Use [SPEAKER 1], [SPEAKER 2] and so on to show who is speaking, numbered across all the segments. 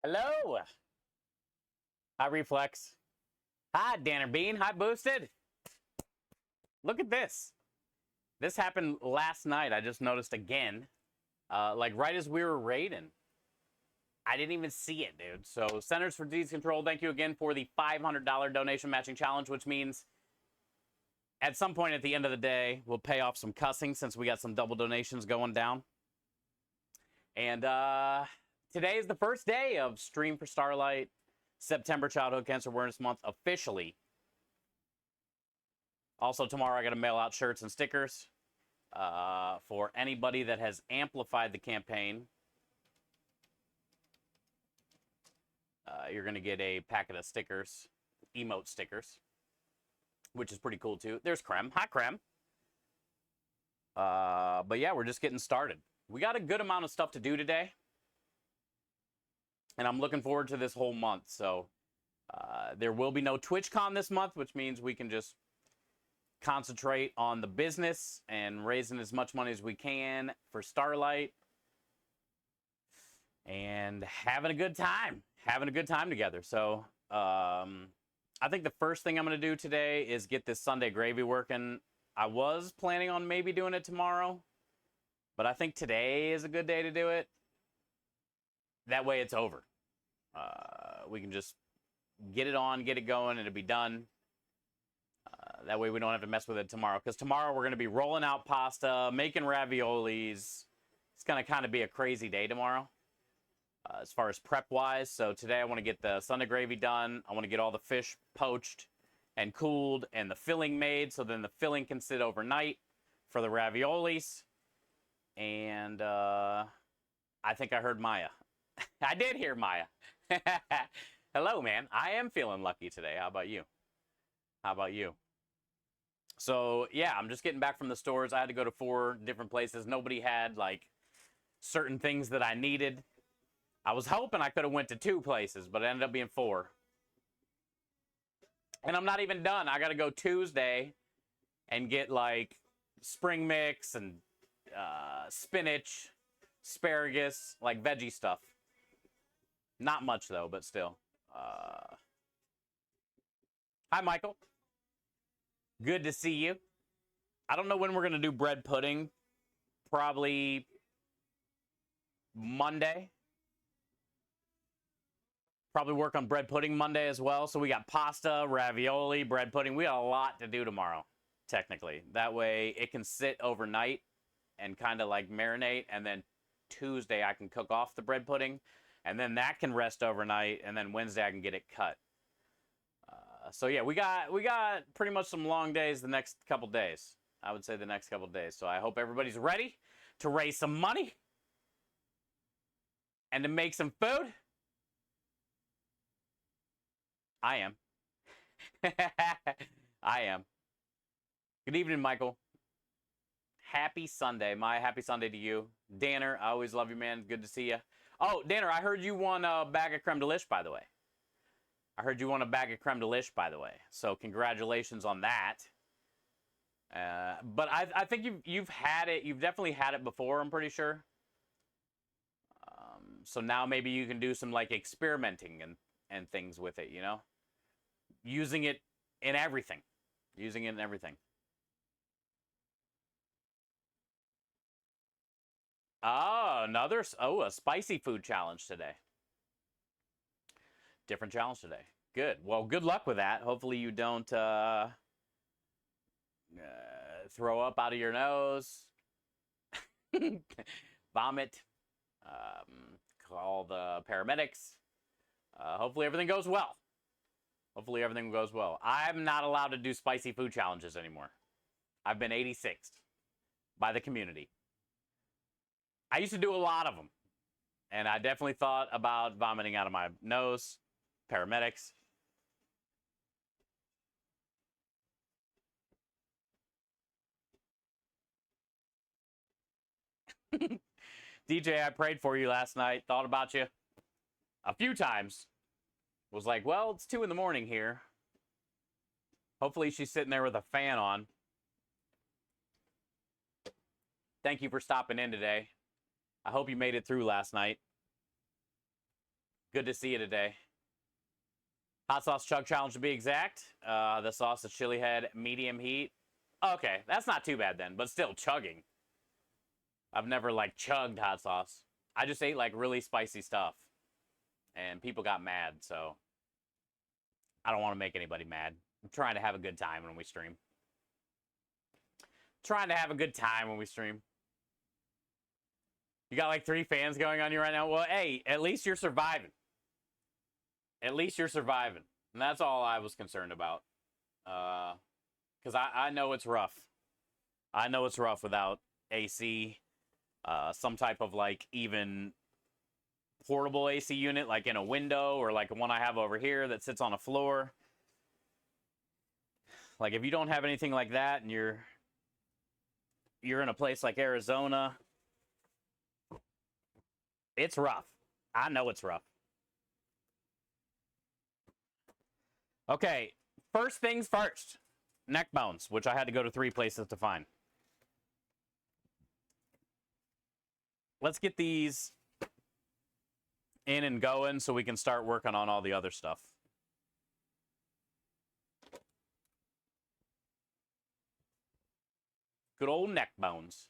[SPEAKER 1] Hello. Hi, Reflex. Hi, Danner Bean. Hi, Boosted. Look at this. This happened last night. I just noticed again. Like right as we were raiding. I didn't even see it, dude. So, Centers for Disease Control, thank you again for the $500 donation matching challenge, which means at some point at the end of the day, we'll pay off some cussing since we got some double donations going down. And today is the first day of Stream for Starlight, September Childhood Cancer Awareness Month officially. Also, tomorrow I got to mail out shirts and stickers for anybody that has amplified the campaign. You're going to get a packet of stickers, emote stickers, which is pretty cool too. There's Krem. Hi, Krem. But yeah, we're just getting started. We got a good amount of stuff to do today. And I'm looking forward to this whole month. So there will be no TwitchCon this month, which means we can just concentrate on the business and raising as much money as we can for Starlight. And having a good time. Having a good time together. So I think the first thing I'm going to do today is get this Sunday gravy working. I was planning on maybe doing it tomorrow, but I think today is a good day to do it. That way it's over. We can just get it on, get it going, and it'll be done. That way we don't have to mess with it tomorrow. Because tomorrow we're going to be rolling out pasta, making raviolis. It's going to kind of be a crazy day tomorrow as far as prep-wise. So today I want to get the Sunday gravy done. I want to get all the fish poached and cooled and the filling made. So then the filling can sit overnight for the raviolis. And I think I heard Maya. I did hear Maya. Hello, man. I am feeling lucky today. How about you? How about you? So, yeah, I'm just getting back from the stores. I had to go to 4 different places. Nobody had, like, certain things that I needed. I was hoping I could have went to 2 places, but it ended up being 4. And I'm not even done. I got to go Tuesday and get, like, spring mix and spinach, asparagus, like veggie stuff. Not much, though, but still. Hi, Michael. Good to see you. I don't know when we're going to do bread pudding. Probably Monday. Probably work on bread pudding Monday as well. So we got pasta, ravioli, bread pudding. We got a lot to do tomorrow, technically. That way it can sit overnight and kind of like marinate. And then Tuesday I can cook off the bread pudding. And then that can rest overnight. And then Wednesday I can get it cut. So yeah, we got pretty much some long days the next couple days. I would say the next couple days. So I hope everybody's ready to raise some money and to make some food. I am. I am. Good evening, Michael. Happy Sunday. My happy Sunday to you. Danner, I always love you, man. Good to see you. Oh, Danner, I heard you won a bag of creme de liche, by the way. I heard you won a bag of creme de liche, by the way. So congratulations on that. But I think you've had it. You've definitely had it before, I'm pretty sure. So now maybe you can do some like experimenting and things with it, you know? Using it in everything. Using it in everything. Oh, a spicy food challenge today. Different challenge today. Good. Well, good luck with that. Hopefully you don't throw up out of your nose, vomit, call the paramedics. Hopefully everything goes well. Hopefully everything goes well. I'm not allowed to do spicy food challenges anymore. I've been 86'd by the community. I used to do a lot of them. And I definitely thought about vomiting out of my nose. Paramedics. DJ, I prayed for you last night. Thought about you a few times. Was like, well, it's 2 in the morning here. Hopefully she's sitting there with a fan on. Thank you for stopping in today. I hope you made it through last night. Good to see you today. Hot sauce chug challenge to be exact. The sauce is chili head, medium heat. Okay, that's not too bad then, but still chugging. I've never like chugged hot sauce. I just ate like really spicy stuff. And people got mad, so I don't want to make anybody mad. I'm trying to have a good time when we stream. Trying to have a good time when we stream. You got like 3 fans going on you right now? Well, hey, at least you're surviving. At least you're surviving. And that's all I was concerned about. Because I know it's rough. I know it's rough without AC. Some type of like even portable AC unit, like in a window, or like one I have over here that sits on a floor. Like if you don't have anything like that and you're in a place like Arizona, it's rough. I know it's rough. Okay, first things first. Neck bones, which I had to go to 3 places to find. Let's get these in and going so we can start working on all the other stuff. Good old neck bones.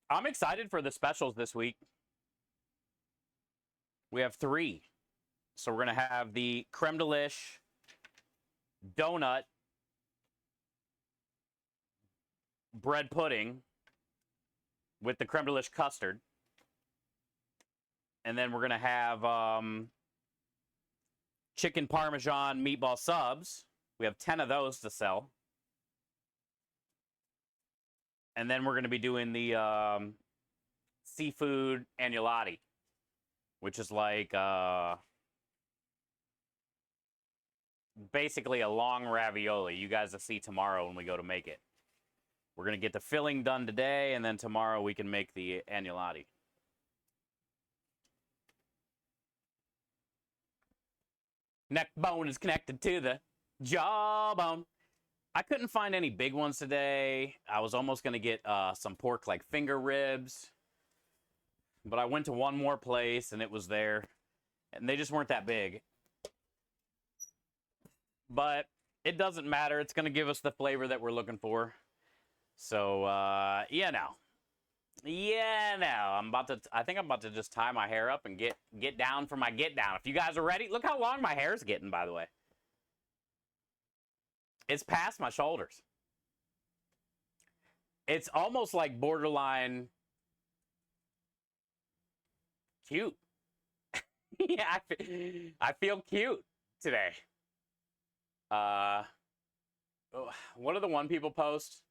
[SPEAKER 1] I'm excited for the specials this week. We have 3. So we're going to have the creme delish donut bread pudding with the creme delish custard. And then we're going to have chicken parmesan meatball subs. We have 10 of those to sell. And then we're going to be doing the seafood agnolotti, which is like basically a long ravioli. You guys will see tomorrow when we go to make it. We're going to get the filling done today, and then tomorrow we can make the agnolotti. Neck bone is connected to the jawbone. I couldn't find any big ones today. I was almost going to get some pork like finger ribs. But I went to one more place, and it was there. And they just weren't that big. But it doesn't matter. It's going to give us the flavor that we're looking for. So, yeah, now. Yeah, now. I think I'm about to just tie my hair up and get down for my get down. If you guys are ready, look how long my hair's getting, by the way. It's past my shoulders. It's almost like borderline cute. Yeah, I feel cute today. What do the one people post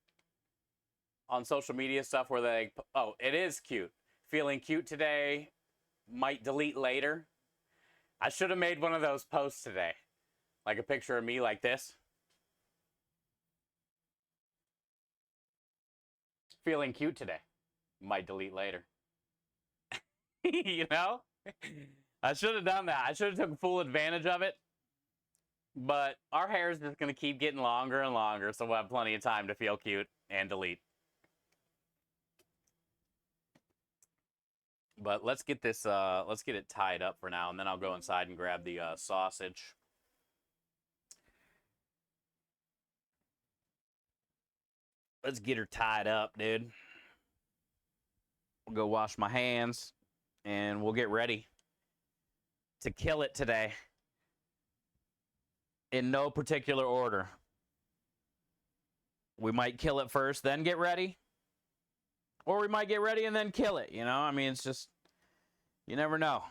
[SPEAKER 1] on social media stuff where they, oh, it is cute. Feeling cute today, might delete later. I should have made one of those posts today. Like a picture of me like this. Feeling cute today, might delete later. You know? I should have done that. I should have took full advantage of it. But our hair is just going to keep getting longer and longer, so we'll have plenty of time to feel cute and delete. But let's get this, let's get it tied up for now, and then I'll go inside and grab the sausage. Let's get her tied up, dude. We'll go wash my hands, and we'll get ready to kill it today. In no particular order. We might kill it first, then get ready. Or we might get ready and then kill it, you know? I mean, it's just, you never know.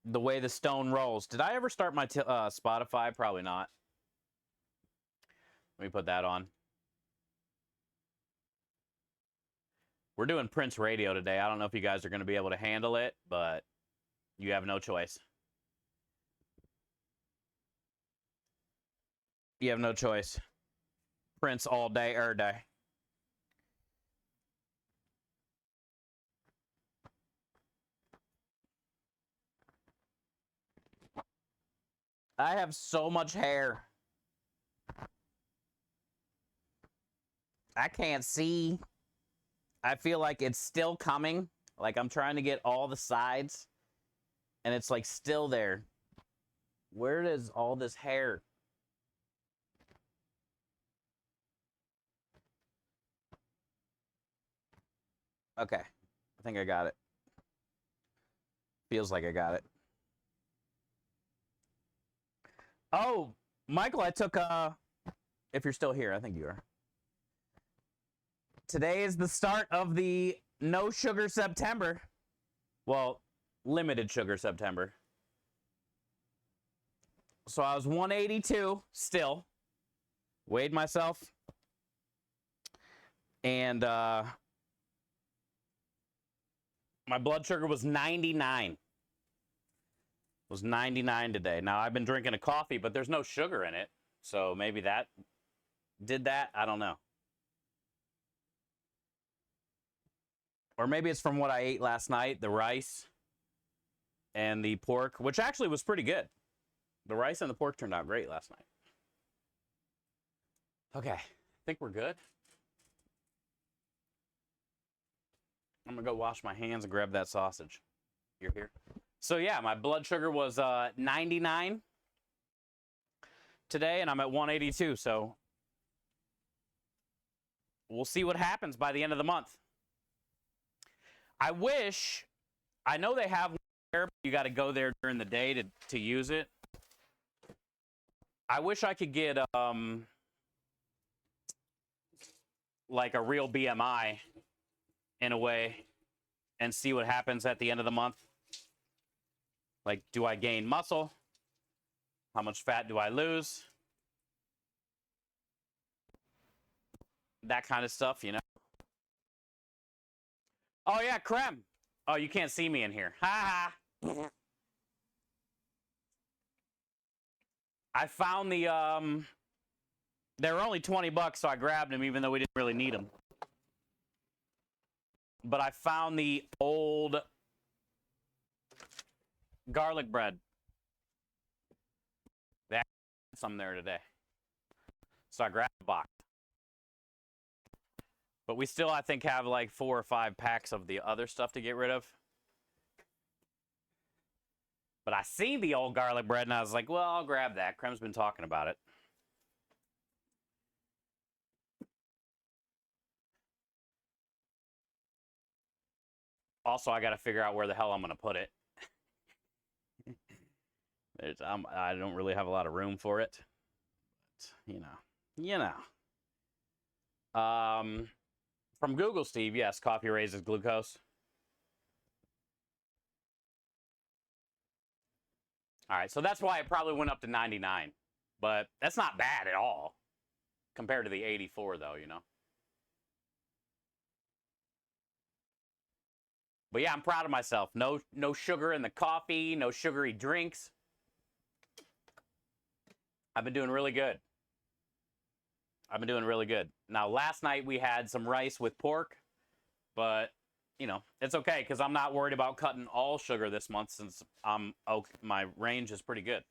[SPEAKER 1] The way the stone rolls. Did I ever start my Spotify? Probably not. Let me put that on. We're doing Prince Radio today. I don't know if you guys are going to be able to handle it, but you have no choice. You have no choice. Prince all day, every day. I have so much hair. I can't see. I feel like it's still coming. Like I'm trying to get all the sides and it's like still there. Where does all this hair? Okay. I think I got it. Feels like I got it. Oh, Michael, I took if you're still here, I think you are. Today is the start of the no sugar September. Well, limited sugar September. So I was 182 still. Weighed myself. And my blood sugar was 99. Was 99 today. Now I've been drinking a coffee, but there's no sugar in it. So maybe that did that. I don't know. Or maybe it's from what I ate last night, the rice and the pork, which actually was pretty good. The rice and the pork turned out great last night. Okay, I think we're good. I'm gonna go wash my hands and grab that sausage. You're here. So yeah, my blood sugar was 99 today, and I'm at 182. So we'll see what happens by the end of the month. I wish, I know they have there, but you got to go there during the day to use it. I wish I could get like a real BMI in a way and see what happens at the end of the month. Like, do I gain muscle? How much fat do I lose? That kind of stuff, you know. Oh yeah, Krem. Oh, you can't see me in here. Ha ha. I found the they were only $20, so I grabbed them even though we didn't really need them. But I found the old garlic bread. They had some there today. So I grabbed a box. But we still, I think, have like 4 or 5 packs of the other stuff to get rid of. But I seen the old garlic bread and I was like, well, I'll grab that. Krem's been talking about it. Also, I got to figure out where the hell I'm going to put it. I don't really have a lot of room for it. But, you know. From Google, Steve, yes, coffee raises glucose. All right, so that's why it probably went up to 99. But that's not bad at all compared to the 84, though, you know. But yeah, I'm proud of myself. No sugar in the coffee, no sugary drinks. I've been doing really good. Now, last night we had some rice with pork, but, you know, it's okay because I'm not worried about cutting all sugar this month since my range is pretty good.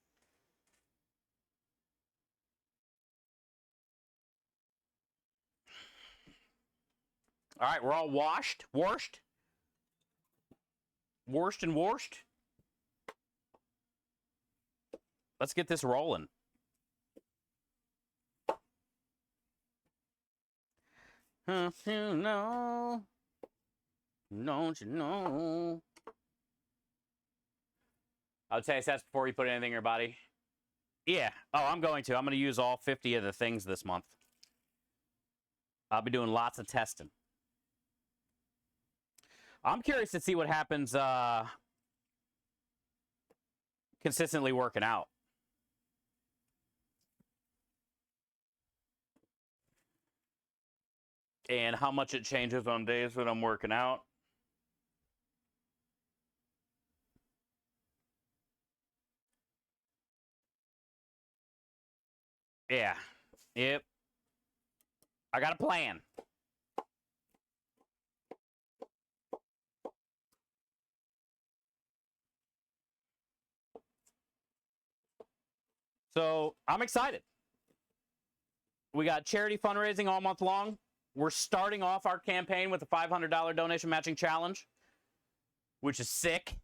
[SPEAKER 1] All right, we're all washed. Let's get this rolling. Don't you know? Don't you know? I'll tell you this before you put anything in your body. Yeah. Oh, I'm going to use all 50 of the things this month. I'll be doing lots of testing. I'm curious to see what happens consistently working out. And how much it changes on days when I'm working out. Yeah. Yep. I got a plan. So I'm excited. We got charity fundraising all month long. We're starting off our campaign with a $500 donation matching challenge, which is sick.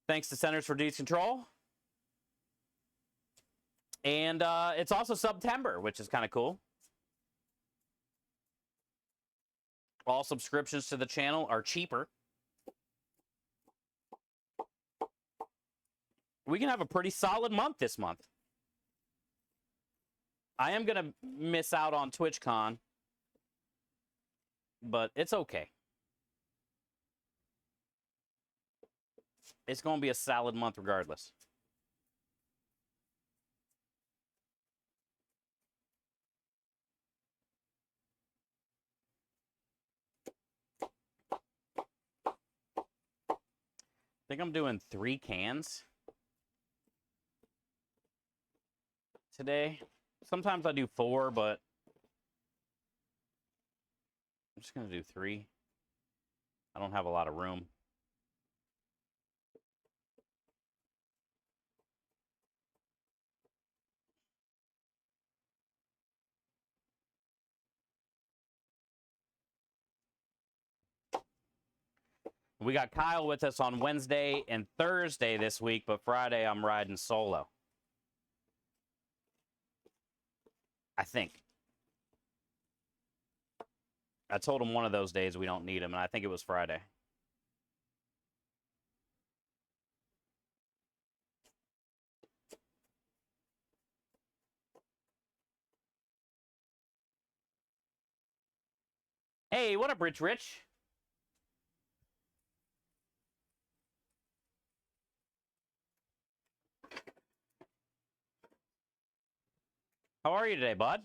[SPEAKER 1] Thanks to Centers for Disease Control. And it's also September, which is kind of cool. All subscriptions to the channel are cheaper. We can have a pretty solid month this month. I am going to miss out on TwitchCon, but it's okay. It's going to be a solid month regardless. I think I'm doing 3 cans today. Sometimes I do 4, but I'm just going to do 3. I don't have a lot of room. We got Kyle with us on Wednesday and Thursday this week, but Friday I'm riding solo. I think. I told him one of those days we don't need him, and I think it was Friday. Hey, what up, Rich Rich? How are you today, bud?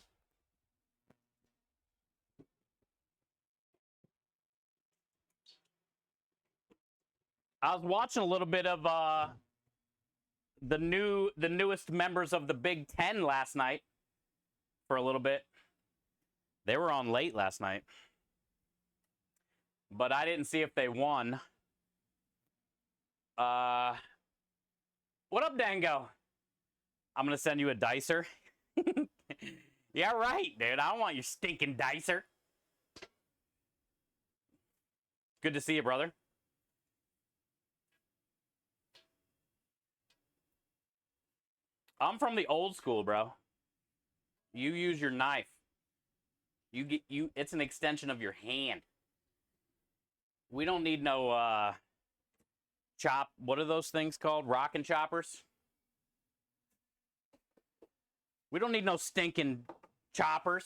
[SPEAKER 1] I was watching a little bit of the newest members of the Big Ten last night for a little bit. They were on late last night, but I didn't see if they won. What up, Dango? I'm gonna send you a dicer. Yeah, right, dude. I don't want your stinking dicer. Good to see you, brother. I'm from the old school, bro. You use your knife. It's an extension of your hand. We don't need no what are those things called? Rockin' choppers? We don't need no stinking choppers.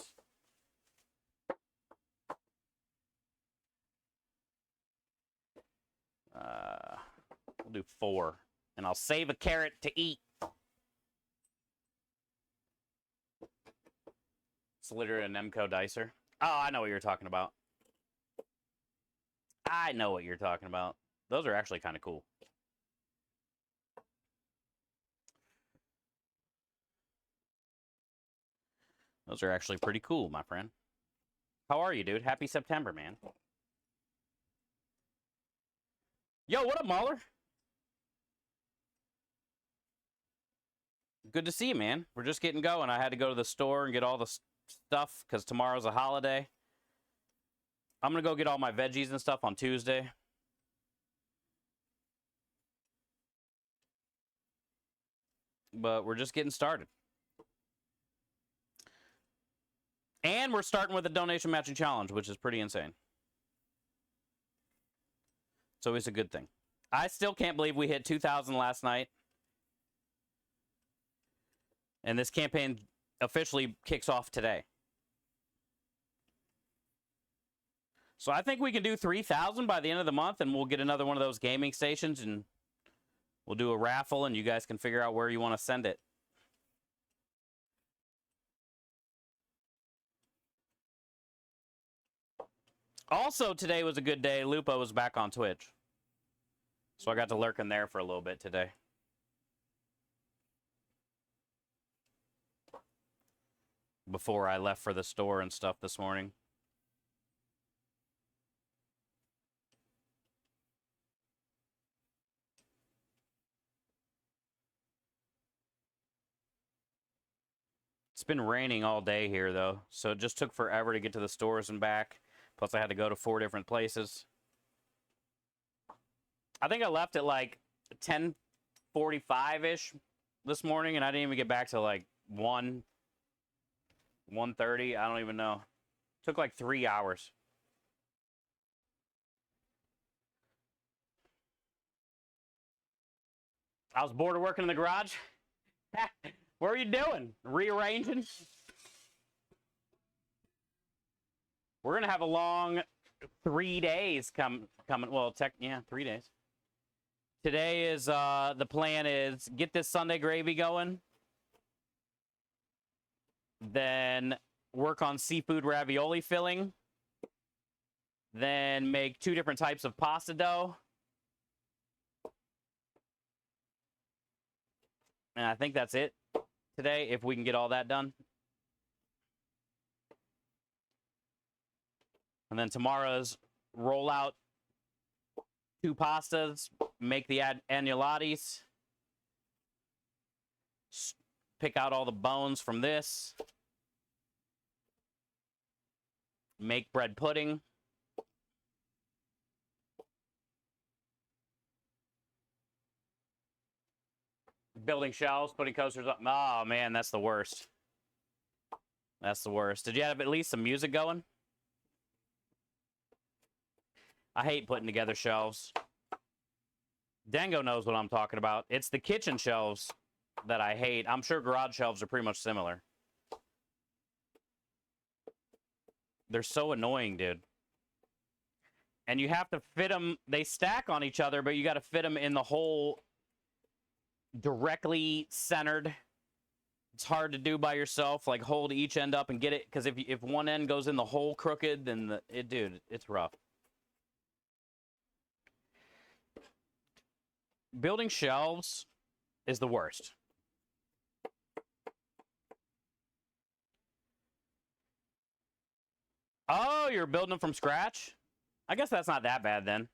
[SPEAKER 1] We'll do 4. And I'll save a carrot to eat. It's literally a Nemco dicer. Oh, I know what you're talking about. I know what you're talking about. Those are actually kind of cool. Those are actually pretty cool, my friend. How are you, dude? Happy September, man. Yo, what up, Mahler? Good to see you, man. We're just getting going. I had to go to the store and get all the stuff because tomorrow's a holiday. I'm going to go get all my veggies and stuff on Tuesday. But we're just getting started. And we're starting with a donation matching challenge, which is pretty insane. So it's a good thing. I still can't believe we hit 2,000 last night. And this campaign officially kicks off today. So I think we can do 3,000 by the end of the month, and we'll get another one of those gaming stations, and we'll do a raffle, and you guys can figure out where you want to send it. Also, today was a good day. Lupo was back on Twitch. So I got to lurk in there for a little bit today. Before I left for the store and stuff this morning. It's been raining all day here, though, so it just took forever to get to the stores and back. Plus, I had to go to 4 different places. I think I left at like 10:45-ish this morning, and I didn't even get back till like 1:30. I don't even know. Took like 3 hours. I was bored of working in the garage. What are you doing? Rearranging? We're gonna have a long 3 days coming. Well, 3 days. Today is the plan is get this Sunday gravy going, then work on seafood ravioli filling, then make 2 different types of pasta dough. And I think that's it today, if we can get all that done. And then tomorrow's roll out 2 pastas, make the agnolottis, pick out all the bones from this, make bread pudding. Building shelves, putting coasters up. Oh, man, that's the worst. That's the worst. Did you have at least some music going? I hate putting together shelves. Dango knows what I'm talking about. It's the kitchen shelves that I hate. I'm sure garage shelves are pretty much similar. They're so annoying, dude. And you have to fit them. They stack on each other, but you got to fit them in the hole directly centered. It's hard to do by yourself. Like, hold each end up and get it, because if one end goes in the hole crooked, then dude, it's rough. Building shelves is the worst. Oh, you're building them from scratch? I guess that's not that bad then,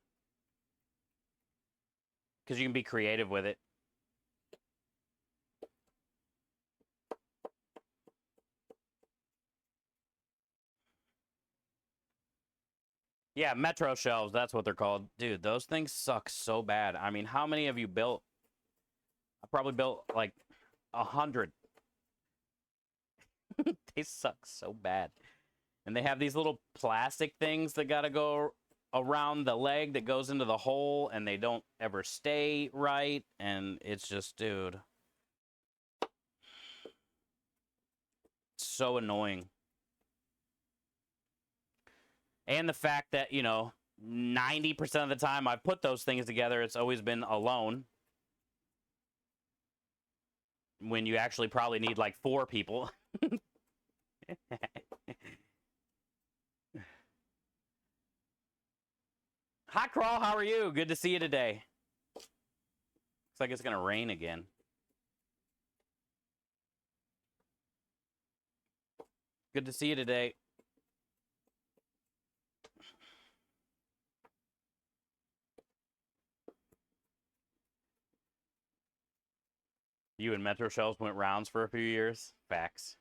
[SPEAKER 1] because you can be creative with it. Yeah, Metro shelves, that's what they're called. Dude, those things suck so bad. I mean, how many have you built? I probably built like 100. They suck so bad. And they have these little plastic things that gotta go around the leg that goes into the hole, and they don't ever stay right, and it's just, dude, so annoying. And the fact that, 90% of the time I've put those things together, it's always been alone. When you actually probably need like 4 people. Hi, Crawl. How are you? Good to see you today. Looks like it's going to rain again. Good to see you today. You and Metro Shelves went rounds for a few years. Facts.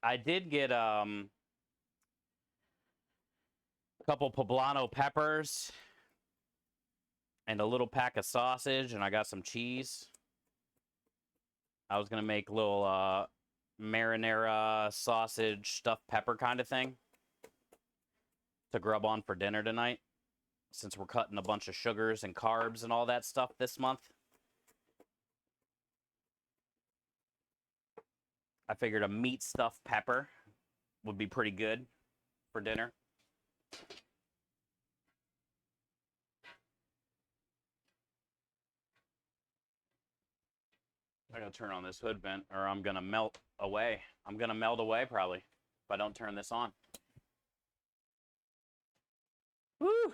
[SPEAKER 1] I did get a couple poblano peppers and a little pack of sausage, and I got some cheese. I was gonna make a little marinara sausage stuffed pepper kind of thing to grub on for dinner tonight, since we're cutting a bunch of sugars and carbs and all that stuff this month. I figured a meat stuffed pepper would be pretty good for dinner. I gotta turn on this hood vent or I'm gonna melt away. I'm gonna melt away probably if I don't turn this on. Woo!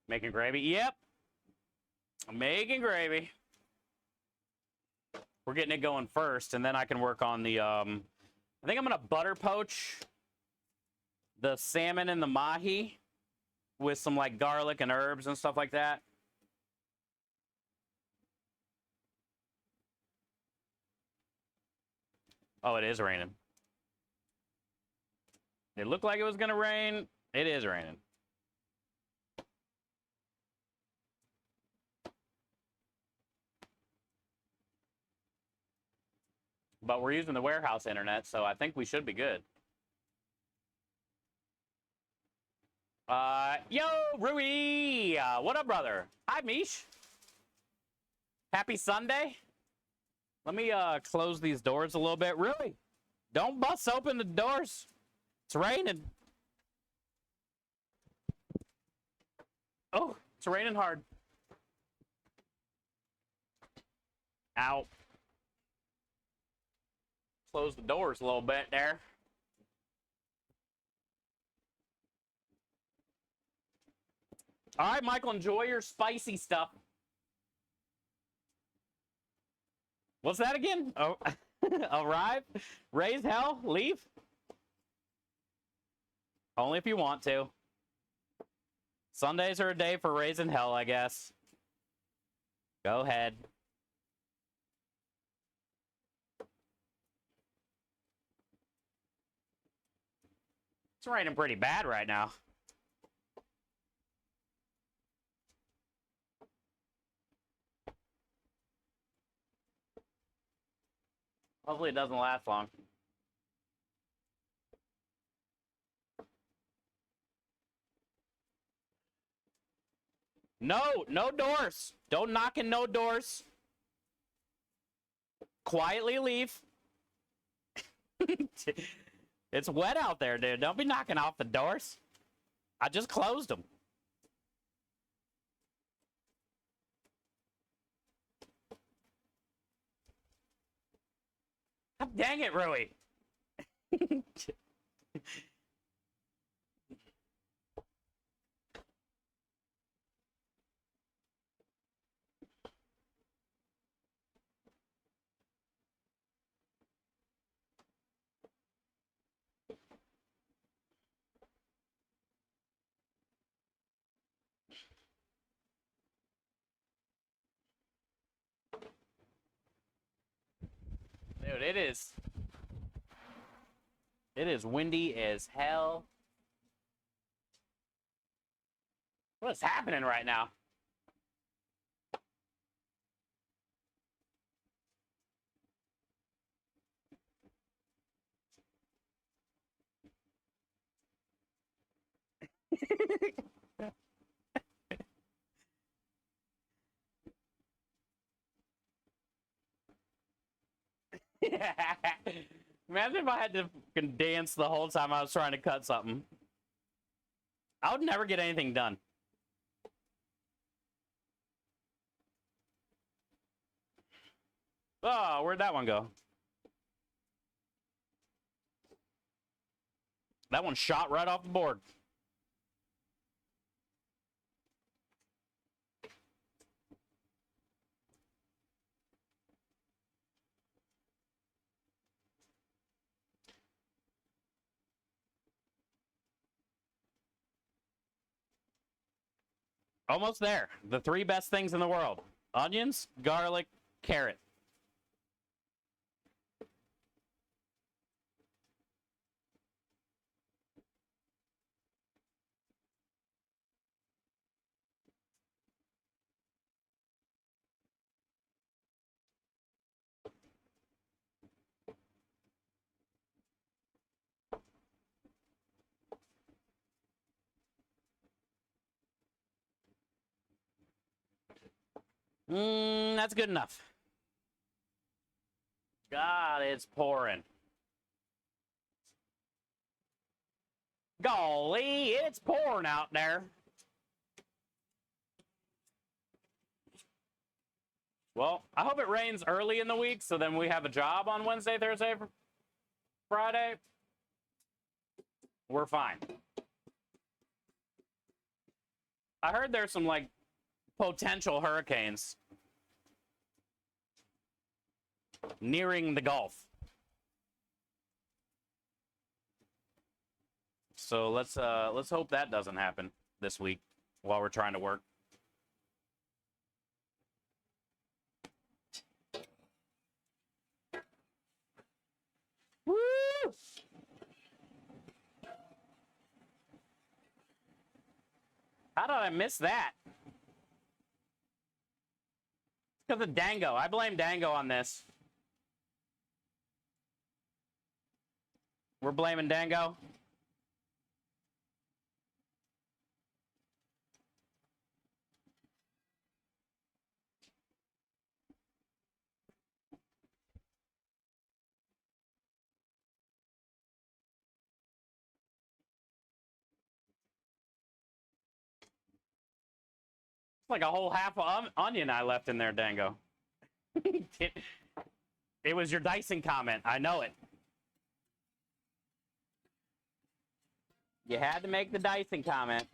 [SPEAKER 1] Making gravy? Yep. I'm making gravy. We're getting it going first, and then I can work on the, I think I'm gonna butter poach the salmon and the mahi with some like garlic and herbs and stuff like that. Oh, it is raining. It looked like it was gonna rain. It is raining. But we're using the warehouse internet, so I think we should be good. Yo, Rui! What up, brother? Hi, Mish. Happy Sunday. Let me close these doors a little bit. Rui, don't bust open the doors. It's raining. Oh, it's raining hard. Ow. Close the doors a little bit there. All right, Michael, enjoy your spicy stuff. What's that again? Oh, arrive, raise hell, leave? Only if you want to. Sundays are a day for raising hell, I guess. Go ahead. It's raining pretty bad right now. Hopefully it doesn't last long. No, no doors. Don't knock in no doors. Quietly leave. It's wet out there, dude. Don't be knocking off the doors. I just closed them. Oh, dang it, Rui. Dude, it is windy as hell. What's happening right now? Imagine if I had to fucking dance the whole time I was trying to cut something. I would never get anything done. Oh, where'd that one go? That one shot right off the board. Almost there. The three best things in the world. Onions, garlic, carrot. That's good enough. God, it's pouring. Golly, it's pouring out there. Well, I hope it rains early in the week so then we have a job on Wednesday, Thursday, Friday. We're fine. I heard there's some, like, potential hurricanes nearing the Gulf. So let's hope that doesn't happen this week while we're trying to work. Woo! How did I miss that? Because of Dango. I blame Dango on this. We're blaming Dango. It's like a whole half of onion I left in there, Dango. It was your Dyson comment. I know it. You had to make the Dyson comment.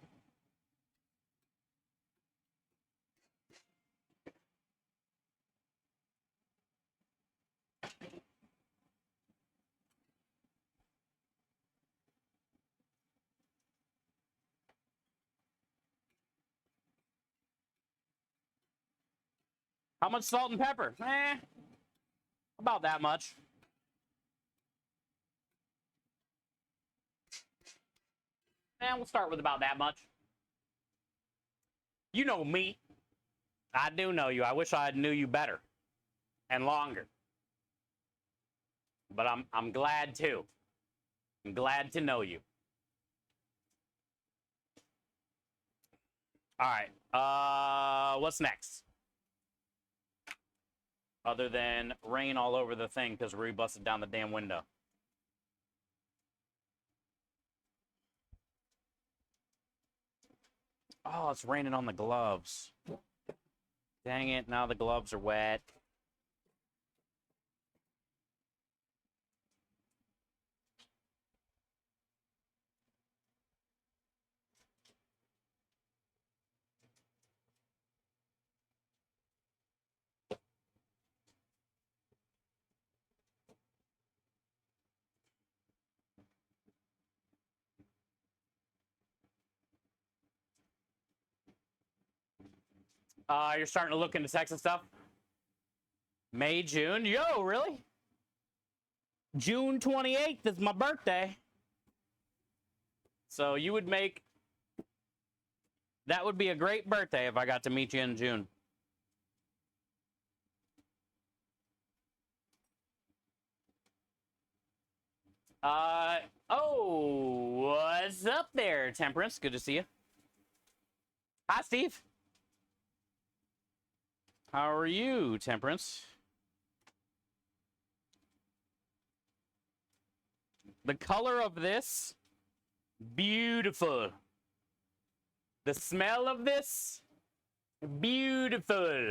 [SPEAKER 1] How much salt and pepper? About that much. We'll start with about that much. You know me. I do know you. I wish I knew you better and longer. But I'm glad to. I'm glad to know you. All right. What's next? Other than rain all over the thing because Rui busted down the damn window. Oh, it's raining on the gloves. Dang it, now the gloves are wet. You're starting to look into Texas stuff? May, June? Yo, really? June 28th is my birthday. So you would make... That would be a great birthday if I got to meet you in June. Oh, what's up there, Temperance? Good to see you. Hi, Steve. How are you, Temperance? The color of this, beautiful. The smell of this, beautiful.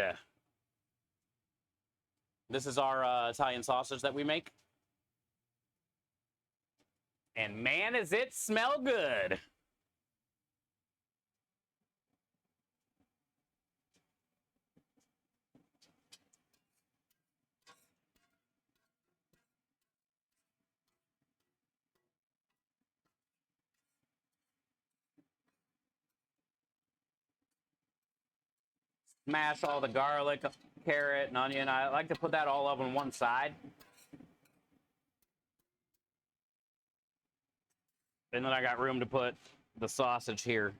[SPEAKER 1] This is our Italian sausage that we make. And man, does it smell good. Smash all the garlic, carrot, and onion. I like to put that all up on one side. And then I got room to put the sausage here.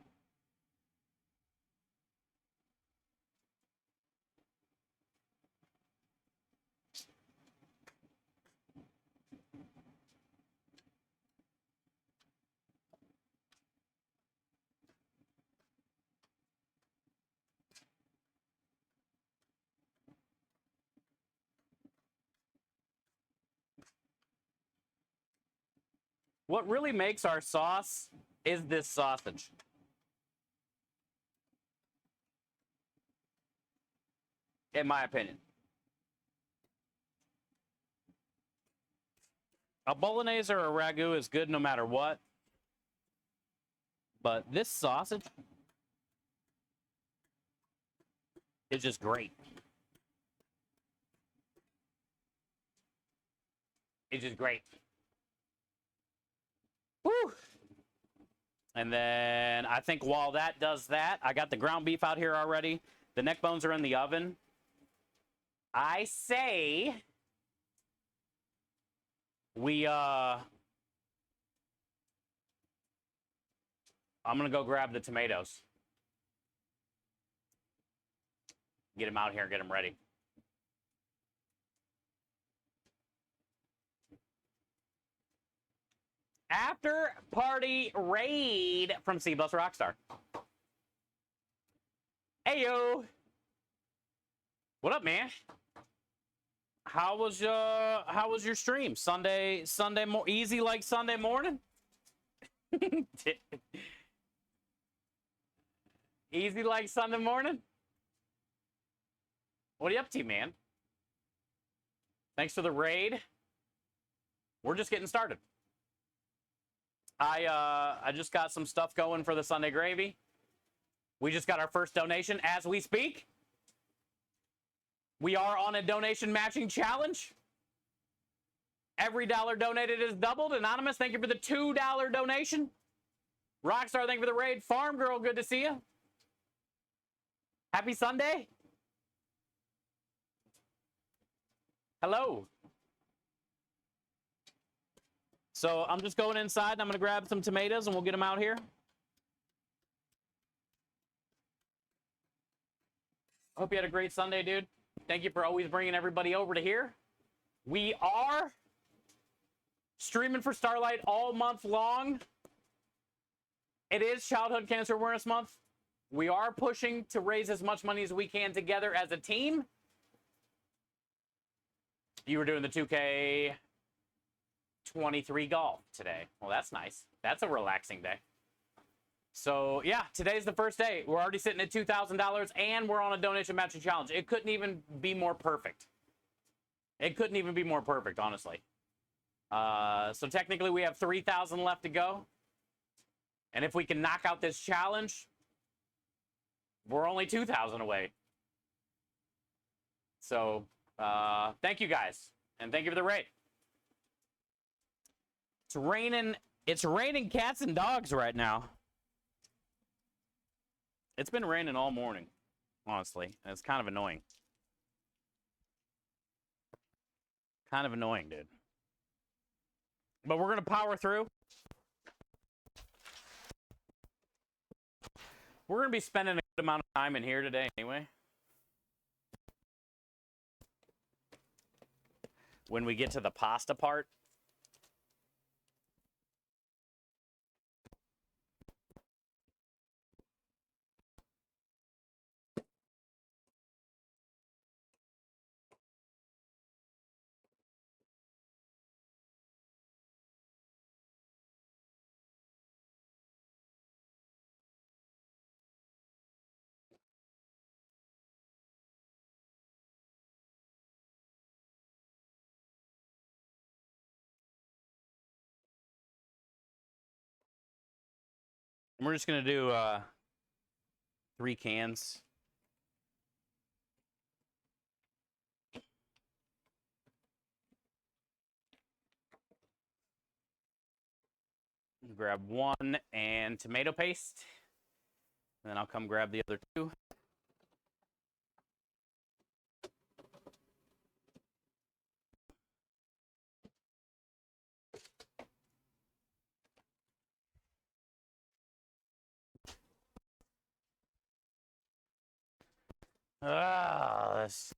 [SPEAKER 1] What really makes our sauce is this sausage. In my opinion. A bolognese or a ragu is good no matter what. But this sausage is just great. It's just great. Woo! And then I think while that does that, I got the ground beef out here already. The neck bones are in the oven. I say we I'm gonna go grab the tomatoes. Get them out here and get them ready. After party raid from C Bus Rockstar. Hey yo, what up, man? How was your stream? Sunday easy like Sunday morning? Easy like Sunday morning? What are you up to, man? Thanks for the raid. We're just getting started. I just got some stuff going for the Sunday gravy. We just got our first donation as we speak. We are on a donation matching challenge. Every dollar donated is doubled. Anonymous, thank you for the $2 donation. Rockstar, thank you for the raid. Farm Girl, good to see you. Happy Sunday. Hello. So I'm just going inside and I'm going to grab some tomatoes and we'll get them out here. Hope you had a great Sunday, dude. Thank you for always bringing everybody over to here. We are streaming for Starlight all month long. It is Childhood Cancer Awareness Month. We are pushing to raise as much money as we can together as a team. You were doing the 2K23 golf today. Well, that's nice. That's a relaxing day. So, yeah, today's the first day. We're already sitting at $2,000, and we're on a donation matching challenge. It couldn't even be more perfect. It couldn't even be more perfect, honestly. So, technically, we have 3,000 left to go. And if we can knock out this challenge, we're only 2,000 away. So, thank you, guys. And thank you for the raid. It's raining cats and dogs right now. It's been raining all morning, honestly, and it's kind of annoying. Kind of annoying, dude. But we're going to power through. We're going to be spending a good amount of time in here today anyway. When we get to the pasta part. And we're just going to do 3 cans. Grab 1 and tomato paste. And then I'll come grab the other 2. Ah, that's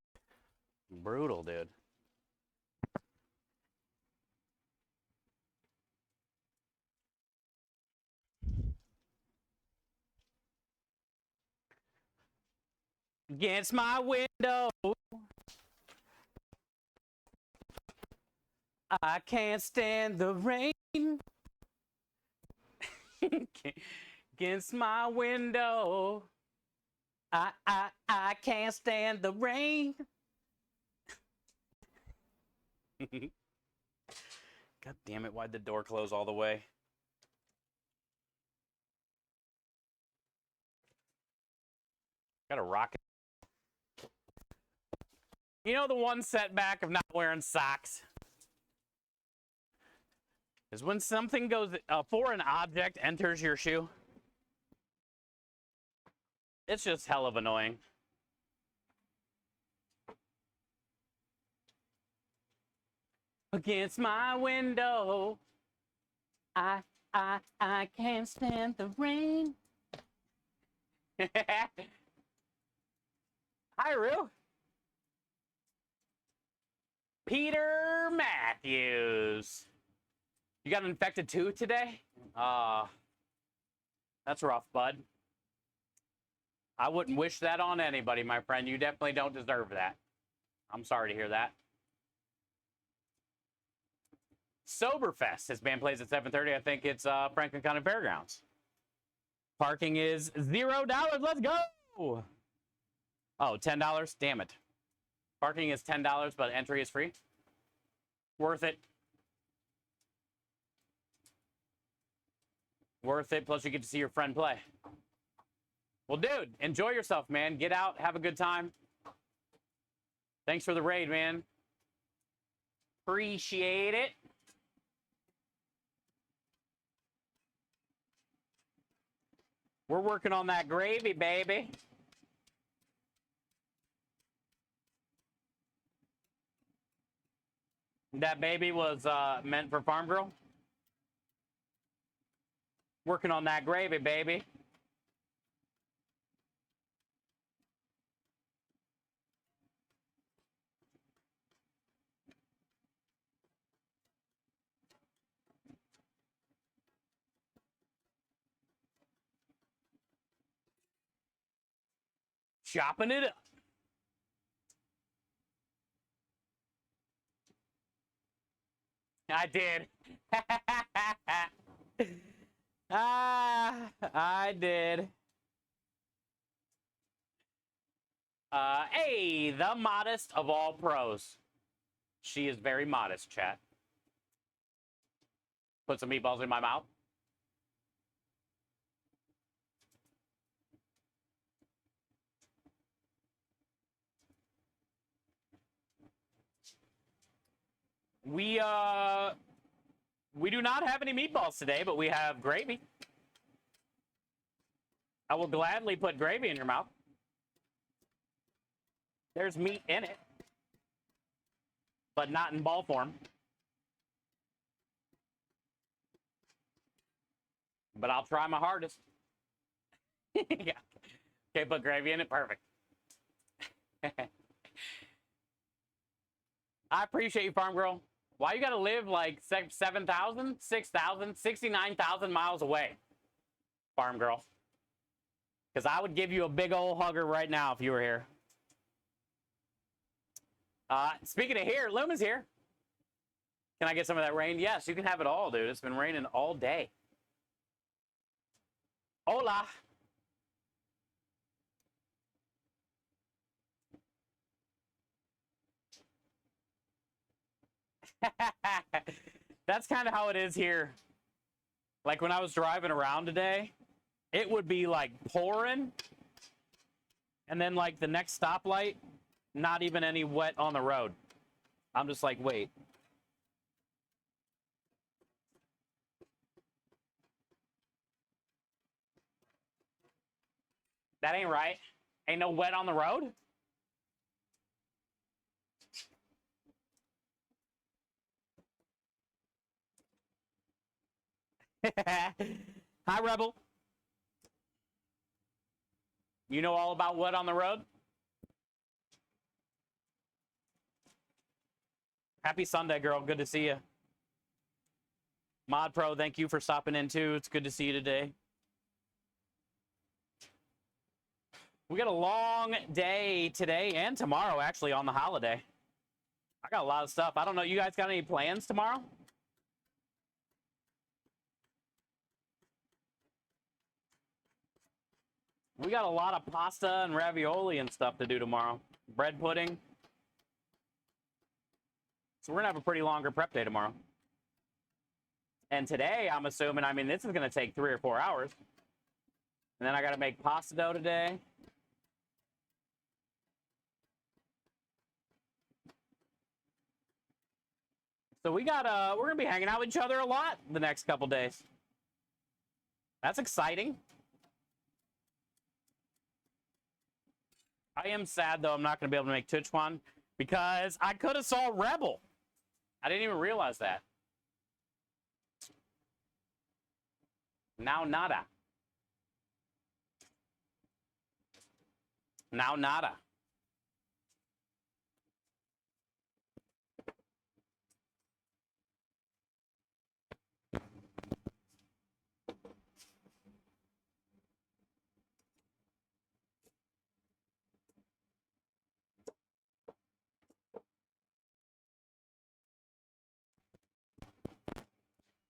[SPEAKER 1] brutal, dude. Against my window, I can't stand the rain. Against my window, I can't stand the rain. God damn it, why'd the door close all the way? Got a rocket. You know the one setback of not wearing socks? is when something goes, a foreign object enters your shoe. It's just hell of annoying. Against my window, I can't stand the rain. Hi, Rue. Peter Matthews. You got an infected tooth today? That's rough, bud. I wouldn't wish that on anybody, my friend. You definitely don't deserve that. I'm sorry to hear that. Soberfest. This band plays at 7:30. I think it's Franklin County Fairgrounds. Parking is $0. Let's go. Oh, $10. Damn it. Parking is $10, but entry is free. Worth it. Worth it. Plus, you get to see your friend play. Well, dude, enjoy yourself, man. Get out. Have a good time. Thanks for the raid, man. Appreciate it. We're working on that gravy, baby. That baby was meant for Farm Girl. Working on that gravy, baby. Chopping it up. I did. I did. Hey, the modest of all pros. She is very modest, chat. Put some meatballs in my mouth. We do not have any meatballs today, but we have gravy. I will gladly put gravy in your mouth. There's meat in it, but not in ball form. But I'll try my hardest. Yeah. Okay, put gravy in it. Perfect. I appreciate you, Farm Girl. Why you gotta live like 7,000, 6,000, 69,000 miles away, Farm Girl? Because I would give you a big old hugger right now if you were here. Speaking of here, Luma's here. Can I get some of that rain? Yes, you can have it all, dude. It's been raining all day. Hola. That's kind of how it is here. Like when I was driving around today, it would be like pouring, and then like the next stoplight, not even any wet on the road. I'm just like, wait. That ain't right. Ain't no wet on the road? Hi, Rebel. You know all about wet on the road? Happy Sunday, girl. Good to see you. Mod Pro, thank you for stopping in too. It's good to see you today. We got a long day today and tomorrow, actually, on the holiday. I got a lot of stuff. I don't know. You guys got any plans tomorrow? We got a lot of pasta and ravioli and stuff to do tomorrow. Bread pudding. So we're going to have a pretty longer prep day tomorrow. And today, I'm assuming, I mean, this is going to take 3 or 4 hours. And then I got to make pasta dough today. So we're gonna be hanging out with each other a lot the next couple days. That's exciting. I am sad though I'm not gonna be able to make TwitchCon because I could have saw Rebel. I didn't even realize that. Now nada. Now nada.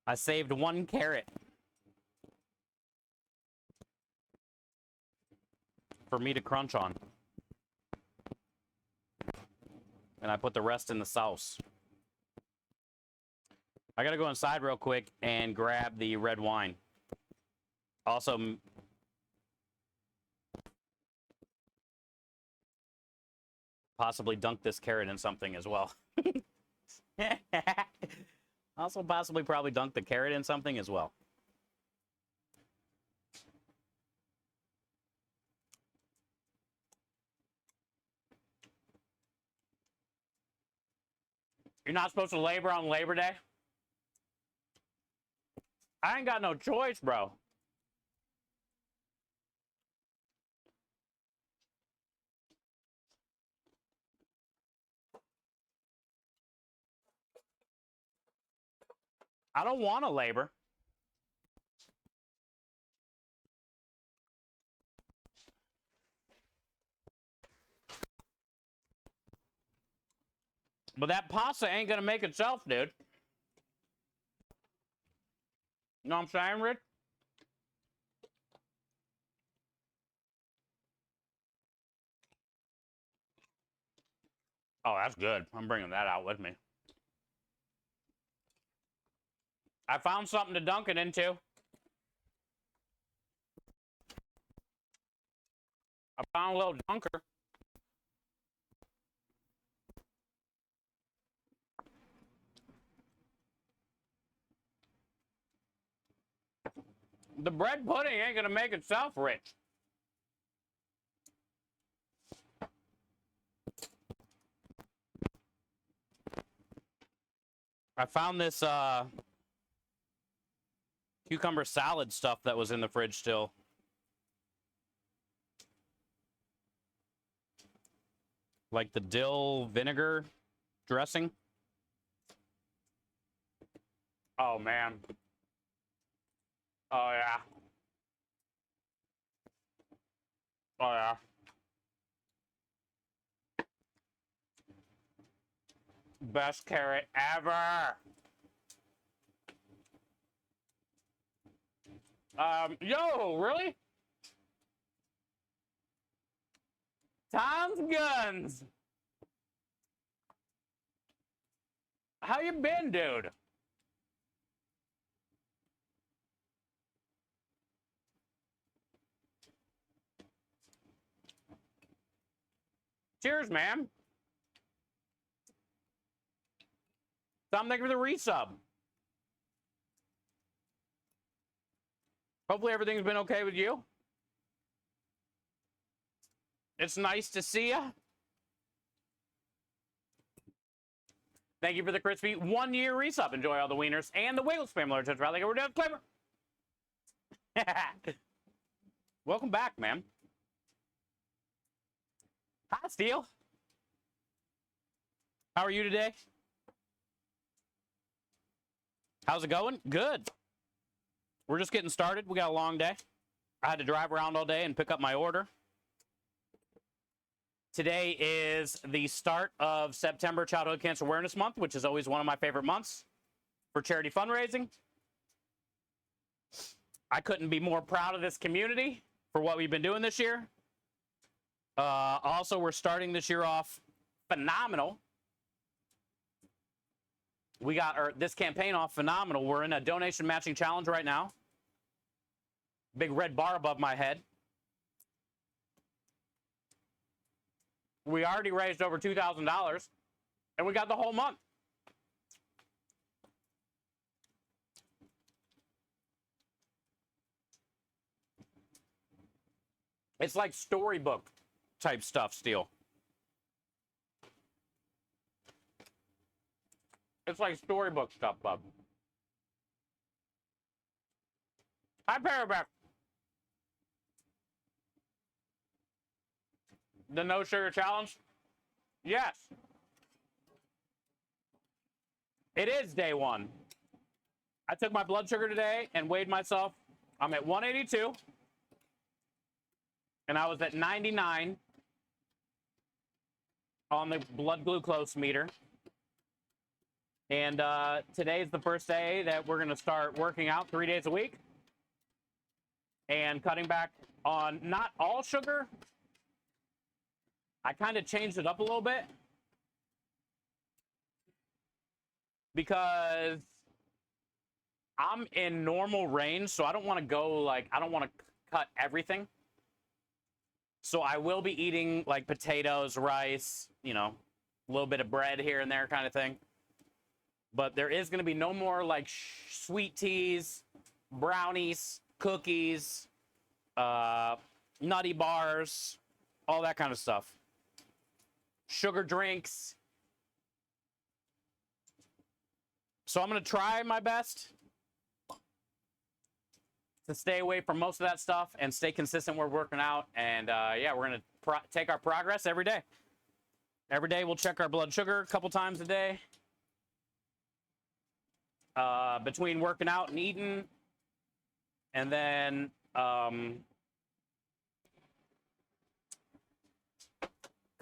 [SPEAKER 1] I saved 1 carrot for me to crunch on. And I put the rest in the sauce. I gotta go inside real quick and grab the red wine. Also, possibly dunk this carrot in something as well. Also, possibly probably dunk the carrot in something as well. You're not supposed to labor on Labor Day? I ain't got no choice, bro. I don't want to labor. But that pasta ain't gonna make itself, dude. You know what I'm saying, Rich? Oh, that's good. I'm bringing that out with me. I found something to dunk it into. I found a little dunker. The bread pudding ain't gonna make itself rich. I found this cucumber salad stuff that was in the fridge still. Like the dill vinegar dressing. Oh, man. Oh, yeah. Oh, yeah. Best carrot ever. Yo, really? Tom's Guns. How you been, dude? Cheers, man. Tom, thank you for the resub. Hopefully everything's been okay with you. It's nice to see you. Thank you for the crispy 1-year resub. Enjoy all the wieners and the wiggle spam alert. Like we're doing clever. Welcome back, man. Hi, Steel. How are you today? How's it going? Good. We're just getting started. We got a long day. I had to drive around all day and pick up my order. Today is the start of September Childhood Cancer Awareness Month, which is always one of my favorite months for charity fundraising. I couldn't be more proud of this community for what we've been doing this year. Also, we're starting this year off phenomenal. We got this campaign off phenomenal. We're in a donation matching challenge right now. Big red bar above my head. We already raised over $2,000, and we got the whole month. It's like storybook type stuff, Steel. It's like storybook stuff, bub. Hi, Paraback. The no sugar challenge? Yes. It is day one. I took my blood sugar today and weighed myself. I'm at 182. And I was at 99 on the blood glucose meter. And today is the first day that we're going to start working out 3 days a week and cutting back on not all sugar. I kind of changed it up a little bit because I'm in normal range, so I don't want to go like, I don't want to cut everything. So I will be eating like potatoes, rice, you know, a little bit of bread here and there kind of thing. But there is going to be no more like sweet teas, brownies, cookies, nutty bars, all that kind of stuff. Sugar drinks. So I'm going to try my best to stay away from most of that stuff and stay consistent with working out. And yeah, we're going to take our progress every day. Every day we'll check our blood sugar a couple times a day. Between working out and eating. And then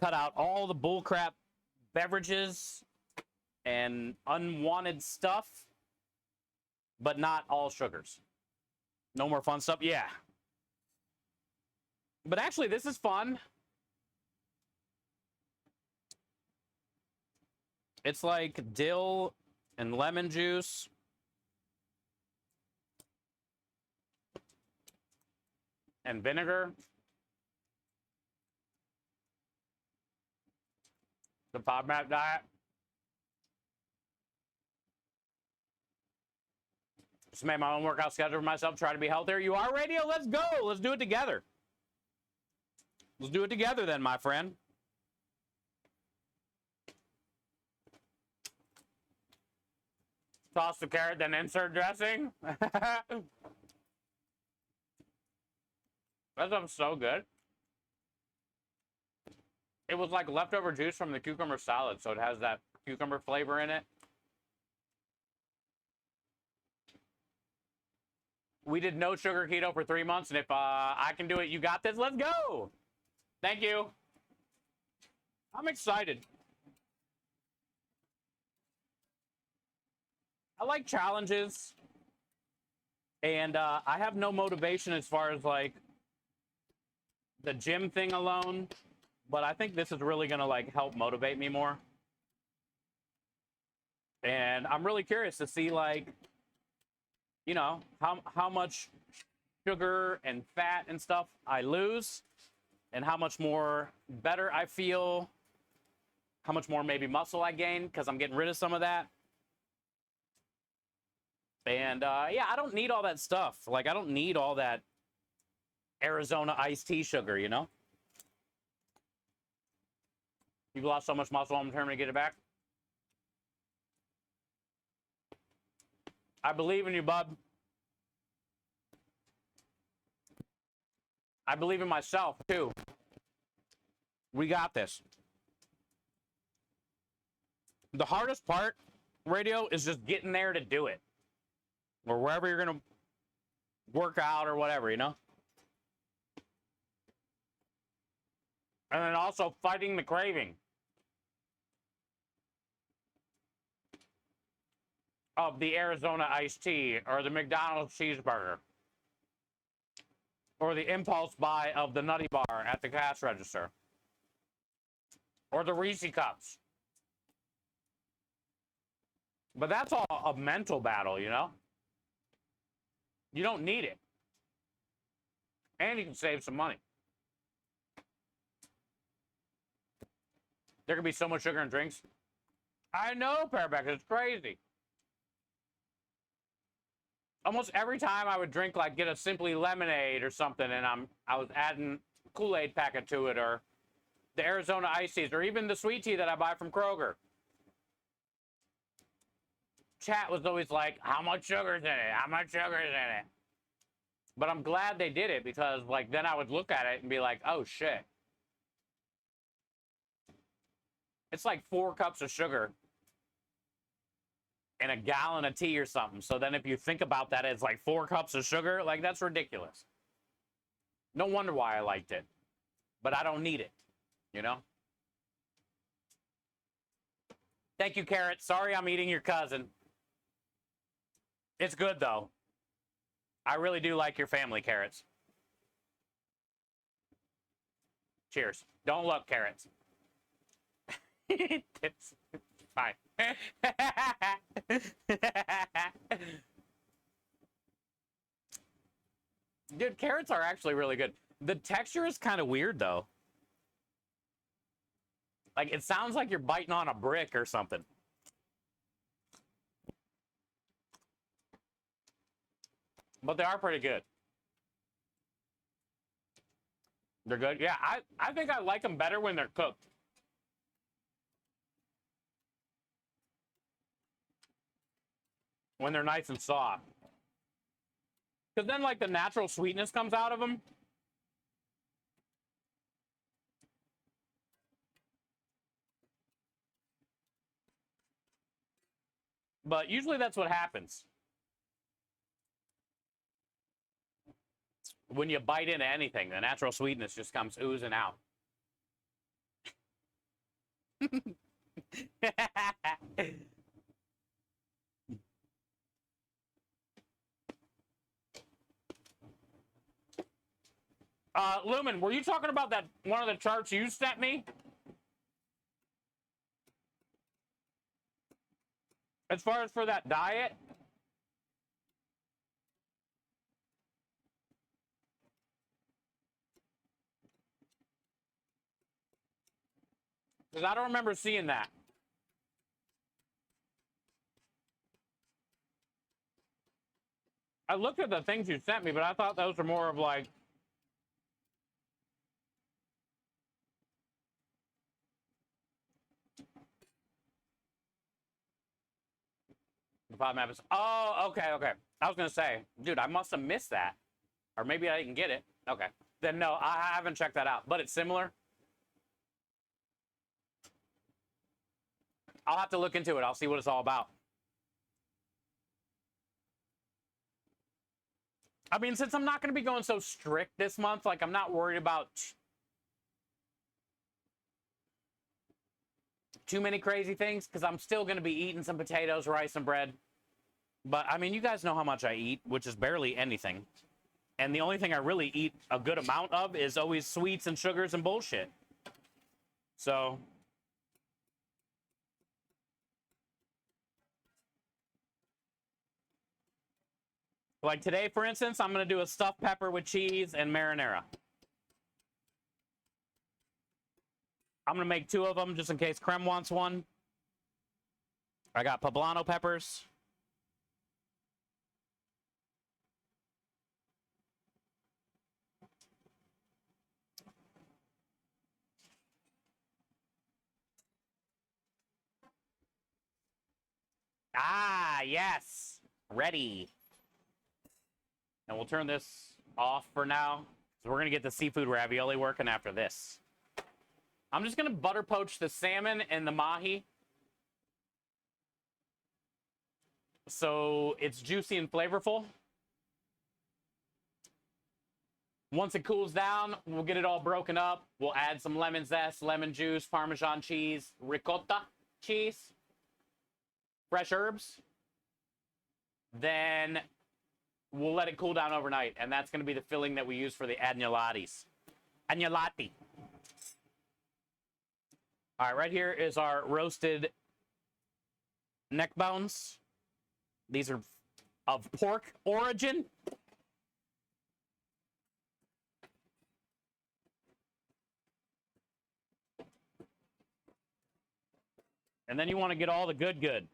[SPEAKER 1] cut out all the bullcrap beverages and unwanted stuff, but not all sugars. No more fun stuff. Yeah. But actually, this is fun. It's like dill and lemon juice. And vinegar. The FODMAP diet. Just made my own workout schedule for myself, try to be healthier. You are radio? Let's go. Let's do it together. Let's do it together then, my friend. Toss the carrot, then insert dressing. That stuff's so good. It was like leftover juice from the cucumber salad, so it has that cucumber flavor in it. We did no sugar keto for 3 months, and if I can do it, you got this. Let's go. Thank you. I'm excited. I like challenges, and I have no motivation as far as like the gym thing alone, but I think this is really gonna like help motivate me more. And I'm really curious to see like, you know, how much sugar and fat and stuff I lose, and how much more better I feel, how much more maybe muscle I gain because I'm getting rid of some of that. And yeah, I don't need all that stuff. Like, I don't need all that Arizona iced tea sugar, you know? You've lost so much muscle, I'm determined to get it back. I believe in you, bub. I believe in myself, too. We got this. The hardest part, radio, is just getting there to do it. Or wherever you're going to work out or whatever, you know? And then also fighting the craving of the Arizona iced tea or the McDonald's cheeseburger or the impulse buy of the Nutty Bar at the cash register or the Reese cups. But that's all a mental battle, you know? You don't need it. And you can save some money. There could be so much sugar in drinks. I know, Paraback, it's crazy. Almost every time I would drink, like, get a Simply lemonade or something, and I was adding Kool-Aid packet to it, or the Arizona Ices, or even the sweet tea that I buy from Kroger. Chat was always like, how much sugar's in it? How much sugar's in it? But I'm glad they did it, because like then I would look at it and be like, oh shit. It's like 4 cups of sugar in a gallon of tea or something. So then if you think about that, it's like 4 cups of sugar. Like, that's ridiculous. No wonder why I liked it. But I don't need it, you know? Thank you, Carrot. Sorry I'm eating your cousin. It's good, though. I really do like your family, Carrots. Cheers. Don't look, Carrots. It's fine. Dude, carrots are actually really good. The texture is kind of weird, though. Like, it sounds like you're biting on a brick or something. But they are pretty good. They're good. Yeah, I think I like them better when they're cooked. When they're nice and soft. Because then, like, the natural sweetness comes out of them. But usually that's what happens. When you bite into anything, the natural sweetness just comes oozing out. Lumen, were you talking about that one of the charts you sent me? As far as for that diet? Because I don't remember seeing that. I looked at the things you sent me, but I thought those were more of like... The 5 maps. Oh, okay, okay. I was going to say, dude, I must have missed that. Or maybe I didn't get it. Okay. Then no, I haven't checked that out. But it's similar. I'll have to look into it. I'll see what it's all about. I mean, since I'm not going to be going so strict this month, like, I'm not worried about too many crazy things, because I'm still going to be eating some potatoes, rice, and bread. But, I mean, you guys know how much I eat, which is barely anything. And the only thing I really eat a good amount of is always sweets and sugars and bullshit. So... like today, for instance, I'm going to do a stuffed pepper with cheese and marinara. I'm going to make 2 of them just in case Krem wants one. I got poblano peppers. Ah, yes. Ready. And we'll turn this off for now. So we're going to get the seafood ravioli working after this. I'm just going to butter poach the salmon and the mahi. So it's juicy and flavorful. Once it cools down, we'll get it all broken up. We'll add some lemon zest, lemon juice, Parmesan cheese, ricotta cheese, fresh herbs. Then we'll let it cool down overnight, and that's going to be the filling that we use for the agnolottis. Agnolotti. All right, right here is our roasted neck bones. These are of pork origin. And then you want to get all the good.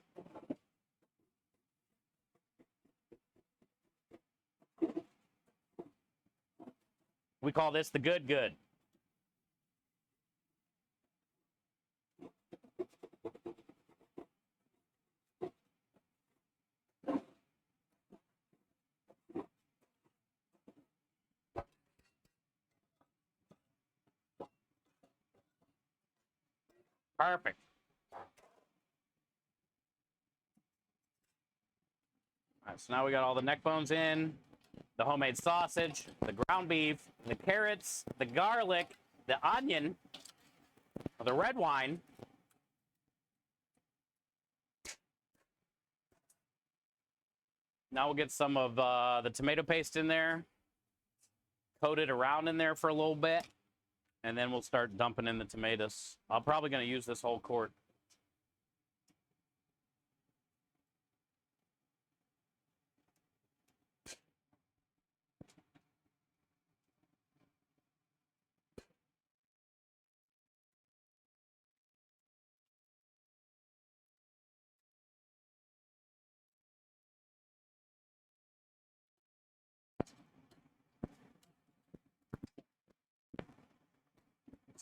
[SPEAKER 1] We call this the good. Perfect. All right, so now we got all the neck bones in, the homemade sausage, the ground beef, the carrots, the garlic, the onion, the red wine. Now we'll get some of the tomato paste in there, coat it around in there for a little bit, and then we'll start dumping in the tomatoes. I'm probably going to use this whole quart.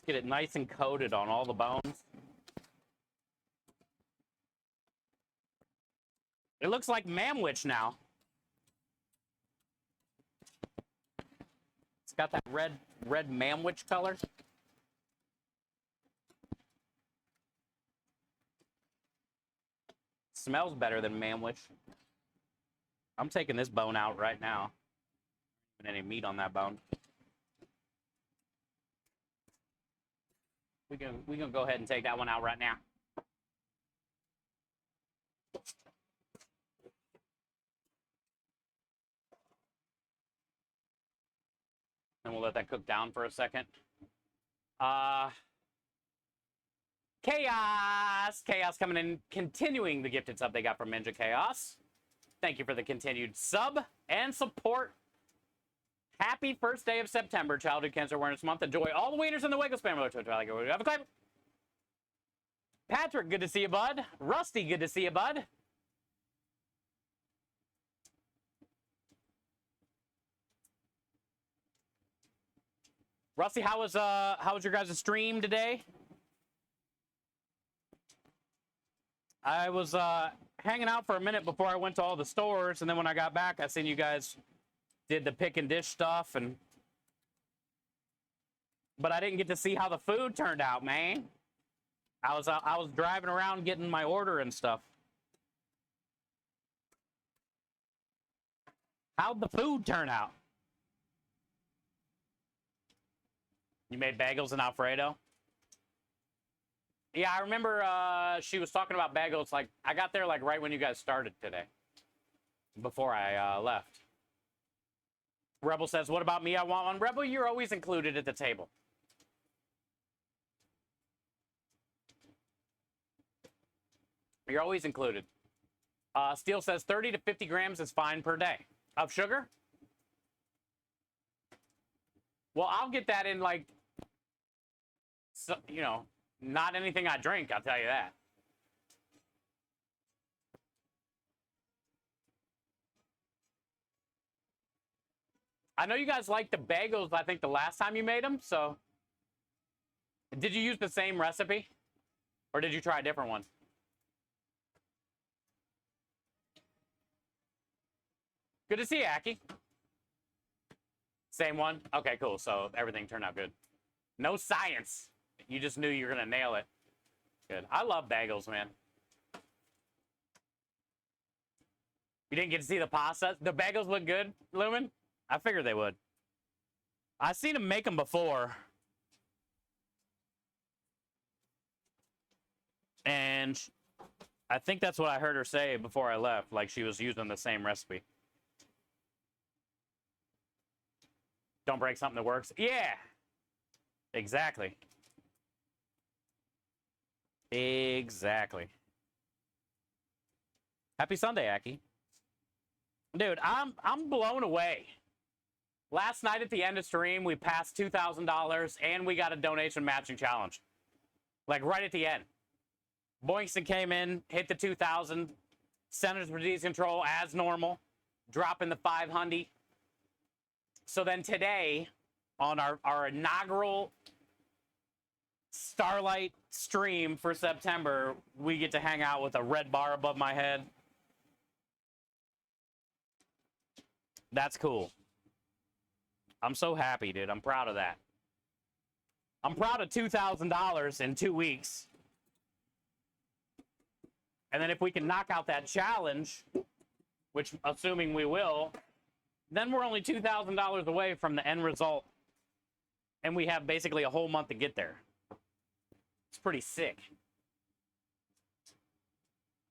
[SPEAKER 1] Get it nice and coated on all the bones. It looks like Mamwich now. It's got that red Mamwich color. Smells better than Mamwich. I'm taking this bone out right now. Any meat on that bone. We can go ahead and take that one out right now. And we'll let that cook down for a second. Chaos coming in, continuing the gifted sub they got from Ninja Chaos. Thank you for the continued sub and support. Happy first day of September, Childhood Cancer Awareness Month. Enjoy all the wieners in the Waco spam. Have a clap. Patrick, good to see you, bud. Rusty, good to see you, bud. Rusty, how was your guys' stream today? I was hanging out for a minute before I went to all the stores, and then when I got back, I seen you guys did the pick and dish stuff, but I didn't get to see how the food turned out, man. I was driving around getting my order and stuff. How'd the food turn out? You made bagels and Alfredo? Yeah, I remember she was talking about bagels. Like, I got there like right when you guys started today, before I left. Rebel says, what about me? I want one. Rebel, you're always included at the table. You're always included. Steele says 30 to 50 grams is fine per day. Of sugar? Well, I'll get that in, like, so, you know, not anything I drink, I'll tell you that. I know you guys liked the bagels, I think, the last time you made them, so. Did you use the same recipe? Or did you try a different one? Good to see you, Aki. Same one? Okay, cool. So everything turned out good. No science. You just knew you were going to nail it. Good. I love bagels, man. You didn't get to see the pasta? The bagels look good, Lumen? I figured they would. I've seen them make them before. And I think that's what I heard her say before I left. Like she was using the same recipe. Don't break something that works. Yeah. Exactly. Exactly. Happy Sunday, Aki. Dude, I'm blown away. Last night at the end of stream, we passed $2,000 and we got a donation matching challenge. Like right at the end. Boinkston came in, hit the 2,000. Centers for Disease Control as normal, dropping the 500. So then today, on our inaugural Starlight stream for September, we get to hang out with a red bar above my head. That's cool. I'm so happy, dude. I'm proud of that. I'm proud of $2,000 in 2 weeks. And then if we can knock out that challenge, which assuming we will, then we're only $2,000 away from the end result. And we have basically a whole month to get there. It's pretty sick.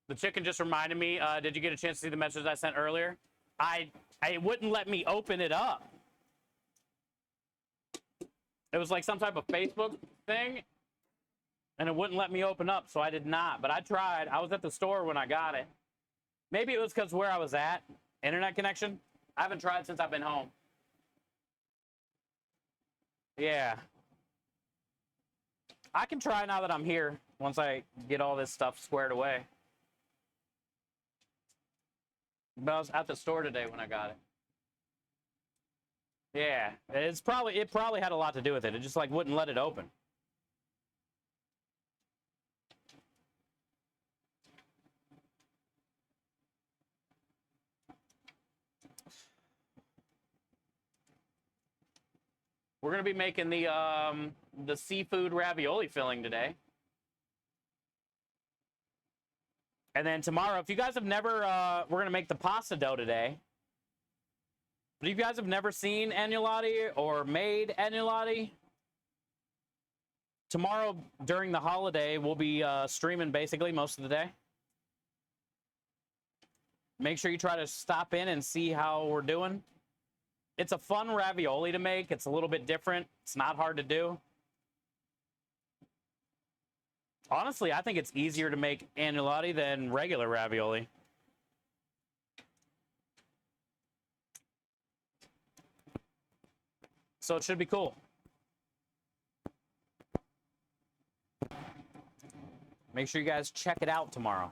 [SPEAKER 1] The chicken just reminded me, did you get a chance to see the message I sent earlier? It wouldn't let me open it up. It was like some type of Facebook thing, and it wouldn't let me open up, so I did not. But I tried. I was at the store when I got it. Maybe it was because where I was at, internet connection. I haven't tried since I've been home. Yeah. I can try now that I'm here, once I get all this stuff squared away. But I was at the store today when I got it. Yeah, it probably had a lot to do with it. It just like wouldn't let it open. We're gonna be making the seafood ravioli filling today. And then tomorrow, if you guys have never, we're gonna make the pasta dough today. But if you guys have never seen agnolotti or made agnolotti, tomorrow during the holiday, we'll be streaming basically most of the day. Make sure you try to stop in and see how we're doing. It's a fun ravioli to make. It's a little bit different. It's not hard to do. Honestly, I think it's easier to make agnolotti than regular ravioli. So it should be cool. Make sure you guys check it out tomorrow.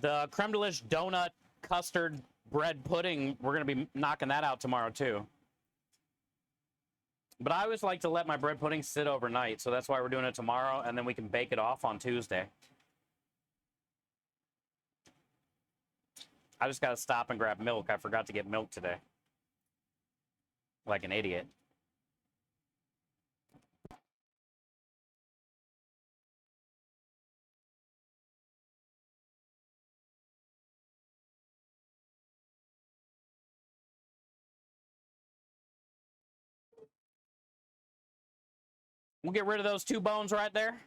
[SPEAKER 1] The creme delish donut custard bread pudding, we're going to be knocking that out tomorrow too. But I always like to let my bread pudding sit overnight, so that's why we're doing it tomorrow, and then we can bake it off on Tuesday. I just got to stop and grab milk. I forgot to get milk today. Like an idiot. We'll get rid of those two bones right there.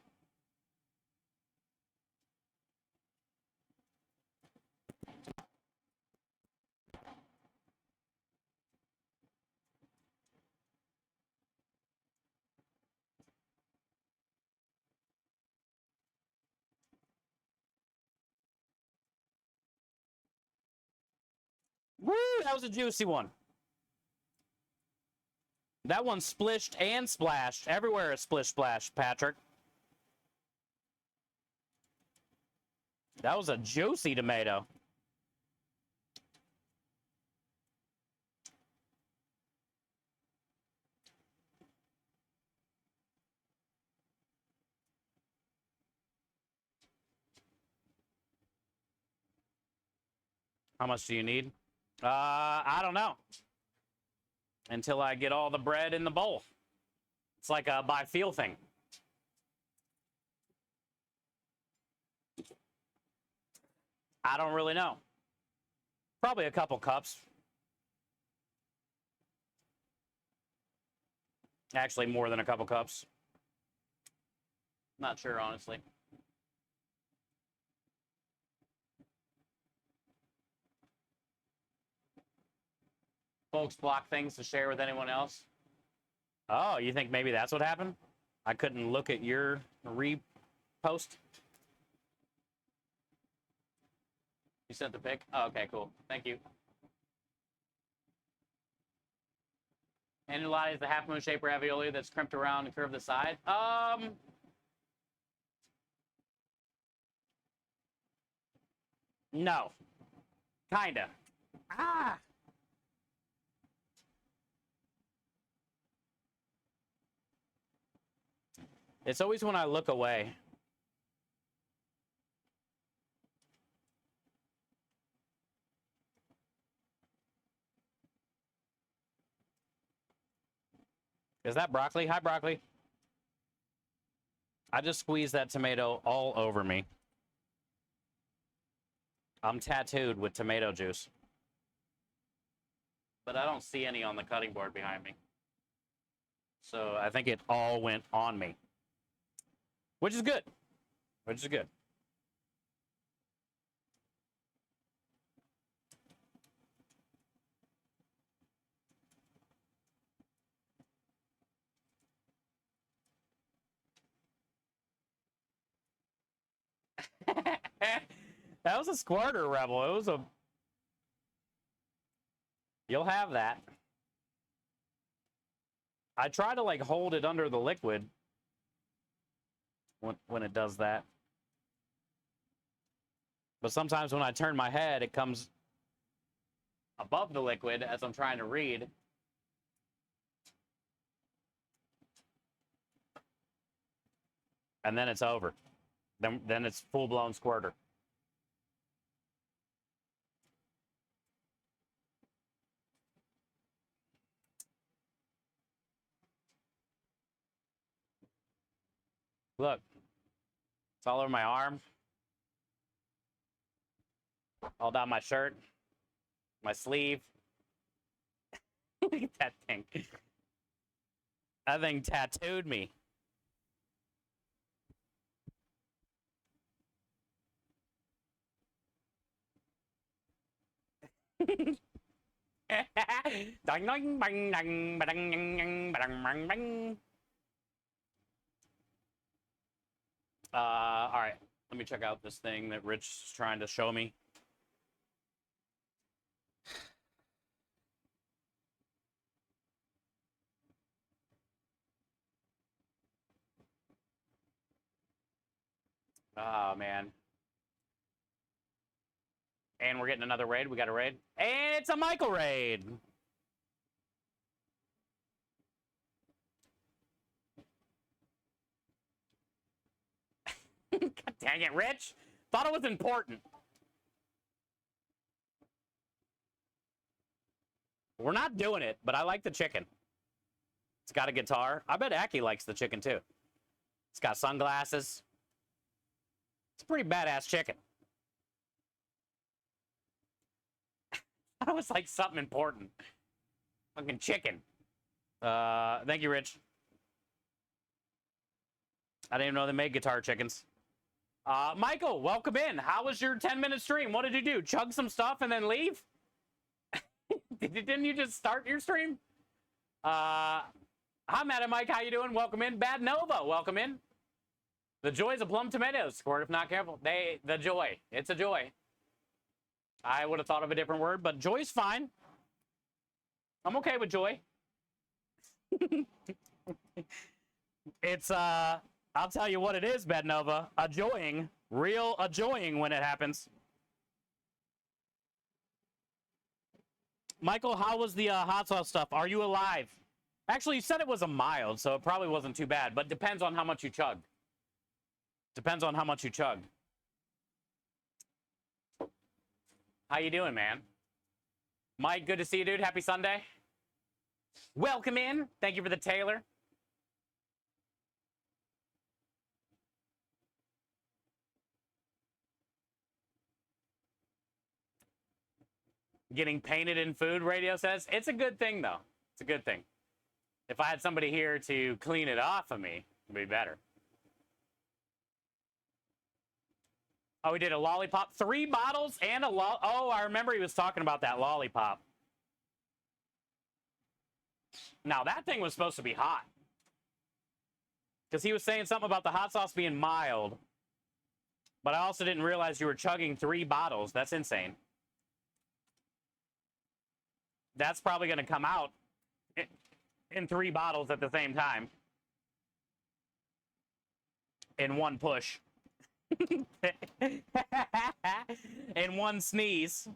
[SPEAKER 1] Woo, that was a juicy one. That one splished and splashed. Everywhere is splish splash, Patrick. That was a juicy tomato. How much do you need? I don't know. Until I get all the bread in the bowl. It's like a by feel thing. I don't really know. Probably a couple cups. Actually, more than a couple cups. Not sure, honestly. Folks block things to share with anyone else. Oh, you think maybe that's what happened? I couldn't look at your repost. You sent the pic? Oh, okay, cool. Thank you. Agnolotti is the half moon shaped ravioli that's crimped around and curved the side. No. Kinda. Ah. It's always when I look away. Is that broccoli? Hi, broccoli. I just squeezed that tomato all over me. I'm tattooed with tomato juice. But I don't see any on the cutting board behind me. So I think it all went on me. Which is good. Which is good. That was a squirter, Rebel. It was a... You'll have that. I try to, like, hold it under the liquid when it does that. But sometimes when I turn my head, it comes above the liquid as I'm trying to read. And then it's over. Then it's full-blown squirter. Look. It's all over my arm. All down my shirt. My sleeve. Look at that thing. That thing tattooed me. All right, let me check out this thing that Rich is trying to show me. Oh, man. And we're getting another raid. We got a raid. And it's a Michael raid. God dang it, Rich. Thought it was important. We're not doing it, but I like the chicken. It's got a guitar. I bet Aki likes the chicken, too. It's got sunglasses. It's a pretty badass chicken. That was like something important. Fucking chicken. Thank you, Rich. I didn't even know they made guitar chickens. Michael, welcome in. How was your 10-minute stream? What did you do? Chug some stuff and then leave? Didn't you just start your stream? Hi, Matt and Mike. How you doing? Welcome in. Bad Nova, welcome in. The joys of plum tomatoes. Squirt if not careful. The joy. It's a joy. I would have thought of a different word, but joy's fine. I'm okay with joy. It's, I'll tell you what it is, Bad Nova. A-joying. Real a-joying when it happens. Michael, how was the hot sauce stuff? Are you alive? Actually, you said it was a mild, so it probably wasn't too bad, but depends on how much you chug. Depends on how much you chug. How you doing, man? Mike, good to see you, dude. Happy Sunday. Welcome in. Thank you for the Taylor. Getting painted in food, Radio says. It's a good thing, though. It's a good thing. If I had somebody here to clean it off of me, it'd be better. Oh, we did a lollipop. 3 bottles and a Oh, I remember he was talking about that lollipop. Now, that thing was supposed to be hot. Because he was saying something about the hot sauce being mild. But I also didn't realize you were chugging 3 bottles. That's insane. That's probably going to come out in 3 bottles at the same time. In one push. In one sneeze.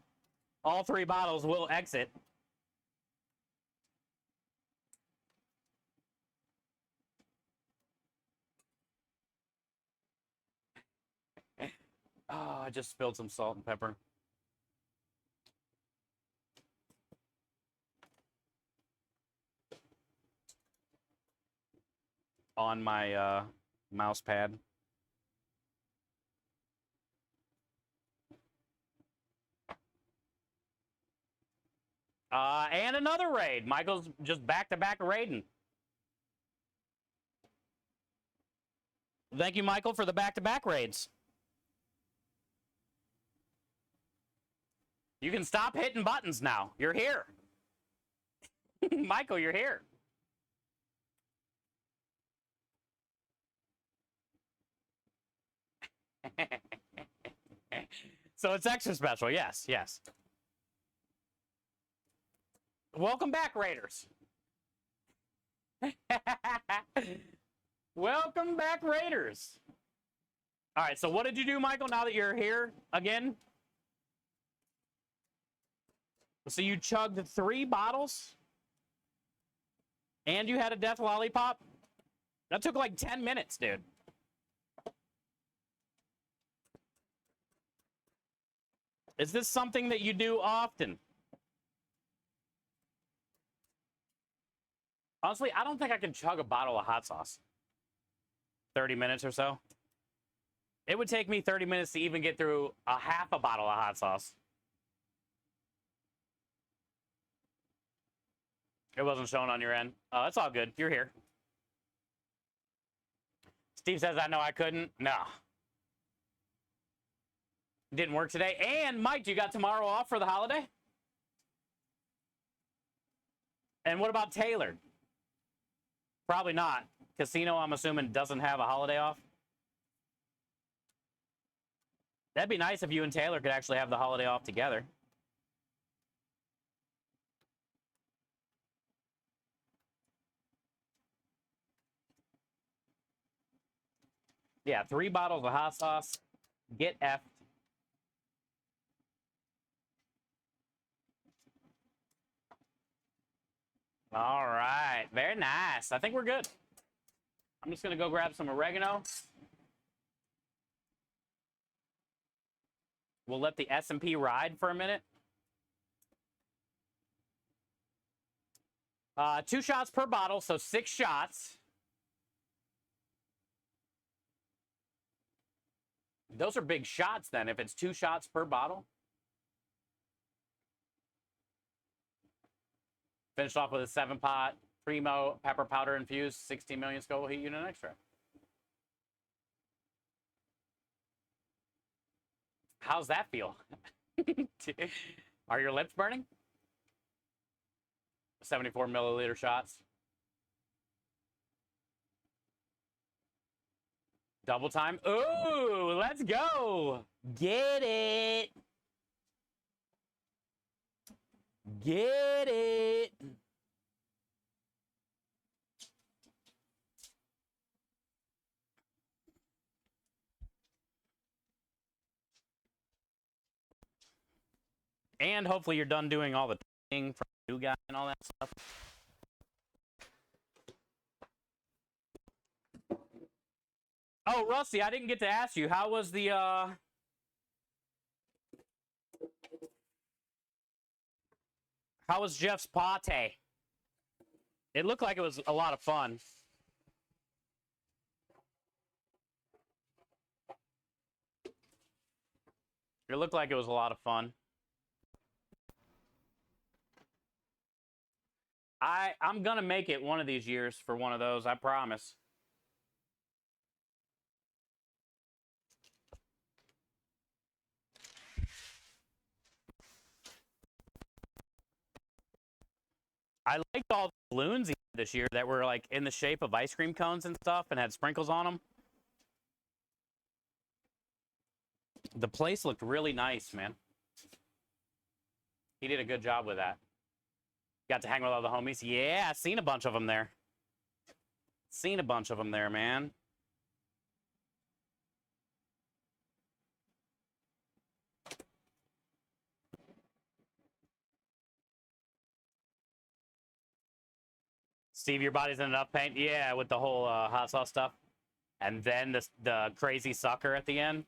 [SPEAKER 1] All 3 bottles will exit. Oh, I just spilled some salt and pepper. on my mouse pad. And another raid. Michael's just back-to-back raiding. Thank you, Michael, for the back-to-back raids. You can stop hitting buttons now. You're here. Michael, you're here. So it's extra special. Yes, yes. Welcome back, Raiders. Welcome back, Raiders. All right, so what did you do, Michael, now that you're here again? So you chugged 3 bottles? And you had a death lollipop? That took like 10 minutes, dude. Is this something that you do often? Honestly, I don't think I can chug a bottle of hot sauce. 30 minutes or so. It would take me 30 minutes to even get through a half a bottle of hot sauce. It wasn't shown on your end. Oh, that's all good. You're here. Steve says, I know I couldn't. No. Didn't work today. And Mike, you got tomorrow off for the holiday? And what about Taylor? Probably not. Casino, I'm assuming, doesn't have a holiday off. That'd be nice if you and Taylor could actually have the holiday off together. Yeah, 3 bottles of hot sauce. Get effed. All right, very nice. I think we're good. I'm just gonna go grab some oregano. We'll let the S&P ride for a minute. 2 shots per bottle, so 6 shots. Those are big shots then, if it's 2 shots per bottle. Finished off with a 7-pot Primo pepper powder infused 16 million Scoville heat unit extra. How's that feel? Are your lips burning? 74 milliliter shots. Double time. Ooh, let's go. Get it. Get it. And hopefully you're done doing all the thing from the new guy and all that stuff. Oh, Rusty, I didn't get to ask you, how was the how was Jeff's pate? It looked like it was a lot of fun. It looked like it was a lot of fun. I'm gonna make it one of these years for one of those, I promise. I liked all the balloons he had this year that were like in the shape of ice cream cones and stuff and had sprinkles on them. The place looked really nice, man. He did a good job with that. Got to hang with all the homies. Yeah, I seen a bunch of them there. Seen a bunch of them there, man. Steve, your body's in enough pain? Yeah, with the whole hot sauce stuff. And then the crazy sucker at the end.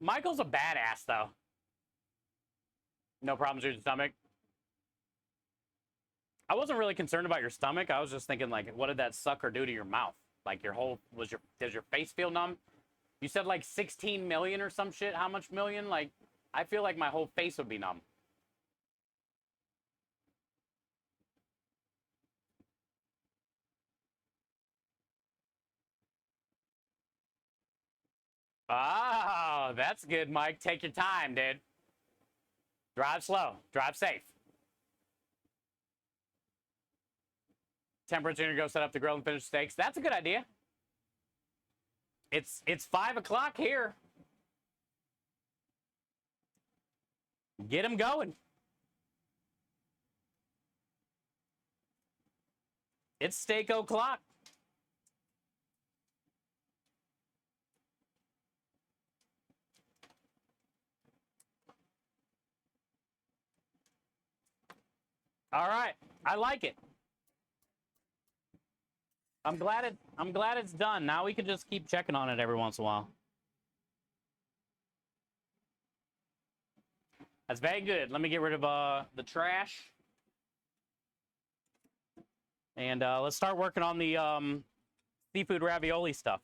[SPEAKER 1] Michael's a badass, though. No problems with your stomach? I wasn't really concerned about your stomach. I was just thinking, like, what did that sucker do to your mouth? Like, does your face feel numb? You said like 16 million or some shit. How much million? Like, I feel like my whole face would be numb. Oh, that's good, Mike. Take your time, dude. Drive slow. Drive safe. Temperance Junior, go set up the grill and finish steaks. That's a good idea. It's 5 o'clock here. Get him going. It's steak o'clock. All right, I like it. I'm glad it's done. Now we can just keep checking on it every once in a while. That's very good. Let me get rid of the trash. And let's start working on the seafood ravioli stuff.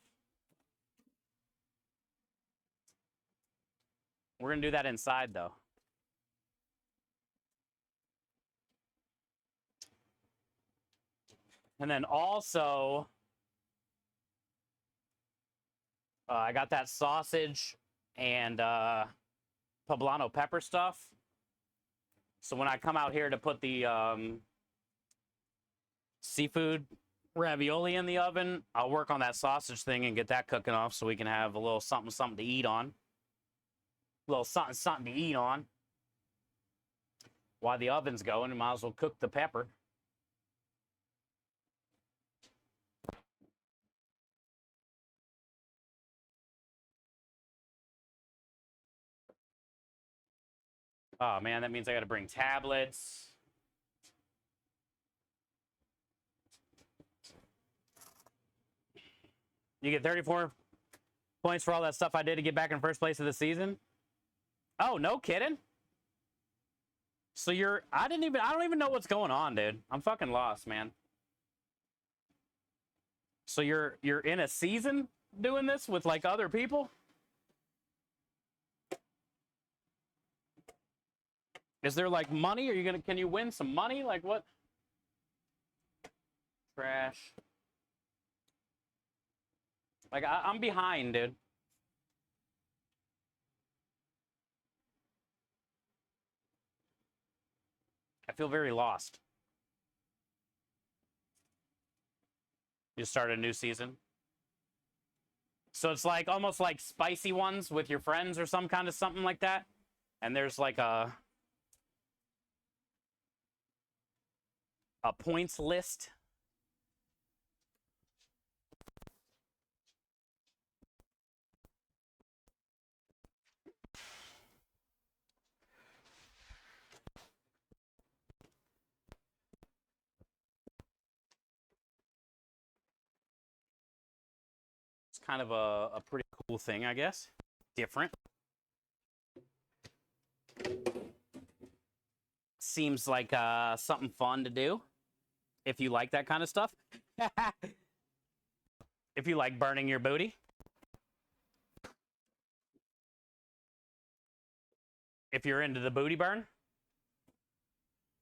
[SPEAKER 1] We're going to do that inside, though. And then also, I got that sausage and poblano pepper stuff. So when I come out here to put the seafood ravioli in the oven, I'll work on that sausage thing and get that cooking off so we can have a little something to eat on. A little something to eat on. While the oven's going, you might as well cook the pepper. Oh, man, that means I got to bring tablets. You get 34 points for all that stuff I did to get back in first place of the season? Oh, no kidding? So I don't even know what's going on, dude. I'm fucking lost, man. So you're in a season doing this with like other people? Is there like money? Can you win some money? Like what? Trash. Like I'm behind, dude. I feel very lost. You start a new season. So it's like almost like spicy ones with your friends or some kind of something like that. And there's like a points list. It's kind of a pretty cool thing, I guess. Different. Seems like something fun to do if you like that kind of stuff. If you like burning your booty. If you're into the booty burn,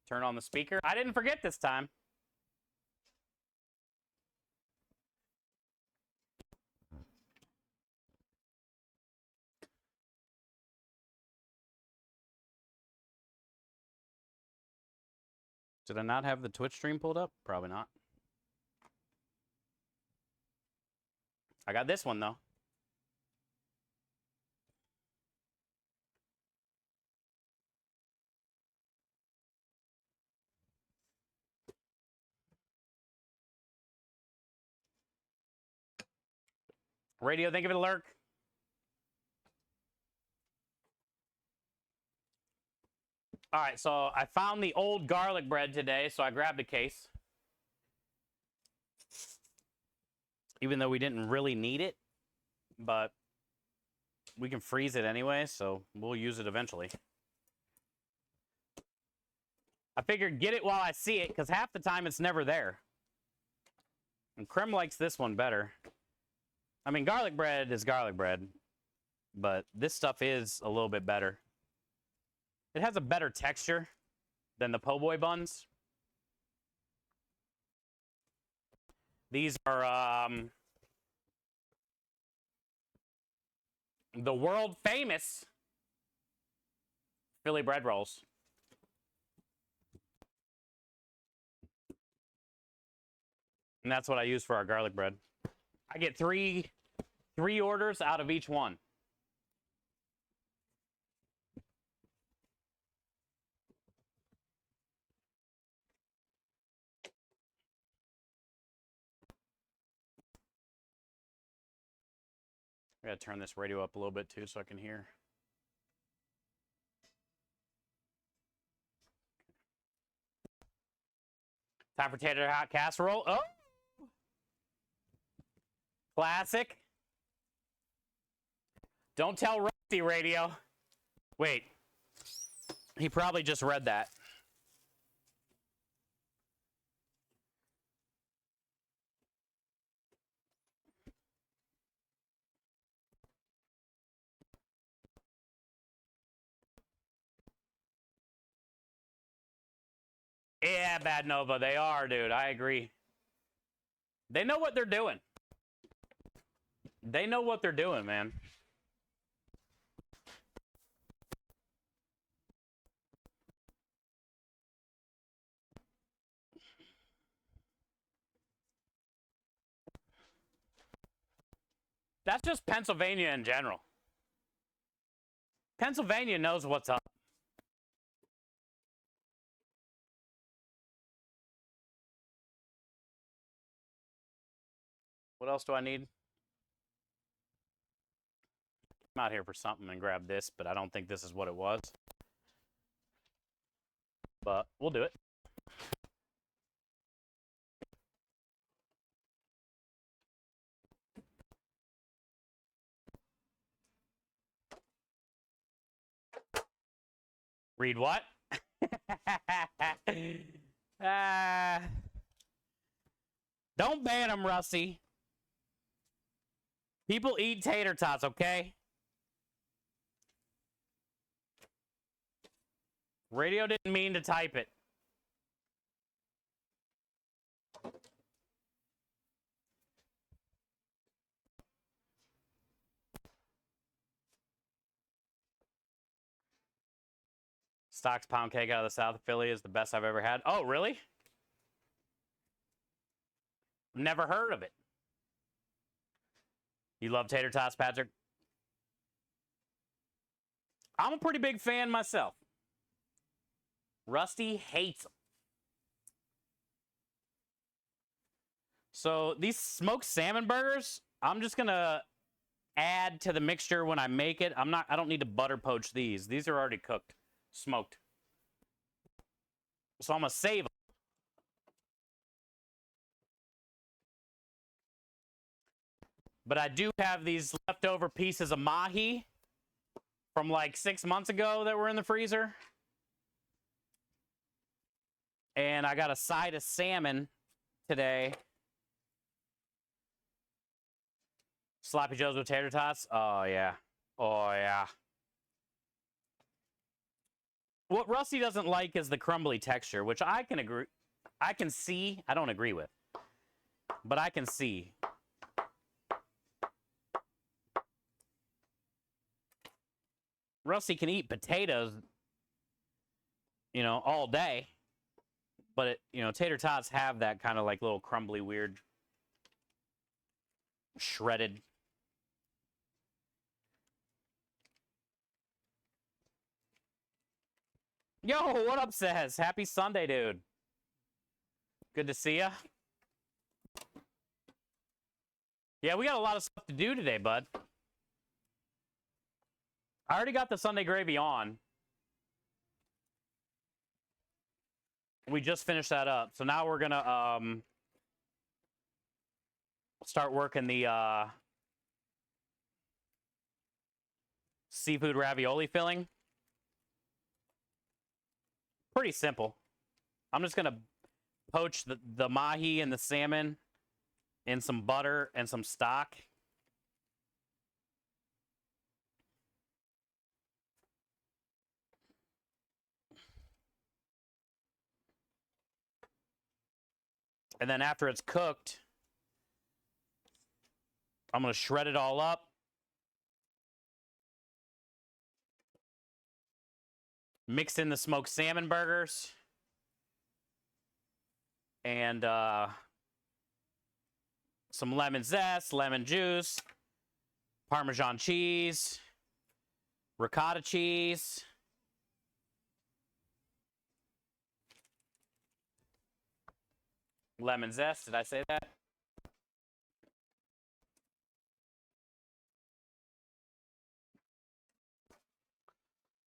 [SPEAKER 1] turn on the speaker. I didn't forget this time. Did I not have the Twitch stream pulled up? Probably not. I got this one, though. Radio, think of it a lurk. All right, so I found the old garlic bread today, so I grabbed a case. Even though we didn't really need it, but we can freeze it anyway, so we'll use it eventually. I figured get it while I see it, because half the time it's never there. And Krem likes this one better. I mean, garlic bread is garlic bread, but this stuff is a little bit better. It has a better texture than the po' boy buns. These are the world famous Philly bread rolls. And that's what I use for our garlic bread. I get three orders out of each one. I gotta turn this radio up a little bit too so I can hear. Time for tater hot casserole. Oh! Classic. Don't tell Rusty, radio. Wait. He probably just read that. Yeah, Bad Nova, they are, dude. I agree. They know what they're doing. They know what they're doing, man. That's just Pennsylvania in general. Pennsylvania knows what's up. What else do I need? I'm out here for something and grab this, but I don't think this is what it was. But we'll do it. Read what? Don't ban them, Rusty. People eat tater tots, okay? Radio didn't mean to type it. Stock's pound cake out of the south of Philly is the best I've ever had. Oh, really? Never heard of it. You love tater tots, Patrick? I'm a pretty big fan myself. Rusty hates them. So these smoked salmon burgers, I'm just gonna add to the mixture when I make it. I don't need to butter poach these. These are already cooked, smoked. So I'm gonna save them. But I do have these leftover pieces of mahi from like 6 months ago that were in the freezer. And I got a side of salmon today. Sloppy Joes with tater tots. Oh, yeah. Oh, yeah. What Rusty doesn't like is the crumbly texture, which I can agree. I can see. I don't agree with. But I can see. Rusty can eat potatoes, you know, all day. But, tater tots have that kind of like little crumbly, weird, shredded. Yo, what up, Says? Happy Sunday, dude. Good to see ya. Yeah, we got a lot of stuff to do today, bud. I already got the Sunday gravy on. We just finished that up. So now we're going to start working the seafood ravioli filling. Pretty simple. I'm just gonna poach the mahi and the salmon in some butter and some stock. And then after it's cooked, I'm going to shred it all up. Mix in the smoked salmon burgers. And some lemon zest, lemon juice, Parmesan cheese, ricotta cheese. Lemon zest, did I say that?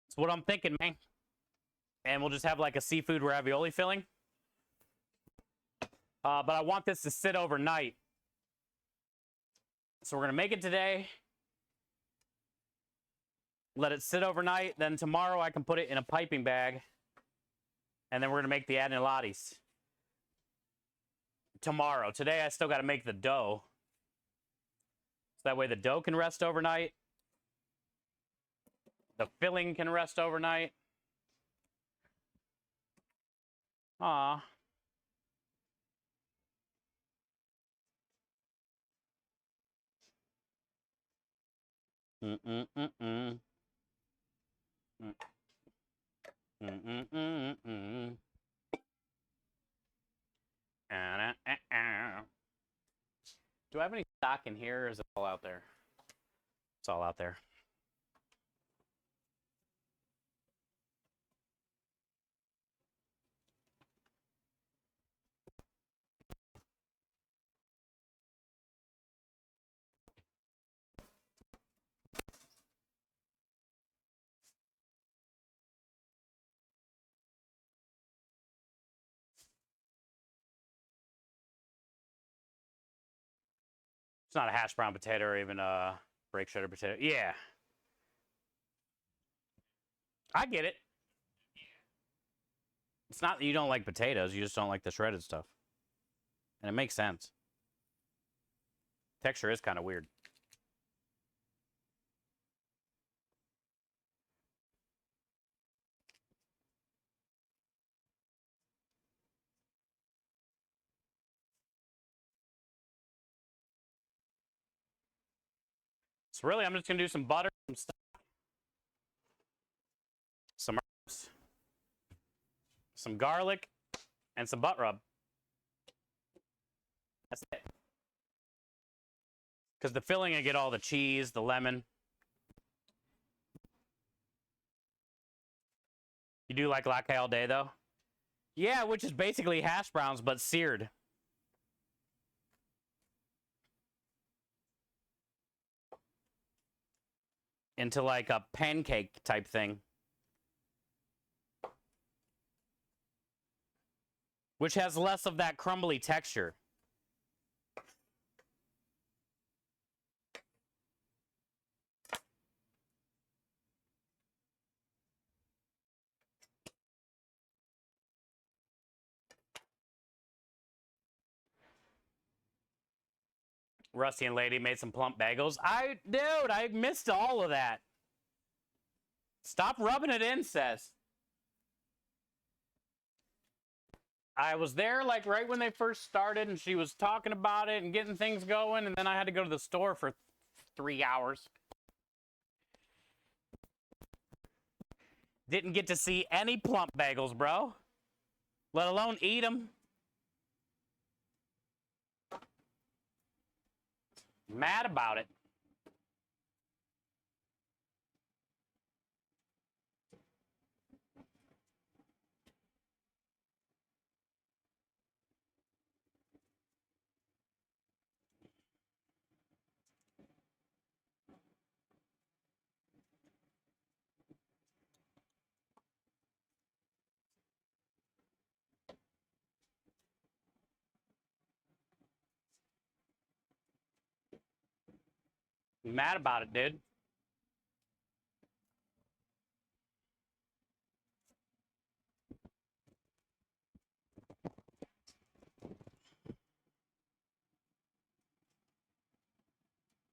[SPEAKER 1] That's what I'm thinking, man. And we'll just have like a seafood ravioli filling. But I want this to sit overnight. So we're going to make it today. Let it sit overnight. Then tomorrow I can put it in a piping bag. And then we're going to make the agnolottis. Tomorrow. Today I still got to make the dough. So that way the dough can rest overnight. The filling can rest overnight. Aw. Mm-mm-mm-mm. Mm-mm-mm-mm. Do I have any stock in here, or is it all out there? It's all out there. It's not a hash brown potato or even a break shredder potato. Yeah. I get it. It's not that you don't like potatoes, you just don't like the shredded stuff. And it makes sense. Texture is kind of weird. So really, I'm just going to do some butter, some stuff, some herbs, some garlic, and some butt rub. That's it. Because the filling, I get all the cheese, the lemon. You do like latte all day, though? Yeah, which is basically hash browns, but seared. Into like a pancake type thing. Which has less of that crumbly texture. Rusty and Lady made some plump bagels. Dude, I missed all of that. Stop rubbing it in, Seth. I was there like right when they first started, and she was talking about it and getting things going, and then I had to go to the store for 3 hours. Didn't get to see any plump bagels, bro. Let alone eat them. Mad about it. Mad about it, dude.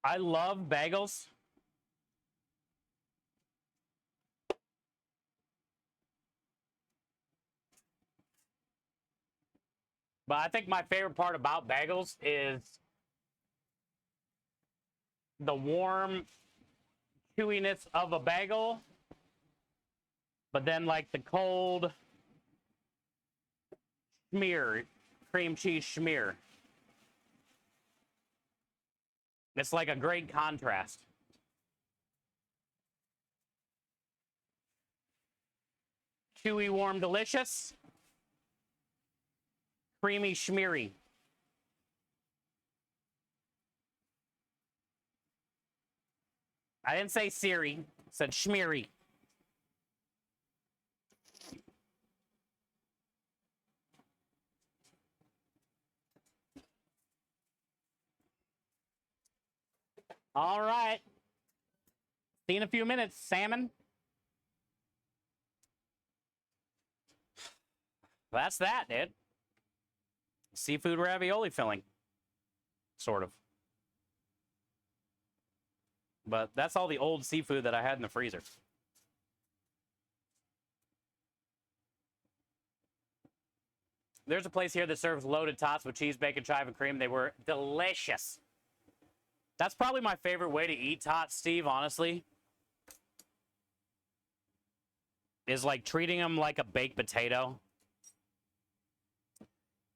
[SPEAKER 1] I love bagels. But I think my favorite part about bagels is the warm chewiness of a bagel, but then like the cold schmear, cream cheese schmear. It's like a great contrast. Chewy, warm, delicious. Creamy, schmeary. I didn't say Siri, I said schmeary. All right. See you in a few minutes, salmon. That's that, dude. Seafood ravioli filling. Sort of. But that's all the old seafood that I had in the freezer. There's a place here that serves loaded tots with cheese, bacon, chive, and cream. They were delicious. That's probably my favorite way to eat tots, Steve, honestly. Is like treating them like a baked potato.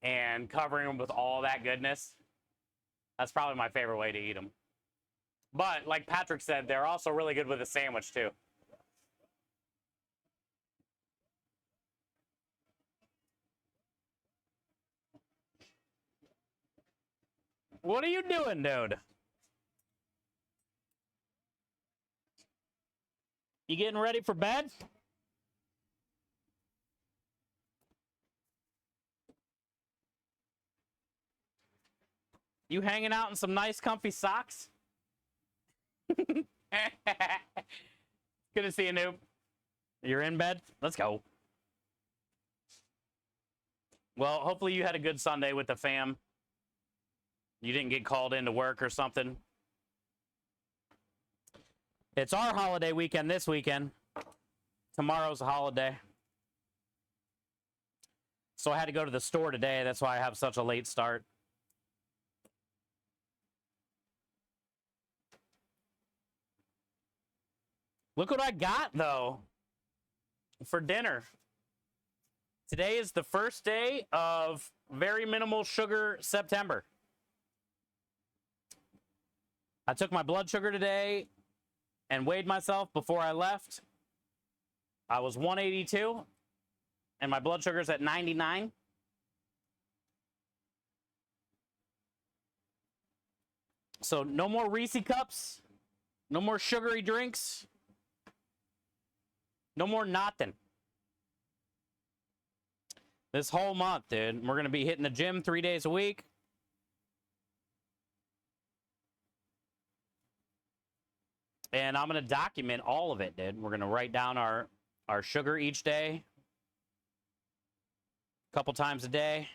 [SPEAKER 1] And covering them with all that goodness. That's probably my favorite way to eat them. But, like Patrick said, they're also really good with a sandwich, too. What are you doing, dude? You getting ready for bed? You hanging out in some nice, comfy socks? Good to see you, noob. You're in bed? Let's go. Well, hopefully you had a good Sunday with the fam. You didn't get called into work or something. It's our holiday weekend this weekend. Tomorrow's a holiday. So I had to go to the store today. That's why I have such a late start. Look what I got, though, for dinner. Today is the first day of very minimal sugar September. I took my blood sugar today and weighed myself before I left. I was 182, and my blood sugar's at 99. So no more Reese cups, no more sugary drinks. No more nothing. This whole month, dude. We're going to be hitting the gym 3 days a week. And I'm going to document all of it, dude. We're going to write down our sugar each day. A couple times a day.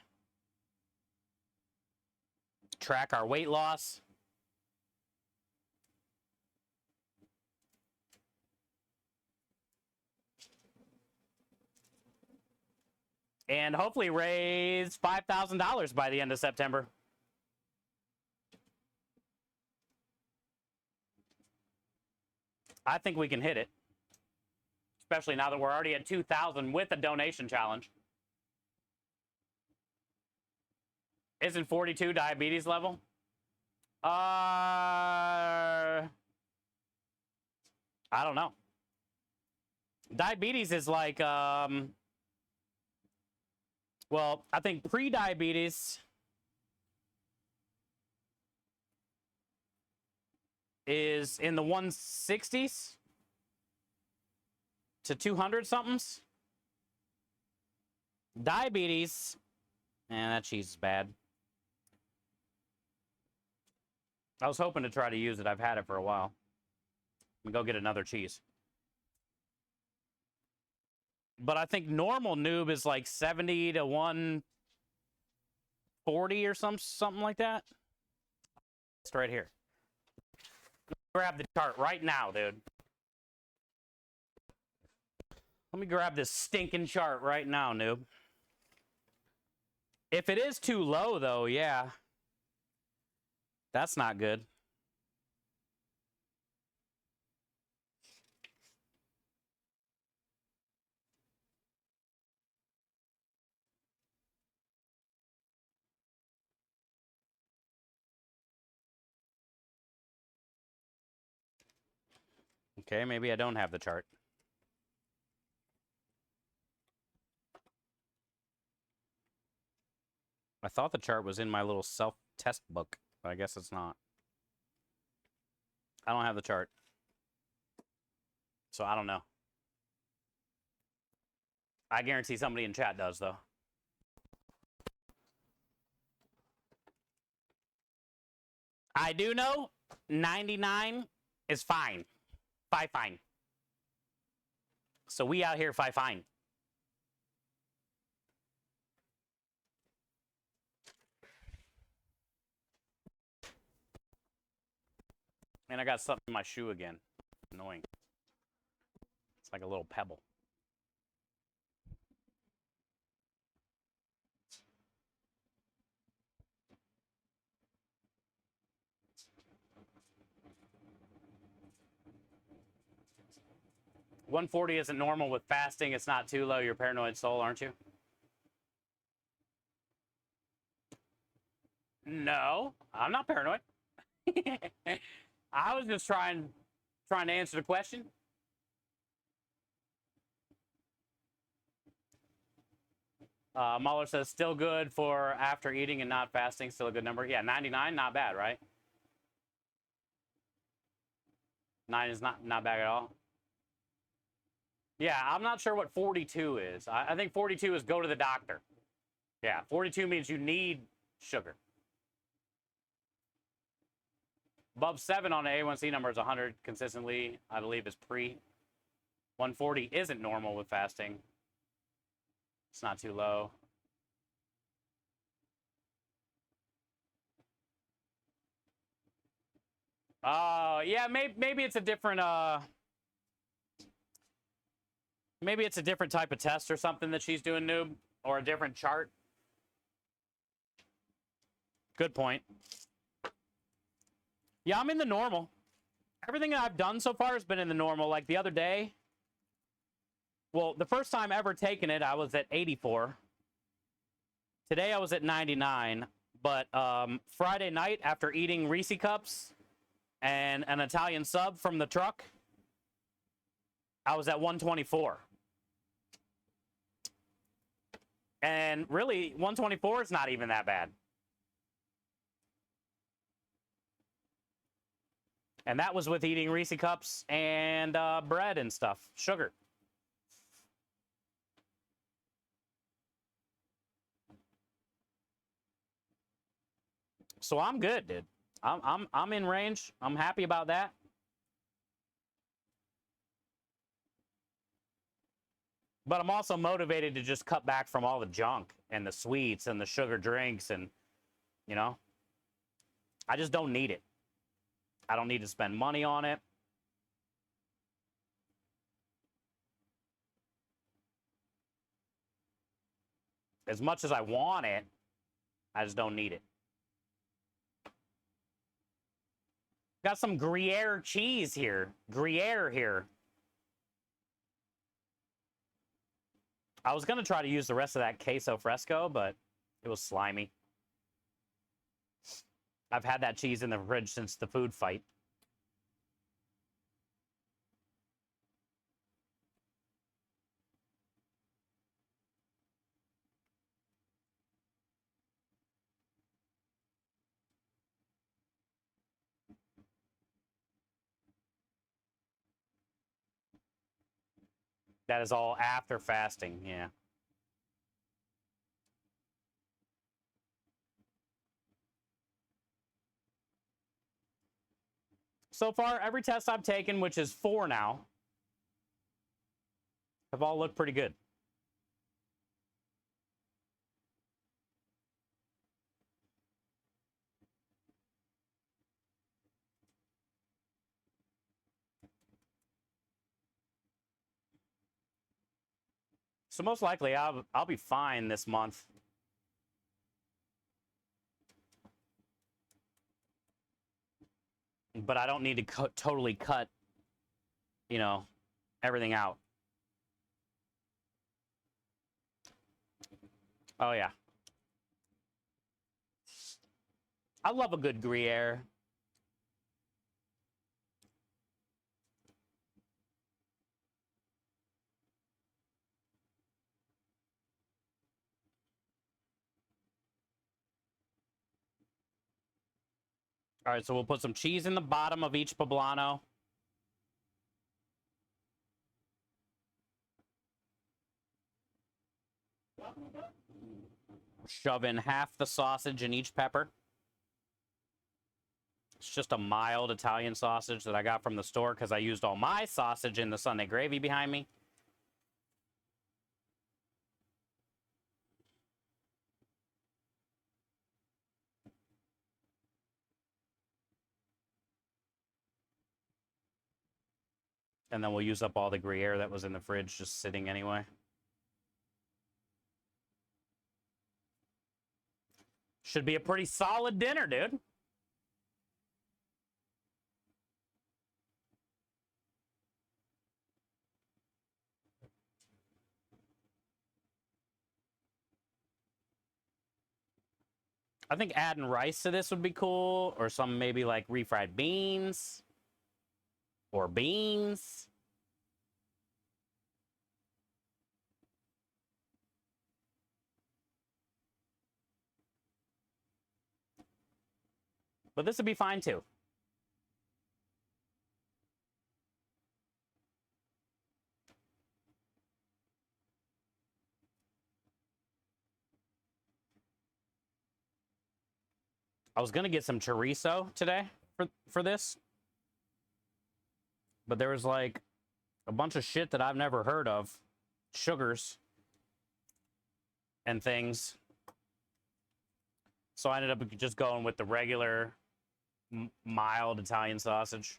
[SPEAKER 1] Track our weight loss. And hopefully raise $5,000 by the end of September. I think we can hit it. Especially now that we're already at 2,000 with a donation challenge. Isn't 42 diabetes level? I don't know. Diabetes is like, well, I think pre-diabetes is in the 160s to 200 somethings. Diabetes, man, that cheese is bad. I was hoping to try to use it. I've had it for a while. Let me go get another cheese. But I think normal noob is like 70 to 140 or something like that. It's right here. grab the chart right now, dude. Let me grab this stinking chart right now, noob. If it is too low, though, yeah. That's not good. Okay, maybe I don't have the chart. I thought the chart was in my little self-test book, but I guess it's not. I don't have the chart. So I don't know. I guarantee somebody in chat does, though. I do know 99 is fine. Fine. So we out here fine. And I got something in my shoe again. Annoying. It's like a little pebble. $140 isn't normal with fasting. It's not too low. You're a paranoid soul, aren't you? No, I'm not paranoid. I was just trying to answer the question. Mahler says still good for after eating and not fasting. Still a good number. Yeah, 99, not bad, right? 9 is not bad at all. Yeah, I'm not sure what 42 is. I think 42 is go to the doctor. Yeah, 42 means you need sugar. Above 7 on the A1C number is 100 consistently, I believe, is pre. 140 isn't normal with fasting. It's not too low. Yeah, maybe it's a different maybe it's a different type of test or something that she's doing, noob, or a different chart. Good point. Yeah, I'm in the normal. Everything that I've done so far has been in the normal. Like the other day, well, the first time ever taking it, I was at 84. Today I was at 99. But Friday night, after eating Reese Cups and an Italian sub from the truck, I was at 124. And really, 124 is not even that bad. And that was with eating Reese Cups and bread and stuff, sugar. So I'm good, dude. I'm in range. I'm happy about that. But I'm also motivated to just cut back from all the junk and the sweets and the sugar drinks and, you know, I just don't need it. I don't need to spend money on it. As much as I want it, I just don't need it. Got some Gruyere cheese here. Gruyere here. I was going to try to use the rest of that queso fresco, but it was slimy. I've had that cheese in the fridge since the food fight. That is all after fasting, yeah. So far, every test I've taken, which is 4 now, have all looked pretty good. So most likely I'll be fine this month. But I don't need to totally cut, you know, everything out. Oh yeah. I love a good Gruyere. All right, so we'll put some cheese in the bottom of each poblano. Shove in half the sausage in each pepper. It's just a mild Italian sausage that I got from the store because I used all my sausage in the Sunday gravy behind me. And then we'll use up all the Gruyere that was in the fridge just sitting anyway. Should be a pretty solid dinner, dude. I think adding rice to this would be cool, or some maybe like refried beans or beans. But this would be fine too. I was gonna get some chorizo today for this, but there was like a bunch of shit that I've never heard of, sugars and things. So I ended up just going with the regular mild Italian sausage.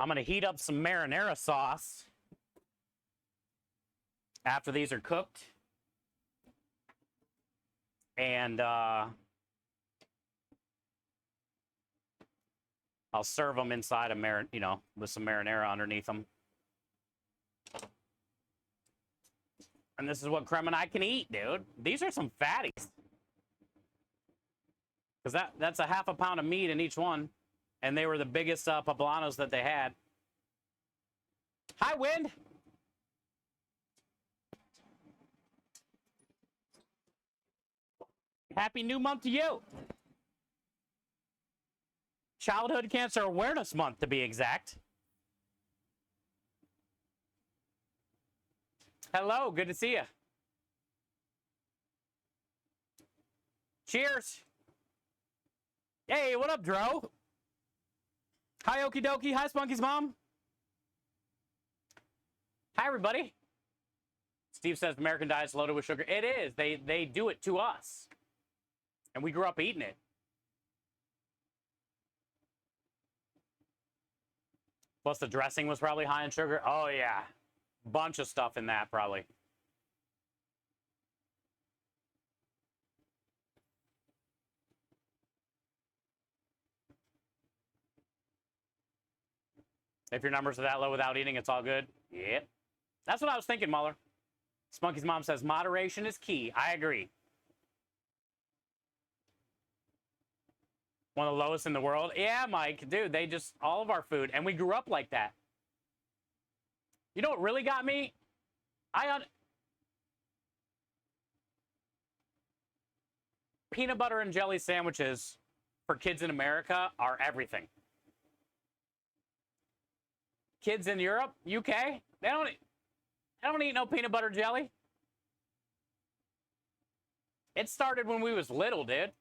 [SPEAKER 1] I'm gonna heat up some marinara sauce after these are cooked. And I'll serve them inside a with some marinara underneath them. And this is what Creme and I can eat, dude. These are some fatties. Because that's a half a pound of meat in each one. And they were the biggest poblanos that they had. Hi, Wind. Happy new month to you. Childhood Cancer Awareness Month, to be exact. Hello, good to see you. Cheers. Hey, what up, Dro? Hi, Okie Dokie. Hi, Spunky's mom. Hi, everybody. Steve says American diet's loaded with sugar. It is. They do it to us. And we grew up eating it. Plus the dressing was probably high in sugar. Oh, yeah. Bunch of stuff in that, probably. If your numbers are that low without eating, it's all good. Yep. That's what I was thinking, Muller. Spunky's mom says moderation is key. I agree. One of the lowest in the world. Yeah, Mike. Dude, they just, all of our food. And we grew up like that. You know what really got me? Peanut butter and jelly sandwiches for kids in America are everything. Kids in Europe, UK, they don't eat no peanut butter jelly. It started when we was little, dude.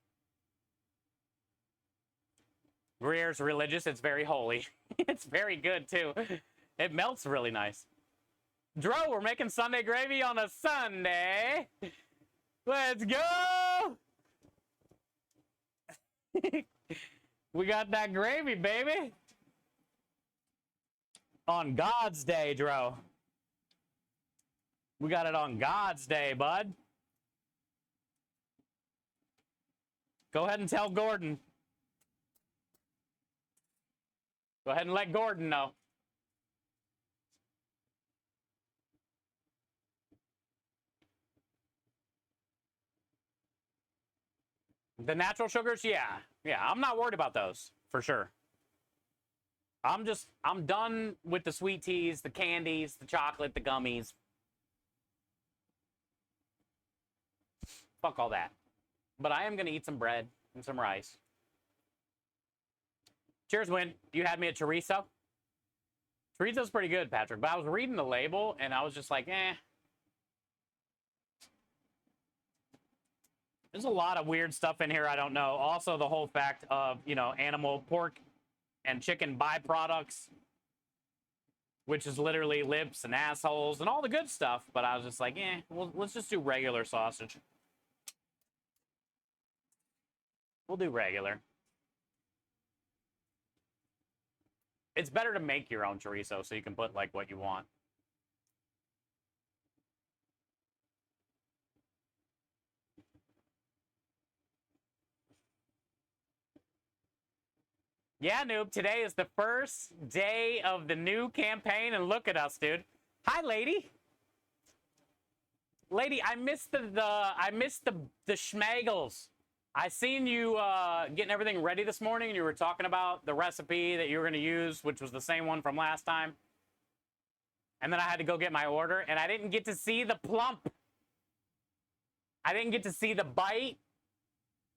[SPEAKER 1] Gruyere's religious. It's very holy. It's very good, too. It melts really nice. Dro, we're making Sunday gravy on a Sunday. Let's go! We got that gravy, baby. On God's day, Dro. We got it on God's day, bud. Go ahead and tell Gordon. Go ahead and let Gordon know. The natural sugars, yeah. Yeah, I'm not worried about those, for sure. I'm done with the sweet teas, the candies, the chocolate, the gummies. Fuck all that. But I am going to eat some bread and some rice. Cheers, Win. You had me at chorizo. Chorizo's pretty good, Patrick. But I was reading the label, and I was just like, eh. There's a lot of weird stuff in here I don't know. Also, the whole fact of, you know, animal pork and chicken byproducts, which is literally lips and assholes and all the good stuff. But I was just like, eh, well, let's just do regular sausage. We'll do regular. It's better to make your own chorizo so you can put, like, what you want. Yeah, Noob, today is the first day of the new campaign, and look at us, dude. Hi, lady. Lady, I missed the schmagels. I seen you getting everything ready this morning, and you were talking about the recipe that you were going to use, which was the same one from last time. And then I had to go get my order, and I didn't get to see the plump. I didn't get to see the bite.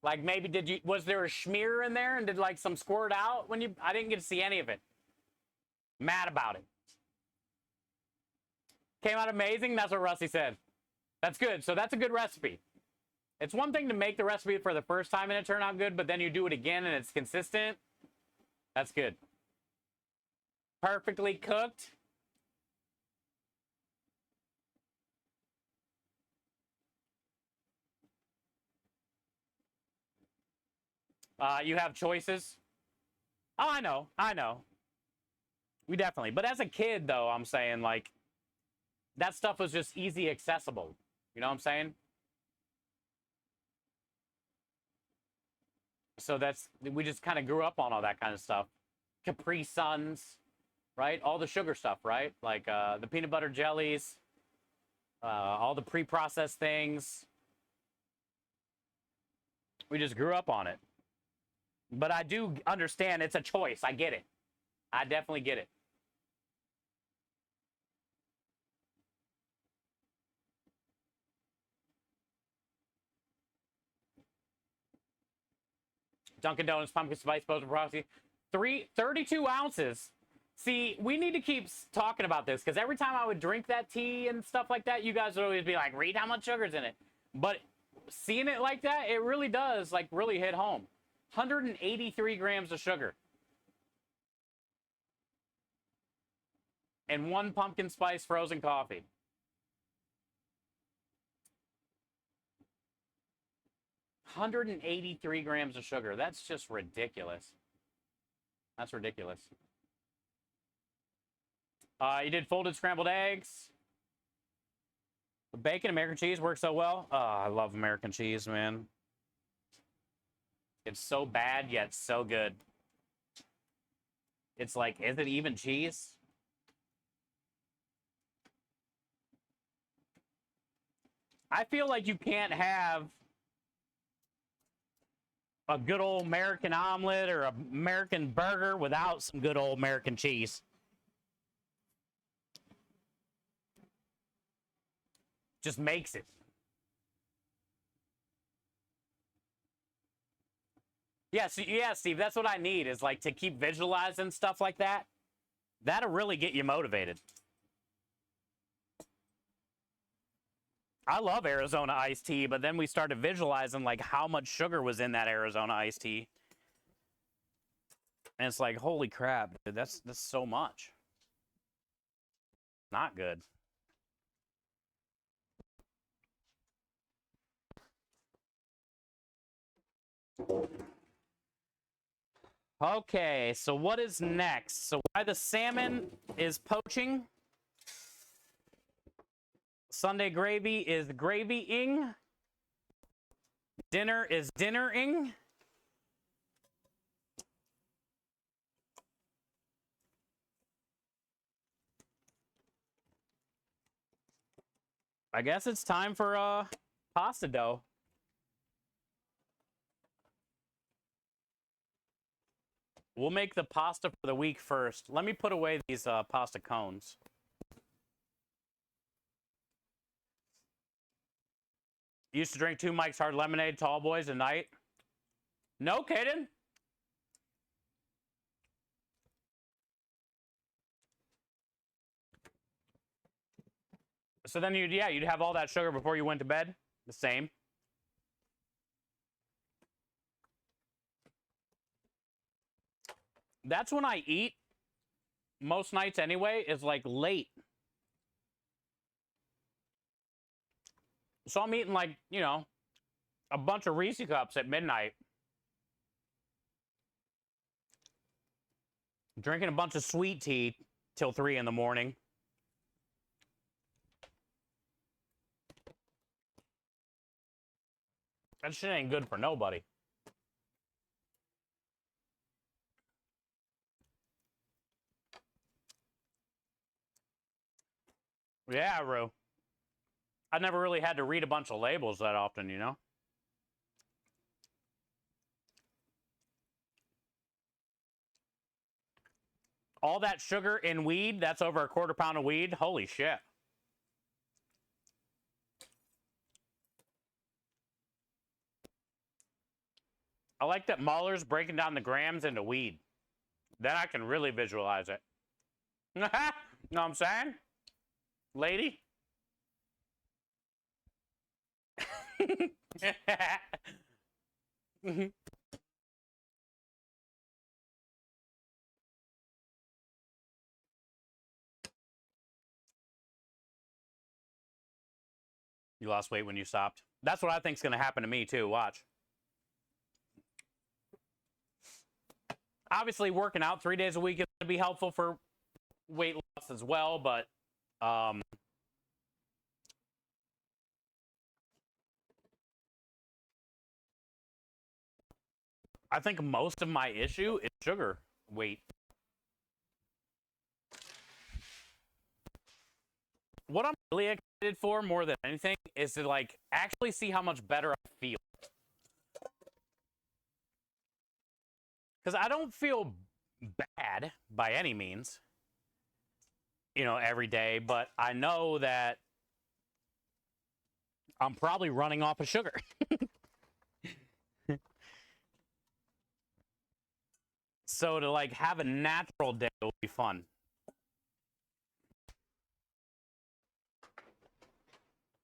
[SPEAKER 1] Like, maybe was there a smear in there and did like some squirt out when I didn't get to see any of it. Mad about it. Came out amazing. That's what Rusty said. That's good. So that's a good recipe. It's one thing to make the recipe for the first time and it turned out good, but then you do it again and it's consistent. That's good. Perfectly cooked. You have choices. Oh, I know. I know. We definitely. But as a kid, though, I'm saying, like, that stuff was just easy accessible. You know what I'm saying? So we just kind of grew up on all that kind of stuff. Capri Suns, right? All the sugar stuff, right? Like the peanut butter jellies, all the pre-processed things. We just grew up on it. But I do understand it's a choice. I get it. I definitely get it. Dunkin' Donuts pumpkin spice boba frosty, 32 ounces. See, we need to keep talking about this because every time I would drink that tea and stuff like that, you guys would always be like, read how much sugar's in it. But seeing it like that, it really does, like, really hit home. 183 grams of sugar. And 1 pumpkin spice frozen coffee. $183 grams of sugar. That's just ridiculous. That's ridiculous. You did folded scrambled eggs. Bacon, American cheese works so well. Oh, I love American cheese, man. It's so bad, yet so good. It's like, is it even cheese? I feel like you can't have a good old American omelet or an American burger without some good old American cheese. Just makes it. Yeah, so, yeah, Steve, that's what I need is like to keep visualizing stuff like that. That'll really get you motivated. I love Arizona iced tea, but then we started visualizing like how much sugar was in that Arizona iced tea. And it's like, holy crap, dude, that's so much. Not good. Okay, so what is next? So why the salmon is poaching, Sunday gravy is gravying, dinner is dinnering. I guess it's time for pasta dough. We'll make the pasta for the week first. Let me put away these pasta cones. Used to drink 2 Mike's Hard Lemonade Tall Boys a night. No kidding. So then you'd have all that sugar before you went to bed. The same. That's when I eat most nights anyway, is like late. So I'm eating like, you know, a bunch of Reese cups at midnight. Drinking a bunch of sweet tea till 3 in the morning. That shit ain't good for nobody. Yeah, Rue. I never really had to read a bunch of labels that often, you know? All that sugar in weed, that's over a quarter pound of weed. Holy shit. I like that Mahler's breaking down the grams into weed. Then I can really visualize it. Know what I'm saying? Lady? You lost weight when you stopped. That's what I think's going to happen to me too. Watch. Obviously, working out 3 days a week is going to be helpful for weight loss as well, but I think most of my issue is sugar weight. What I'm really excited for more than anything is to like actually see how much better I feel. Because I don't feel bad by any means, you know, every day, but I know that I'm probably running off of sugar. So to like have a natural day will be fun.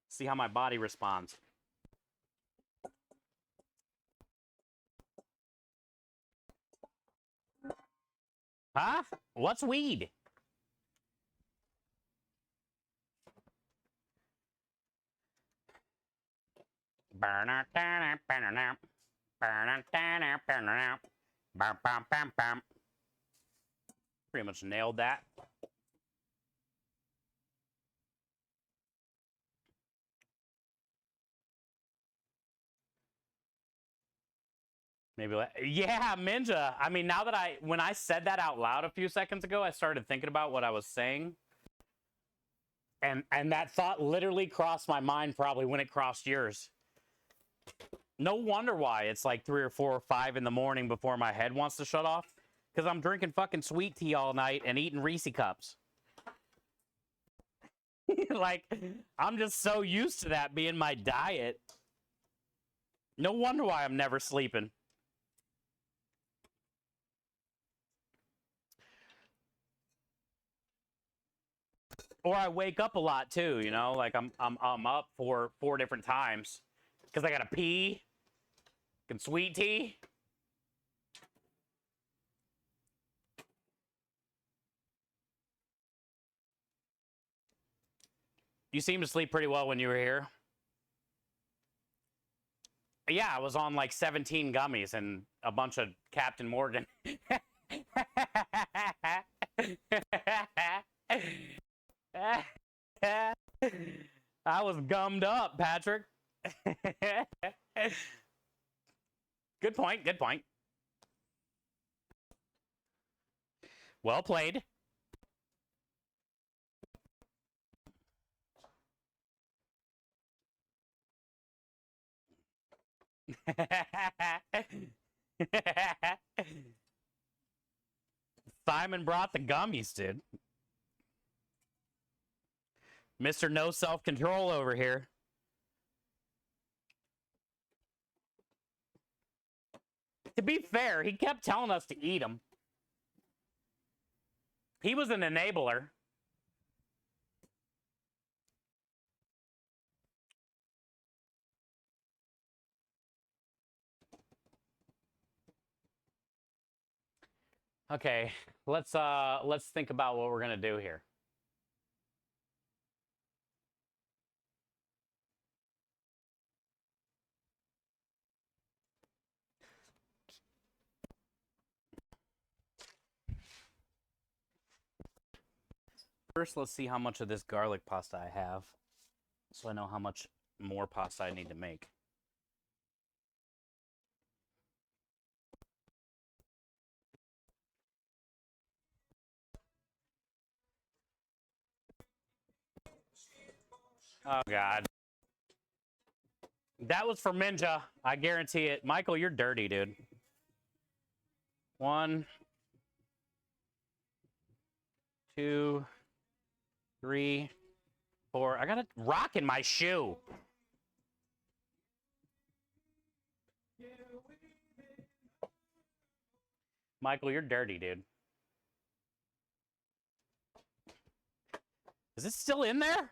[SPEAKER 1] See how my body responds. Huh? What's weed? Pretty much nailed that. Maybe, yeah, Minja. I mean, now that when I said that out loud a few seconds ago, I started thinking about what I was saying. And that thought literally crossed my mind probably when it crossed yours. No wonder why it's like 3 or 4 or 5 in the morning before my head wants to shut off. Because I'm drinking fucking sweet tea all night and eating Reese cups. Like, I'm just so used to that being my diet. No wonder why I'm never sleeping. Or I wake up a lot too, you know, like I'm up for 4 different times because I gotta pee and sweet tea. You seem to sleep pretty well when you were here. Yeah, I was on like 17 gummies and a bunch of Captain Morgan. I was gummed up, Patrick. Good point. Good point. Well played. Simon brought the gummies, dude. Mr. No self-control over here. To be fair, he kept telling us to eat them. He was an enabler. Okay, let's think about what we're gonna do here. First, let's see how much of this garlic pasta I have, so I know how much more pasta I need to make. Oh, God. That was for Minja. I guarantee it. Michael, you're dirty, dude. 1, 2, 3, 4. I got a rock in my shoe. Michael, you're dirty, dude. Is it still in there?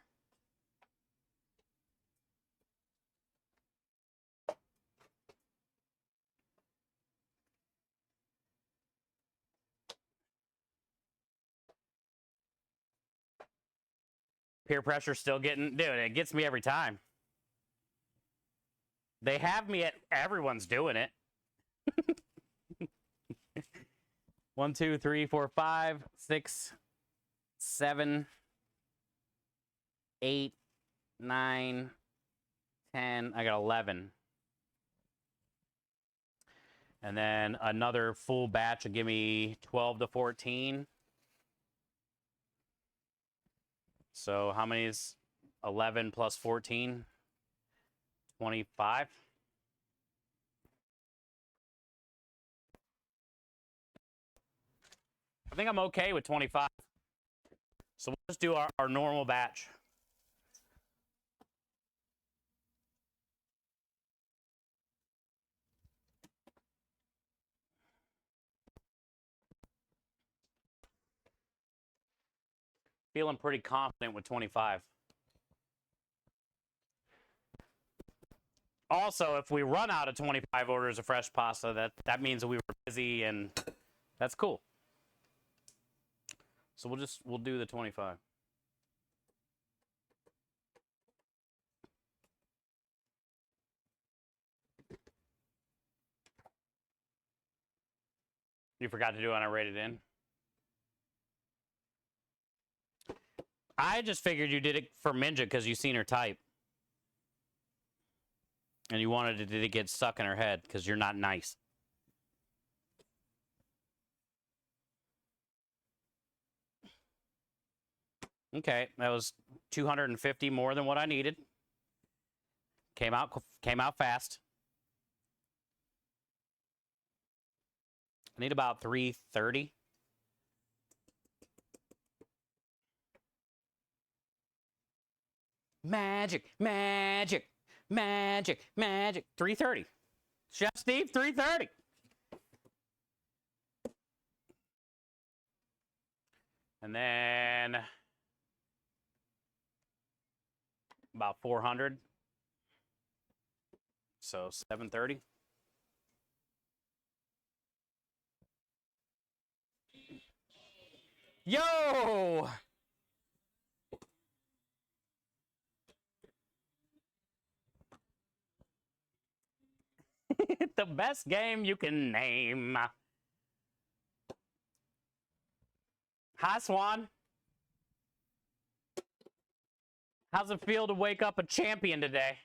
[SPEAKER 1] Peer pressure still getting... Dude, it gets me every time. They have me at... Everyone's doing it. 1, 2, 3, 4, 5, 6, 7, 8, 9, 10. I got 11. And then another full batch will give me 12 to 14. So how many is 11 plus 14? 25. I think I'm okay with 25. So we'll just do our normal batch. Feeling pretty confident with 25. Also, if we run out of 25 orders of fresh pasta, that means that we were busy, and that's cool. So we'll do the 25. You forgot to do it when I rated in? I just figured you did it for Minja because you seen her type. And you wanted it to get stuck in her head because you're not nice. Okay, that was 250 more than what I needed. Came out fast. I need about 330. Magic, magic, magic, magic. 330. Chef Steve, 330. And then about 400. So 730. Yo! The best game you can name. Hi, Swan. How's it feel to wake up a champion today?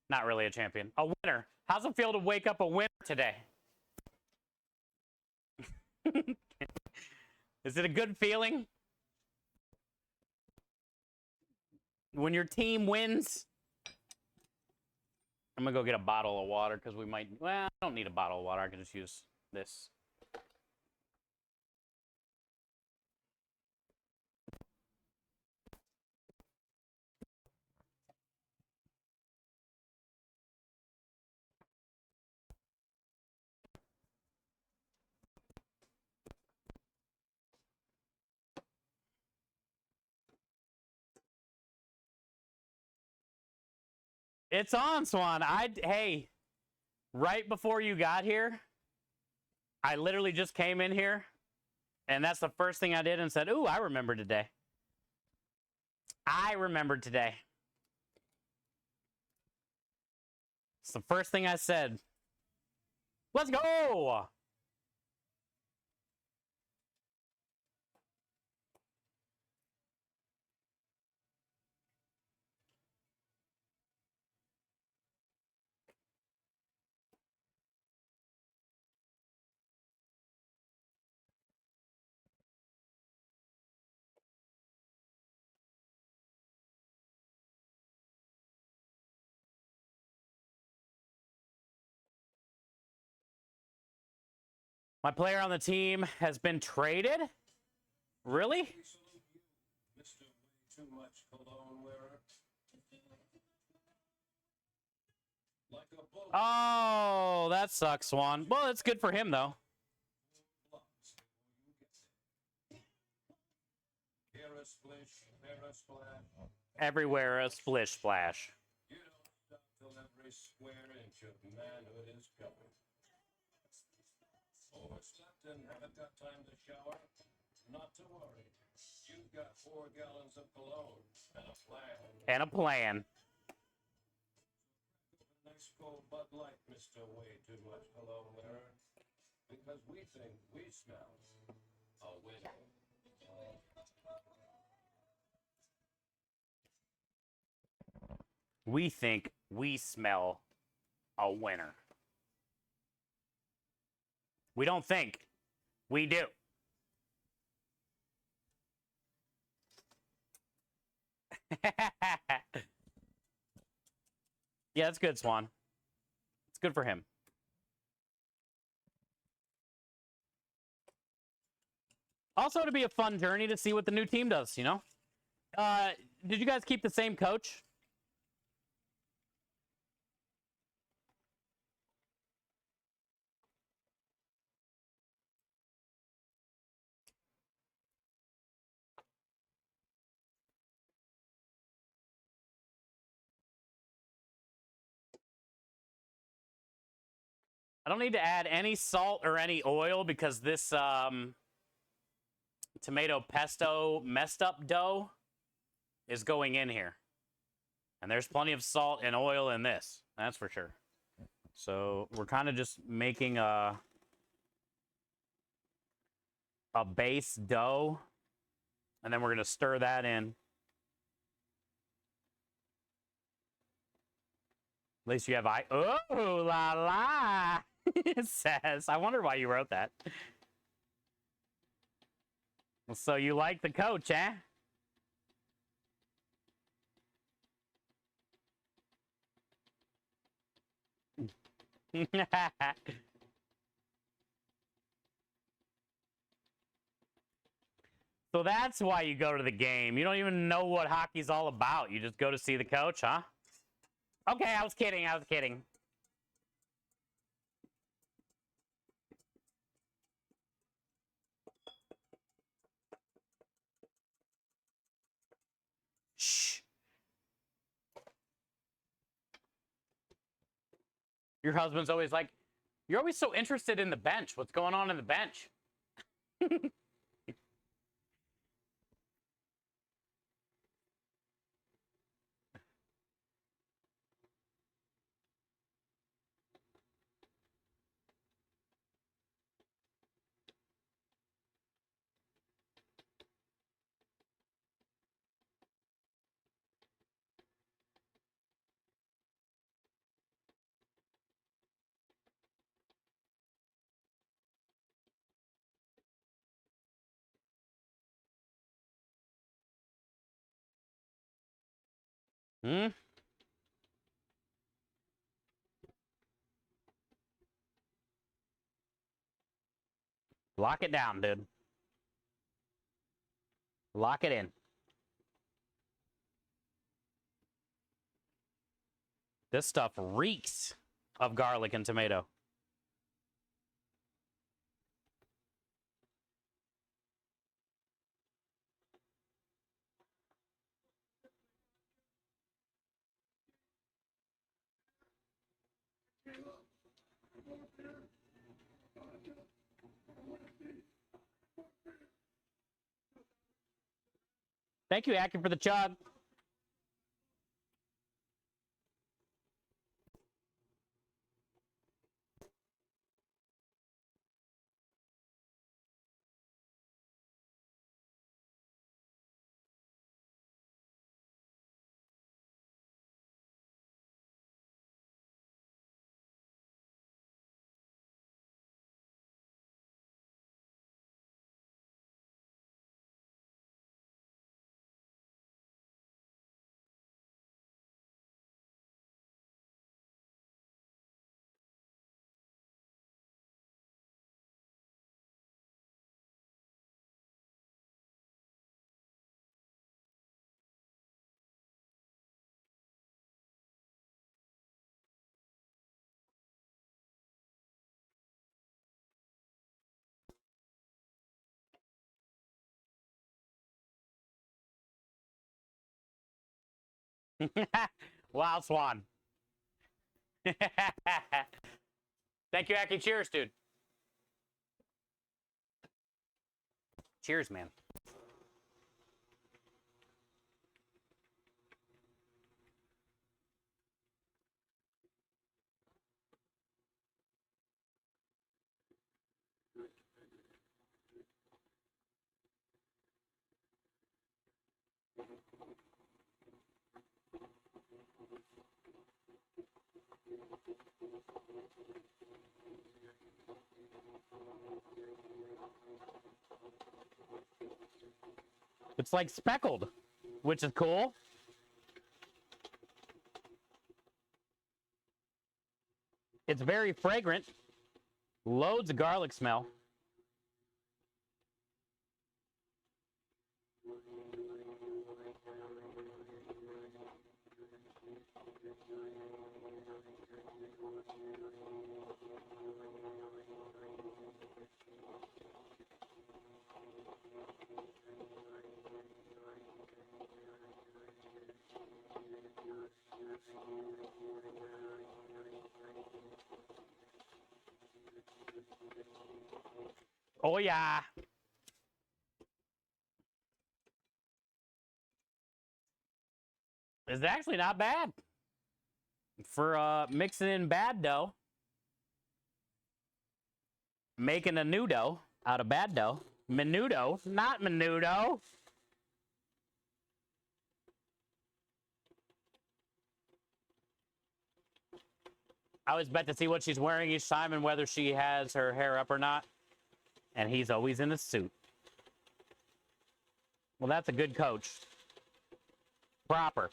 [SPEAKER 1] Not really a champion. A winner. How's it feel to wake up a winner today? Is it a good feeling? When your team wins? I'm gonna go get a bottle of water because we might... Well, I don't need a bottle of water. I can just use this. It's on, Swan. Hey, right before you got here, I literally just came in here, and that's the first thing I did and said, ooh, I remember today. I remembered today. It's the first thing I said. Let's go! My player on the team has been traded? Really? Oh, that sucks, Swan. Well, it's good for him, though. Everywhere a splish splash. You don't stop till every square inch of manhood is covered. Overslept and haven't got time to shower? Not to worry. You've got 4 gallons of cologne and a plan. And a plan. Nice cold Bud Light, Mr. Way Too Much Cologne wearer. Because we think we smell a winner. We think we smell a winner. We don't think. We do. Yeah, that's good, Swan. It's good for him. Also, to be a fun journey to see what the new team does, you know? Did you guys keep the same coach? I don't need to add any salt or any oil because this tomato pesto messed up dough is going in here. And there's plenty of salt and oil in this. That's for sure. So we're kind of just making a base dough. And then we're going to stir that in. At least you have oh, la la. It says. I wonder why you wrote that. So you like the coach, eh? So that's why you go to the game. You don't even know what hockey's all about. You just go to see the coach, huh? Okay, I was kidding. I was kidding. Shh. Your husband's always like, you're always so interested in the bench. What's going on in the bench? Hmm? Lock it down, dude. Lock it in. This stuff reeks of garlic and tomato. Thank you, Akin, for the chug. Wild Swan. Thank you, Akin. Cheers, dude. Cheers, man. It's like speckled, which is cool. It's very fragrant. Loads of garlic smell. Oh, yeah. It's actually not bad for mixing in bad dough. Making a new dough out of bad dough. Menudo, not menudo. I always bet to see what she's wearing each time and whether she has her hair up or not. And he's always in a suit. Well, that's a good coach. Proper.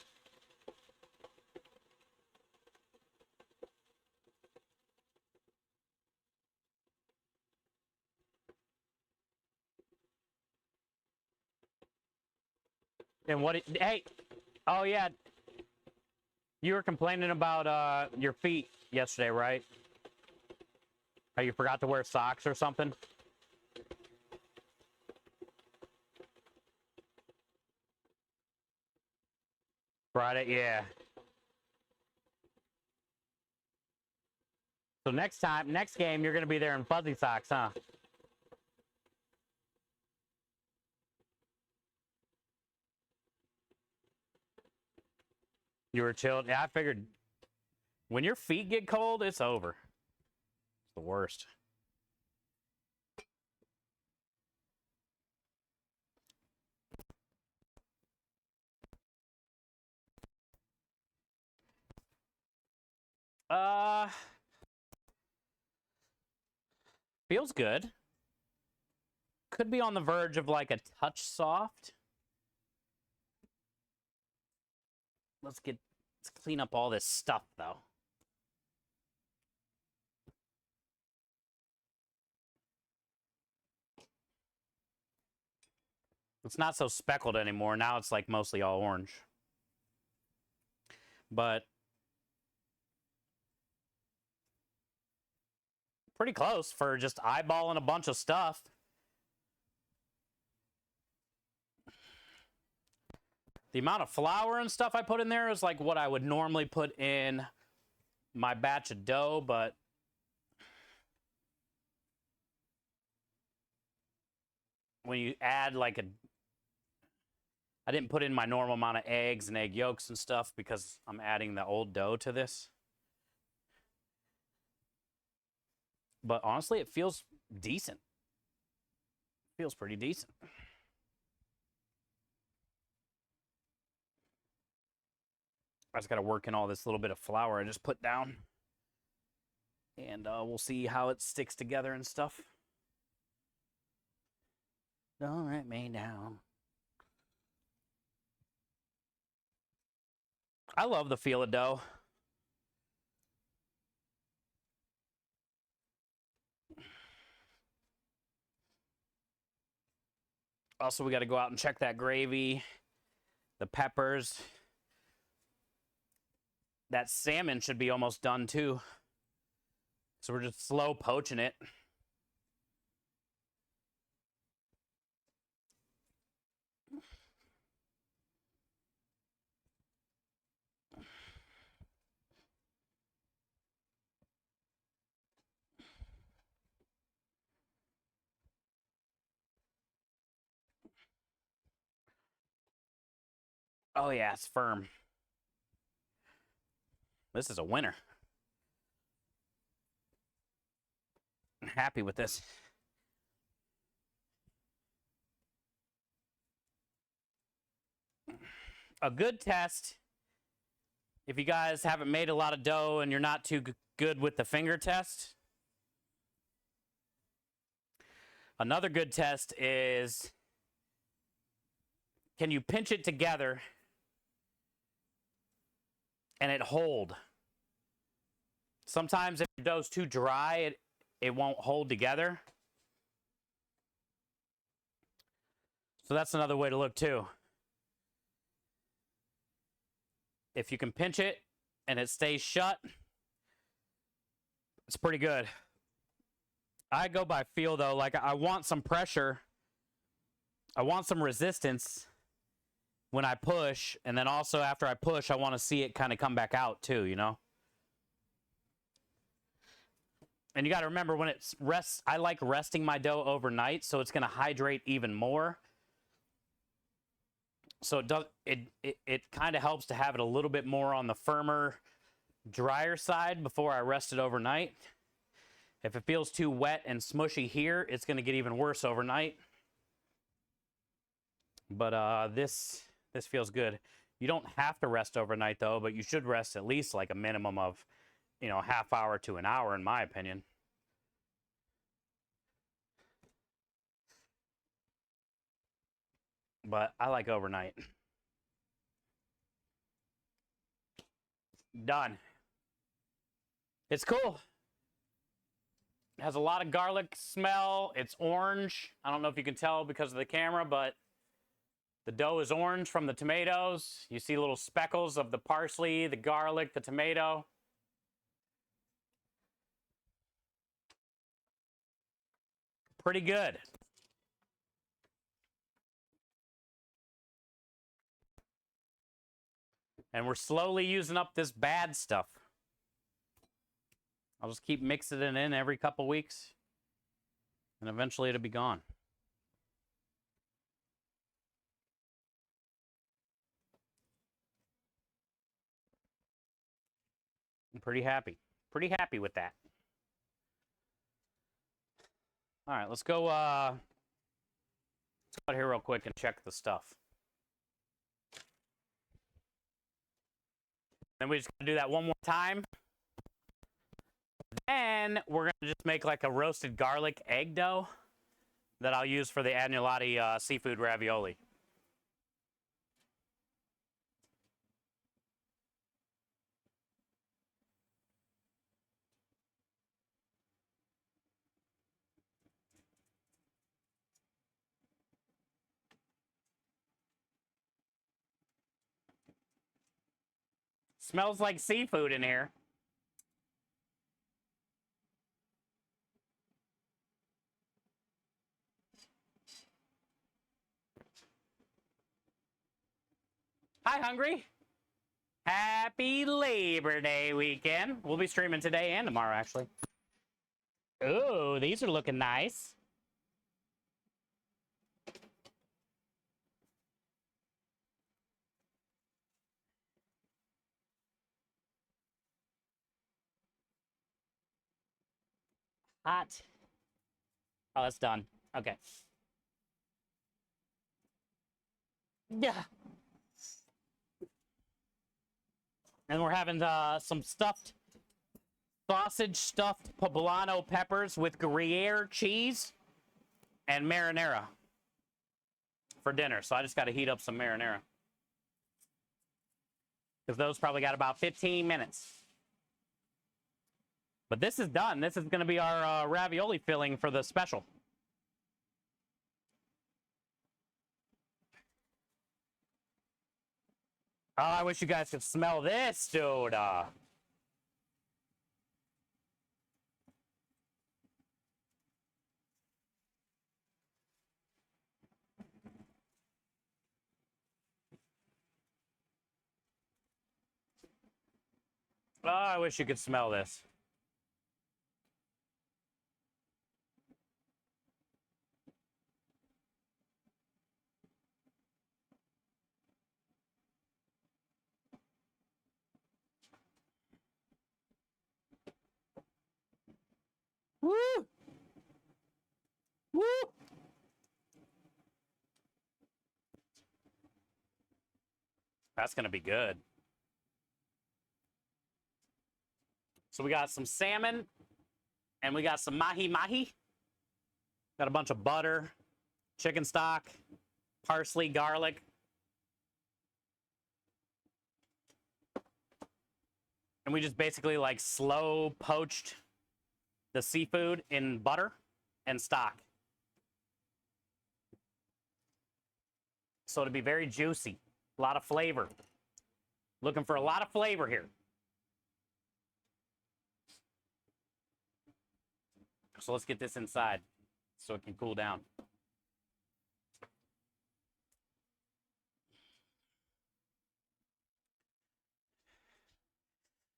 [SPEAKER 1] And hey, oh yeah, you were complaining about your feet yesterday, right? How you forgot to wear socks or something? Friday, yeah. So next game, you're gonna be there in fuzzy socks, huh? You were chilled. Yeah, I figured when your feet get cold, it's over. It's the worst. Feels good. Could be on the verge of like a touch soft. let's clean up all this stuff though. It's not so speckled anymore. Now it's like mostly all orange. But pretty close for just eyeballing a bunch of stuff. The amount of flour and stuff I put in there is like what I would normally put in my batch of dough, but when you add like I didn't put in my normal amount of eggs and egg yolks and stuff because I'm adding the old dough to this. But honestly, it feels decent. Feels pretty decent. I just got to work in all this little bit of flour I just put down. And we'll see how it sticks together and stuff. Don't let me down. I love the feel of dough. Also, we got to go out and check that gravy, the peppers. That salmon should be almost done too. So we're just slow poaching it. Oh yeah, it's firm. This is a winner. I'm happy with this. A good test, if you guys haven't made a lot of dough and you're not too good with the finger test, another good test is, can you pinch it together and it hold? Sometimes if your dough's too dry, it won't hold together. So that's another way to look too. If you can pinch it and it stays shut, it's pretty good. I go by feel though, like I want some pressure. I want some resistance when I push, and then also after I push, I want to see it kind of come back out too, you know? And you got to remember when it rests, I like resting my dough overnight, so it's going to hydrate even more. So it kind of helps to have it a little bit more on the firmer, drier side before I rest it overnight. If it feels too wet and smushy here, it's going to get even worse overnight. But this feels good. You don't have to rest overnight though, but you should rest at least like a minimum of, you know, a half hour to an hour in my opinion. But I like overnight. Done. It's cool. It has a lot of garlic smell. It's orange. I don't know if you can tell because of the camera, but the dough is orange from the tomatoes. You see little speckles of the parsley, the garlic, the tomato. Pretty good. And we're slowly using up this bad stuff. I'll just keep mixing it in every couple weeks, and eventually it'll be gone. I'm pretty happy. Pretty happy with that. All right, let's go out here real quick and check the stuff. Then we just gotta do that one more time. Then we're gonna just make like a roasted garlic egg dough that I'll use for the agnolotti seafood ravioli. Smells like seafood in here. Hi, Hungry. Happy Labor Day weekend. We'll be streaming today and tomorrow, actually. Ooh, these are looking nice. Hot. Oh, that's done. Okay. Yeah. And we're having some stuffed sausage stuffed poblano peppers with Gruyere cheese and marinara for dinner. So I just got to heat up some marinara. Because those probably got about 15 minutes. But this is done. This is going to be our ravioli filling for the special. Oh, I wish you guys could smell this, dude. Oh, I wish you could smell this. Woo! Woo! That's going to be good. So we got some salmon and we got some mahi-mahi. Got a bunch of butter, chicken stock, parsley, garlic. And we just basically like slow poached the seafood in butter and stock. So to be very juicy, a lot of flavor. Looking for a lot of flavor here. So let's get this inside so it can cool down.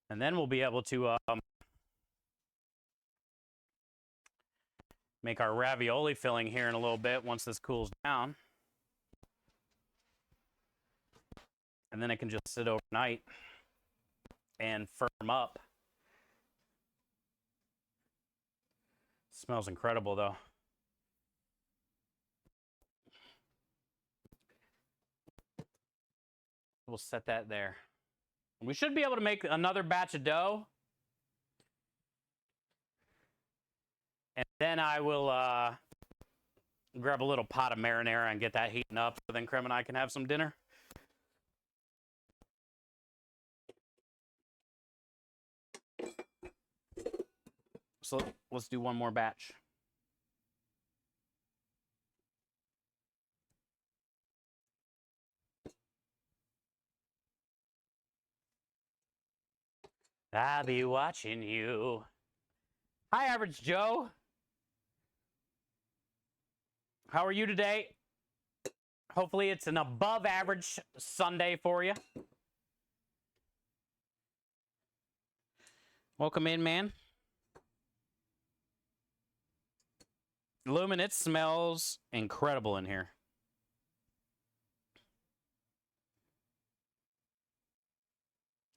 [SPEAKER 1] And then we'll be able to make our ravioli filling here in a little bit once this cools down. And then it can just sit overnight and firm up. Smells incredible though. We'll set that there. We should be able to make another batch of dough. And then I will grab a little pot of marinara and get that heating up so then Krem and I can have some dinner. So let's do one more batch. I'll be watching you. Hi, Average Joe. How are you today? Hopefully it's an above average Sunday for you. Welcome in, man. Lumen, it smells incredible in here.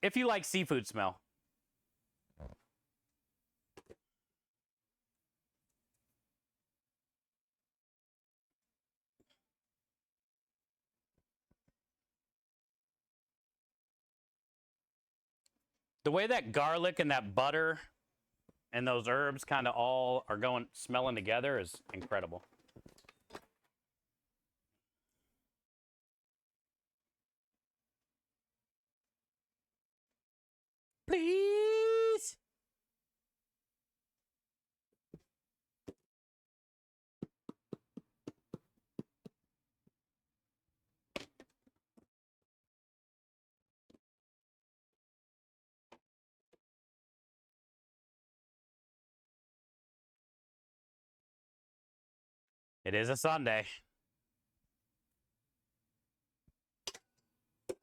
[SPEAKER 1] If you like seafood smell. The way that garlic and that butter and those herbs kind of all are smelling together is incredible. Please. It is a Sunday.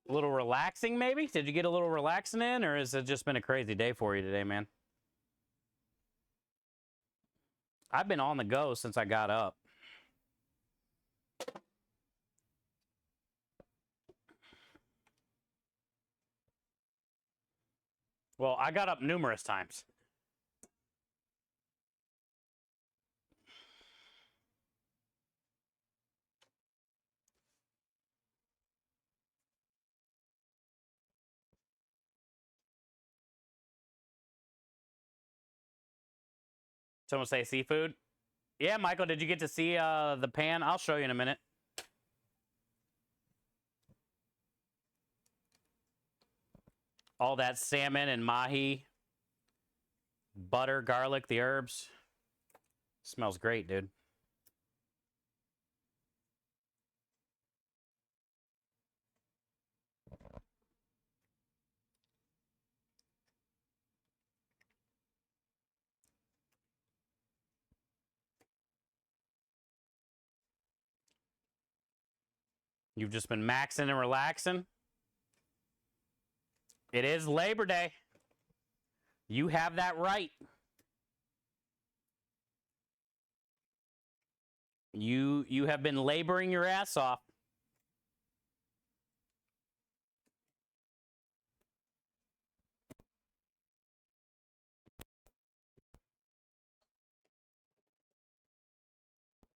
[SPEAKER 1] A little relaxing, maybe? Did you get a little relaxing in, or has it just been a crazy day for you today, man? I've been on the go since I got up. Well, I got up numerous times. Someone say seafood? Yeah, Michael, did you get to see the pan? I'll show you in a minute. All that salmon and mahi, butter, garlic, the herbs. Smells great, dude. You've just been maxing and relaxing. It is Labor Day. You have that right. You have been laboring your ass off.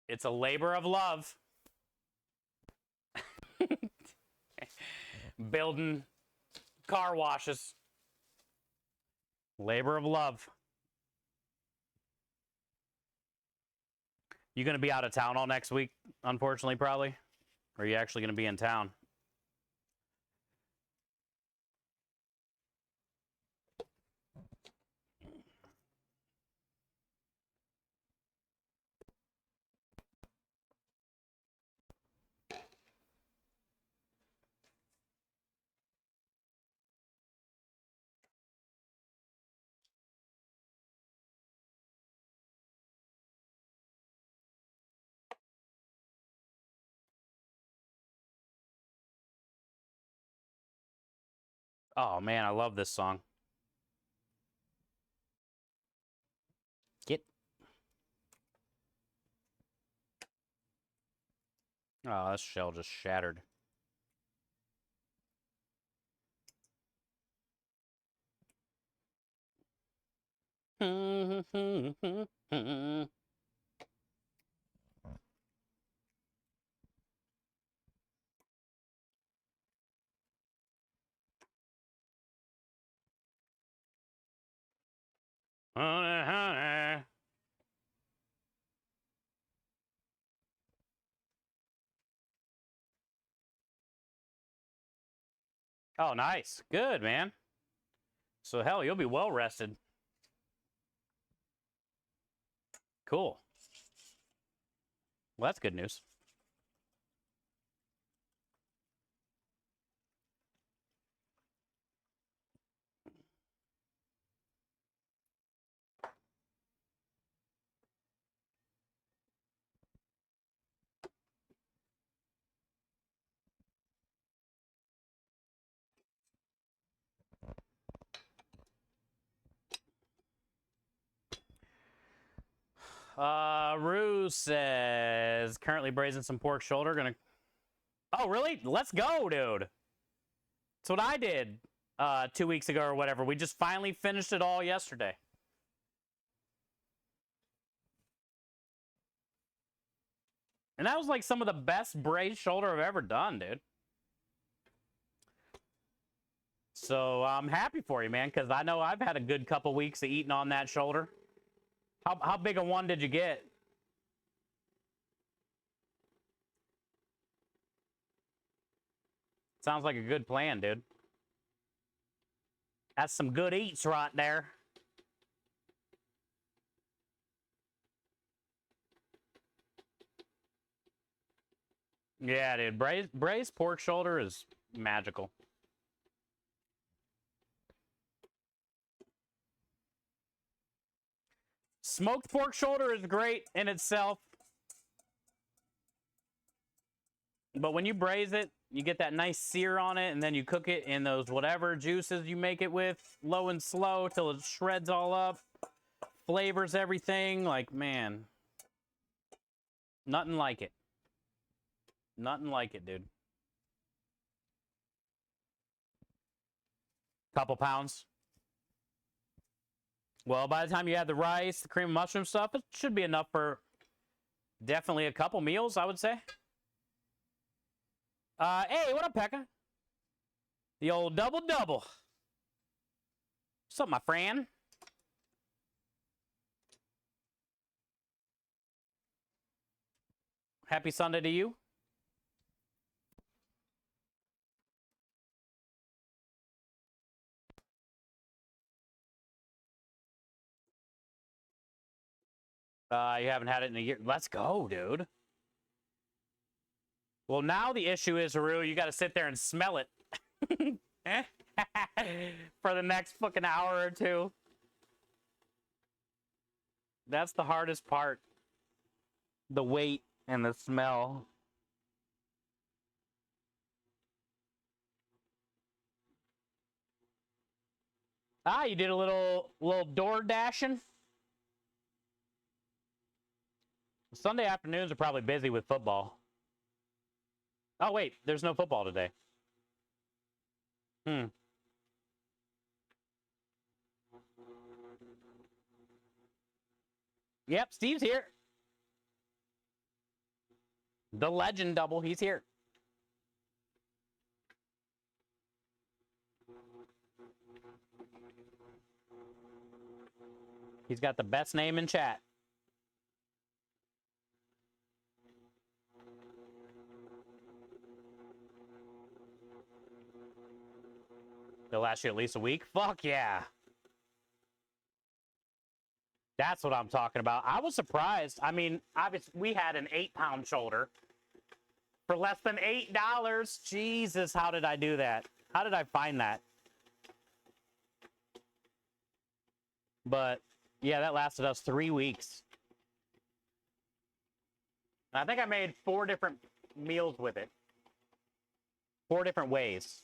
[SPEAKER 1] It's a labor of love. Building car washes. Labor of love. You going to be out of town all next week, unfortunately, probably? Or are you actually going to be in town? Oh, man, I love this song. Get. Oh, this shell just shattered. Honey, honey. Oh, nice. Good, man. So, hell, you'll be well rested. Cool. Well, that's good news. Rue says currently braising some pork shoulder. Gonna. Oh, really? Let's go, dude. That's what I did 2 weeks ago or whatever. We just finally finished it all yesterday. And that was like some of the best braised shoulder I've ever done, dude. So I'm happy for you, man, because I know I've had a good couple weeks of eating on that shoulder. How big a one did you get? Sounds like a good plan, dude. That's some good eats right there. Yeah, dude. Braised pork shoulder is magical. Smoked pork shoulder is great in itself. But when you braise it, you get that nice sear on it, and then you cook it in those whatever juices you make it with, low and slow, till it shreds all up, flavors everything. Like, man, nothing like it. Nothing like it, dude. Couple pounds. Well, by the time you add the rice, the cream and mushroom stuff, it should be enough for definitely a couple meals, I would say. Hey, what up, Pekka? The old double-double. What's up, my friend? Happy Sunday to you. You haven't had it in a year. Let's go, dude. Well, now the issue is, Haru, you got to sit there and smell it for the next fucking hour or two. That's the hardest part. The weight and the smell. Ah, you did a little door dashing. Sunday afternoons are probably busy with football. Oh, wait, there's no football today. Yep, Steve's here. The legend double, he's here. He's got the best name in chat. They'll last you at least a week? Fuck yeah. That's what I'm talking about. I was surprised. I mean, obviously, we had an 8-pound shoulder for less than $8. Jesus, how did I do that? How did I find that? But, yeah, that lasted us 3 weeks. I think I made 4 different meals with it. 4 different ways.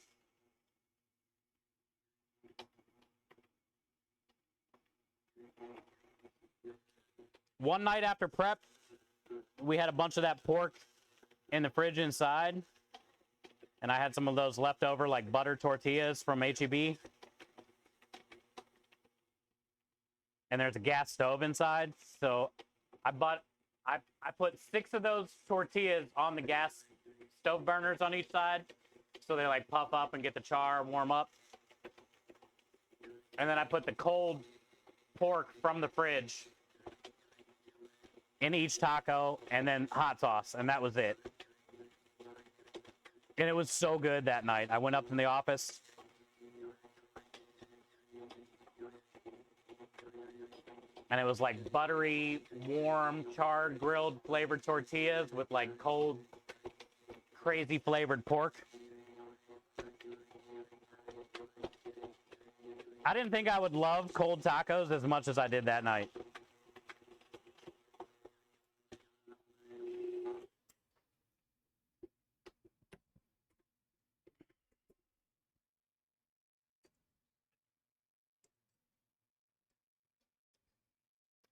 [SPEAKER 1] One night after prep, we had a bunch of that pork in the fridge inside. And I had some of those leftover, like butter tortillas from H-E-B. And there's a gas stove inside. So I put 6 of those tortillas on the gas stove burners on each side. So they like puff up and get the char, warm up. And then I put the cold pork from the fridge in each taco, and then hot sauce, and that was it. And it was so good that night. I went up in the office. And it was like buttery, warm, charred, grilled, flavored tortillas with like cold, crazy flavored pork. I didn't think I would love cold tacos as much as I did that night.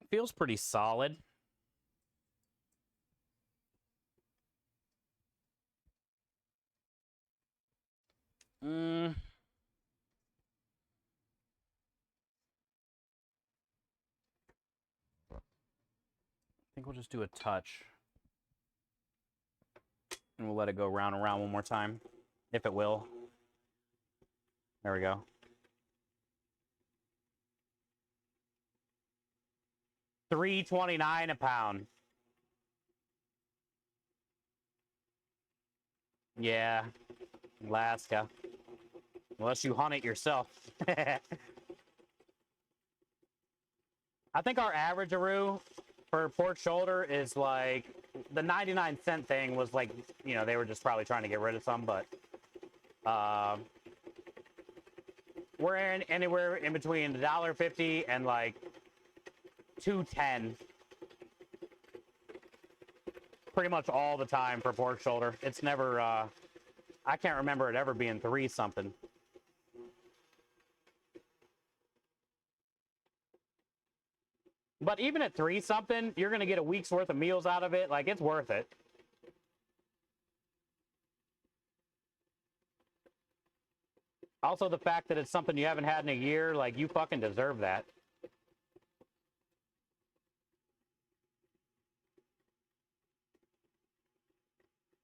[SPEAKER 1] Feels pretty solid. I think we'll just do a touch. And we'll let it go round and round one more time, if it will. There we go. $3.29 a pound. Yeah, Alaska. Unless you hunt it yourself. I think our average Aru for pork shoulder is like, the 99-cent thing was like, you know, they were just probably trying to get rid of some, but we're in anywhere in between $1.50 and like $2.10. pretty much all the time for pork shoulder. It's never, I can't remember it ever being 3 something. But even at 3 something, you're going to get a week's worth of meals out of it. Like, it's worth it. Also, the fact that it's something you haven't had in a year, like, you fucking deserve that.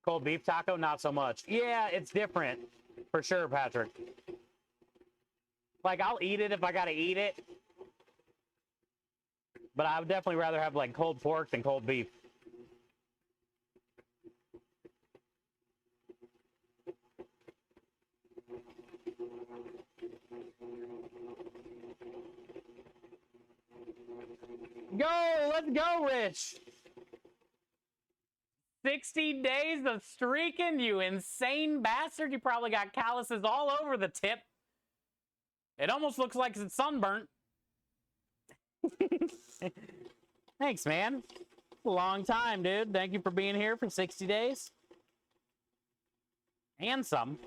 [SPEAKER 1] Cold beef taco, not so much. Yeah, it's different. For sure, Patrick. Like, I'll eat it if I gotta eat it. But I would definitely rather have, like, cold pork than cold beef. Go! Let's go, Rich! 60 days of streaking, you insane bastard. You probably got calluses all over the tip. It almost looks like it's sunburnt. Thanks, man. Long time, dude. Thank you for being here for 60 days. And some.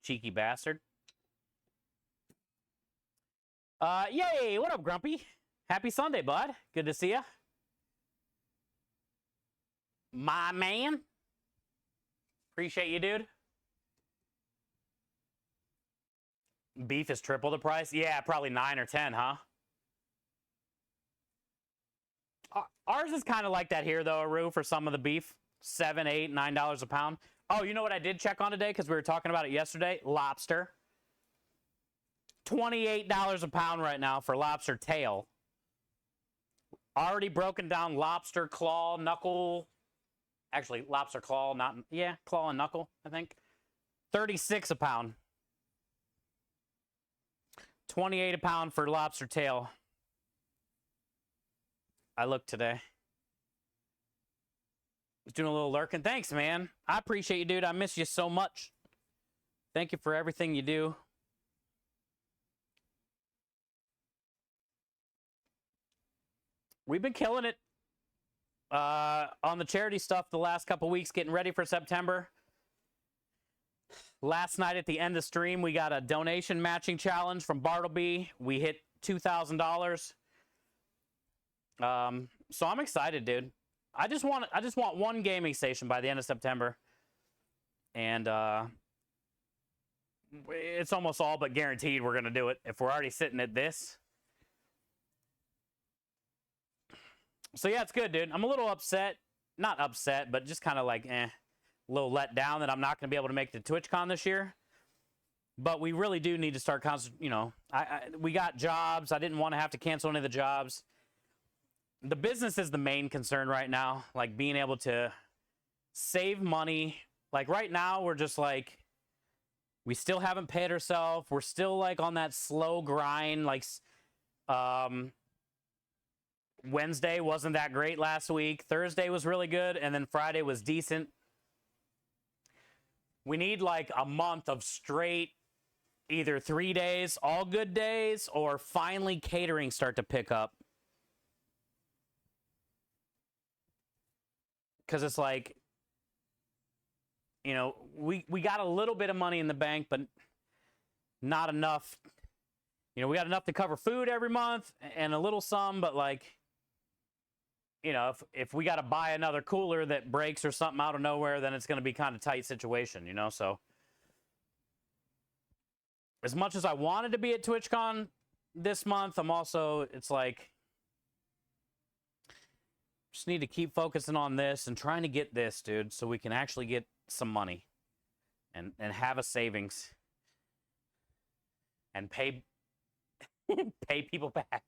[SPEAKER 1] Cheeky bastard. Yay! What up, Grumpy? Happy Sunday, bud. Good to see ya. My man. Appreciate you, dude. Beef is triple the price? Yeah, probably 9 or 10, huh? Ours is kind of like that here, though, Aru, for some of the beef. $7, $8, $9 a pound. Oh, you know what I did check on today? Because we were talking about it yesterday? Lobster. $28 a pound right now for lobster tail. Already broken down lobster claw, knuckle. Actually, lobster claw, not, yeah, claw and knuckle, I think. $36 a pound. $28 a pound for lobster tail. I looked today. Was doing a little lurking. Thanks, man. I appreciate you, dude. I miss you so much. Thank you for everything you do. We've been killing it on the charity stuff the last couple weeks, getting ready for September. Last night at the end of stream, we got a donation matching challenge from Bartleby. We hit $2,000. So I'm excited, dude. I just want one gaming station by the end of September, and it's almost all but guaranteed we're gonna do it if we're already sitting at this. So yeah, it's good, dude. I'm a little upset. Not upset, but just kind of like, a little let down that I'm not going to be able to make the TwitchCon this year. But we really do need to start, you know, we got jobs. I didn't want to have to cancel any of the jobs. The business is the main concern right now, like being able to save money. Like right now, we're just like, we still haven't paid ourselves. We're still like on that slow grind. Like, Wednesday wasn't that great last week. Thursday was really good. And then Friday was decent. We need like a month of straight, either 3 days, all good days, or finally catering start to pick up. Because it's like, you know, we got a little bit of money in the bank, but not enough. You know, we got enough to cover food every month and a little some, but like, you know, if we got to buy another cooler that breaks or something out of nowhere, then it's going to be kind of tight situation, you know? So as much as I wanted to be at TwitchCon this month, I'm also, it's like, just need to keep focusing on this and trying to get this, dude, so we can actually get some money and have a savings and pay people back.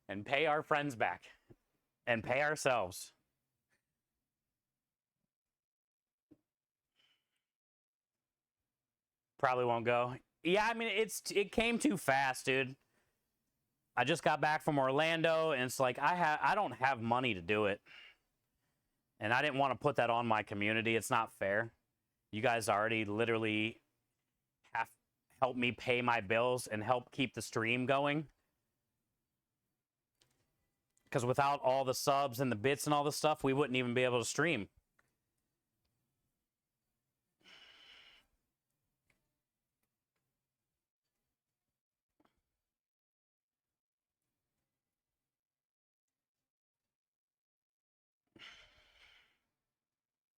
[SPEAKER 1] And pay our friends back. And pay ourselves. Probably won't go. Yeah, I mean, it came too fast, dude. I just got back from Orlando, and it's like, I don't have money to do it. And I didn't want to put that on my community. It's not fair. You guys already literally help me pay my bills and help keep the stream going. Because without all the subs and the bits and all the stuff, we wouldn't even be able to stream.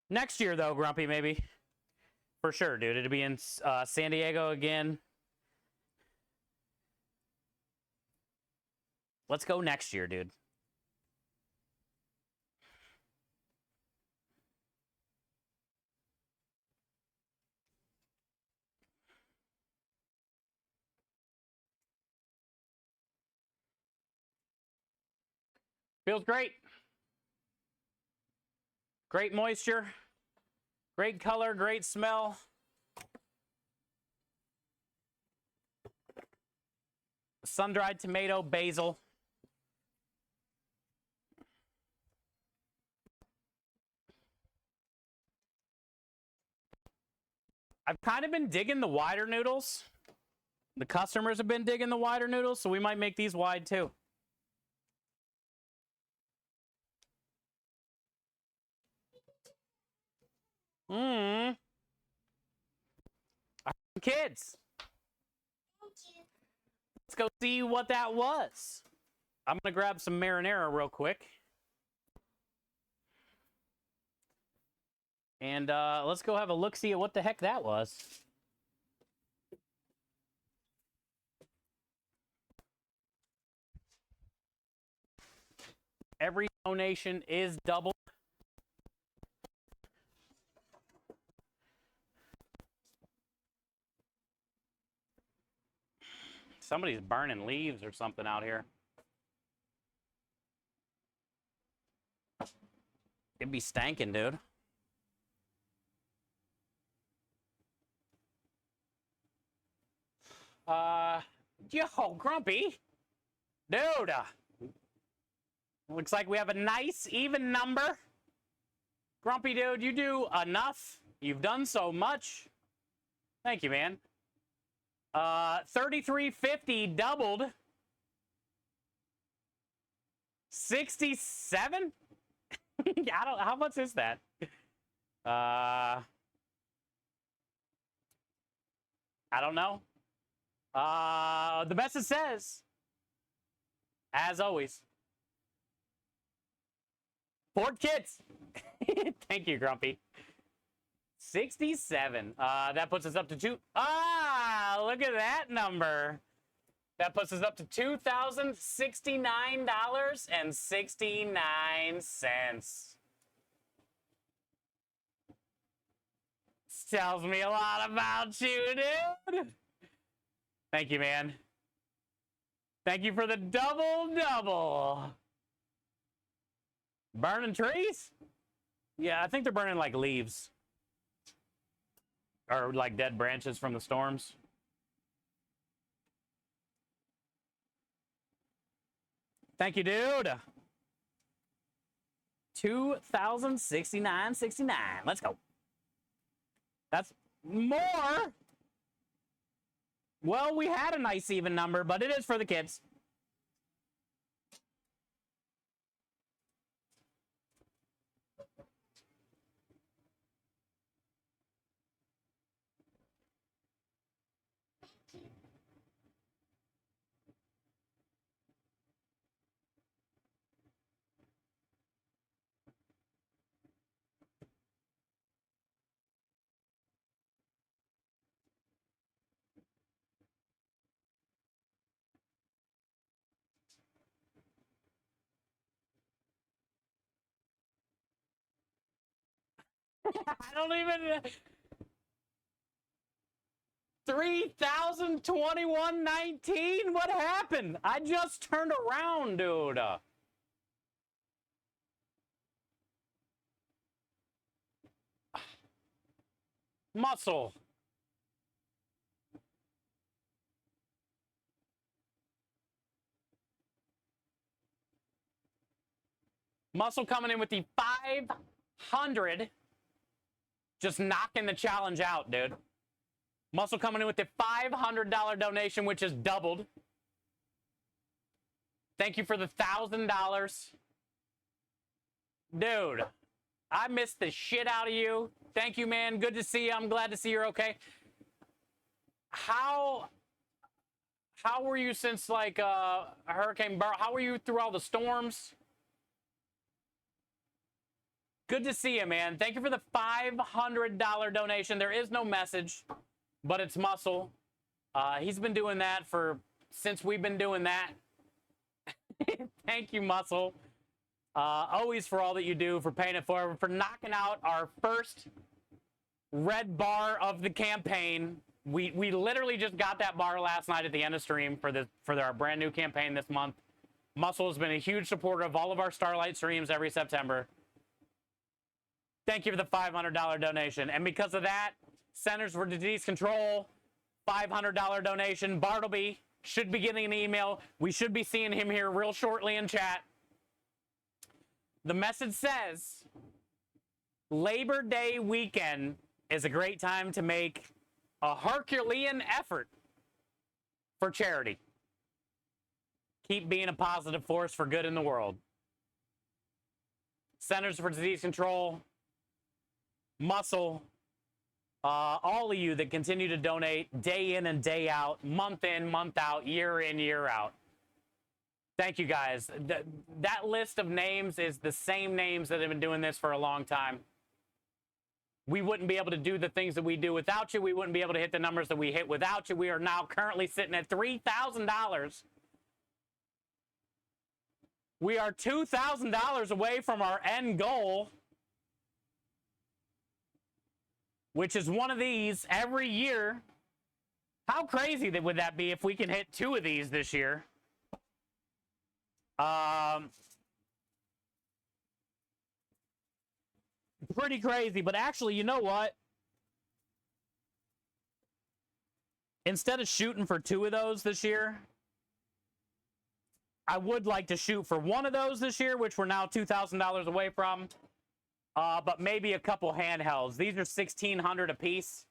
[SPEAKER 1] Next year, though, Grumpy, maybe. For sure, dude. It'll be in San Diego again. Let's go next year, dude. Feels great. Great moisture. Great color, great smell. Sun-dried tomato, basil. I've kind of been digging the wider noodles. The customers have been digging the wider noodles, so we might make these wide too. Kids. Let's go see what that was. I'm going to grab some marinara real quick. And let's go have a look-see at what the heck that was. Every donation is double. Somebody's burning leaves or something out here. It'd be stankin', dude. Yo, Grumpy. Dude. Looks like we have a nice, even number. Grumpy, dude, you do enough. You've done so much. Thank you, man. 3350 doubled. 67? How much is that? I don't know. The best it says, as always, Ford Kids. Thank you, Grumpy. 67. That puts us up to look at that number. That puts us up to $2,069.69. Tells me a lot about you, dude. Thank you, man. Thank you for the double. Burning trees? Yeah, I think they're burning like leaves. Or like dead branches from the storms. Thank you, dude. $2,069.69. Let's go. That's more. Well, we had a nice even number, but it is for the kids. I don't even... 3,021.19? What happened? I just turned around, dude. Muscle. Muscle coming in with the 500. Just knocking the challenge out, dude. Muscle coming in with the $500 donation, which is doubled. Thank you for the $1,000. Dude, I missed the shit out of you. Thank you, man. Good to see you. I'm glad to see you're okay. How were you since, like, Hurricane Burrow? How were you through all the storms? Good to see you, man. Thank you for the $500 donation. There is no message, but it's Muscle. He's been doing that since we've been doing that. Thank you, Muscle. Always for all that you do, for paying it forward, for knocking out our first red bar of the campaign. We literally just got that bar last night at the end of stream for our brand new campaign this month. Muscle has been a huge supporter of all of our Starlight streams every September. Thank you for the $500 donation. And because of that, Centers for Disease Control, $500 donation. Bartleby should be getting an email. We should be seeing him here real shortly in chat. The message says, Labor Day weekend is a great time to make a Herculean effort for charity. Keep being a positive force for good in the world. Centers for Disease Control, Muscle, all of you that continue to donate day in and day out, month in, month out, year in, year out. Thank you, guys. That list of names is the same names that have been doing this for a long time. We wouldn't be able to do the things that we do without you. We wouldn't be able to hit the numbers that we hit without you. We are now currently sitting at $3,000. We are $2,000 away from our end goal, which is one of these every year. How crazy would that be if we can hit 2 of these this year? Pretty crazy, but actually, you know what? Instead of shooting for 2 of those this year, I would like to shoot for 1 of those this year, which we're now $2,000 away from. But maybe a couple handhelds. These are $1,600 a piece.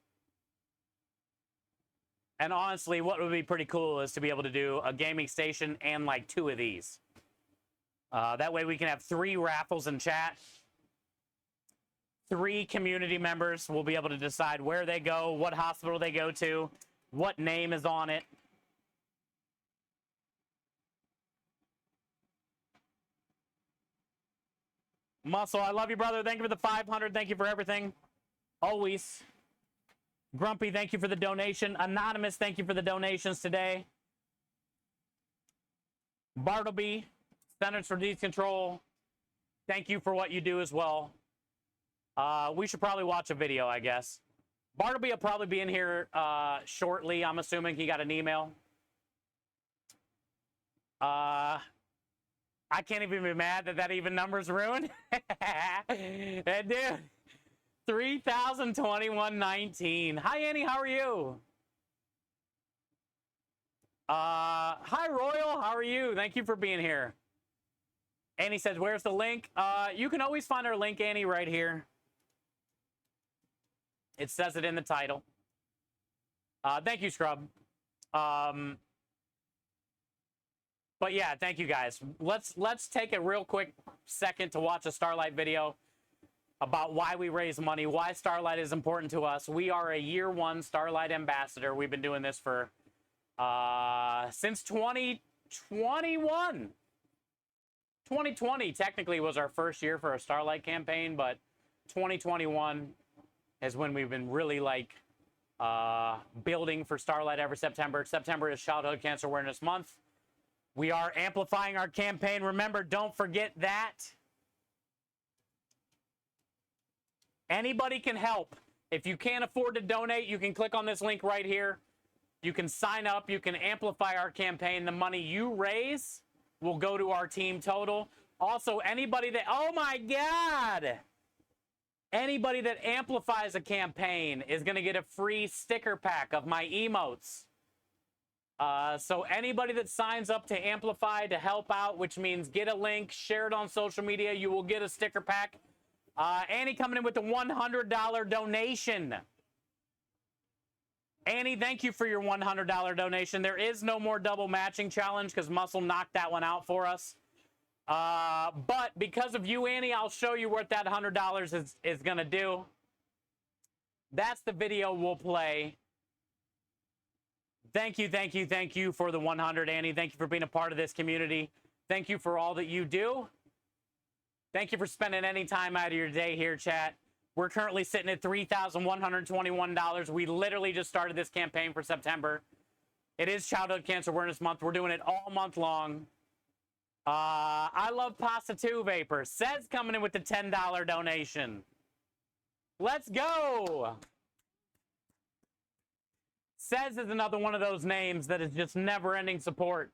[SPEAKER 1] And honestly, what would be pretty cool is to be able to do a gaming station and like 2 of these. That way we can have 3 raffles in chat. 3 community members will be able to decide where they go, what hospital they go to, what name is on it. Muscle, I love you, brother. Thank you for the 500. Thank you for everything. Always. Grumpy, thank you for the donation. Anonymous, thank you for the donations today. Bartleby, Centers for Disease Control, thank you for what you do as well. We should probably watch a video, I guess. Bartleby will probably be in here shortly. I'm assuming he got an email. I can't even be mad that even number's ruined. Dude, 3,021.19. Hi, Annie. How are you? Hi, Royal. How are you? Thank you for being here. Annie says, where's the link? You can always find our link, Annie, right here. It says it in the title. Thank you, Scrub. But yeah, thank you guys. Let's take a real quick second to watch a Starlight video about why we raise money, why Starlight is important to us. We are a year 1 Starlight ambassador. We've been doing this for since 2021. 2020 technically was our first year for a Starlight campaign, but 2021 is when we've been really like building for Starlight every September. September is Childhood Cancer Awareness Month. We are amplifying our campaign. Remember, don't forget that. Anybody can help. If you can't afford to donate, you can click on this link right here. You can sign up. You can amplify our campaign. The money you raise will go to our team total. Also, anybody that, oh my God, anybody that amplifies a campaign is going to get a free sticker pack of my emotes. So anybody that signs up to Amplify to help out, which means get a link, share it on social media, you will get a sticker pack. Annie coming in with the $100 donation. Annie, thank you for your $100 donation. There is no more double matching challenge because Muscle knocked that one out for us. But because of you, Annie, I'll show you what that $100 is going to do. That's the video we'll play. Thank you, thank you, thank you for the 100, Annie. Thank you for being a part of this community. Thank you for all that you do. Thank you for spending any time out of your day here, chat. We're currently sitting at $3,121. We literally just started this campaign for September. It is Childhood Cancer Awareness Month. We're doing it all month long. I love pasta too, Vapor. Says coming in with the $10 donation. Let's go. Says is another one of those names that is just never-ending support.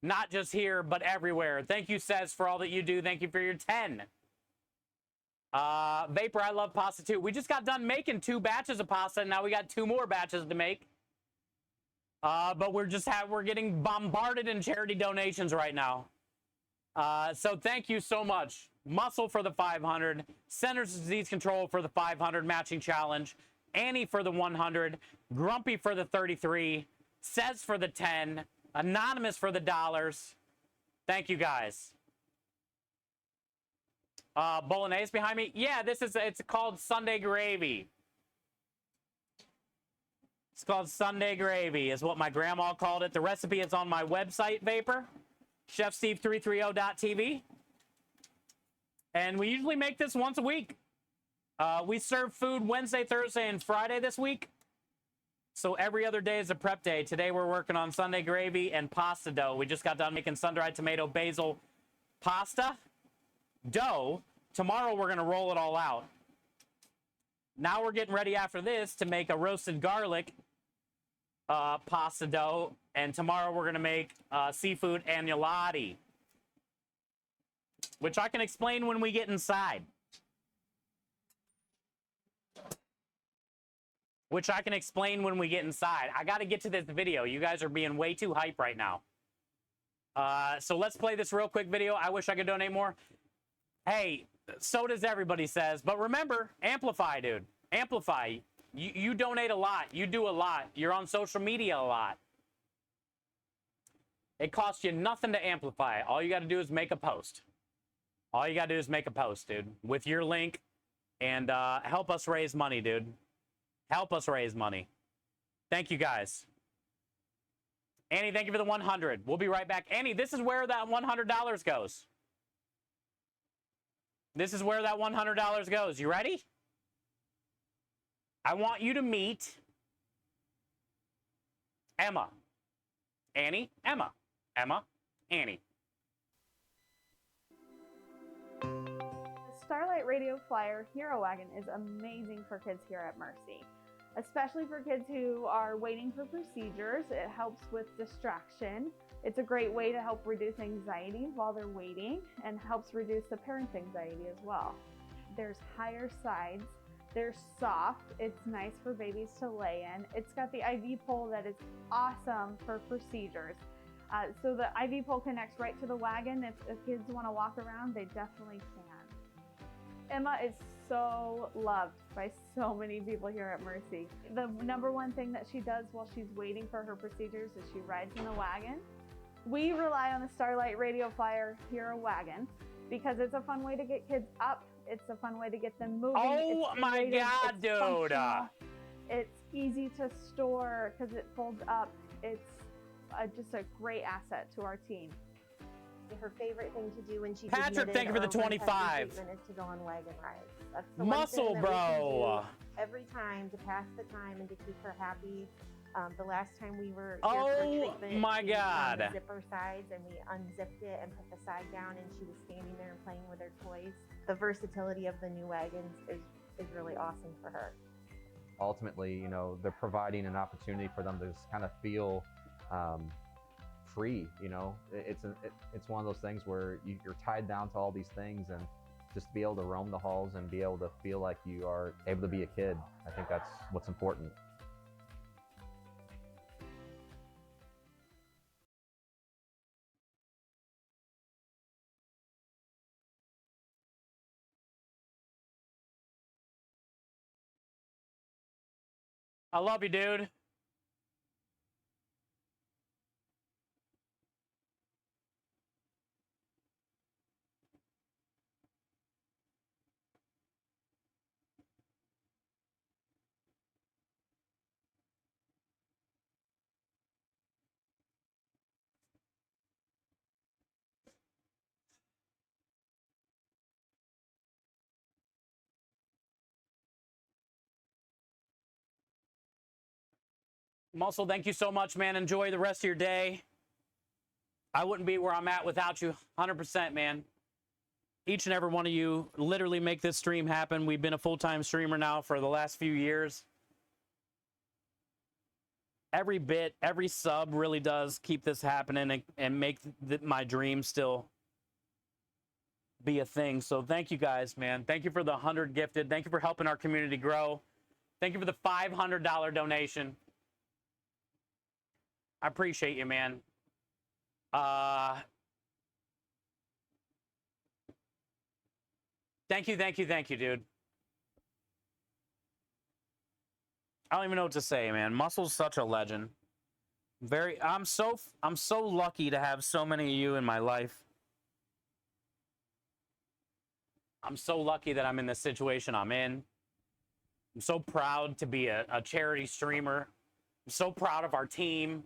[SPEAKER 1] Not just here, but everywhere. Thank you, Says, for all that you do. Thank you for your 10. Vapor, I love pasta too. We just got done making 2 batches of pasta, and now we got 2 more batches to make. But we're getting bombarded in charity donations right now. So thank you so much. Muscle for the 500, Centers of Disease Control for the 500 matching challenge, Annie for the 100, Grumpy for the 33, Says for the 10, Anonymous for the $. Thank you guys. Bolognese behind me. Yeah, it's called Sunday Gravy. It's called Sunday Gravy is what my grandma called it. The recipe is on my website, Vapor, chefsteve330.tv. And we usually make this once a week. We serve food Wednesday, Thursday, and Friday this week. So every other day is a prep day. Today we're working on Sunday gravy and pasta dough. We just got done making sun-dried tomato basil pasta dough. Tomorrow we're going to roll it all out. Now we're getting ready after this to make a roasted garlic pasta dough. And tomorrow we're going to make seafood agnolotti, which I can explain when we get inside. I got to get to this video. You guys are being way too hype right now. So let's play this real quick video. I wish I could donate more. Hey, so does everybody, Says. But remember, amplify, dude. Amplify. You donate a lot. You do a lot. You're on social media a lot. It costs you nothing to amplify. All you got to do is make a post. All you got to do is make a post, dude, with your link, and help us raise money, dude. Help us raise money. Thank you, guys. Annie, thank you for the 100. We'll be right back. Annie, this is where that $100 goes. This is where that $100 goes. You ready? I want you to meet Emma. Annie, Emma. Emma, Annie.
[SPEAKER 2] The Starlight Radio Flyer Hero Wagon is amazing for kids here at Mercy, especially for kids who are waiting for procedures. It helps with distraction. It's a great way to help reduce anxiety while they're waiting and helps reduce the parents' anxiety as well. There's higher sides. They're soft. It's nice for babies to lay in. It's got the IV pole that is awesome for procedures. So the IV pole connects right to the wagon. If kids want to walk around, they definitely can. Emma is so loved by so many people here at Mercy. The number one thing that she does while she's waiting for her procedures is she rides in the wagon. We rely on the Starlight Radio Flyer Hero Wagon because it's a fun way to get kids up. It's a fun way to get them moving.
[SPEAKER 1] Oh my God, dude.
[SPEAKER 2] It's easy to store because it folds up. It's just a great asset to our team.
[SPEAKER 3] Her favorite thing to do when she's
[SPEAKER 1] Patrick, thank you for the 25.
[SPEAKER 3] Is to go on wagon rides. That's the
[SPEAKER 1] Muscle, bro.
[SPEAKER 3] Every time to pass the time and to keep her happy. The last time we were here
[SPEAKER 1] oh
[SPEAKER 3] for treatment,
[SPEAKER 1] my God,
[SPEAKER 3] we zipper sides and we unzipped it and put the side down, and she was standing there and playing with her toys. The versatility of the new wagons is really awesome for her.
[SPEAKER 4] Ultimately, you know, they're providing an opportunity for them to just kind of feel free. You know, it's one of those things where you're tied down to all these things, and just to be able to roam the halls and be able to feel like you are able to be a kid, I think that's what's important.
[SPEAKER 1] I love you, dude. Muscle, thank you so much, man. Enjoy the rest of your day. I wouldn't be where I'm at without you. 100%, man. Each and every one of you literally make this stream happen. We've been a full-time streamer now for the last few years. Every bit, every sub really does keep this happening and make my dream still be a thing. So thank you guys, man. Thank you for the 100 gifted. Thank you for helping our community grow. Thank you for the $500 donation. I appreciate you, man. Thank you, dude. I don't even know what to say, man. Muscle's such a legend. I'm so lucky to have so many of you in my life. I'm so lucky that I'm in the situation I'm in. I'm so proud to be a charity streamer. I'm so proud of our team.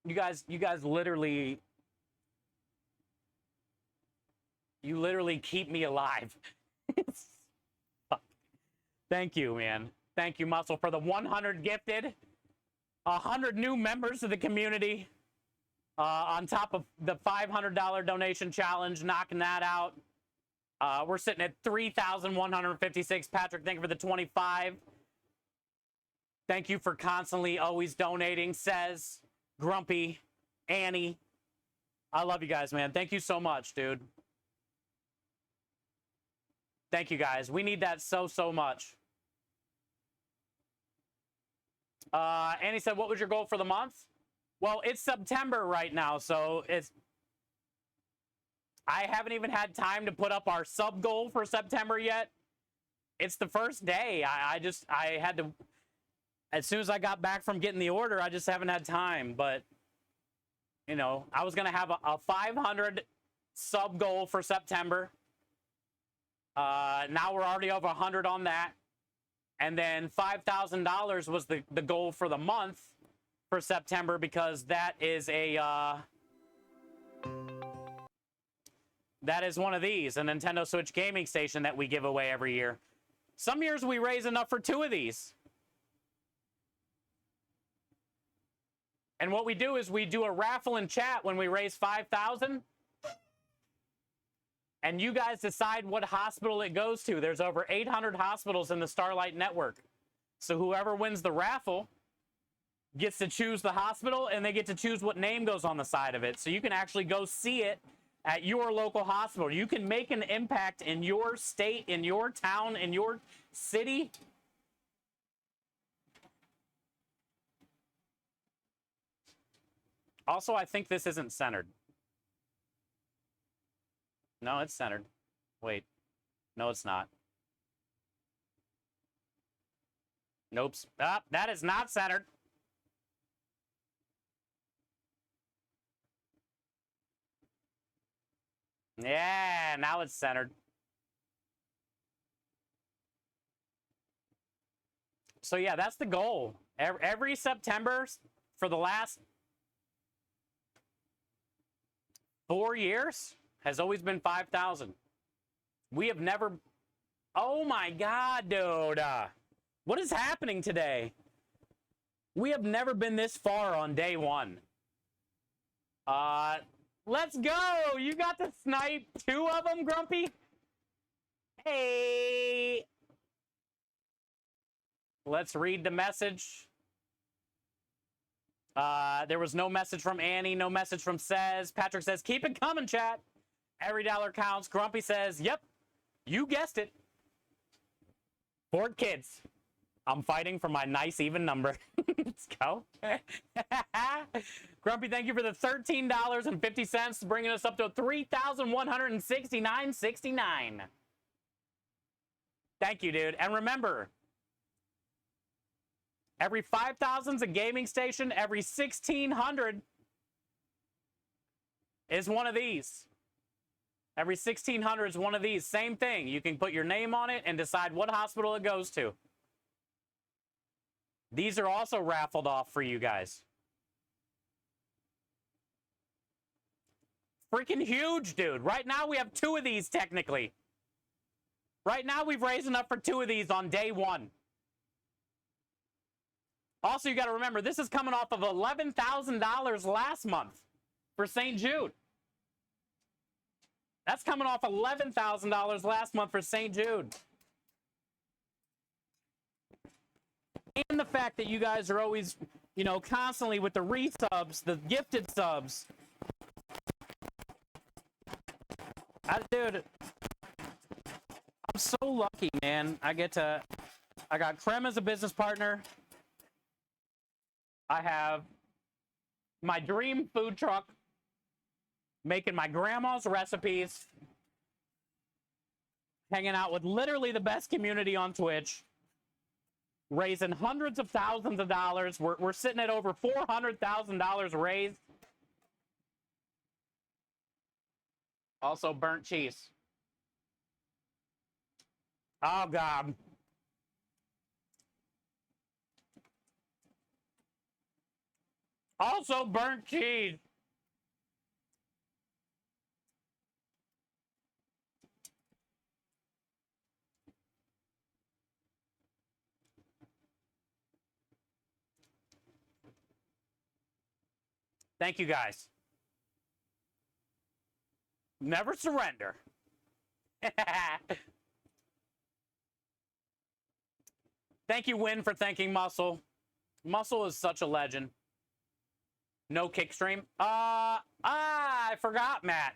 [SPEAKER 1] You guys literally keep me alive. Thank you, man. Thank you, Muscle, for the 100 gifted, 100 new members of the community, on top of the $500 donation challenge, knocking that out. We're sitting at 3,156. Patrick, thank you for the 25. Thank you for constantly always donating. Says Grumpy, Annie. I love you guys, man. Thank you so much, dude. Thank you, guys. We need that so much. Annie said, what was your goal for the month? Well, it's September right now, so I haven't even had time to put up our sub goal for September yet. It's the first day. I had to, as soon as I got back from getting the order, I just haven't had time. But, you know, I was going to have a 500 sub goal for September. Now we're already over 100 on that. And then $5,000 was the goal for the month for September, because that is one of these, a Nintendo Switch gaming station that we give away every year. Some years we raise enough for 2 of these. And what we do is we do a raffle in chat when we raise 5,000. And you guys decide what hospital it goes to. There's over 800 hospitals in the Starlight Network. So whoever wins the raffle gets to choose the hospital, and they get to choose what name goes on the side of it. So you can actually go see it at your local hospital. You can make an impact in your state, in your town, in your city. Also, I think this isn't centered. No, it's centered. Wait. No, it's not. Nope. Ah, that is not centered. Yeah, now it's centered. So yeah, that's the goal. Every September for the last 4 years has always been 5,000. We have never... Oh my God, dude. What is happening today? We have never been this far on day one. Let's go! You got to snipe 2 of them, Grumpy? Hey! Let's read the message. There was no message from Annie, no message from Says. Patrick says, keep it coming, chat. Every dollar counts. Grumpy says, yep, you guessed it. Fort Kids. I'm fighting for my nice even number. Let's go. Grumpy, thank you for the $13.50, bringing us up to $3,169.69. Thank you, dude. And remember, every 5,000's a gaming station. Every 1,600 is one of these. Every 1,600 is one of these. Same thing. You can put your name on it and decide what hospital it goes to. These are also raffled off for you guys. Freaking huge, dude. Right now, we have 2 of these, technically. Right now, we've raised enough for 2 of these on day 1. Also, you got to remember, this is coming off of $11,000 last month for St. Jude. That's coming off $11,000 last month for St. Jude. And the fact that you guys are always, you know, constantly with the resubs, the gifted subs. Dude, I'm so lucky, man. I got Krem as a business partner. I have my dream food truck, making my grandma's recipes, hanging out with literally the best community on Twitch, raising hundreds of thousands of dollars. We're sitting at over $400,000 raised. Also, burnt cheese. Oh, God. Also, burnt cheese. Thank you, guys. Never surrender. Thank you, Win, for thanking Muscle. Muscle is such a legend. No kick stream. I forgot, Matt.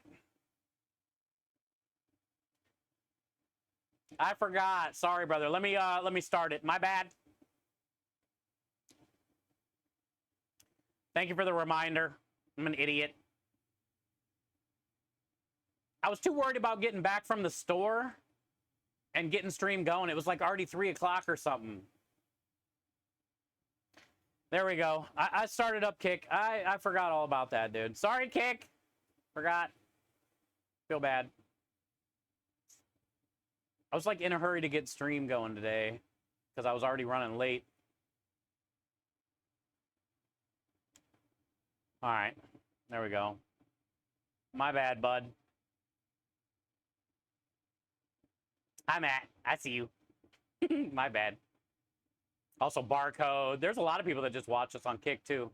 [SPEAKER 1] I forgot. Sorry, brother. Let me start it. My bad. Thank you for the reminder. I'm an idiot. I was too worried about getting back from the store and getting stream going. It was like already 3 o'clock or something. There we go. I started up Kick. I forgot all about that, dude. Sorry, Kick. Forgot. Feel bad. I was like in a hurry to get stream going today because I was already running late. All right. There we go. My bad, bud. Hi, Matt. I see you. My bad. Also, Barcode. There's a lot of people that just watch us on Kick, too.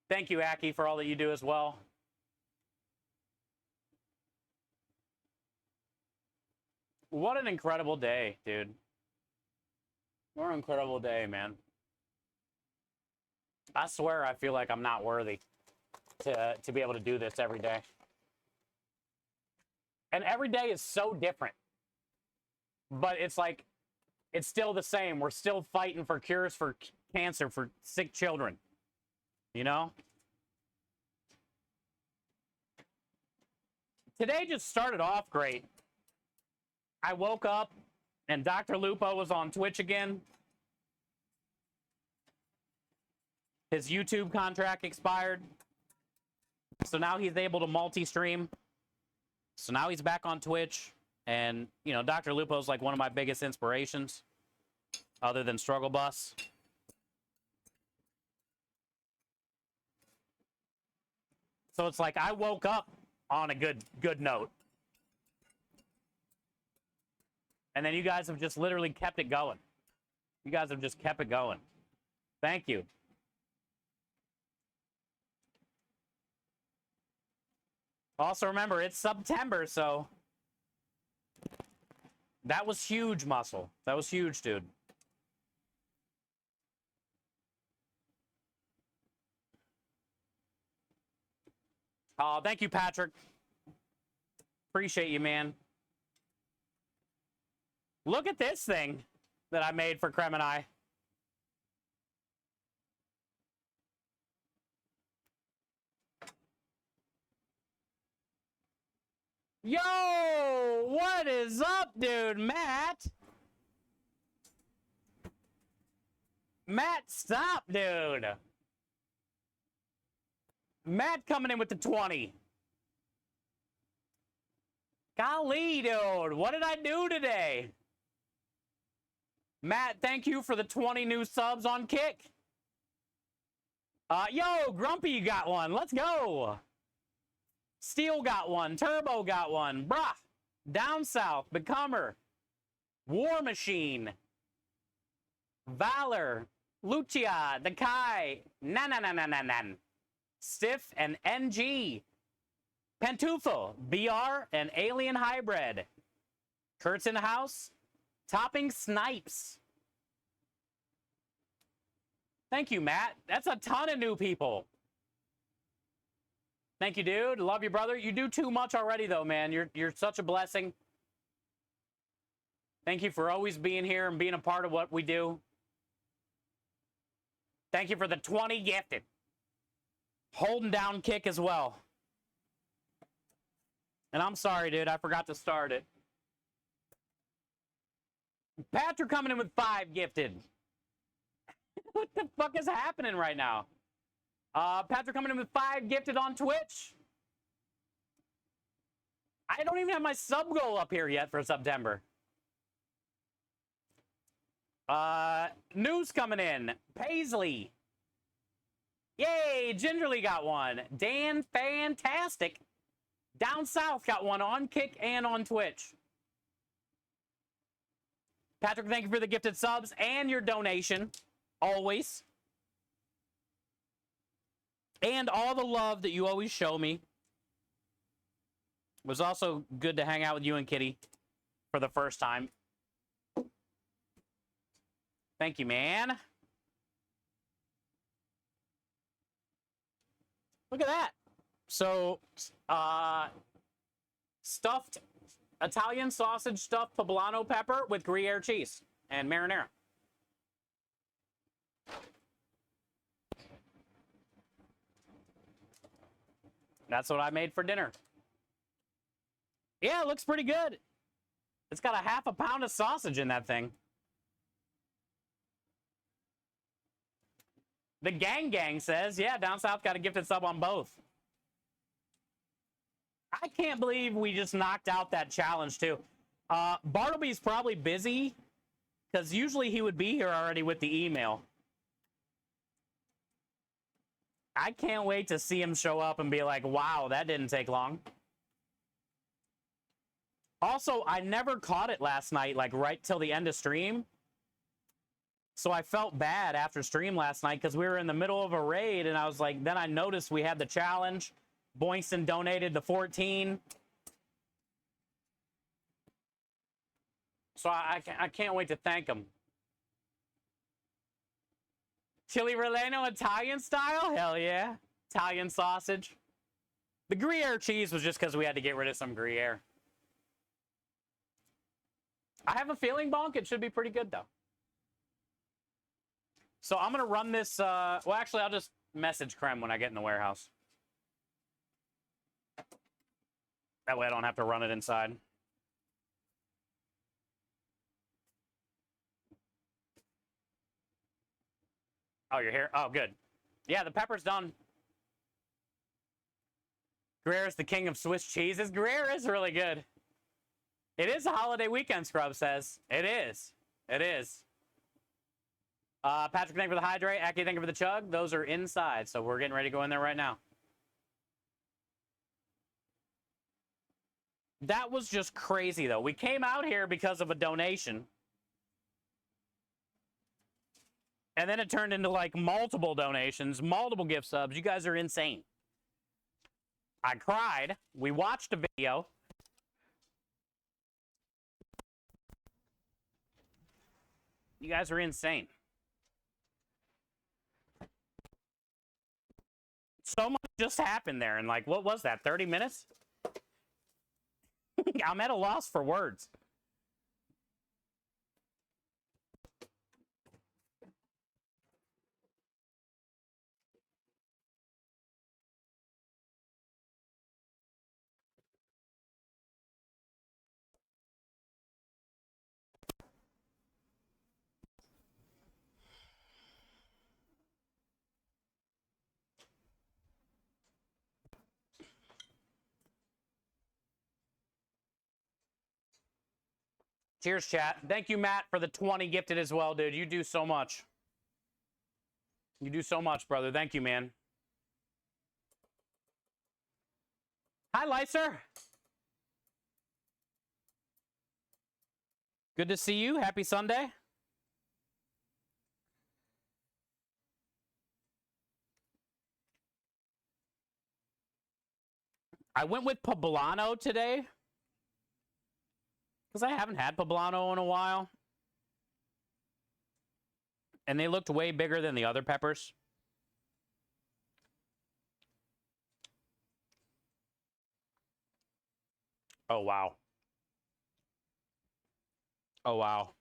[SPEAKER 1] Thank you, Aki, for all that you do as well. What an incredible day, dude. What an incredible day, man. I swear I feel like I'm not worthy to be able to do this every day. And every day is so different. But it's like, it's still the same. We're still fighting for cures for cancer for sick children. You know? Today just started off great. I woke up and Dr. Lupo was on Twitch again. His YouTube contract expired. So now he's able to multi-stream. So now he's back on Twitch. And, you know, Dr. Lupo's like one of my biggest inspirations, other than Struggle Bus. So it's like I woke up on a good note. And then you guys have just literally kept it going. You guys have just kept it going. Thank you. Also, remember, it's September, so that was huge, Muscle. That was huge, dude. Oh, thank you, Patrick. Appreciate you, man. Look at this thing that I made for Krem and I. Yo, what is up, dude? Matt? Matt, stop, dude. Matt coming in with the 20. Golly, dude, what did I do today? Matt, thank you for the 20 new subs on Kick. Yo, Grumpy, you got one. Let's go. Steel got one. Turbo got one. Bruh. Down South. Becomer. War Machine. Valor. Lucia. Dakai. Nan. Stiff and NG. Pantufel. BR and Alien Hybrid. Kurt's in the house. Topping Snipes. Thank you, Matt. That's a ton of new people. Thank you, dude. Love you, brother. You do too much already, though, man. You're such a blessing. Thank you for always being here and being a part of what we do. Thank you for the 20 gifted. Holding down kick as well. And I'm sorry, dude. I forgot to start it. Patrick coming in with 5 gifted. What the fuck is happening right now? Patrick coming in with 5 gifted on Twitch. I don't even have my sub goal up here yet for September. News coming in. Paisley. Yay, Gingerly got one. Dan Fantastic. Down South got one on Kick and on Twitch. Patrick, thank you for the gifted subs and your donation. Always. And all the love that you always show me. It was also good to hang out with you and Kitty for the first time. Thank you, man. Look at that. So, stuffed Italian sausage stuffed poblano pepper with Gruyere cheese and marinara. That's what I made for dinner. Yeah, it looks pretty good. It's got a half a pound of sausage in that thing. The gang says, yeah, Down South got a gifted sub on both. I can't believe we just knocked out that challenge, too. Bartleby's probably busy, because usually he would be here already with the email. I can't wait to see him show up and be like, wow, that didn't take long. Also, I never caught it last night, like right till the end of stream. So I felt bad after stream last night because we were in the middle of a raid and I was like, then I noticed we had the challenge. Boyngston donated the 14. So I can't wait to thank him. Chili Relleno Italian style? Hell yeah. Italian sausage. The Gruyere cheese was just because we had to get rid of some Gruyere. I have a feeling, Bonk, it should be pretty good, though. So I'm going to run this... well, actually, I'll just message Krem when I get in the warehouse. That way I don't have to run it inside. Oh, you're here? Oh, good. Yeah, the pepper's done. Gruyere is the king of Swiss cheeses. Gruyere is really good. It is a holiday weekend, Scrub says. It is. It is. Patrick, thank you for the hydrate. Aki, thank you for the chug. Those are inside, so we're getting ready to go in there right now. That was just crazy, though. We came out here because of a donation. And then it turned into, like, multiple donations, multiple gift subs. You guys are insane. I cried. We watched a video. You guys are insane. So much just happened there in, like, what was that, 30 minutes? I'm at a loss for words. Cheers, chat. Thank you, Matt, for the 20 gifted as well, dude. You do so much. You do so much, brother. Thank you, man. Hi, Lyser. Good to see you. Happy Sunday. I went with poblano today because I haven't had poblano in a while. And they looked way bigger than the other peppers. Oh, wow. Oh, wow.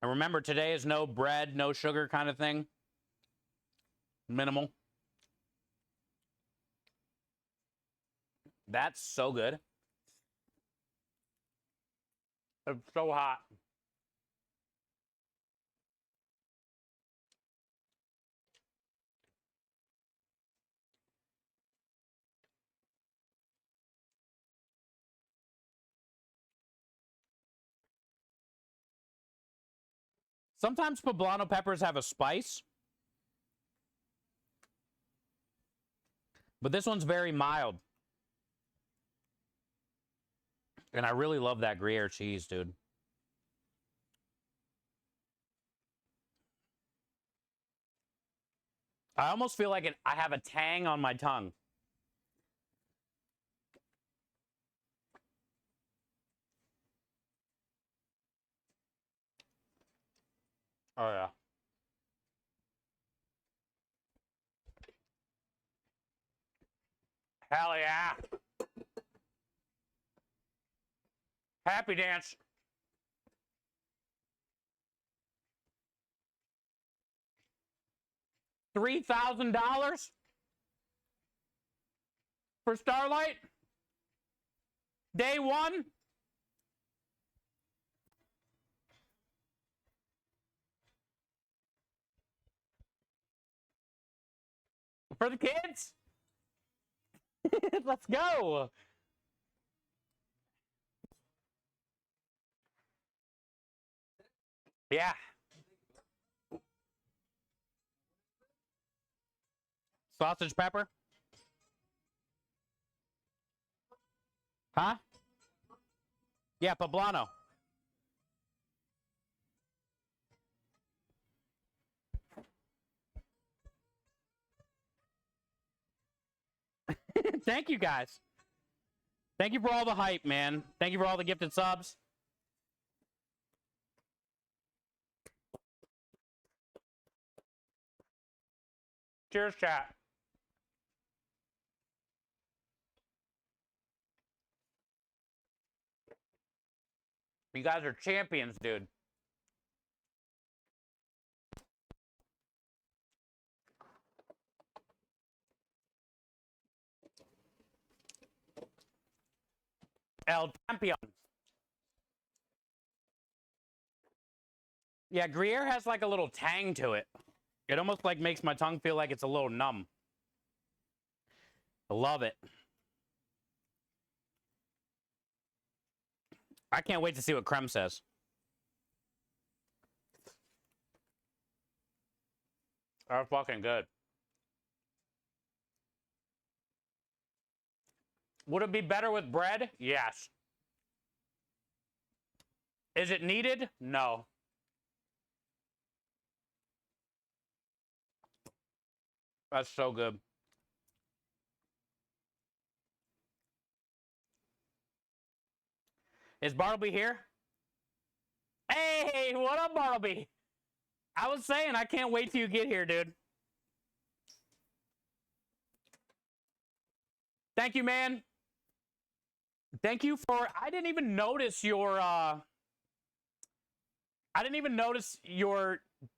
[SPEAKER 1] And remember, today is no bread, no sugar kind of thing. Minimal. That's so good. It's so hot. Sometimes poblano peppers have a spice, but this one's very mild. And I really love that Gruyere cheese, dude. I almost feel like I have a tang on my tongue. Oh, yeah. Hell yeah. Happy dance. $3,000 for Starlight? Day one? For the kids? Let's go. Yeah. Sausage pepper? Huh? Yeah, poblano. Thank you, guys. Thank you for all the hype, man. Thank you for all the gifted subs. Cheers, chat. You guys are champions, dude. El Champion. Yeah, Gruyere has like a little tang to it. It almost like makes my tongue feel like it's a little numb. I love it. I can't wait to see what Creme says. They're fucking good. Would it be better with bread? Yes. Is it needed? No. That's so good. Is Bartleby here? Hey, what up, Bartleby? I was saying, I can't wait till you get here, dude. Thank you, man. Thank you for, I didn't even notice your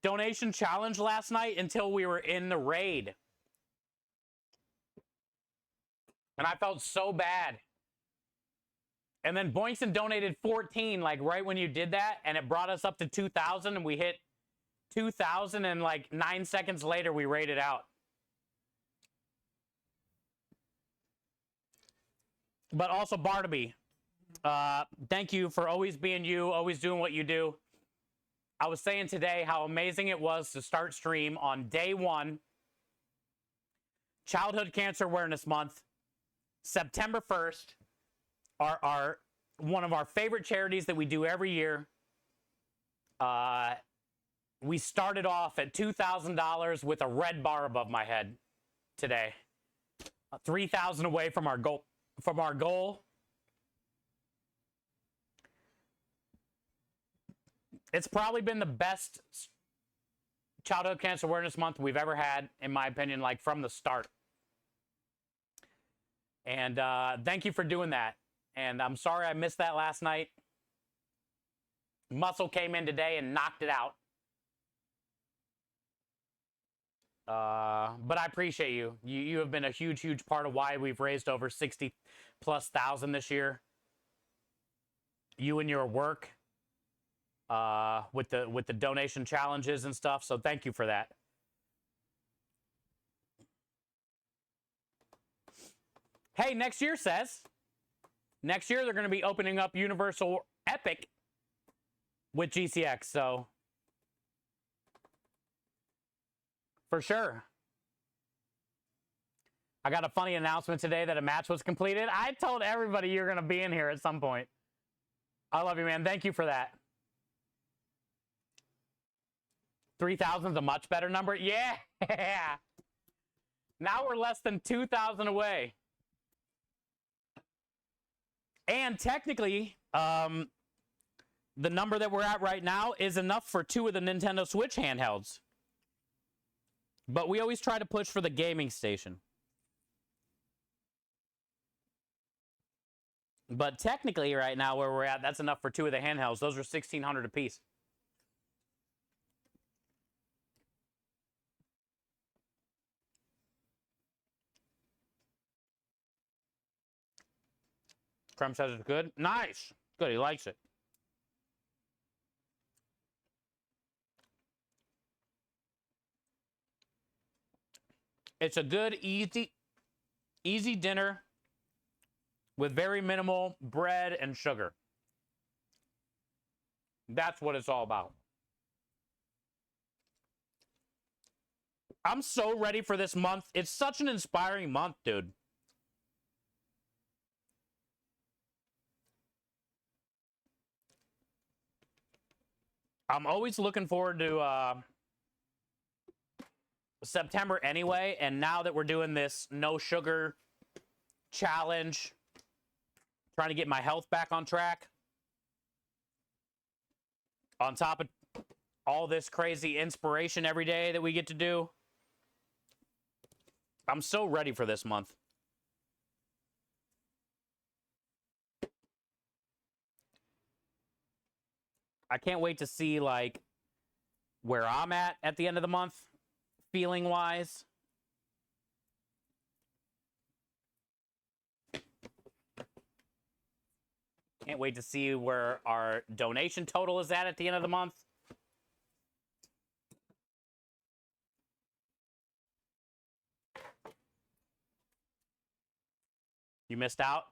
[SPEAKER 1] donation challenge last night until we were in the raid. And I felt so bad. And then Boynton donated 14, like right when you did that, and it brought us up to 2,000, and we hit 2,000, and like 9 seconds later, we raided out. But also, Bartleby, thank you for always being you, always doing what you do. I was saying today how amazing it was to start stream on day one, Childhood Cancer Awareness Month, September 1st, our one of our favorite charities that we do every year. We started off at $2,000 with a red bar above my head today. 3,000 away from our goal. It's probably been the best Childhood Cancer Awareness Month we've ever had, in my opinion, like from the start. And thank you for doing that. And I'm sorry I missed that last night. Muscle came in today and knocked it out. But I appreciate you. You have been a huge, huge part of why we've raised over 60+ thousand this year. You and your work with the donation challenges and stuff. So thank you for that. Hey, next year says. Next year they're going to be opening up Universal Epic with GCX. So for sure. I got a funny announcement today that a match was completed. I told everybody you're going to be in here at some point. I love you, man. Thank you for that. 3,000 is a much better number. Yeah. Now we're less than 2,000 away. And technically, the number that we're at right now is enough for 2 of the Nintendo Switch handhelds. But we always try to push for the gaming station. But technically right now where we're at, that's enough for 2 of the handhelds. Those are $1,600 apiece. Crumb says it's good. Nice. Good, he likes it. It's a good, easy dinner with very minimal bread and sugar. That's what it's all about. I'm so ready for this month. It's such an inspiring month, dude. I'm always looking forward to September anyway, and now that we're doing this no sugar challenge, trying to get my health back on track, on top of all this crazy inspiration every day that we get to do, I'm so ready for this month. I can't wait to see like where I'm at the end of the month, feeling wise. Can't wait to see where our donation total is at the end of the month. You missed out?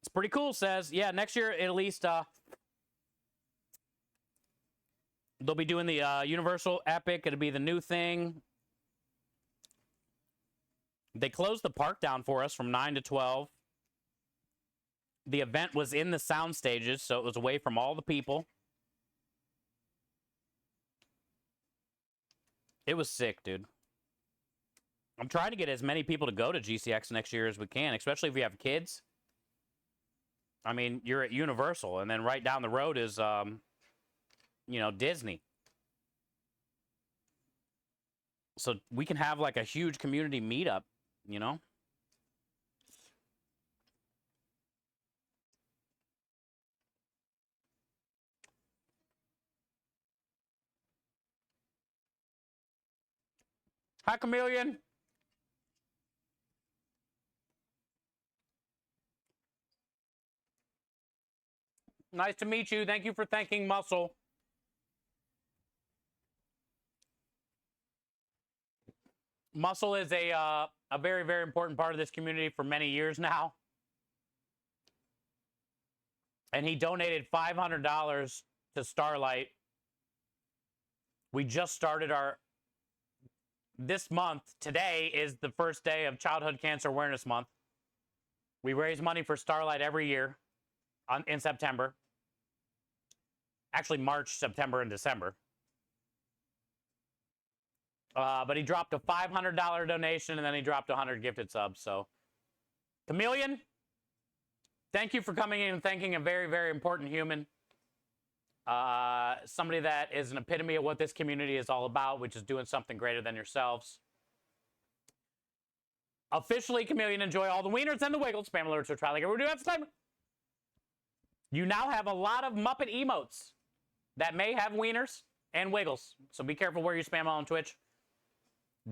[SPEAKER 1] It's pretty cool, says. Yeah, next year at least they'll be doing the Universal Epic. It'll be the new thing. They closed the park down for us from 9 to 12. The event was in the sound stages, so it was away from all the people. It was sick, dude. I'm trying to get as many people to go to GCX next year as we can, especially if we have kids. I mean, you're at Universal, and then right down the road is, you know, Disney. So we can have like a huge community meetup, you know? Hi, Chameleon. Nice to meet you. Thank you for thanking Muscle. Muscle is a very, very important part of this community for many years now. and he donated $500 to Starlight. We just started this month. Today is the first day of Childhood Cancer Awareness Month. We raise money for Starlight every year in September. Actually, March, September, and December. But he dropped a $500 donation, and then he dropped 100 gifted subs. So, Chameleon, thank you for coming in and thanking a very, very important human. Somebody that is an epitome of what this community is all about, which is doing something greater than yourselves. Officially, Chameleon, enjoy all the wieners and the wiggles. Spam alerts or try like we're doing at the time. You now have a lot of Muppet emotes that may have wieners and wiggles. So be careful where you spam on Twitch.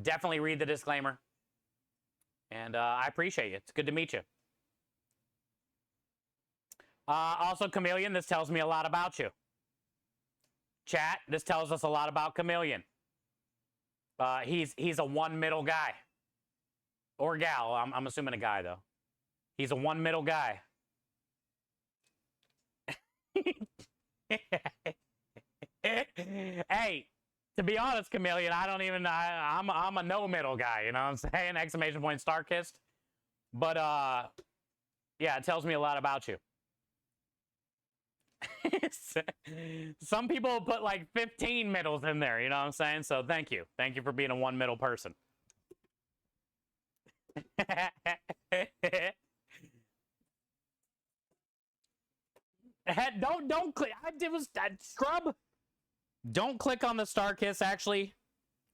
[SPEAKER 1] Definitely read the disclaimer. And I appreciate you. It's good to meet you. Also, Chameleon, this tells me a lot about you. Chat, this tells us a lot about Chameleon. He's a one middle guy. Or gal. I'm assuming a guy, though. He's a one middle guy. Hey, to be honest, Chameleon, I don't even, I'm a no middle guy, you know what I'm saying? Exclamation point, star kissed. But, yeah, it tells me a lot about you. Some people put like 15 middles in there, you know what I'm saying? So thank you. Thank you for being a one middle person. Don't click. It was Scrub. Don't click on the star kiss, actually,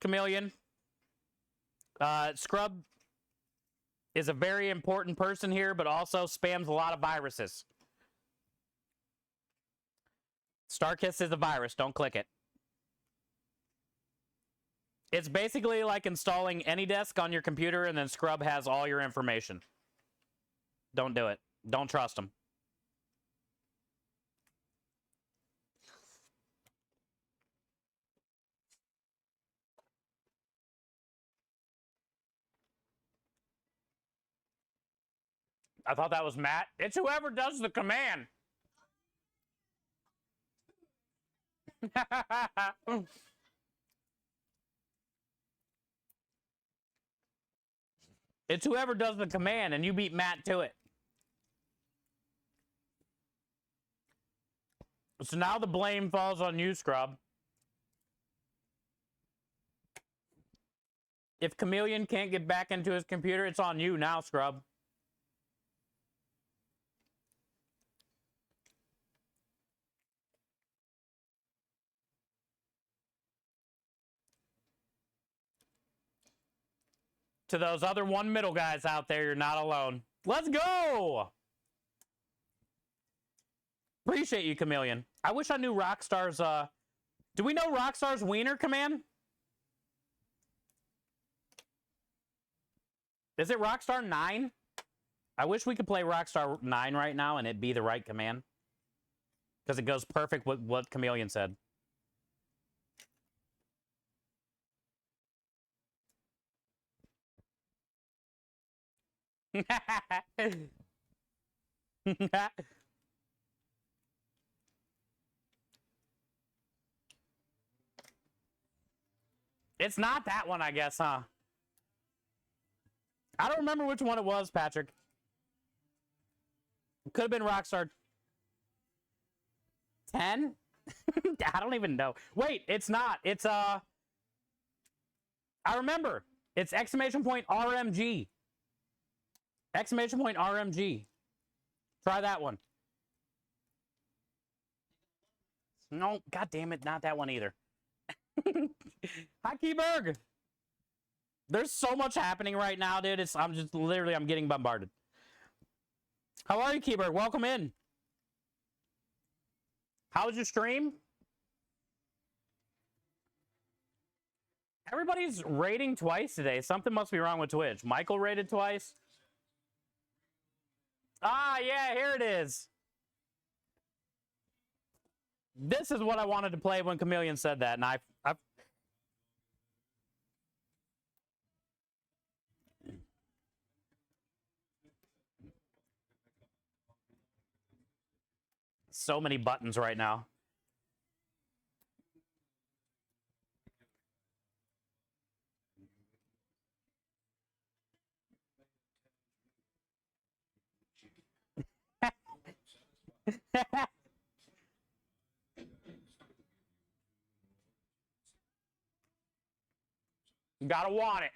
[SPEAKER 1] Chameleon. Scrub is a very important person here, but also spams a lot of viruses. Starkiss is a virus. Don't click it. It's basically like installing AnyDesk on your computer, and then Scrub has all your information. Don't do it. Don't trust him. I thought that was Matt. It's whoever does the command. It's whoever does the command, and you beat Matt to it. So now the blame falls on you, Scrub. If Chameleon can't get back into his computer, it's on you now, Scrub. To those other one middle guys out there, you're not alone. Let's go! Appreciate you, Chameleon. I wish I knew Rockstar's, do we know Rockstar's wiener command? Is it Rockstar 9? I wish we could play Rockstar 9 right now and it'd be the right command. Because it goes perfect with what Chameleon said. It's not that one, I guess, huh? I don't remember which one it was, Patrick. It could have been Rockstar 10? I don't even know. Wait, it's not. It's, I remember. It's exclamation point RMG. Exclamation point RMG. Try that one. No, god damn it, not that one either. Hi, Keyberg. There's so much happening right now, dude. I'm getting bombarded. How are you, Keyberg? Welcome in. How was your stream? Everybody's rating twice today. Something must be wrong with Twitch. Michael rated twice. Ah, yeah, here it is. This is what I wanted to play when Chameleon said that, and I so many buttons right now. You gotta want it.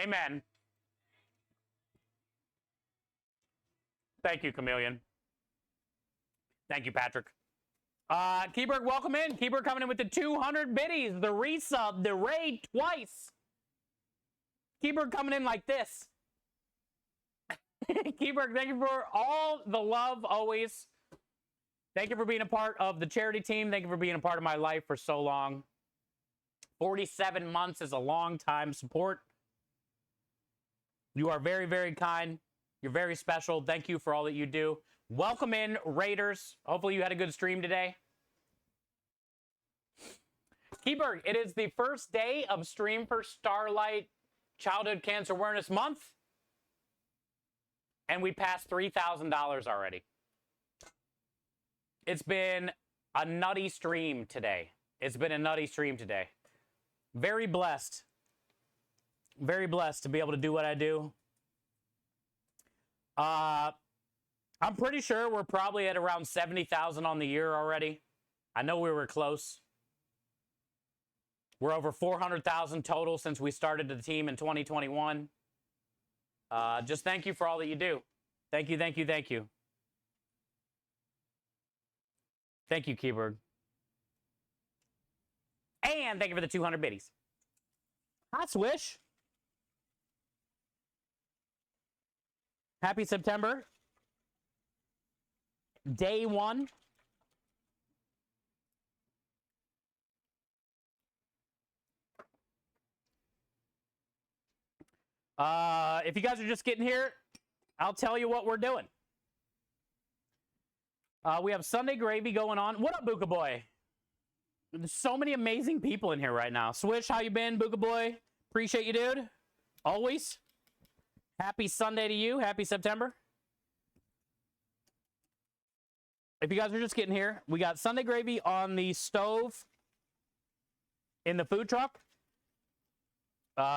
[SPEAKER 1] Amen. Thank you, Chameleon. Thank you, Patrick. Keyberg, welcome in. Keyberg coming in with the 200 biddies, the resub, the raid twice. Keyberg coming in like this. Keyberg, thank you for all the love always. Thank you for being a part of the charity team. Thank you for being a part of my life for so long. 47 months is a long time support. You are very, very kind. You're very special. Thank you for all that you do. Welcome in, Raiders. Hopefully you had a good stream today. Keyberg, it is the first day of stream for Starlight Childhood Cancer Awareness Month. And we passed $3,000 already. It's been a nutty stream today. It's been a nutty stream today. Very blessed. Very blessed to be able to do what I do. I'm pretty sure we're probably at around 70,000 on the year already. I know we were close. We're over 400,000 total since we started the team in 2021. Just thank you for all that you do. Thank you, thank you, thank you. Thank you, Keyberg. And thank you for the 200 biddies. Hi, Swish. Happy September. Day 1. If you guys are just getting here, I'll tell you what we're doing. We have Sunday Gravy going on. What up, Buka Boy? There's so many amazing people in here right now. Swish, how you been, Buka Boy? Appreciate you, dude. Always. Happy Sunday to you. Happy September. If you guys are just getting here, we got Sunday Gravy on the stove in the food truck.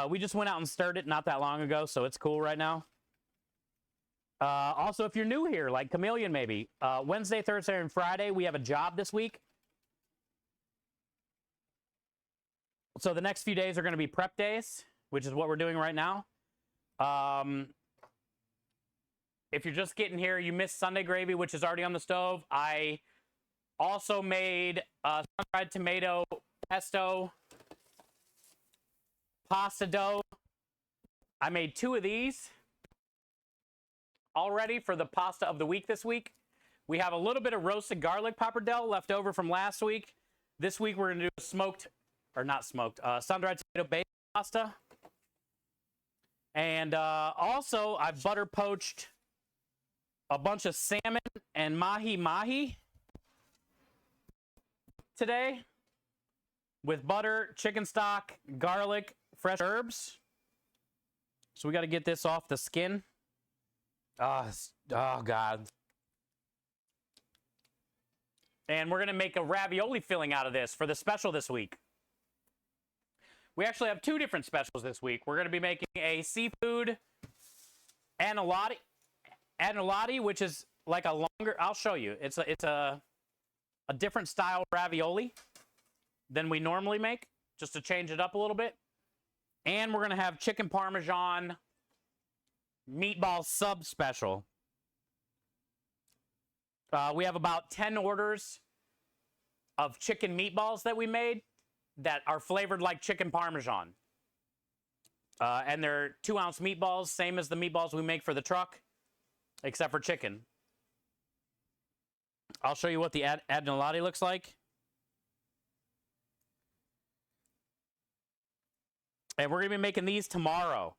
[SPEAKER 1] We just went out and stirred it not that long ago, so it's cool right now. Also, if you're new here, like Chameleon maybe, Wednesday, Thursday, and Friday, we have a job this week. So the next few days are going to be prep days, which is what we're doing right now. If you're just getting here, you missed Sunday Gravy, which is already on the stove. I also made sun-dried tomato pesto pasta dough. I made 2 of these already for the pasta of the week this week. We have a little bit of roasted garlic pappardelle left over from last week. This week we're going to do smoked, or not smoked, sun-dried tomato based pasta. And also I've butter poached a bunch of salmon and mahi today with butter, chicken stock, garlic, fresh herbs. So we got to get this off the skin. Oh, God. And we're going to make a ravioli filling out of this for the special this week. We actually have 2 different specials this week. We're going to be making a seafood annulati, which is like a longer, I'll show you. It's a different style ravioli than we normally make, just to change it up a little bit. And we're going to have chicken parmesan meatball sub special. We have about 10 orders of chicken meatballs that we made that are flavored like chicken parmesan. And they're 2-ounce meatballs, same as the meatballs we make for the truck, except for chicken. I'll show you what the annulati looks like. And we're going to be making these tomorrow.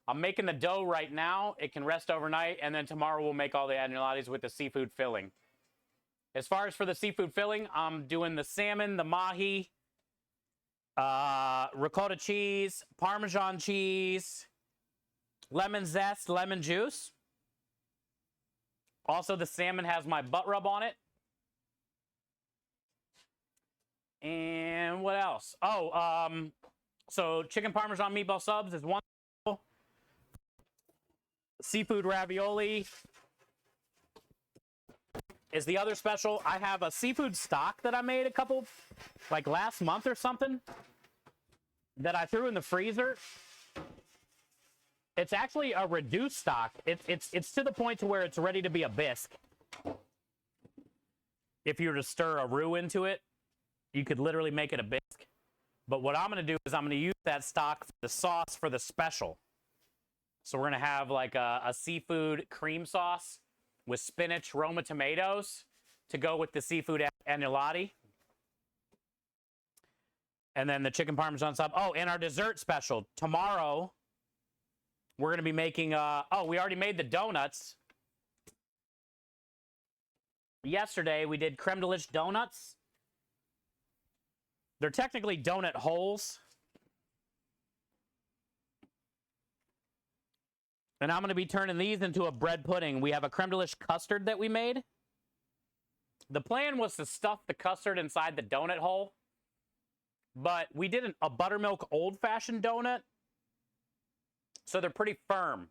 [SPEAKER 1] I'm making the dough right now. It can rest overnight, and then tomorrow we'll make all the annulatis with the seafood filling. As far as for the seafood filling, I'm doing the salmon, the mahi, ricotta cheese, Parmesan cheese, lemon zest, lemon juice. Also, the salmon has my butt rub on it. And what else? Oh, so chicken Parmesan meatball subs is one. Seafood ravioli is the other special. I have a seafood stock that I made like last month or something, that I threw in the freezer. It's actually a reduced stock. It's to the point to where it's ready to be a bisque. If you were to stir a roux into it, you could literally make it a bisque. But what I'm going to do is I'm going to use that stock for the sauce for the special. So we're going to have like a seafood cream sauce with spinach, Roma tomatoes to go with the seafood agnolotti. And then the chicken Parmesan sub. Oh, and our dessert special. Tomorrow, we're going to be making, we already made the donuts. Yesterday, we did creme de liche donuts. They're technically donut holes. And I'm going to be turning these into a bread pudding. We have a creme de liche custard that we made. The plan was to stuff the custard inside the donut hole. But we did a buttermilk old-fashioned donut. So they're pretty firm.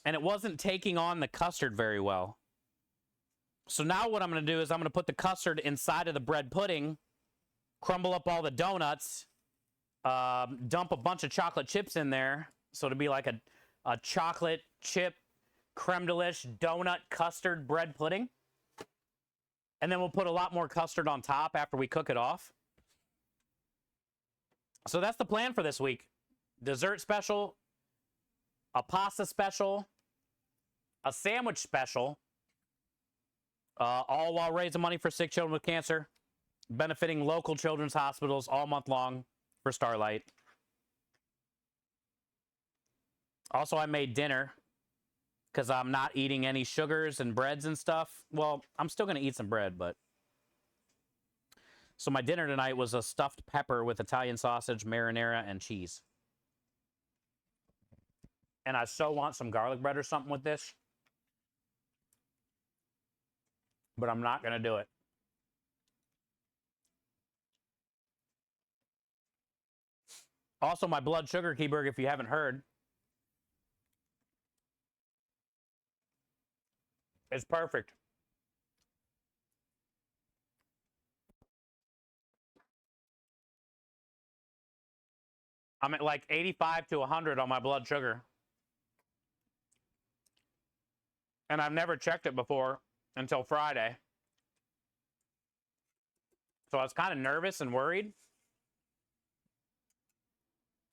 [SPEAKER 1] And it wasn't taking on the custard very well. So now what I'm going to do is I'm going to put the custard inside of the bread pudding, crumble up all the donuts, dump a bunch of chocolate chips in there. So it'll be like a chocolate chip creme de liche donut custard bread pudding. And then we'll put a lot more custard on top after we cook it off. So that's the plan for this week. Dessert special, a pasta special, a sandwich special, all while raising money for sick children with cancer, benefiting local children's hospitals all month long for Starlight. Also, I made dinner because I'm not eating any sugars and breads and stuff. Well, I'm still going to eat some bread, but... So my dinner tonight was a stuffed pepper with Italian sausage, marinara, and cheese. And I so want some garlic bread or something with this. But I'm not going to do it. Also, my blood sugar keyberg, if you haven't heard, is perfect. I'm at like 85 to 100 on my blood sugar. And I've never checked it before until Friday. So I was kind of nervous and worried.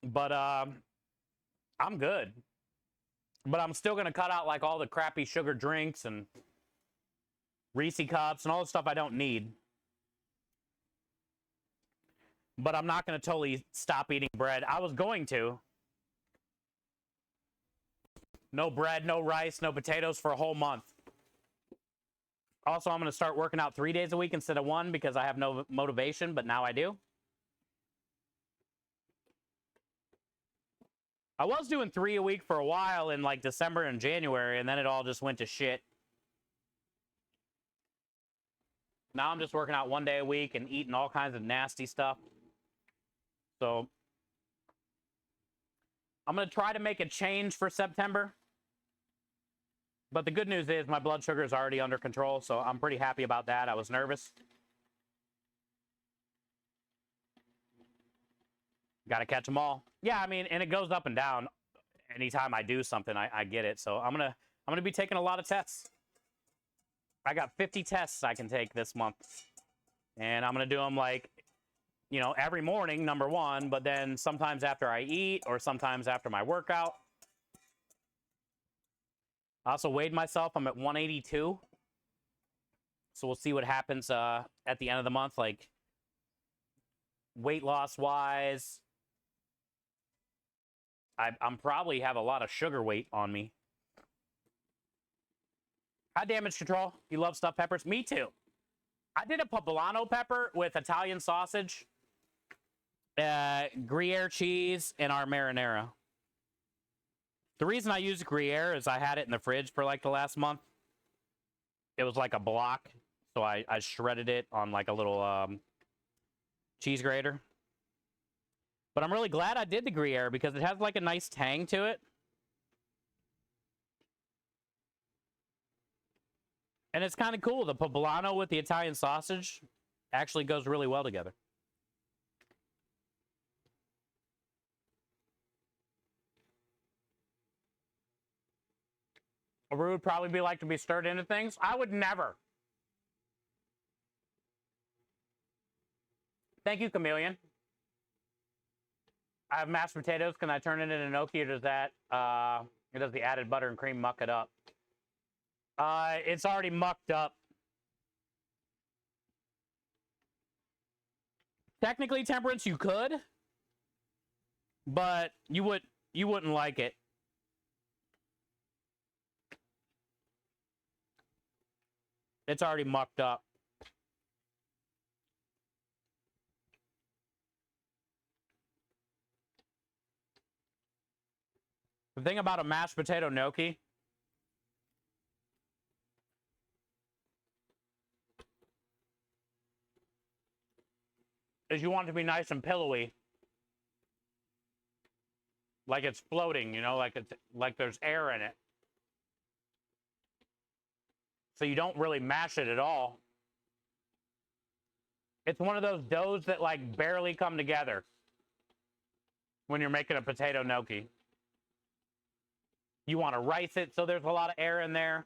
[SPEAKER 1] But I'm good. But I'm still going to cut out like all the crappy sugar drinks and Reese cups and all the stuff I don't need. But I'm not going to totally stop eating bread. I was going to. No bread, no rice, no potatoes for a whole month. Also, I'm going to start working out 3 days a week instead of 1 because I have no motivation, but now I do. I was doing 3 a week for a while in like December and January, and then it all just went to shit. Now I'm just working out 1 day a week and eating all kinds of nasty stuff. So I'm going to try to make a change for September. But the good news is my blood sugar is already under control, so I'm pretty happy about that. I was nervous. Got to catch them all. Yeah, I mean, and it goes up and down. Anytime I do something, I get it. So I'm gonna be taking a lot of tests. I got 50 tests I can take this month. And I'm going to do them like, you know, every morning, number one, but then sometimes after I eat or sometimes after my workout. I also weighed myself. I'm at 182. So we'll see what happens at the end of the month, like weight loss wise. I'm probably have a lot of sugar weight on me. Hi, Damage Control. You love stuffed peppers? Me too. I did a poblano pepper with Italian sausage. Gruyere cheese and our marinara. The reason I used Gruyere is I had it in the fridge for like the last month. It was like a block, so I shredded it on like a little cheese grater. But I'm really glad I did the Gruyere because it has like a nice tang to it. And it's kind of cool. The poblano with the Italian sausage actually goes really well together. Aru would probably be like to be stirred into things. I would never. Thank you, Chameleon. I have mashed potatoes. Can I turn it into gnocchi, or does that, does the added butter and cream muck it up? It's already mucked up. Technically, Temperance, you could, but you wouldn't like it. It's already mucked up. The thing about a mashed potato gnocchi is you want it to be nice and pillowy. Like it's floating, you know, like there's air in it. So you don't really mash it at all. It's one of those doughs that like barely come together when you're making a potato gnocchi. You want to rice it so there's a lot of air in there.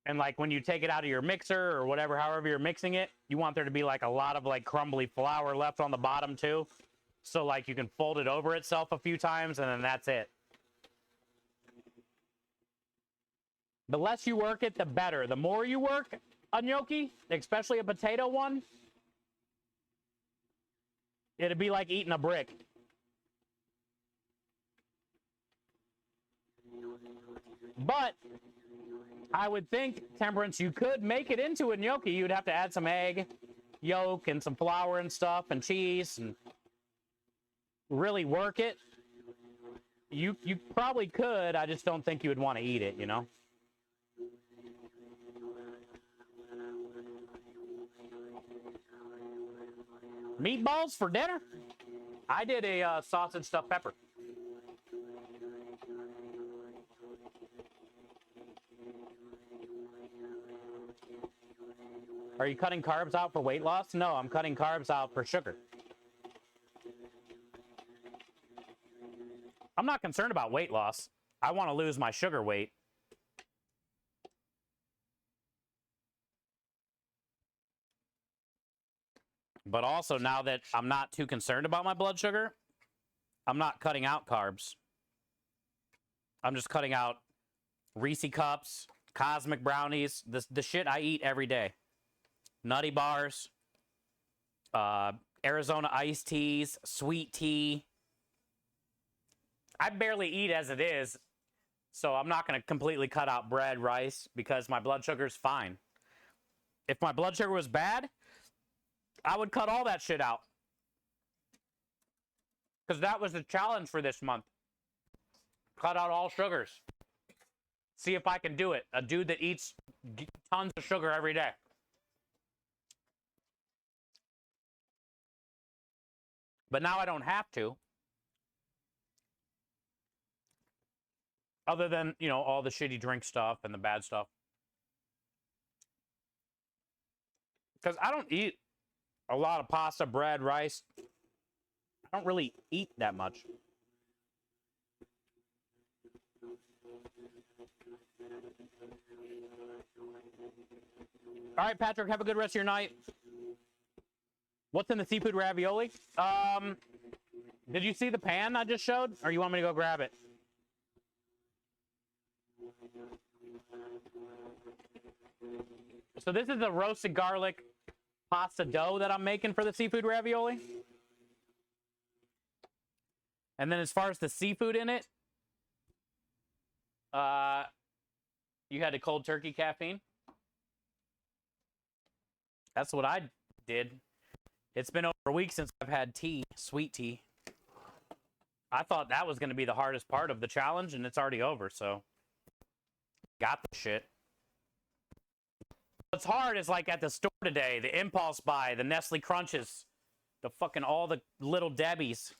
[SPEAKER 1] And like when you take it out of your mixer or whatever, however you're mixing it, you want there to be like a lot of like crumbly flour left on the bottom too. So like you can fold it over itself a few times and then that's it. The less you work it, the better. The more you work a gnocchi, especially a potato one, it'd be like eating a brick. But I would think, Temperance, you could make it into a gnocchi. You'd have to add some egg yolk and some flour and stuff and cheese and really work it. You probably could. I just don't think you would want to eat it, you know? Meatballs for dinner? I did a sausage stuffed pepper. Are you cutting carbs out for weight loss? No, I'm cutting carbs out for sugar. I'm not concerned about weight loss. I want to lose my sugar weight. But also, now that I'm not too concerned about my blood sugar, I'm not cutting out carbs. I'm just cutting out Reese Cups, Cosmic Brownies, the shit I eat every day. Nutty Bars, Arizona iced teas, sweet tea. I barely eat as it is, so I'm not going to completely cut out bread, rice, because my blood sugar's fine. If my blood sugar was bad, I would cut all that shit out. Because that was the challenge for this month. Cut out all sugars. See if I can do it. A dude that eats tons of sugar every day. But now I don't have to. Other than, you know, all the shitty drink stuff and the bad stuff. Because I don't eat a lot of pasta, bread, rice. I don't really eat that much. All right, Patrick, have a good rest of your night. What's in the seafood ravioli? Did you see the pan I just showed? Or you want me to go grab it? So this is the roasted garlic pasta dough that I'm making for the seafood ravioli. And then as far as the seafood in it, you had a cold turkey caffeine. That's what I did. It's been over a week since I've had tea, sweet tea. I thought that was going to be the hardest part of the challenge, and it's already over, so got the shit. What's hard is like at the store today, the impulse buy, the Nestle Crunches, the fucking all the little Debbies.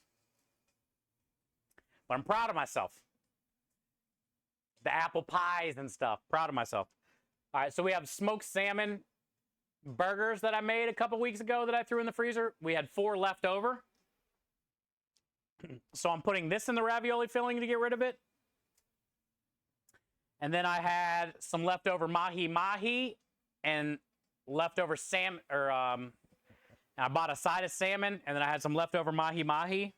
[SPEAKER 1] But I'm proud of myself. The apple pies and stuff. Proud of myself. All right, so we have smoked salmon burgers that I made a couple weeks ago that I threw in the freezer. We had 4 left over. So I'm putting this in the ravioli filling to get rid of it. And then I had some leftover mahi-mahi and leftover salmon, I bought a side of salmon, and then I had some leftover mahi-mahi.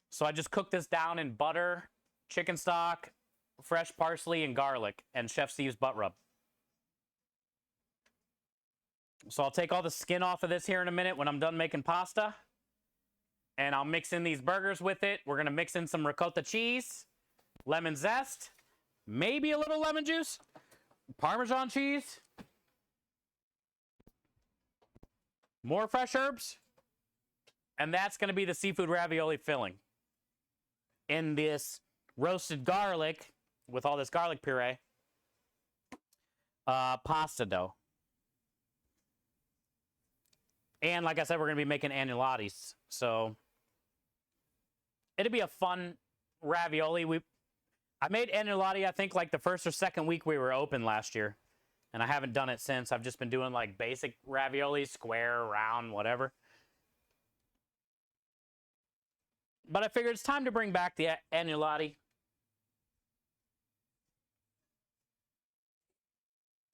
[SPEAKER 1] So I just cooked this down in butter, chicken stock, fresh parsley, and garlic, and Chef Steve's butt rub. So I'll take all the skin off of this here in a minute when I'm done making pasta. And I'll mix in these burgers with it. We're going to mix in some ricotta cheese, lemon zest, maybe a little lemon juice, Parmesan cheese, more fresh herbs, and that's going to be the seafood ravioli filling. In this roasted garlic, with all this garlic puree, pasta dough. And like I said, we're going to be making annulatis. So it'll be a fun ravioli. I made annulati, I think, like the first or second week we were open last year. And I haven't done it since. I've just been doing like basic ravioli, square, round, whatever. But I figured it's time to bring back the annulati.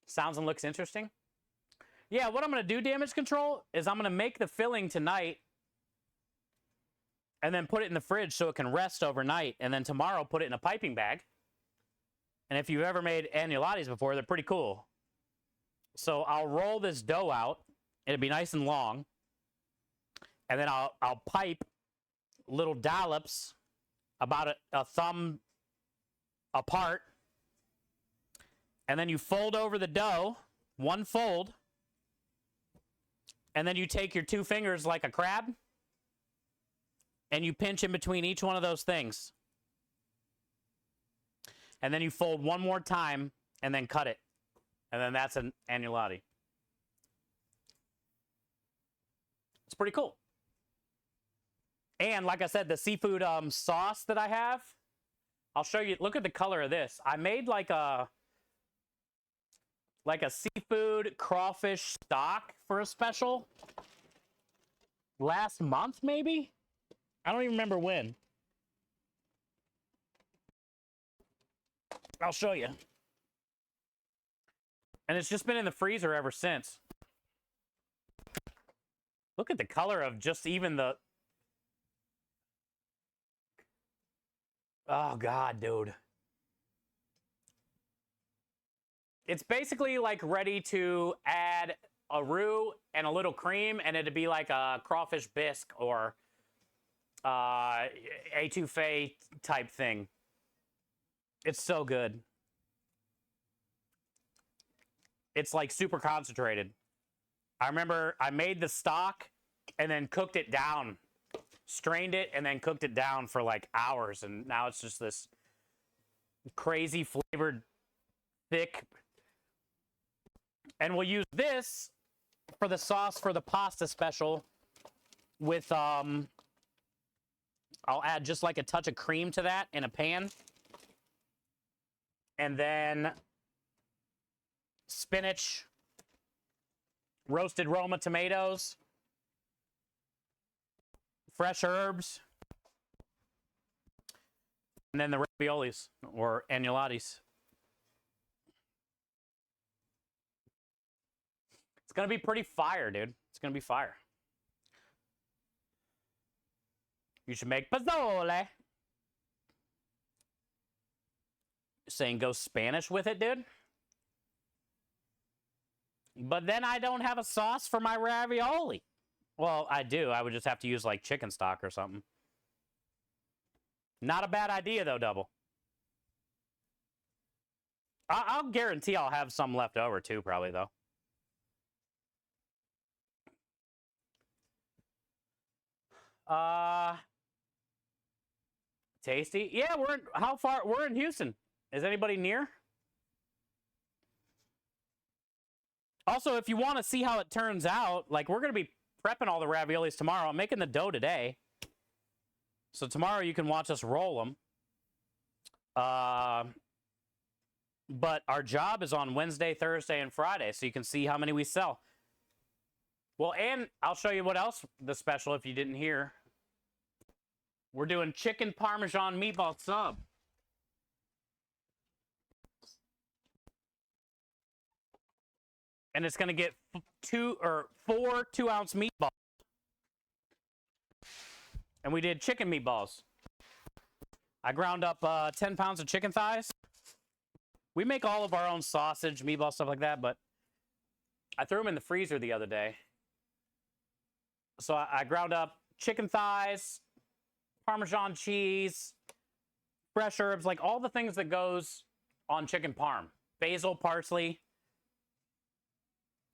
[SPEAKER 1] Sounds and looks interesting. Yeah, what I'm going to do, Damage Control, is I'm going to make the filling tonight and then put it in the fridge so it can rest overnight. And then tomorrow, put it in a piping bag. And if you've ever made annulatis before, they're pretty cool. So I'll roll this dough out. It'll be nice and long. And then I'll pipe little dollops about a thumb apart. And then you fold over the dough, one fold. And then you take your 2 fingers like a crab. And you pinch in between each one of those things. And then you fold one more time and then cut it. And then that's an annulati. It's pretty cool. And like I said, the seafood sauce that I have, I'll show you. Look at the color of this. I made like a seafood crawfish stock for a special last month, maybe? I don't even remember when. I'll show you. And it's just been in the freezer ever since. Look at the color of just even the... Oh, God, dude. It's basically like ready to add a roux and a little cream, and it'd be like a crawfish bisque or étouffée type thing. It's so good. It's like super concentrated. I remember I made the stock and then cooked it down, strained it, and then cooked it down for like hours. And now it's just this crazy flavored, thick. And we'll use this for the sauce for the pasta special with, I'll add just like a touch of cream to that in a pan. And then spinach, roasted Roma tomatoes, fresh herbs, and then the raviolis or annulatis. It's gonna be pretty fire, dude. It's gonna be fire. You should make pozole. Saying go Spanish with it, dude? But then I don't have a sauce for my ravioli. Well, I do. I would just have to use like chicken stock or something. Not a bad idea though, Double. I'll guarantee I'll have some left over too, probably though. Tasty. Yeah, how far? We're in Houston. Is anybody near? Also, if you want to see how it turns out, like we're going to be prepping all the raviolis tomorrow. I'm making the dough today. So tomorrow you can watch us roll them. But our job is on Wednesday, Thursday, and Friday, so you can see how many we sell. Well, and I'll show you what else the special if you didn't hear. We're doing chicken Parmesan meatball sub. And it's going to get 4 2-ounce meatballs. And we did chicken meatballs. I ground up 10 pounds of chicken thighs. We make all of our own sausage, meatball, stuff like that, but I threw them in the freezer the other day. So I ground up chicken thighs, Parmesan cheese, fresh herbs, like all the things that goes on chicken parm. Basil, parsley.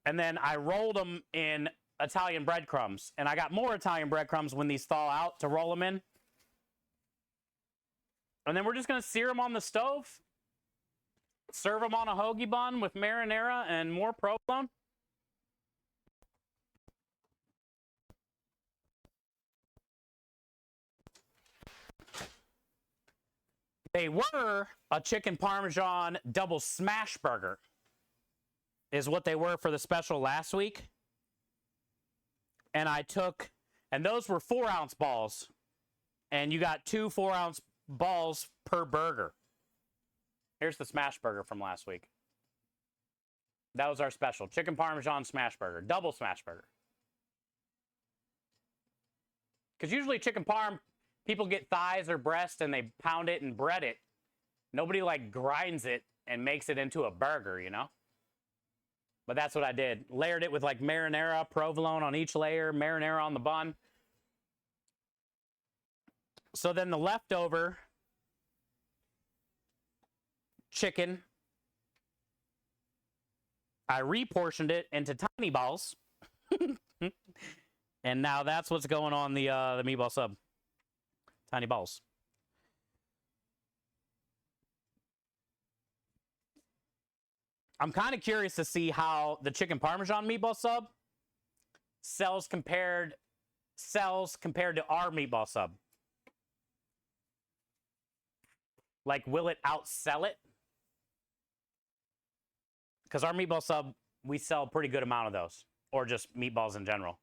[SPEAKER 1] And then I rolled them in Italian breadcrumbs. And I got more Italian breadcrumbs when these thaw out to roll them in. And then we're just going to sear them on the stove. Serve them on a hoagie bun with marinara and more provolone. They were a chicken Parmesan double smash burger. Is what they were for the special last week. And and those were 4-ounce balls. And you got 2 4-ounce balls per burger. Here's the smash burger from last week. That was our special. Chicken Parmesan smash burger. Double smash burger. Because usually chicken parm, people get thighs or breast and they pound it and bread it. Nobody like grinds it and makes it into a burger, you know? But that's what I did. Layered it with like marinara, provolone on each layer, marinara on the bun. So then the leftover chicken, I reportioned it into tiny balls. And now that's what's going on the meatball sub. Tiny balls. I'm kind of curious to see how the chicken Parmesan meatball sub sells compared to our meatball sub. Like, will it outsell it? Because our meatball sub, we sell a pretty good amount of those. Or just meatballs in general.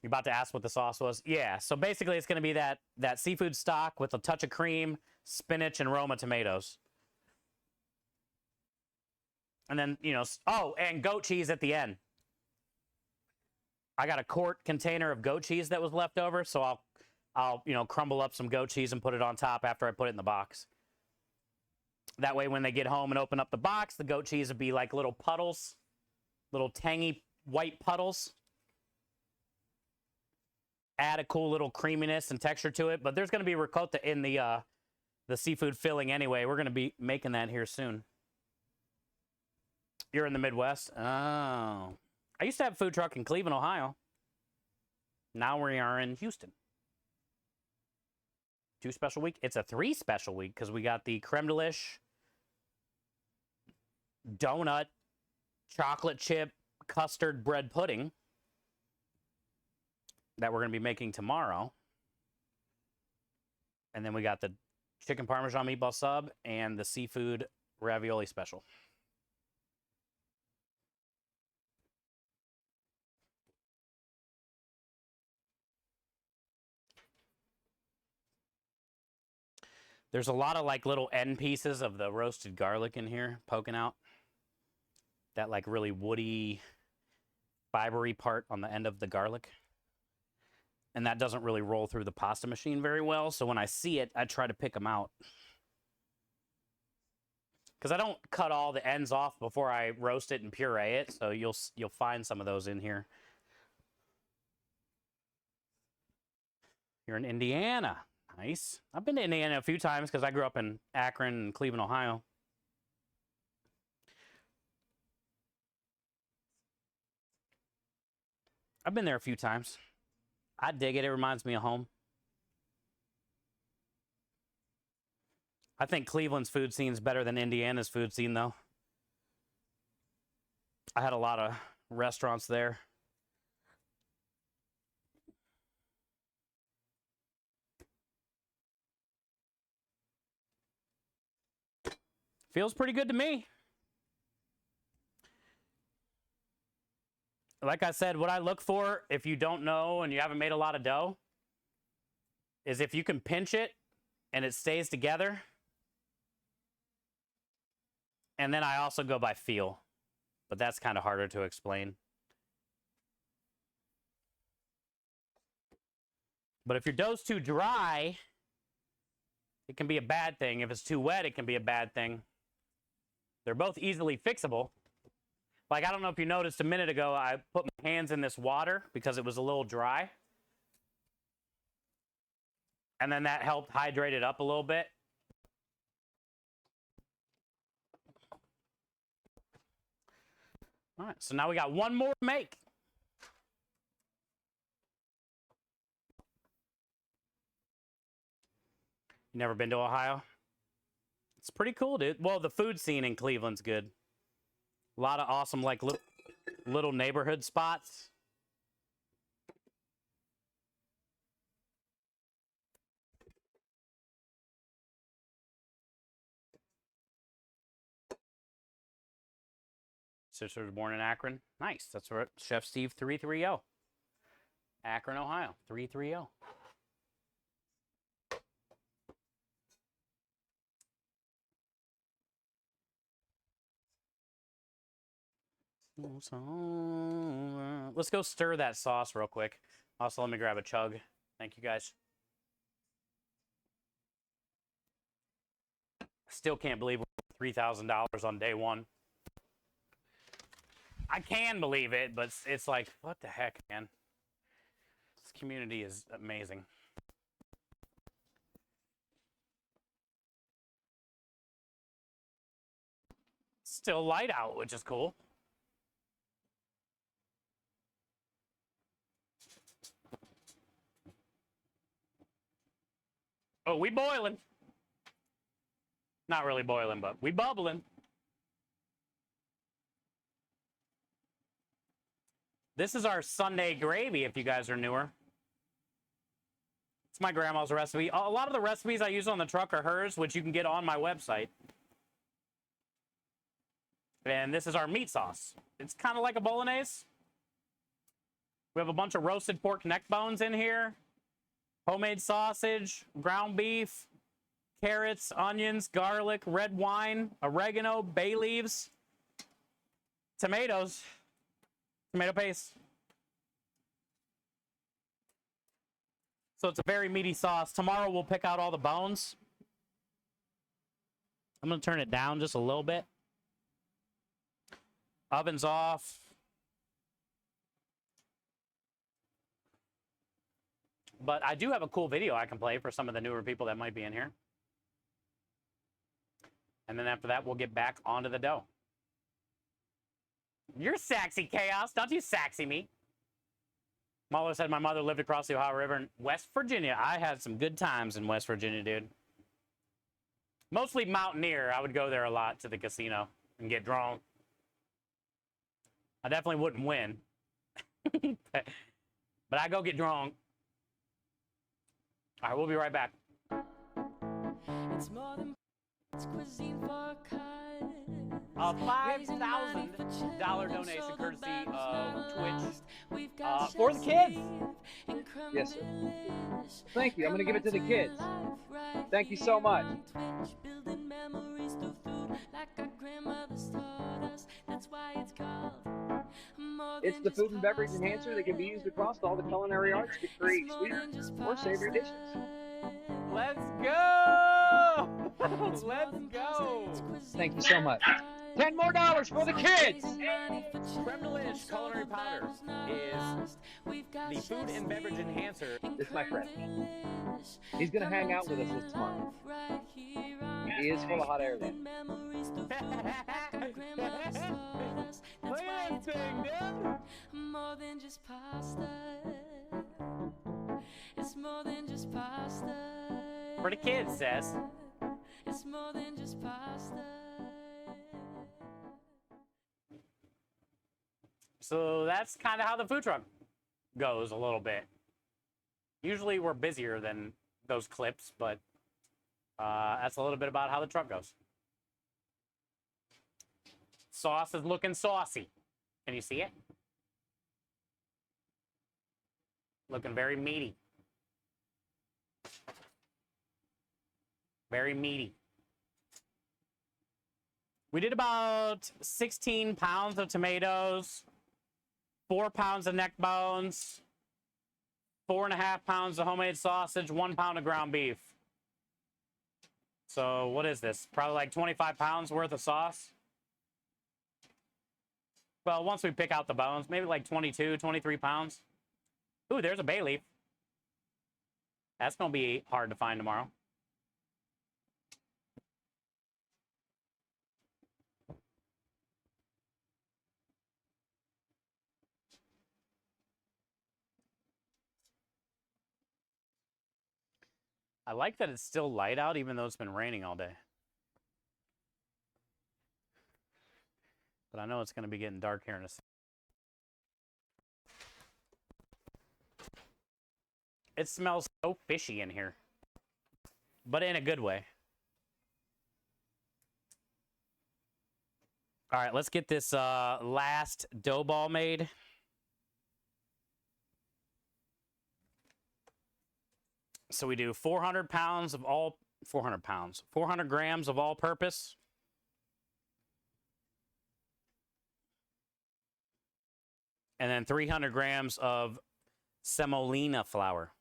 [SPEAKER 1] You're about to ask what the sauce was? Yeah, so basically it's going to be that seafood stock with a touch of cream, spinach, and Roma tomatoes. And then, you know, oh, and goat cheese at the end. I got a quart container of goat cheese that was left over, so I'll you know, crumble up some goat cheese and put it on top after I put it in the box. That way when they get home and open up the box, the goat cheese would be like little puddles, little tangy white puddles. Add a cool little creaminess and texture to it, but there's going to be ricotta in the seafood filling anyway. We're going to be making that here soon. You're in the Midwest? Oh. I used to have a food truck in Cleveland, Ohio. Now we are in Houston. 2 special week. It's a 3 special week because we got the creme delish, donut, chocolate chip, custard bread pudding that we're going to be making tomorrow. And then we got the chicken Parmesan meatball sub and the seafood ravioli special. There's a lot of like little end pieces of the roasted garlic in here poking out. That like really woody, fibery part on the end of the garlic. And that doesn't really roll through the pasta machine very well. So when I see it, I try to pick them out. Because I don't cut all the ends off before I roast it and puree it. So you'll find some of those in here. You're in Indiana. Nice. I've been to Indiana a few times because I grew up in Akron and Cleveland, Ohio. I've been there a few times. I dig it. It reminds me of home. I think Cleveland's food scene is better than Indiana's food scene, though. I had a lot of restaurants there. Feels pretty good to me. Like I said, what I look for, if you don't know and you haven't made a lot of dough, is if you can pinch it and it stays together. And then I also go by feel, but that's kind of harder to explain. But if your dough's too dry, it can be a bad thing. If it's too wet, it can be a bad thing. They're both easily fixable. Like, I don't know if you noticed a minute ago, I put my hands in this water because it was a little dry. And then that helped hydrate it up a little bit. All right, so now we got one more to make. You never been to Ohio? It's pretty cool, dude. Well, the food scene in Cleveland's good. A lot of awesome, like, little neighborhood spots. Sister was born in Akron. Nice. That's where Chef Steve 330. Akron, Ohio. 330. Let's go stir that sauce real quick. Also, let me grab a chug. Thank you, guys. Still can't believe we're $3,000 on day one. I can believe it, but it's like, what the heck, man? This community is amazing. Still light out, which is cool. Oh, we boiling. Not really boiling, but we bubbling. This is our Sunday gravy, if you guys are newer. It's my grandma's recipe. A lot of the recipes I use on the truck are hers, which you can get on my website. And this is our meat sauce. It's kind of like a bolognese. We have a bunch of roasted pork neck bones in here. Homemade sausage, ground beef, carrots, onions, garlic, red wine, oregano, bay leaves, tomatoes, tomato paste. So it's a very meaty sauce. Tomorrow we'll pick out all the bones. I'm going to turn it down just a little bit. Oven's off. But I do have a cool video I can play for some of the newer people that might be in here. And then after that, we'll get back onto the dough. You're sexy, Chaos. Don't you sexy me. Mahler said my mother lived across the Ohio River in West Virginia. I had some good times in West Virginia, dude. Mostly Mountaineer. I would go there a lot to the casino and get drunk. I definitely wouldn't win. But I go get drunk. All right, we'll be right back.
[SPEAKER 5] It's more than cuisine for a cut.
[SPEAKER 1] A $5,000 donation courtesy of Twitch for the kids.
[SPEAKER 6] Yes, sir. Thank you. I'm going to give it to the kids. Thank you so much. It's the food and beverage enhancer that can be used across all the culinary arts to create sweeter or savory dishes.
[SPEAKER 1] Let's go! Let's go!
[SPEAKER 6] Thank you so much. $10 more for the kids!
[SPEAKER 1] Creme de Lish Culinary Powder is the food and beverage enhancer.
[SPEAKER 6] This is my friend. He's going to hang out with us this month. He is full of hot air, though.
[SPEAKER 1] Look at that thing, dude!
[SPEAKER 5] More than just pasta. more than just pasta.
[SPEAKER 1] For the kids, says.
[SPEAKER 5] It's more than just pasta.
[SPEAKER 1] So that's kind of how the food truck goes a little bit. Usually we're busier than those clips, but that's a little bit about how the truck goes. Sauce is looking saucy. Can you see it? Looking very meaty. Very meaty. We did about 16 pounds of tomatoes, 4 pounds of neck bones, 4.5 pounds of homemade sausage, 1 pound of ground beef. So what is this? Probably like 25 pounds worth of sauce. Well, once we pick out the bones, maybe like 22, 23 pounds. Ooh, there's a bay leaf. That's going to be hard to find tomorrow. I like that it's still light out, even though it's been raining all day. But I know it's going to be getting dark here in a second. It smells so fishy in here, but in a good way. All right, let's get this last dough ball made. So we do 400 grams of all-purpose. And then 300 grams of semolina flour.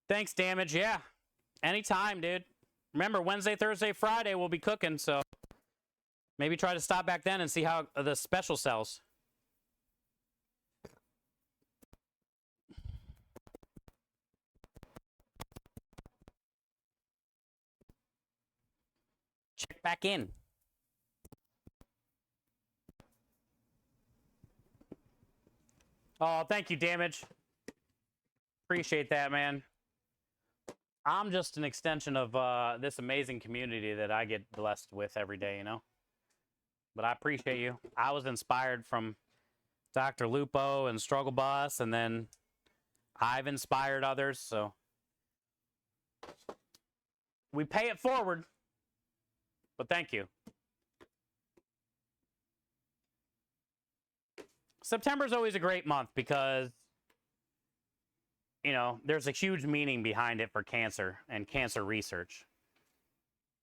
[SPEAKER 1] Thanks, Damage. Yeah, anytime, dude. Remember, Wednesday, Thursday, Friday, we'll be cooking, so maybe try to stop back then and see how the special sells. Check back in. Oh, thank you, Damage. Appreciate that, man. I'm just an extension of this amazing community that I get blessed with every day, you know? But I appreciate you. I was inspired from Dr. Lupo and Struggle Bus, and then I've inspired others, so we pay it forward. But thank you. September is always a great month because, you know, there's a huge meaning behind it for cancer and cancer research.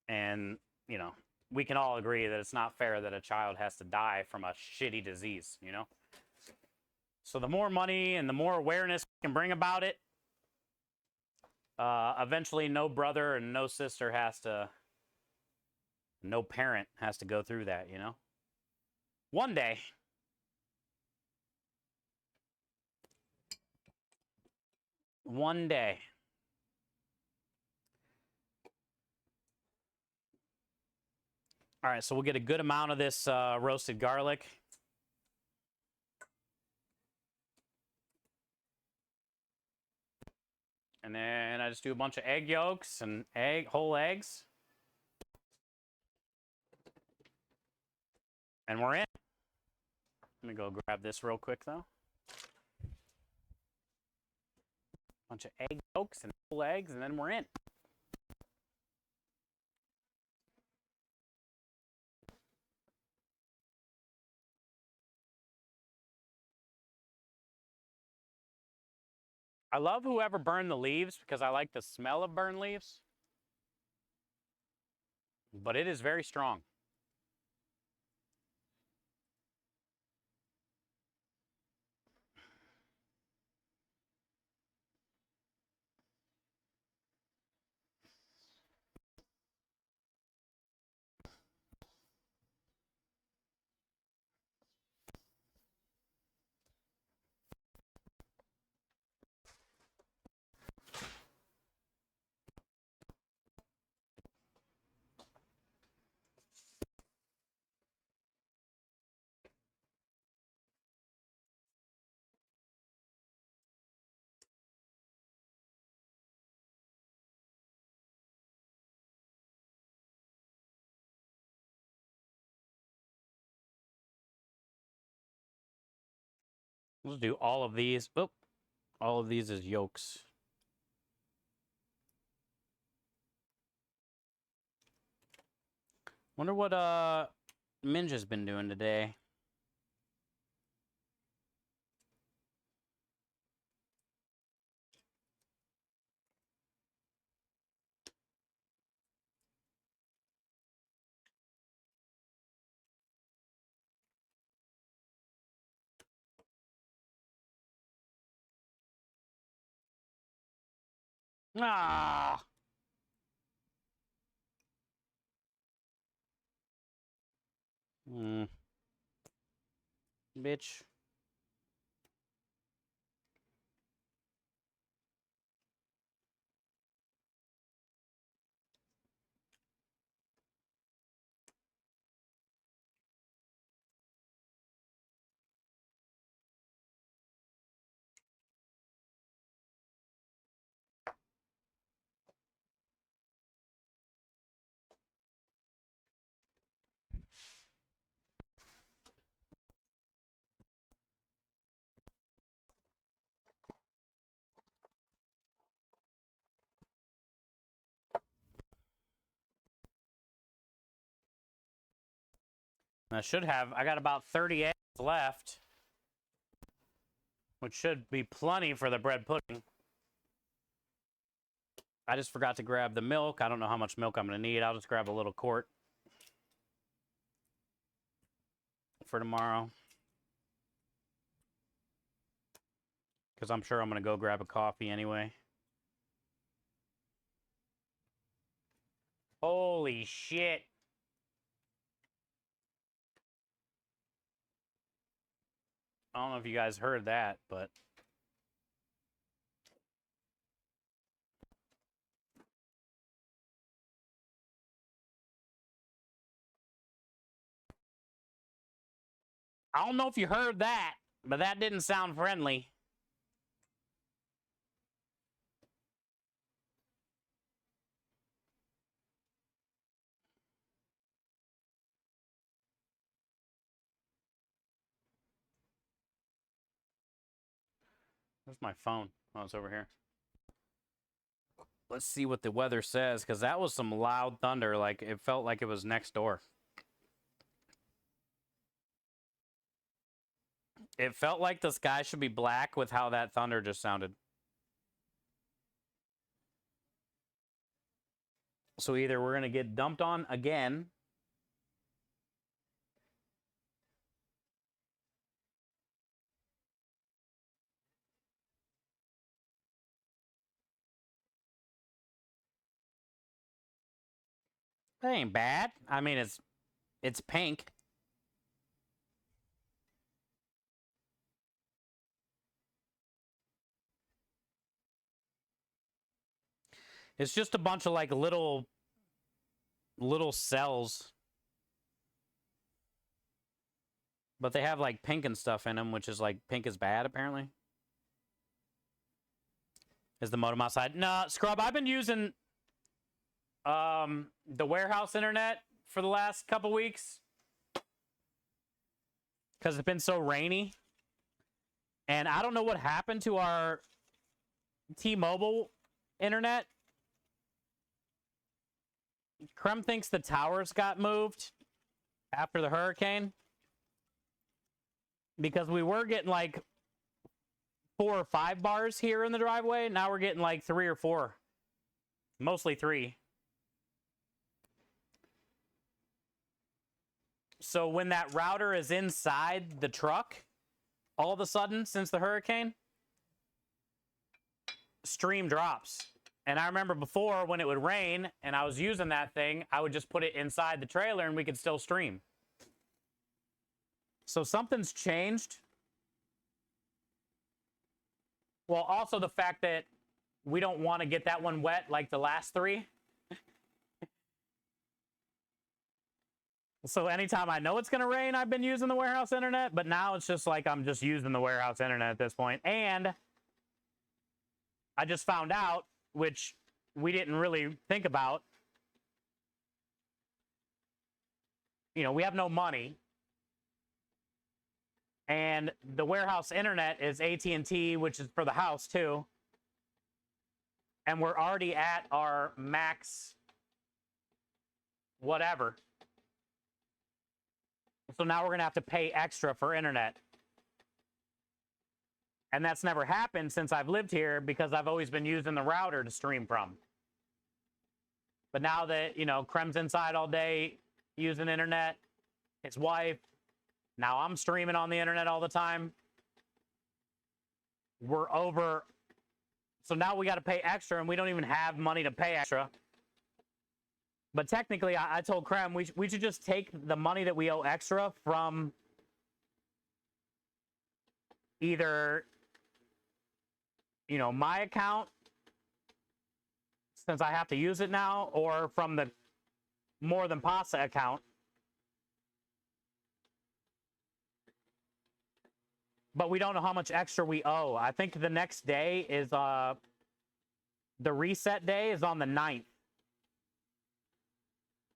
[SPEAKER 1] And, you know, we can all agree that it's not fair that a child has to die from a shitty disease, you know? So the more money and the more awareness we can bring about it, eventually no brother and no sister has to, no parent has to go through that, you know? One day. One day. All right, so we'll get a good amount of this roasted garlic. And then I just do a bunch of egg yolks and whole eggs. And we're in. Let me go grab this real quick, though. Bunch of egg yolks and whole eggs, and then we're in. I love whoever burned the leaves because I like the smell of burned leaves. But it is very strong. Let's do all of these. Oh, all of these as yolks. Wonder what Minge has been doing today. Ah. Bitch. I got about 30 eggs left, which should be plenty for the bread pudding. I just forgot to grab the milk. I don't know how much milk I'm going to need. I'll just grab a little quart for tomorrow, because I'm sure I'm going to go grab a coffee anyway. Holy shit. I don't know if you guys heard that, but I don't know if you heard that, but that didn't sound friendly. Where's my phone? Oh, it's over here. Let's see what the weather says, because that was some loud thunder. Like, it felt like it was next door. It felt like the sky should be black with how that thunder just sounded. So either we're going to get dumped on again, that ain't bad. I mean, it's pink. It's just a bunch of like little cells. But they have like pink and stuff in them, which is like pink is bad apparently. Is the modem outside? Nah, Scrub, I've been using the warehouse internet for the last couple weeks because it's been so rainy. And I don't know what happened to our T-Mobile internet. Crumb thinks the towers got moved after the hurricane, because we were getting like 4 or 5 bars here in the driveway. Now we're getting like 3 or 4, mostly 3. So when that router is inside the truck, all of a sudden, since the hurricane, stream drops. And I remember before, when it would rain and I was using that thing, I would just put it inside the trailer and we could still stream. So something's changed. Well, also the fact that we don't want to get that one wet like the last 3. So anytime I know it's going to rain, I've been using the warehouse internet. But now it's just like I'm just using the warehouse internet at this point. And I just found out, which we didn't really think about. You know, we have no money. And the warehouse internet is AT&T, which is for the house too. And we're already at our max whatever. So now we're going to have to pay extra for internet. And that's never happened since I've lived here because I've always been using the router to stream from. But now that, you know, Krem's inside all day using internet, his wife, now I'm streaming on the internet all the time. We're over. So now we got to pay extra, and we don't even have money to pay extra. But technically, I told Krem we should just take the money that we owe extra from either, you know, my account, since I have to use it now, or from the More Than Pasta account. But we don't know how much extra we owe. I think the next day is, the reset day is on the 9th.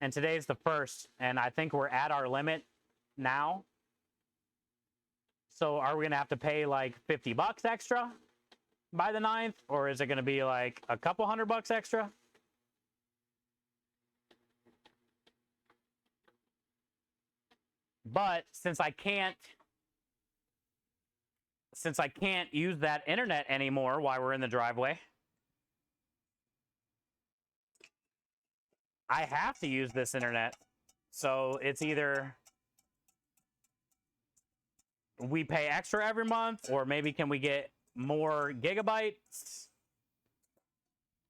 [SPEAKER 1] And today's the 1st. And I think we're at our limit now. So are we going to have to pay like $50 extra by the 9th? Or is it going to be like a couple $100 extra? But since I can't use that internet anymore while we're in the driveway, I have to use this internet. So it's either we pay extra every month, or maybe can we get more gigabytes?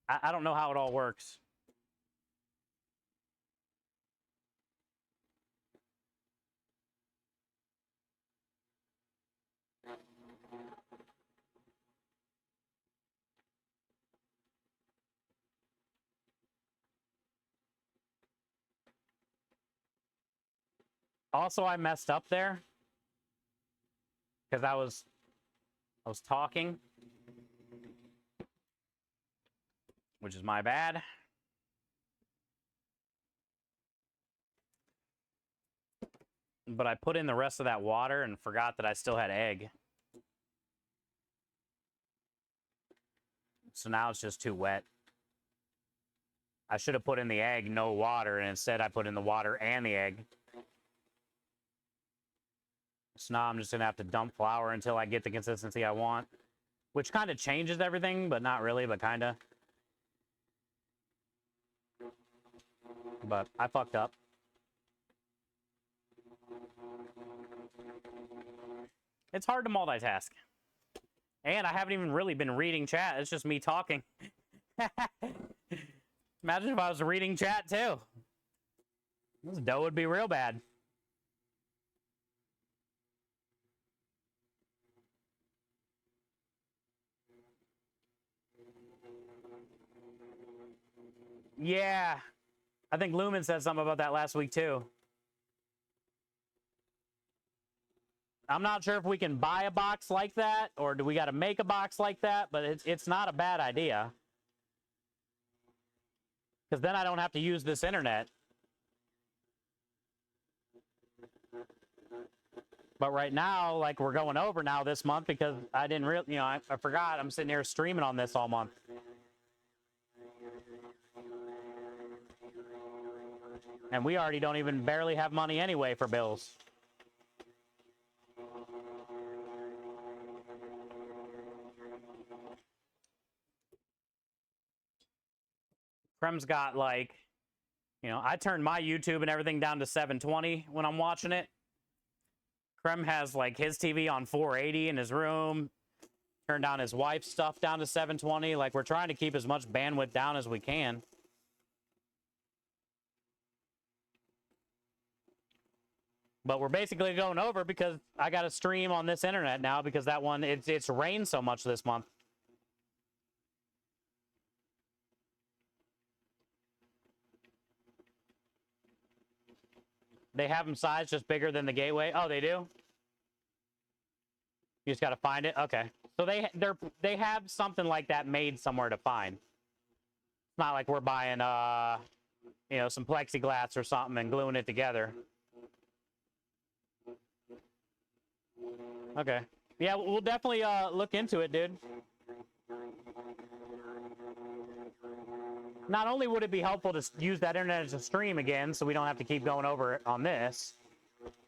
[SPEAKER 1] I don't know how it all works. Also, I messed up there because I was talking, which is my bad. But I put in the rest of that water and forgot that I still had egg. So now it's just too wet. I should have put in the egg, no water, and instead I put in the water and the egg. So now I'm just going to have to dump flour until I get the consistency I want, which kind of changes everything, but not really, but kind of. But I fucked up. It's hard to multitask. And I haven't even really been reading chat. It's just me talking. Imagine if I was reading chat too. This dough would be real bad. Yeah, I think Lumen said something about that last week too. I'm not sure if we can buy a box like that, or do we got to make a box like that, but it's not a bad idea. Because then I don't have to use this internet. But right now, like, we're going over now this month because I didn't really, you know, I forgot I'm sitting here streaming on this all month. And we already don't even barely have money anyway for bills. Krem's got, like, you know, I turned my YouTube and everything down to 720 when I'm watching it. Krem has, like, his TV on 480 in his room. Turned down his wife's stuff down to 720. Like, we're trying to keep as much bandwidth down as we can. But we're basically going over because I got to stream on this internet now because that one, it's rained so much this month. They have them sized just bigger than the Gateway. Oh, they do? You just got to find it? Okay. So they have something like that made somewhere to find. It's not like we're buying, you know, some plexiglass or something and gluing it together. Okay. Yeah, we'll definitely look into it, dude. Not only would it be helpful to use that internet as a stream again, so we don't have to keep going over it on this,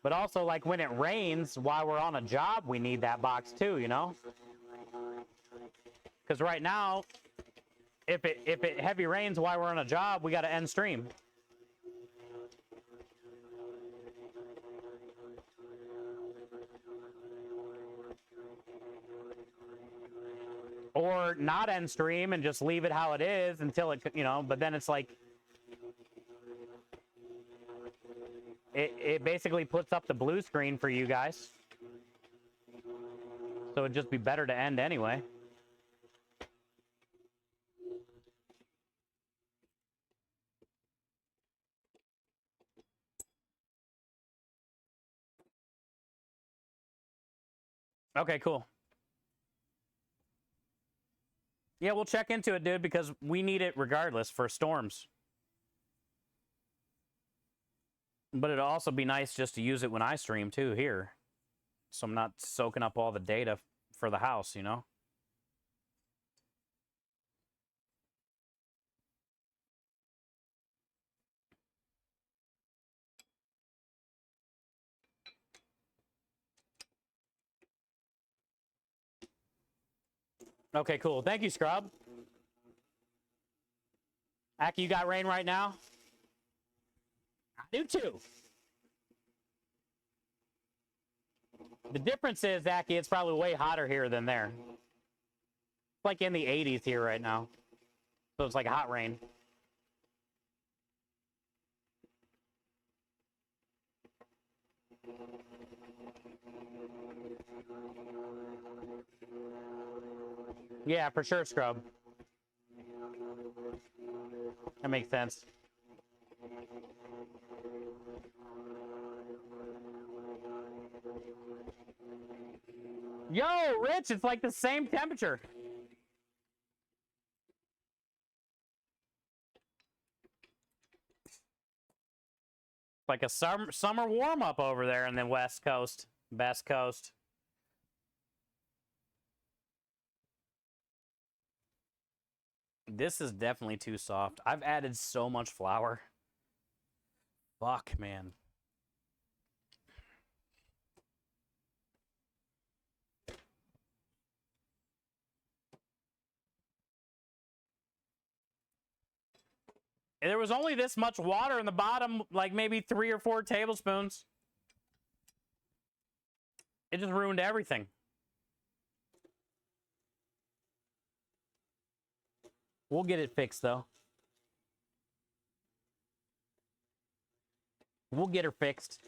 [SPEAKER 1] but also, like, when it rains while we're on a job, we need that box too, you know? Because right now, if it heavy rains while we're on a job, we got to end stream. Or not end stream and just leave it how it is until it, you know, but then it's like, it basically puts up the blue screen for you guys. So it'd just be better to end anyway. Okay, cool. Yeah, we'll check into it, dude, because we need it regardless for storms. But it'll also be nice just to use it when I stream, too, here. So I'm not soaking up all the data for the house, you know? Okay, cool. Thank you, Scrub. Aki, you got rain right now? I do too. The difference is, Aki, it's probably way hotter here than there. It's like in the 80s here right now. So it's like hot rain. Yeah, for sure, Scrub. That makes sense. Yo, Rich, it's like the same temperature. Like a summer warm-up over there in the West Coast, Best Coast. This is definitely too soft. I've added so much flour. Fuck, man. And there was only this much water in the bottom, like maybe 3 or 4 tablespoons. It just ruined everything. We'll get it fixed, though. We'll get her fixed.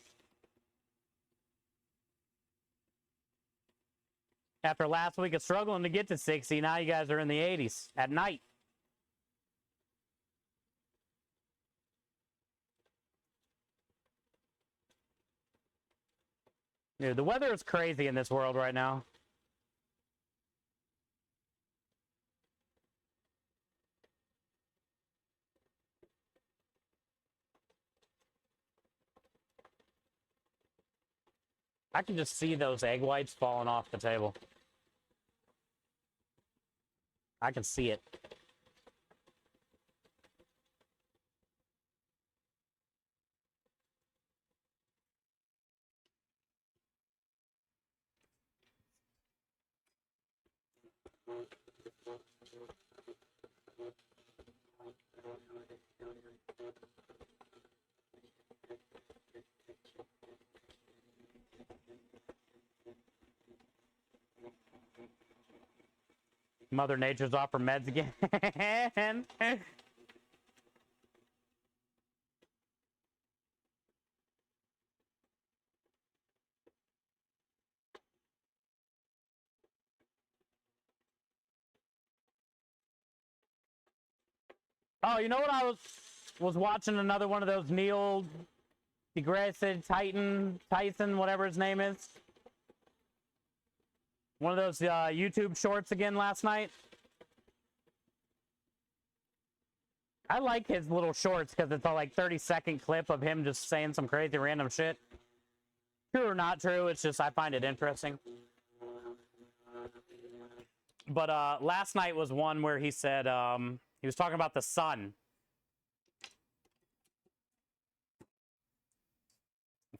[SPEAKER 1] After last week of struggling to get to 60, now you guys are in the 80s at night. Dude, the weather is crazy in this world right now. I can just see those egg whites falling off the table. I can see it. Mother Nature's off her meds again. Oh, you know what? I was watching another one of those Neil deGrasse Tyson, whatever his name is. One of those YouTube shorts again last night. I like his little shorts because it's a like 30-second clip of him just saying some crazy random shit. true or not true. It's just I find it interesting. But last night was one where he said he was talking about the sun.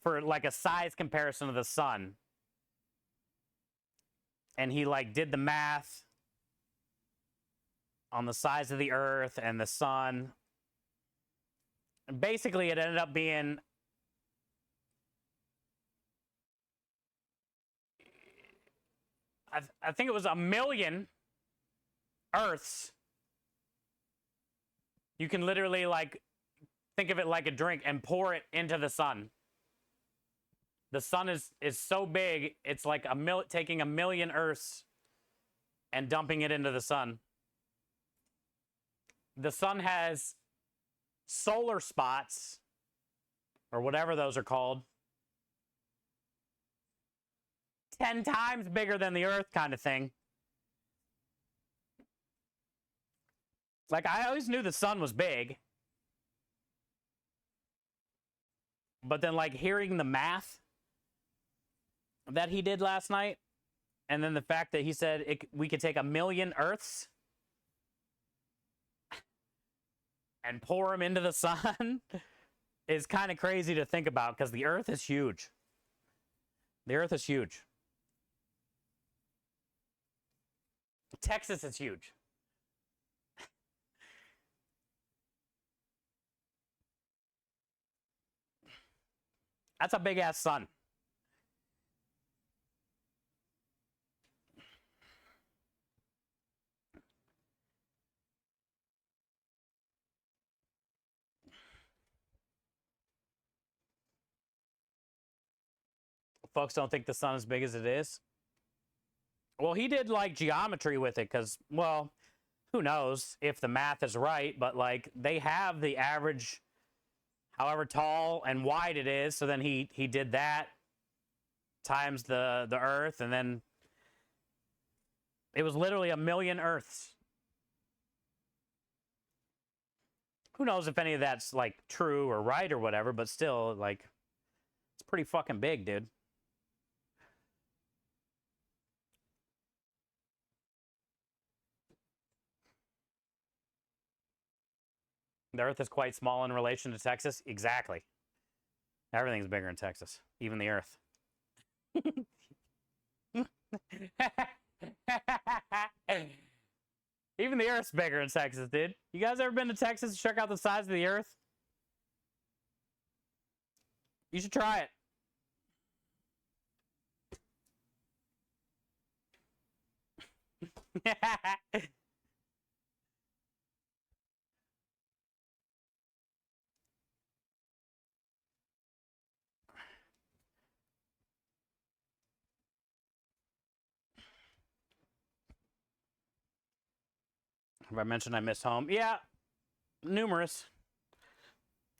[SPEAKER 1] For like a size comparison of the sun. And he like did the math on the size of the earth and the sun. And basically it ended up being I think it was 1 million Earths. You can literally like think of it like a drink and pour it into the sun. The sun is so big, it's like taking 1 million Earths and dumping it into the sun. The sun has solar spots, or whatever those are called, 10 times bigger than the Earth kind of thing. Like, I always knew the sun was big. But then, like, hearing the math that he did last night, and then the fact that he said we could take 1 million Earths and pour them into the sun is kind of crazy to think about, because the Earth is huge. The Earth is huge. Texas is huge. That's a big ass sun. Folks don't think the sun is big as it is. Well, he did like geometry with it because, well, who knows if the math is right, but like they have the average, however tall and wide it is. So then he did that times the Earth, and then it was literally 1 million Earths. Who knows if any of that's like true or right or whatever, but still, like, it's pretty fucking big, dude. The Earth is quite small in relation to Texas. Exactly. Everything's bigger in Texas, even the Earth. Even the Earth's bigger in Texas, dude. You guys ever been to Texas to check out the size of the Earth? You should try it. Have I mentioned I miss home? Yeah, numerous.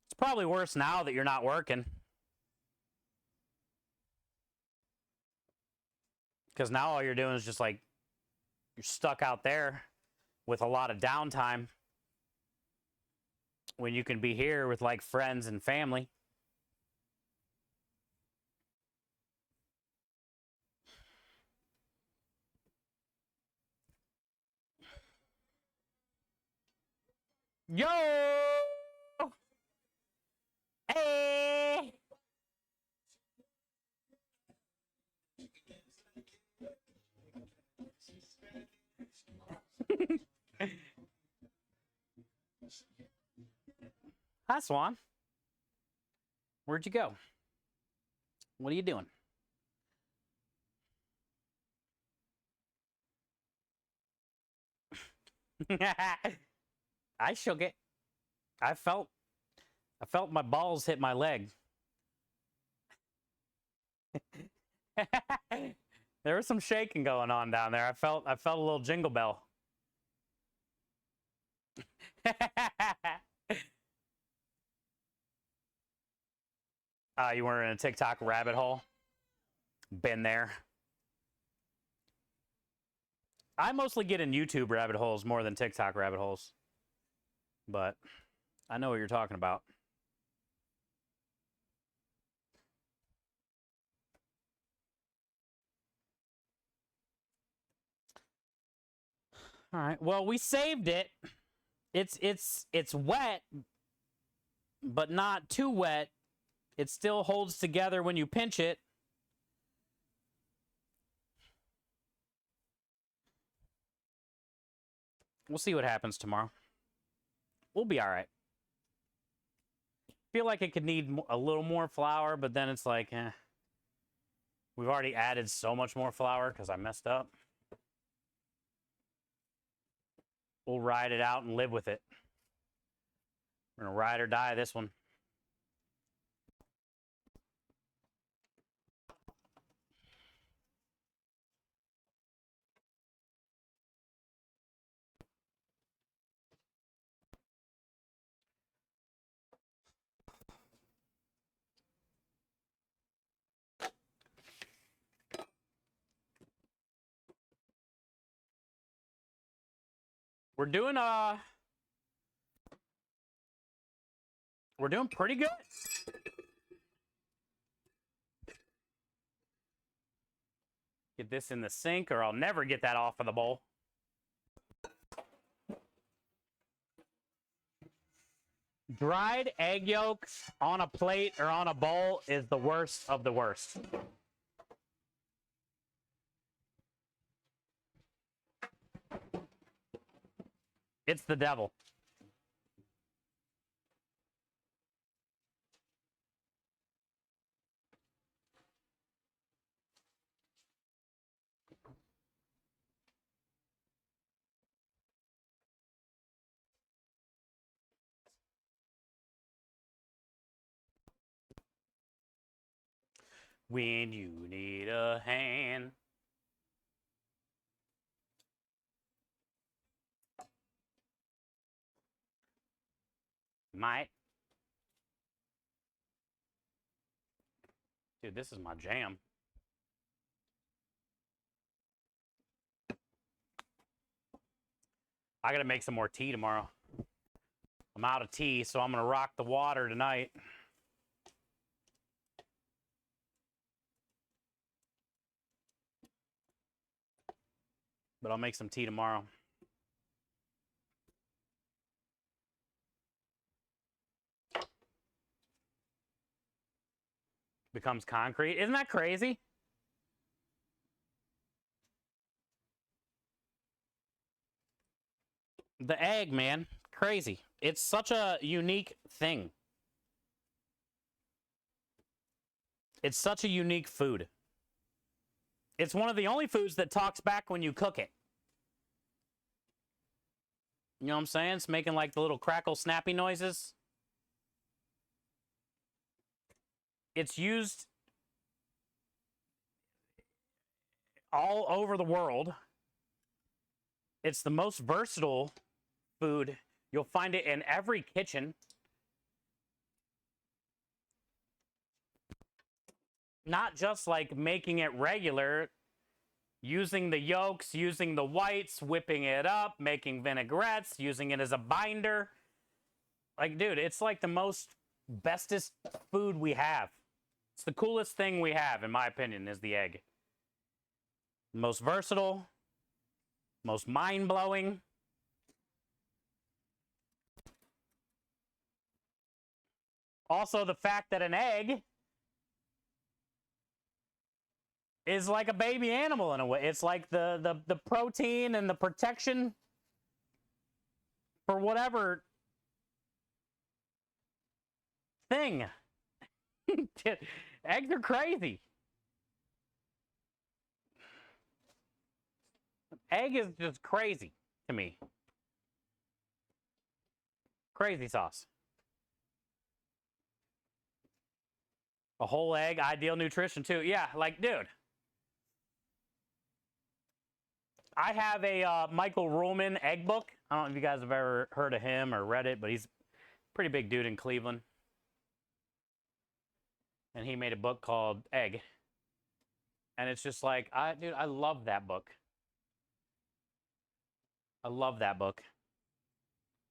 [SPEAKER 1] It's probably worse now that you're not working. Because now all you're doing is just like, you're stuck out there with a lot of downtime when you can be here with like friends and family. Yo! Hey! Hi, Swan. Where'd you go? What are you doing? I shook it. I felt my balls hit my leg. There was some shaking going on down there. I felt a little jingle bell. You were in a TikTok rabbit hole? Been there. I mostly get in YouTube rabbit holes more than TikTok rabbit holes. But I know what you're talking about. All right. Well, we saved it. It's wet, but not too wet. It still holds together when you pinch it. We'll see what happens tomorrow. We'll be all right. Feel like it could need a little more flour, but then it's like, we've already added so much more flour because I messed up. We'll ride it out and live with it. We're gonna ride or die this one. We're doing pretty good. Get this in the sink or I'll never get that off of the bowl. Dried egg yolks on a plate or on a bowl is the worst of the worst. It's the devil. When you need a hand. Might. Dude, this is my jam. I gotta make some more tea tomorrow. I'm out of tea, so I'm gonna rock the water tonight. But I'll make some tea tomorrow. Becomes concrete. Isn't that crazy? The egg, man. Crazy. It's such a unique thing. It's such a unique food. It's one of the only foods that talks back when you cook it. You know what I'm saying? It's making like the little crackle snappy noises. It's used all over the world. It's the most versatile food. You'll find it in every kitchen. Not just like making it regular, using the yolks, using the whites, whipping it up, making vinaigrettes, using it as a binder. Like, dude, it's like the most bestest food we have. It's the coolest thing we have, in my opinion, is the egg. Most versatile, most mind-blowing. Also, the fact that an egg is like a baby animal in a way. It's like the protein and the protection for whatever thing. Eggs are crazy. Egg is just crazy to me. Crazy sauce. A whole egg, ideal nutrition too. Yeah, like, dude. I have a Michael Ruhlman egg book. I don't know if you guys have ever heard of him or read it, but he's a pretty big dude in Cleveland. And he made a book called Egg. And it's just like, dude, I love that book. I love that book.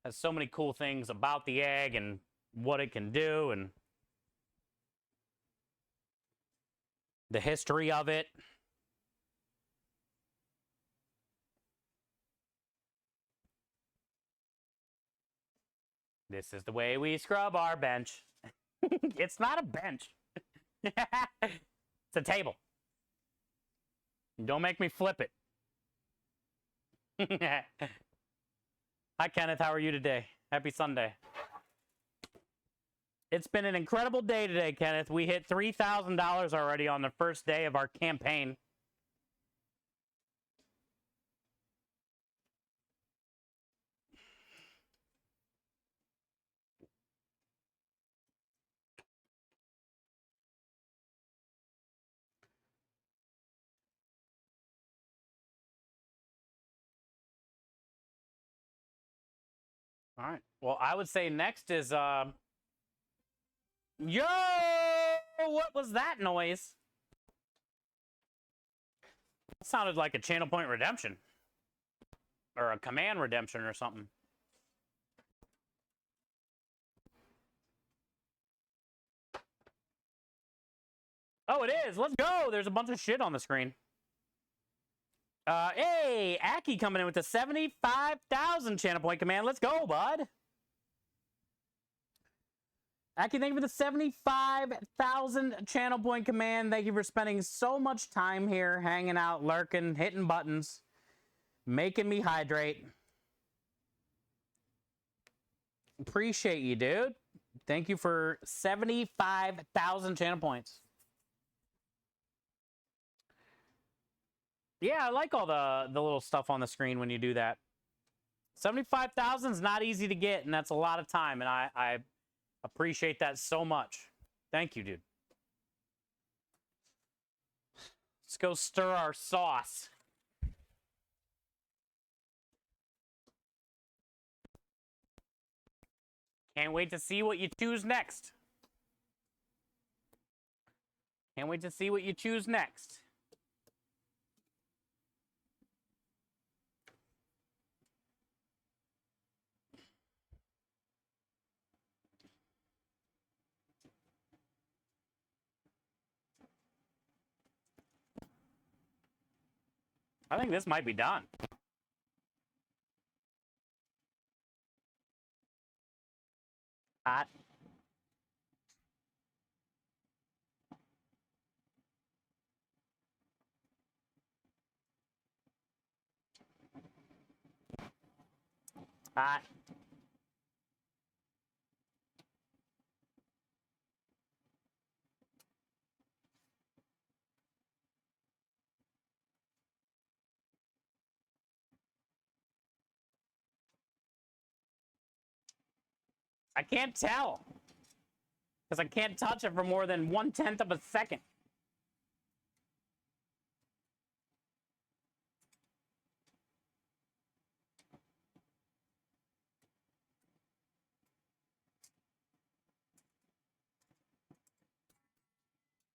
[SPEAKER 1] Has so many cool things about the egg and what it can do and the history of it. This is the way we scrub our bench. It's not a bench. It's a table. Don't make me flip it. Hi, Kenneth. How are you today? Happy Sunday. It's been an incredible day today, Kenneth. We hit $3,000 already on the first day of our campaign. All right. Well, I would say next is yo, what was that noise? That sounded like a channel point redemption or a command redemption or something. Oh, it is. Let's go. There's a bunch of shit on the screen. Hey, Aki coming in with the 75,000 channel point command. Let's go, bud. Aki, thank you for the 75,000 channel point command. Thank you for spending so much time here, hanging out, lurking, hitting buttons, making me hydrate. Appreciate you, dude. Thank you for 75,000 channel points. Yeah, I like all the little stuff on the screen when you do that. 75,000 is not easy to get, and that's a lot of time, and I appreciate that so much. Thank you, dude. Let's go stir our sauce. Can't wait to see what you choose next. Can't wait to see what you choose next. I think this might be done. Hot. Hot. I can't tell because I can't touch it for more than 1/10 of a second.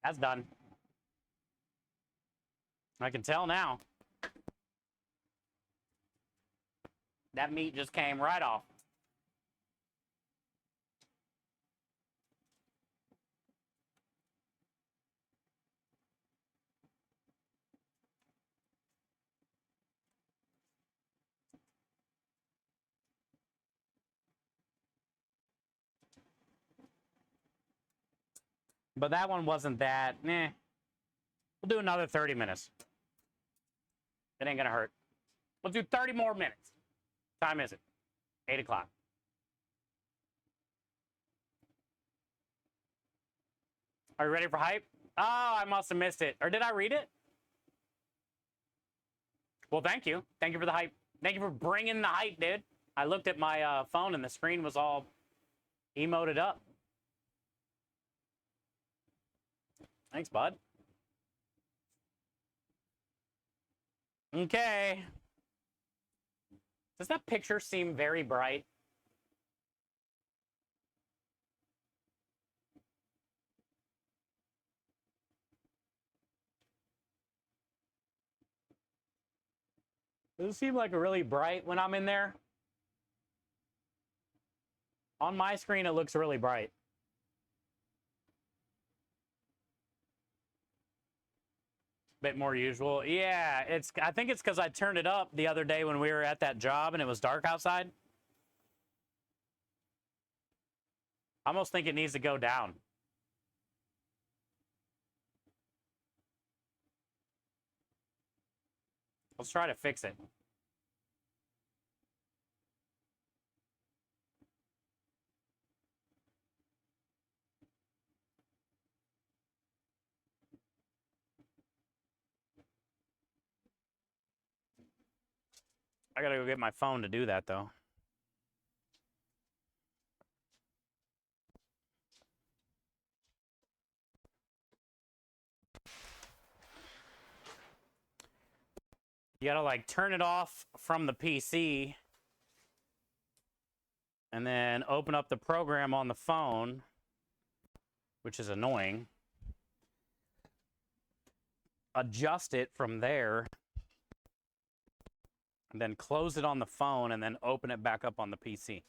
[SPEAKER 1] That's done. I can tell now. That meat just came right off. But that one wasn't that. We'll do another 30 minutes. It ain't gonna hurt. Let's do 30 more minutes. Time is it? 8 o'clock. Are you ready for hype? Oh, I must have missed it. Or did I read it? Well, thank you. Thank you for the hype. Thank you for bringing the hype, dude. I looked at my phone and the screen was all emoted up. Thanks, bud. Okay. Does that picture seem very bright? Does it seem like really bright when I'm in there? On my screen, it looks really bright. Bit more usual. Yeah, I think it's because I turned it up the other day when we were at that job and it was dark outside. I almost think it needs to go down. Let's try to fix it. I gotta go get my phone to do that, though. You gotta, like, turn it off from the PC and then open up the program on the phone, which is annoying. Adjust it from there, and then close it on the phone, and then open it back up on the PC.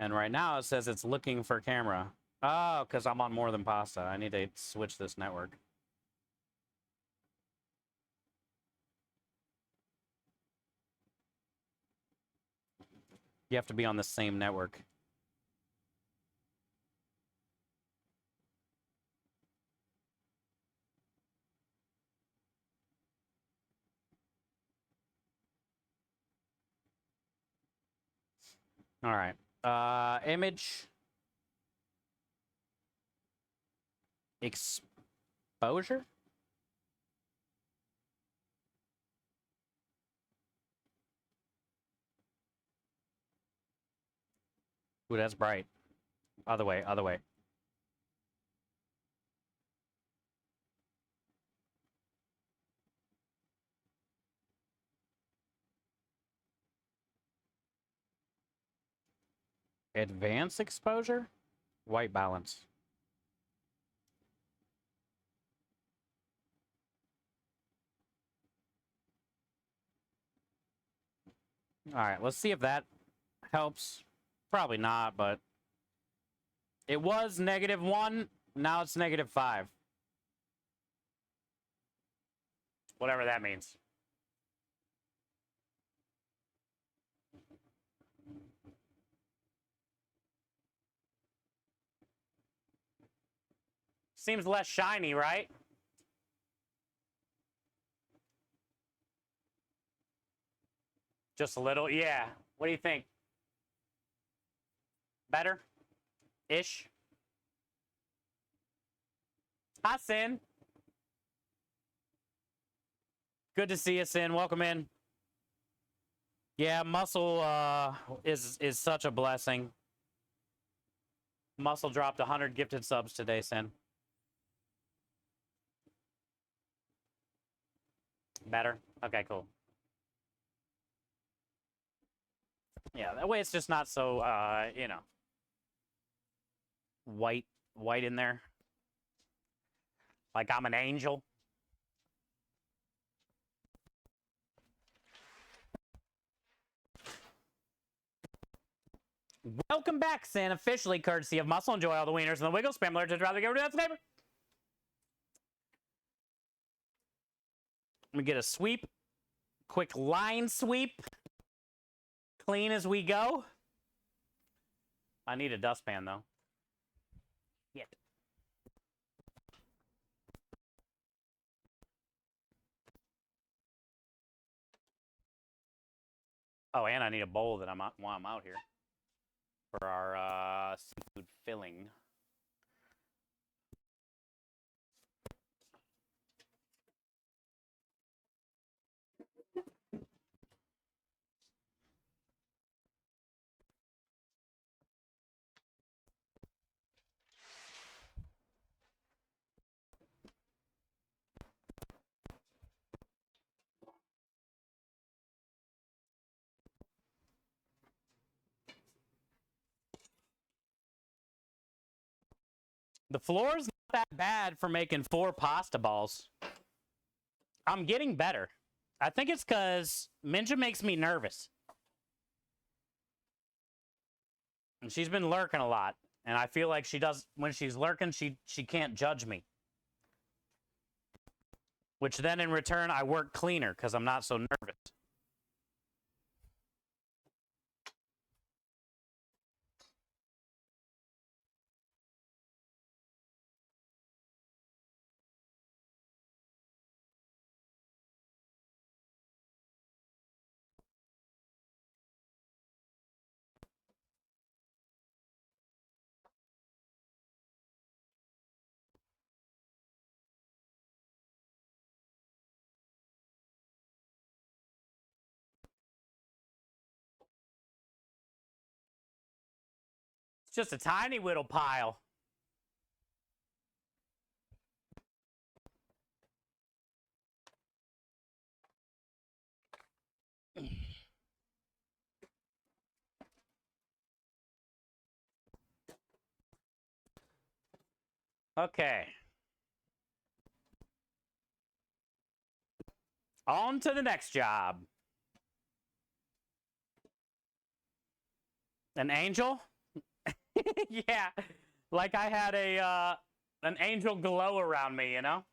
[SPEAKER 1] And right now it says it's looking for camera. Oh, because I'm on More Than Pasta. I need to switch this network. You have to be on the same network. All right. Image exposure. Ooh, that's bright. Other way, other way. Advanced exposure? White balance. All right, let's see if that helps. Probably not, but it was -1. Now it's -5. Whatever that means. Seems less shiny, right? Just a little? Yeah. What do you think? Better? Ish? Hi, Sin. Good to see you, Sin. Welcome in. Yeah, Muscle is such a blessing. Muscle dropped 100 gifted subs today, Sin. Better? Okay, cool. Yeah, that way it's just not so, you know, white in there. Like I'm an angel. Welcome back, Sin, officially courtesy of Muscle. Enjoy all the wieners and the wiggles. Spam alert to rather get rid of that flavor. Let me get a sweep. Quick line sweep. Clean as we go. I need a dustpan, though. Yet. Oh, and I need a bowl that while I'm out here for our seafood filling. The floor's not that bad for making 4 pasta balls. I'm getting better. I think it's because Minja makes me nervous. And she's been lurking a lot. And I feel like she does, when she's lurking, she can't judge me. Which then in return, I work cleaner because I'm not so nervous. It's just a tiny little pile. Okay. On to the next job. An angel? Yeah. Like I had an angel glow around me, you know?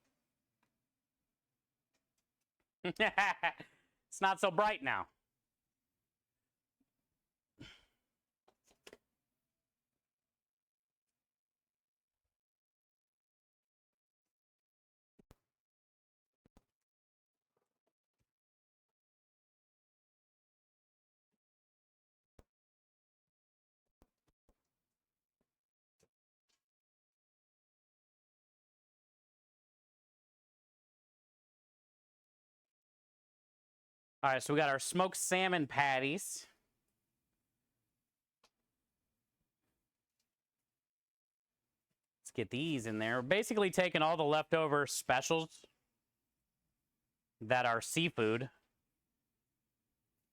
[SPEAKER 1] It's not so bright now. All right, so we got our smoked salmon patties. Let's get these in there. We're basically taking all the leftover specials that are seafood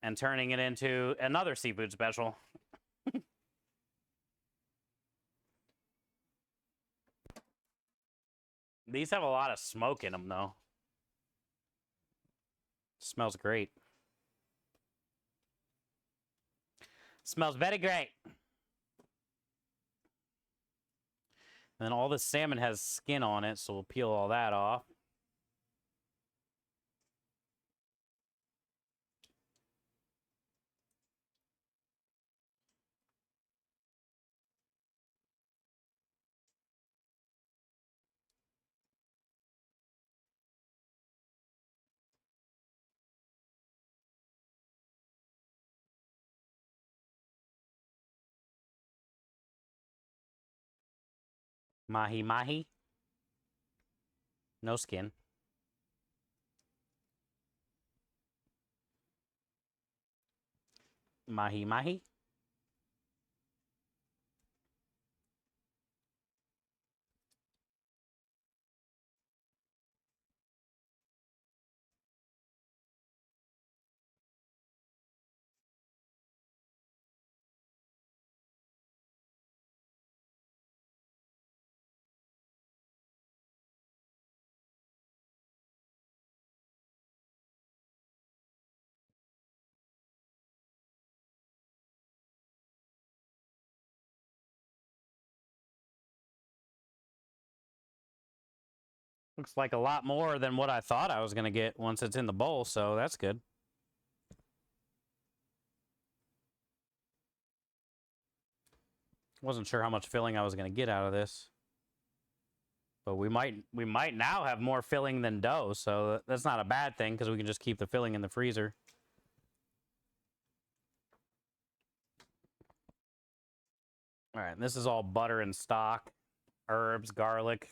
[SPEAKER 1] and turning it into another seafood special. These have a lot of smoke in them, though. Smells great. Smells very great. And then all the salmon has skin on it, so we'll peel all that off. Mahi mahi. No skin. Mahi mahi. Looks like a lot more than what I thought I was going to get once it's in the bowl, so that's good. Wasn't sure how much filling I was going to get out of this. But we might now have more filling than dough, so that's not a bad thing because we can just keep the filling in the freezer. All right, and this is all butter and stock, herbs, garlic.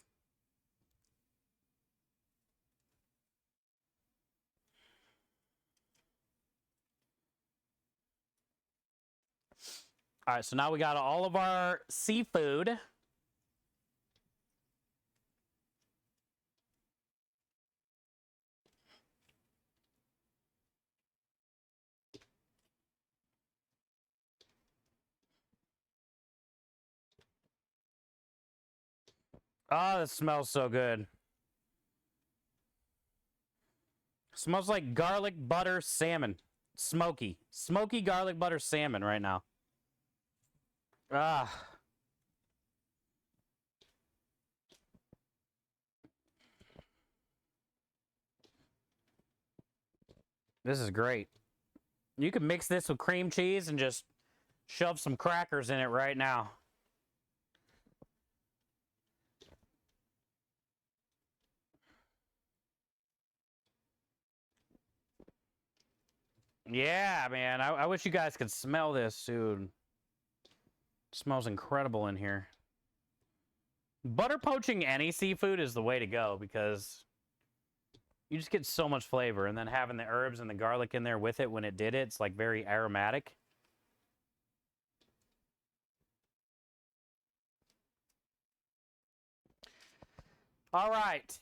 [SPEAKER 1] All right, so now we got all of our seafood. Oh, this smells so good. Smells like garlic butter salmon. Smoky. Smoky garlic butter salmon right now. Ah. This is great. You can mix this with cream cheese and just shove some crackers in it right now. Yeah, man. I wish you guys could smell this, dude. It smells incredible in here. Butter poaching any seafood is the way to go because you just get so much flavor. And then having the herbs and the garlic in there with it when it did it, it's like very aromatic. All right.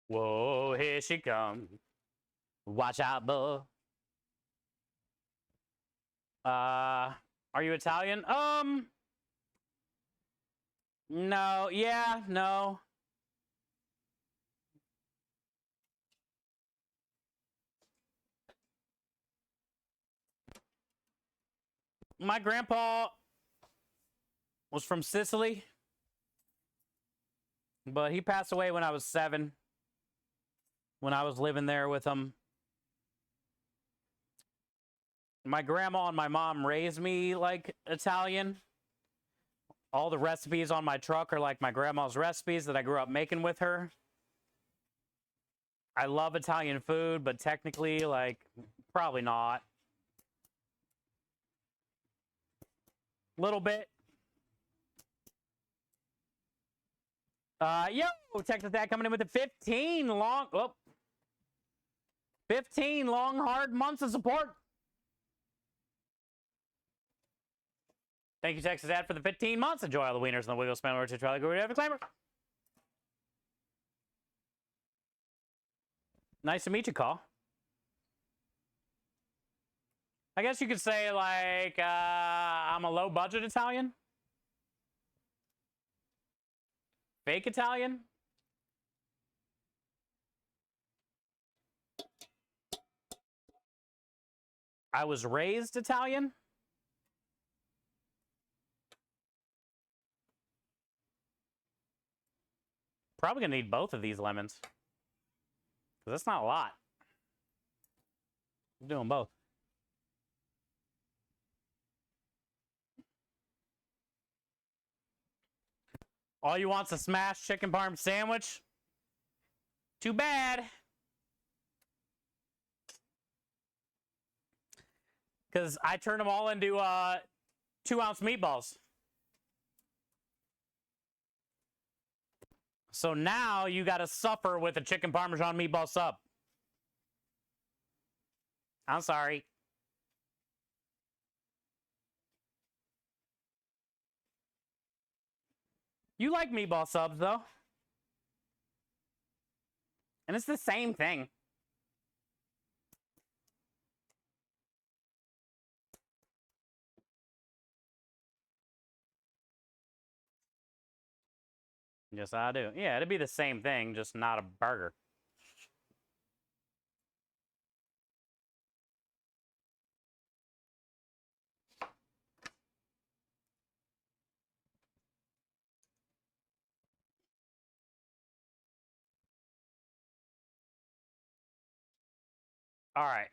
[SPEAKER 1] Whoa, here she comes. Watch out, bud. Are you Italian? No, yeah, no. My grandpa was from Sicily, but he passed away when I was 7, when I was living there with him. My grandma and my mom raised me like Italian. All the recipes on my truck are like my grandma's recipes that I grew up making with her. I love Italian food, but technically, like, probably not. Little bit. Yo, Texas Dad coming in with the 15 long, 15 long, hard months of support. Thank you, Texas Dad, for the 15 months. Enjoy all the wieners and the wiggle spam over to Charlie Guru. Have a claimer. Nice to meet you, Call. I guess you could say, like, I'm a low-budget Italian. Fake Italian. I was raised Italian. Probably gonna need both of these lemons. Because that's not a lot. I'm doing both. All you want's a smashed chicken parm sandwich? Too bad. Because I turned them all into 2-ounce meatballs. So now you got to suffer with a chicken parmesan meatball sub. I'm sorry. You like meatball subs, though. And it's the same thing. Yes, I do. Yeah, it'd be the same thing, just not a burger. All right.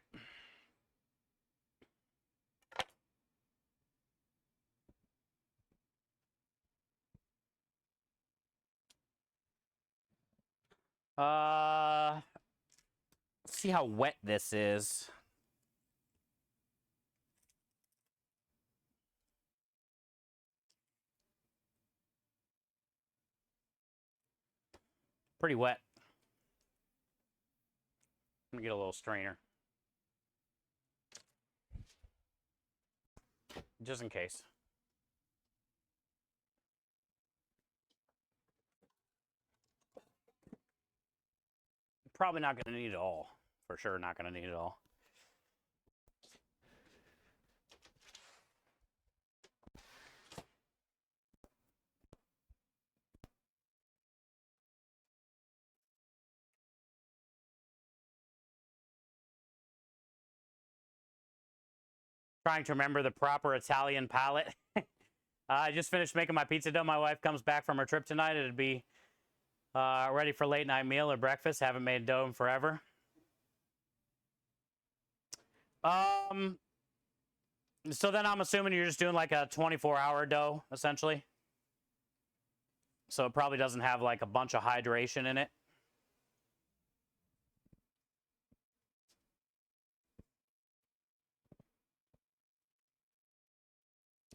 [SPEAKER 1] Let's see how wet this is. Pretty wet. Let me get a little strainer. Just in case. Probably not going to need it all. For sure not going to need it all. Trying to remember the proper Italian palate. I just finished making my pizza dough. My wife comes back from her trip tonight. It'd be ready for late night meal or breakfast. Haven't made dough in forever. So then I'm assuming you're just doing like a 24-hour dough, essentially. So it probably doesn't have like a bunch of hydration in it.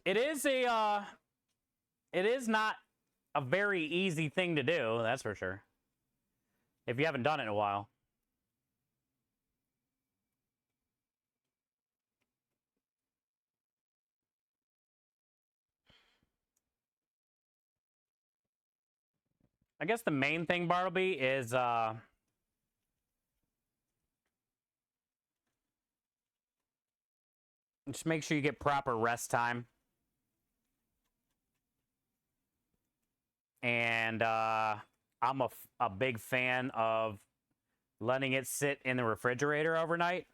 [SPEAKER 1] It is not a very easy thing to do, that's for sure. If you haven't done it in a while. I guess the main thing, Bartleby, is just make sure you get proper rest time. And I'm a big fan of letting it sit in the refrigerator overnight.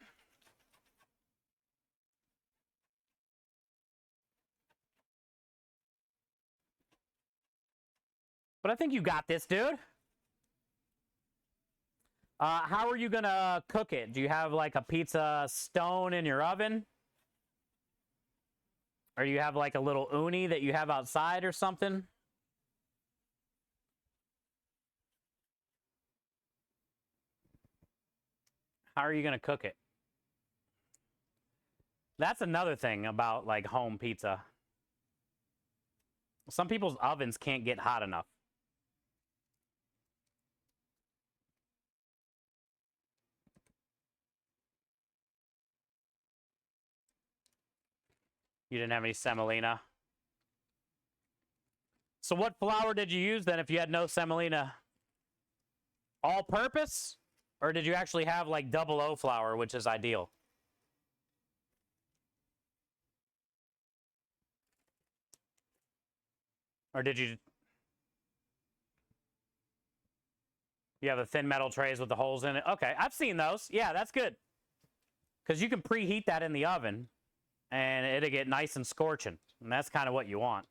[SPEAKER 1] But I think you got this, dude. How are you going to cook it? Do you have like a pizza stone in your oven? Or do you have like a little uni that you have outside or something? How are you going to cook it? That's another thing about like home pizza. Some people's ovens can't get hot enough. You didn't have any semolina. So what flour did you use then if you had no semolina? All purpose? Or did you actually have like double O flour, which is ideal? Or did you... You have the thin metal trays with the holes in it? Okay, I've seen those. Yeah, that's good. Because you can preheat that in the oven, and it'll get nice and scorching. And that's kind of what you want.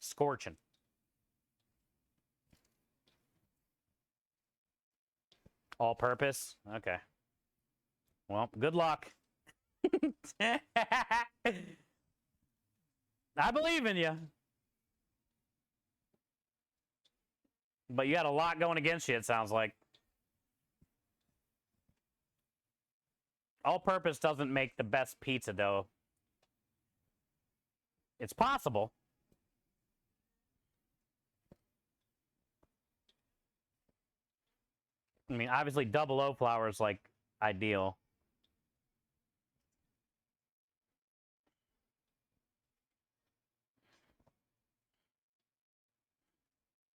[SPEAKER 1] Scorching. All purpose? Okay. Well, good luck. I believe in you. But you got a lot going against you, it sounds like. All purpose doesn't make the best pizza dough. It's possible. I mean, obviously, double O flour is like ideal.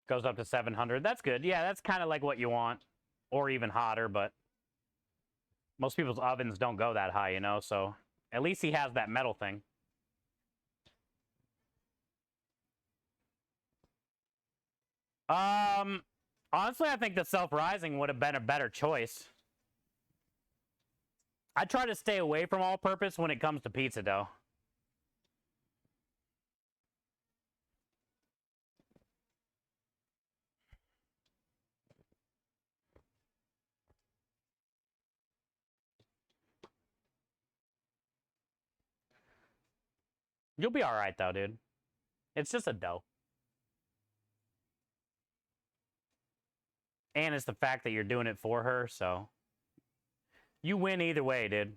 [SPEAKER 1] Goes up to 700. That's good. Yeah, that's kind of like what you want, or even hotter, but most people's ovens don't go that high, you know, so at least he has that metal thing. Honestly, I think the self-rising would have been a better choice. I try to stay away from all-purpose when it comes to pizza dough. You'll be all right, though, dude. It's just a dough. And it's the fact that you're doing it for her, so... You win either way, dude.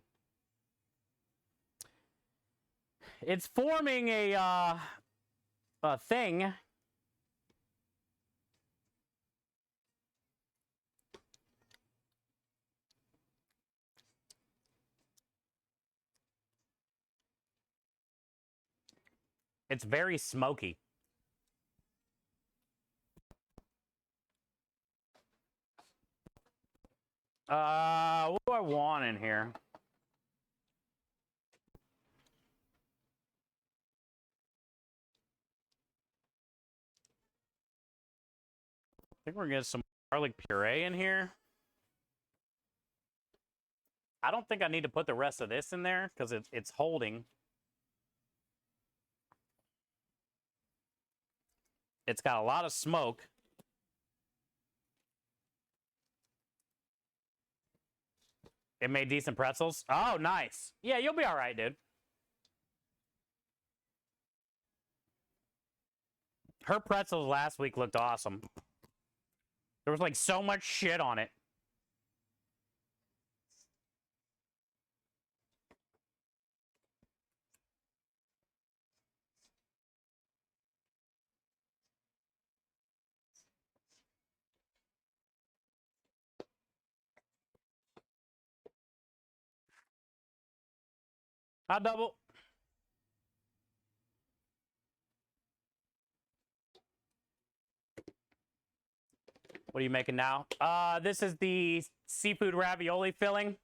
[SPEAKER 1] It's forming a thing. It's very smoky. What do I want in here? I think we're gonna get some garlic puree in here. I don't think I need to put the rest of this in there because it's holding. It's got a lot of smoke. It made decent pretzels. Oh, nice. Yeah, you'll be all right, dude. Her pretzels last week looked awesome. There was like so much shit on it. I'll double. What are you making now? This is the seafood ravioli filling.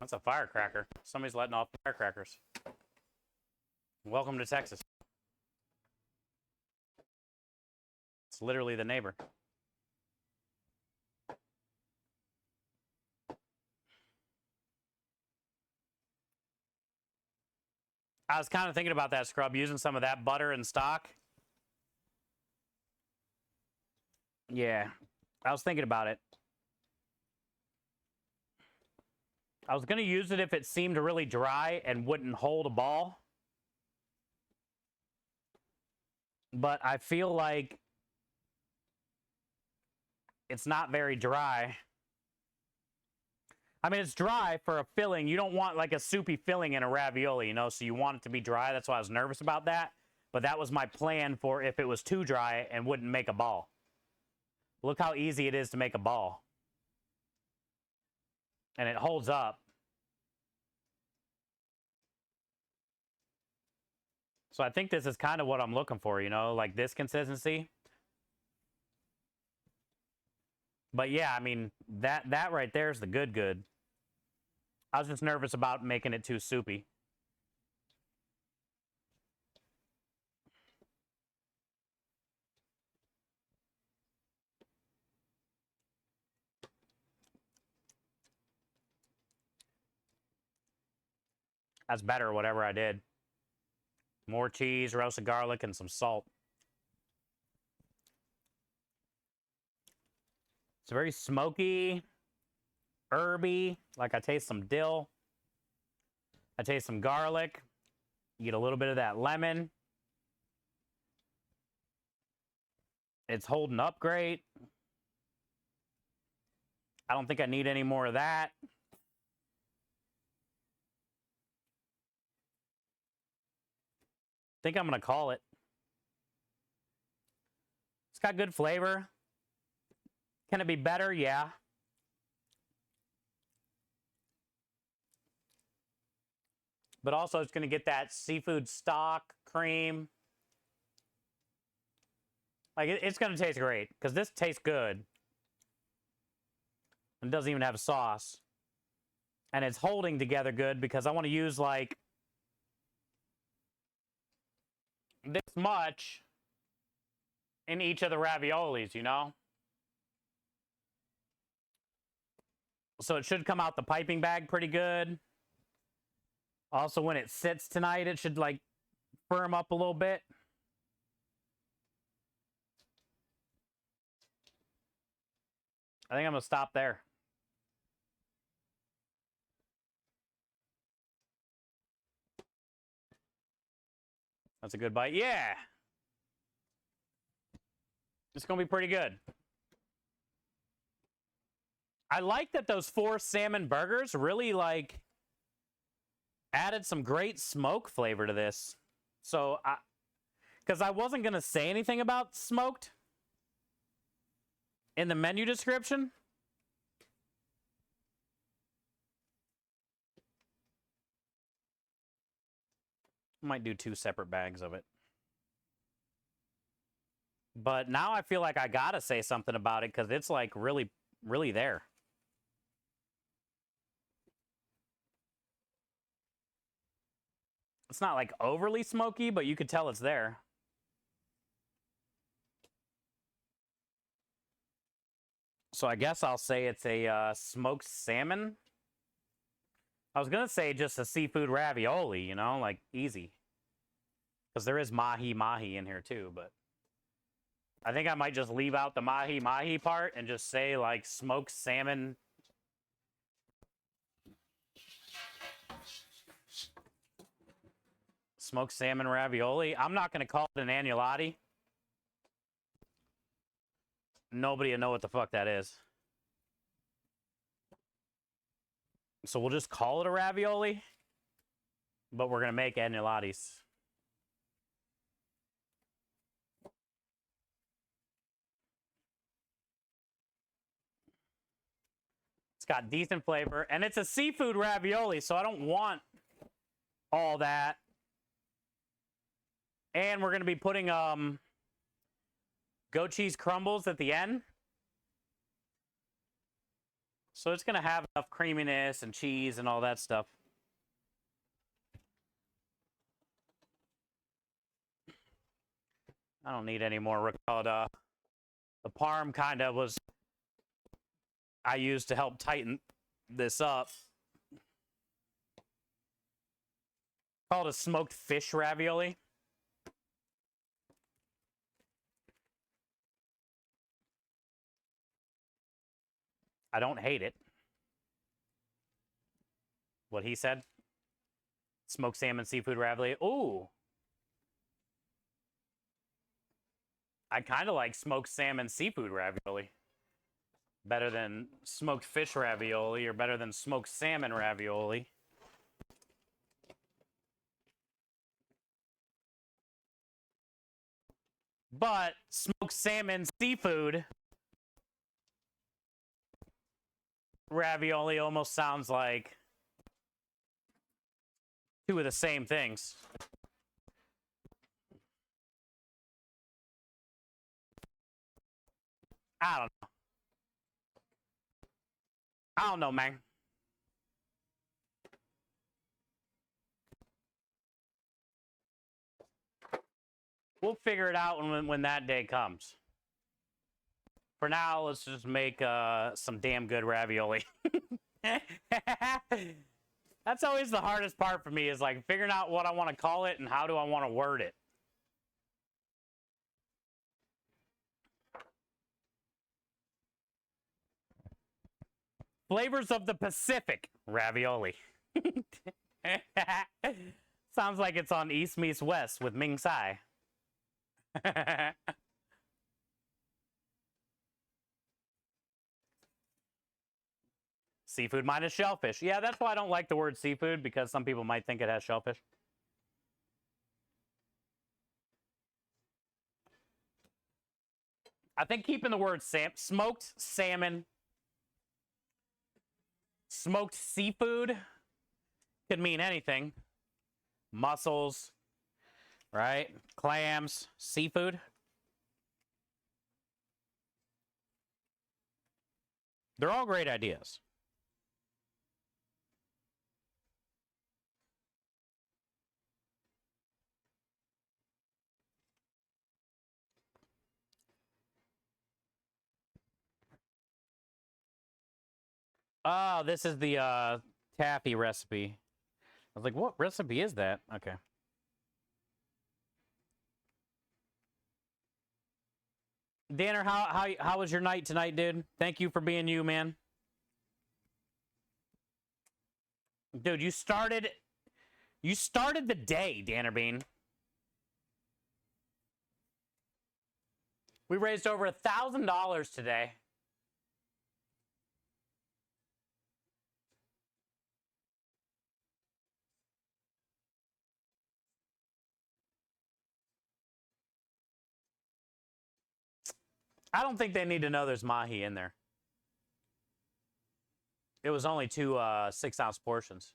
[SPEAKER 1] That's a firecracker. Somebody's letting off firecrackers. Welcome to Texas. It's literally the neighbor. I was kind of thinking about that, Scrub, using some of that butter in stock. Yeah, I was thinking about it. I was going to use it if it seemed really dry and wouldn't hold a ball. But I feel like it's not very dry. I mean, it's dry for a filling. You don't want like a soupy filling in a ravioli, you know, so you want it to be dry. That's why I was nervous about that. But that was my plan for if it was too dry and wouldn't make a ball. Look how easy it is to make a ball. And it holds up. So I think this is kind of what I'm looking for, you know, like this consistency. But yeah, I mean, that right there is the good. I was just nervous about making it too soupy. That's better, whatever I did. More cheese, roasted garlic, and some salt. It's very smoky, herby. Like I taste some dill. I taste some garlic. You get a little bit of that lemon. It's holding up great. I don't think I need any more of that. I think I'm going to call it. It's got good flavor. Can it be better? Yeah. But also it's going to get that seafood stock, cream. Like, it's going to taste great because this tastes good. It doesn't even have a sauce. And it's holding together good because I want to use, like, this much in each of the raviolis, you know? So it should come out the piping bag pretty good. Also, when it sits tonight, it should, like, firm up a little bit. I think I'm going to stop there. That's a good bite. Yeah. It's gonna be pretty good. I like that those 4 salmon burgers really like added some great smoke flavor to this. So because I wasn't gonna say anything about smoked in the menu description. Might do 2 separate bags of it. But now I feel like I gotta say something about it because it's like really, really there. It's not like overly smoky, but you could tell it's there. So I guess I'll say it's a smoked salmon. I was gonna say just a seafood ravioli, you know, like easy. Because there is mahi-mahi in here too, but I think I might just leave out the mahi-mahi part and just say like smoked salmon. Smoked salmon ravioli. I'm not gonna call it an agnolotti. Nobody will know what the fuck that is. So we'll just call it a ravioli, but we're gonna make agnolottis. It's got decent flavor, and it's a seafood ravioli, so I don't want all that. And we're gonna be putting goat cheese crumbles at the end. So it's gonna have enough creaminess and cheese and all that stuff. I don't need any more ricotta. The parm kind of was I used to help tighten this up. Called a smoked fish ravioli. I don't hate it. What he said? Smoked salmon seafood ravioli. Ooh. I kind of like smoked salmon seafood ravioli. Better than smoked fish ravioli or better than smoked salmon ravioli. But smoked salmon seafood ravioli almost sounds like 2 of the same things. I don't know, man. We'll figure it out when that day comes. For now, let's just make some damn good ravioli. That's always the hardest part for me is like figuring out what I want to call it and how do I want to word it. Flavors of the Pacific ravioli. Sounds like it's on East Meets West with Ming Tsai. Seafood minus shellfish. Yeah, that's why I don't like the word seafood, because some people might think it has shellfish. I think keeping the word smoked salmon, smoked seafood could mean anything. Mussels, right? Clams, seafood. They're all great ideas. Oh, this is the taffy recipe. I was like, what recipe is that? Okay. Danner, how was your night tonight, dude? Thank you for being you, man. Dude, you started the day, Danner Bean. We raised over $1,000 today. I don't think they need to know there's mahi in there. It was only two 6-ounce portions.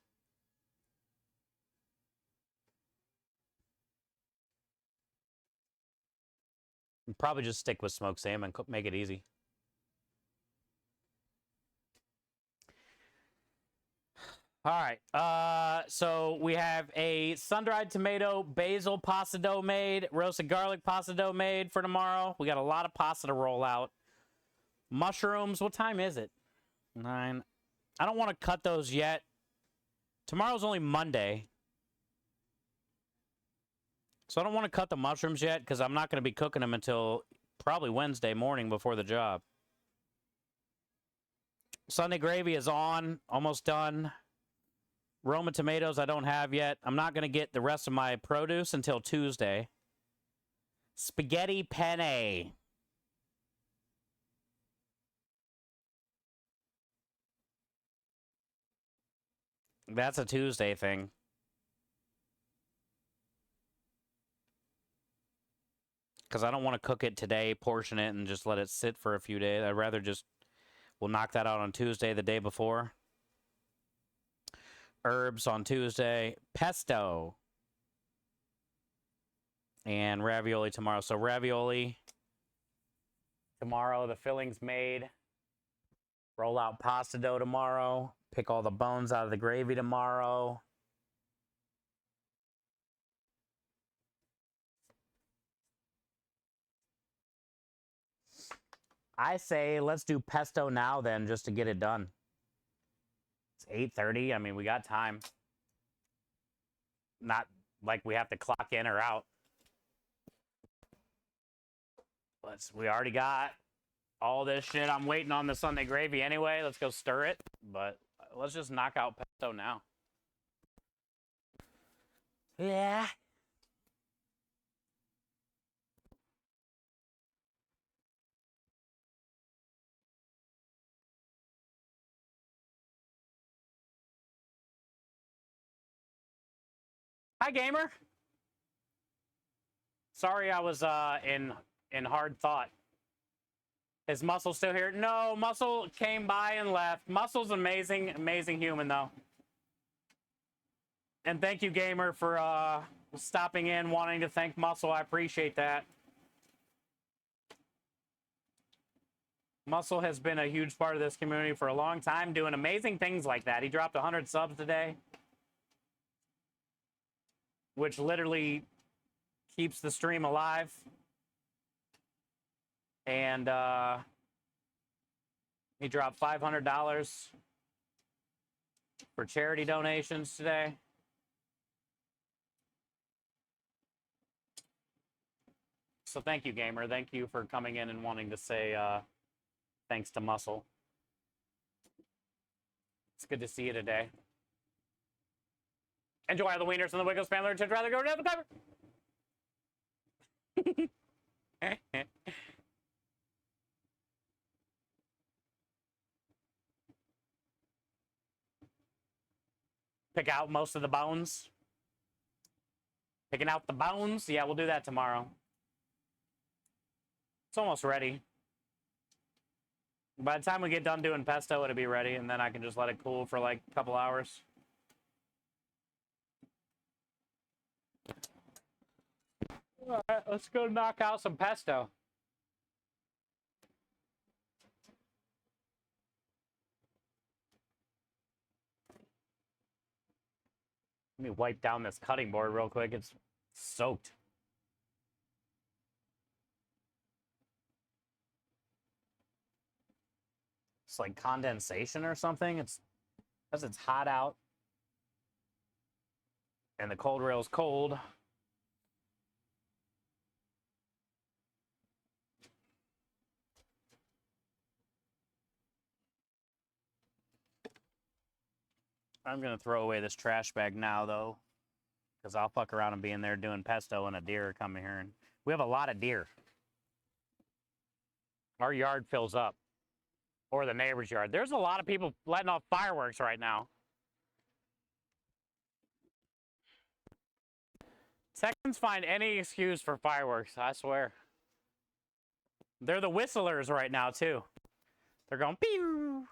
[SPEAKER 1] Probably just stick with smoked salmon, make it easy. All right, so we have a sun-dried tomato basil pasta dough made, roasted garlic pasta dough made for tomorrow. We got a lot of pasta to roll out. Mushrooms, what time is it? 9. I don't want to cut those yet. Tomorrow's only Monday. So I don't want to cut the mushrooms yet because I'm not going to be cooking them until probably Wednesday morning before the job. Sunday gravy is on, almost done. Roma tomatoes I don't have yet. I'm not going to get the rest of my produce until Tuesday. Spaghetti penne. That's a Tuesday thing. Because I don't want to cook it today, portion it, and just let it sit for a few days. I'd rather just, we'll knock that out on Tuesday, the day before. Herbs on Tuesday. Pesto. And ravioli tomorrow. So ravioli tomorrow. The filling's made. Roll out pasta dough tomorrow. Pick all the bones out of the gravy tomorrow. I say let's do pesto now then, just to get it done. It's 8:30. I mean, we got time. Not like we have to clock in or out. We already got all this shit. I'm waiting on the Sunday gravy anyway. Let's go stir it. But let's just knock out pesto now. Yeah. Hi, gamer. Sorry I was in hard thought. Is Muscle still here? No, Muscle came by and left. Muscle's amazing, amazing human, though. And thank you, gamer, for stopping in, wanting to thank Muscle. I appreciate that. Muscle has been a huge part of this community for a long time, doing amazing things like that. He dropped 100 subs today, which literally keeps the stream alive. And he dropped $500 for charity donations today. So thank you, gamer. Thank you for coming in and wanting to say thanks to Muscle. It's good to see you today. Enjoy the wieners and the Wiggles family. To rather go down the cover. Pick out most of the bones. Picking out the bones. Yeah, we'll do that tomorrow. It's almost ready. By the time we get done doing pesto, it'll be ready, and then I can just let it cool for like a couple hours. All right, let's go knock out some pesto. Let me wipe down this cutting board real quick. It's soaked. It's like condensation or something. It's because it's hot out. And the cold rail's cold. I'm going to throw away this trash bag now, though, because I'll fuck around and be in there doing pesto and a deer coming here. And we have a lot of deer. our yard fills up. Or the neighbor's yard. There's a lot of people letting off fireworks right now. Texans find any excuse for fireworks, I swear. They're the whistlers right now, too. They're going, pew!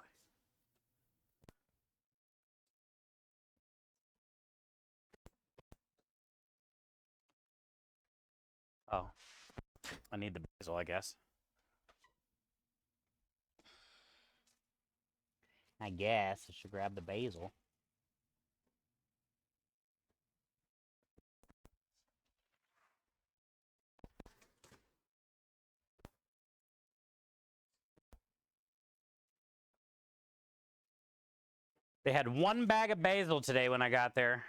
[SPEAKER 1] Oh. I need the basil, I guess. I guess I should grab the basil. They had 1 bag of basil today when I got there.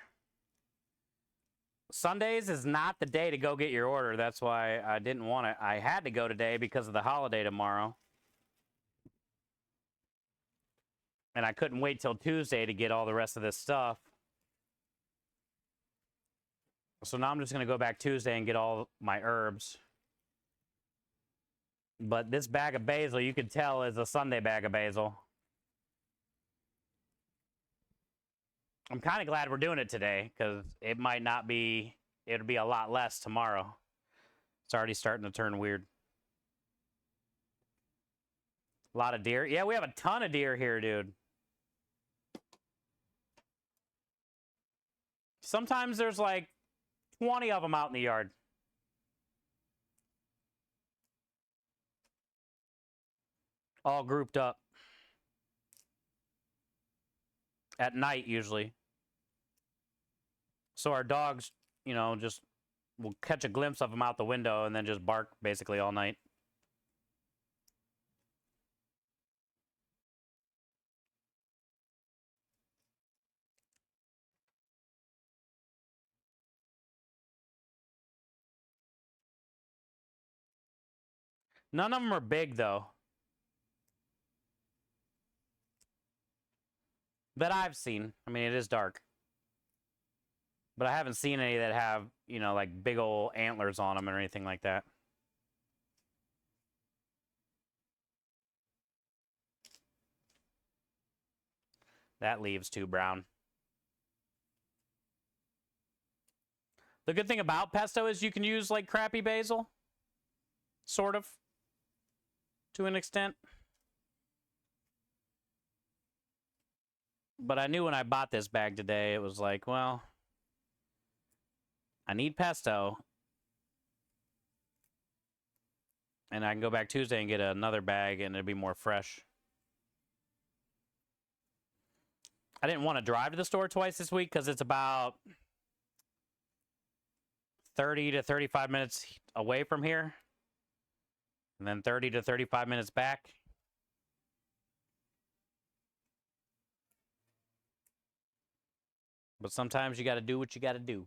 [SPEAKER 1] Sundays is not the day to go get your order. That's why I didn't want it. I had to go today because of the holiday tomorrow. And I couldn't wait till Tuesday to get all the rest of this stuff. So now I'm just going to go back Tuesday and get all my herbs. But this bag of basil, you can tell, is a Sunday bag of basil. I'm kind of glad we're doing it today, because it might not be, it'll be a lot less tomorrow. It's already starting to turn weird. A lot of deer. Yeah, we have a ton of deer here, dude. Sometimes there's like 20 of them out in the yard. All grouped up. At night, usually. So our dogs, you know, just will catch a glimpse of them out the window and then just bark basically all night. None of them are big, though. That I've seen. I mean, it is dark. But I haven't seen any that have, you know, like big old antlers on them or anything like that. That leaves too brown. The good thing about pesto is you can use like crappy basil. Sort of. To an extent. But I knew when I bought this bag today, it was like, well, I need pesto. And I can go back Tuesday and get another bag and it'll be more fresh. I didn't want to drive to the store twice this week because it's about 30 to 35 minutes away from here. And then 30 to 35 minutes back. But sometimes you got to do what you got to do.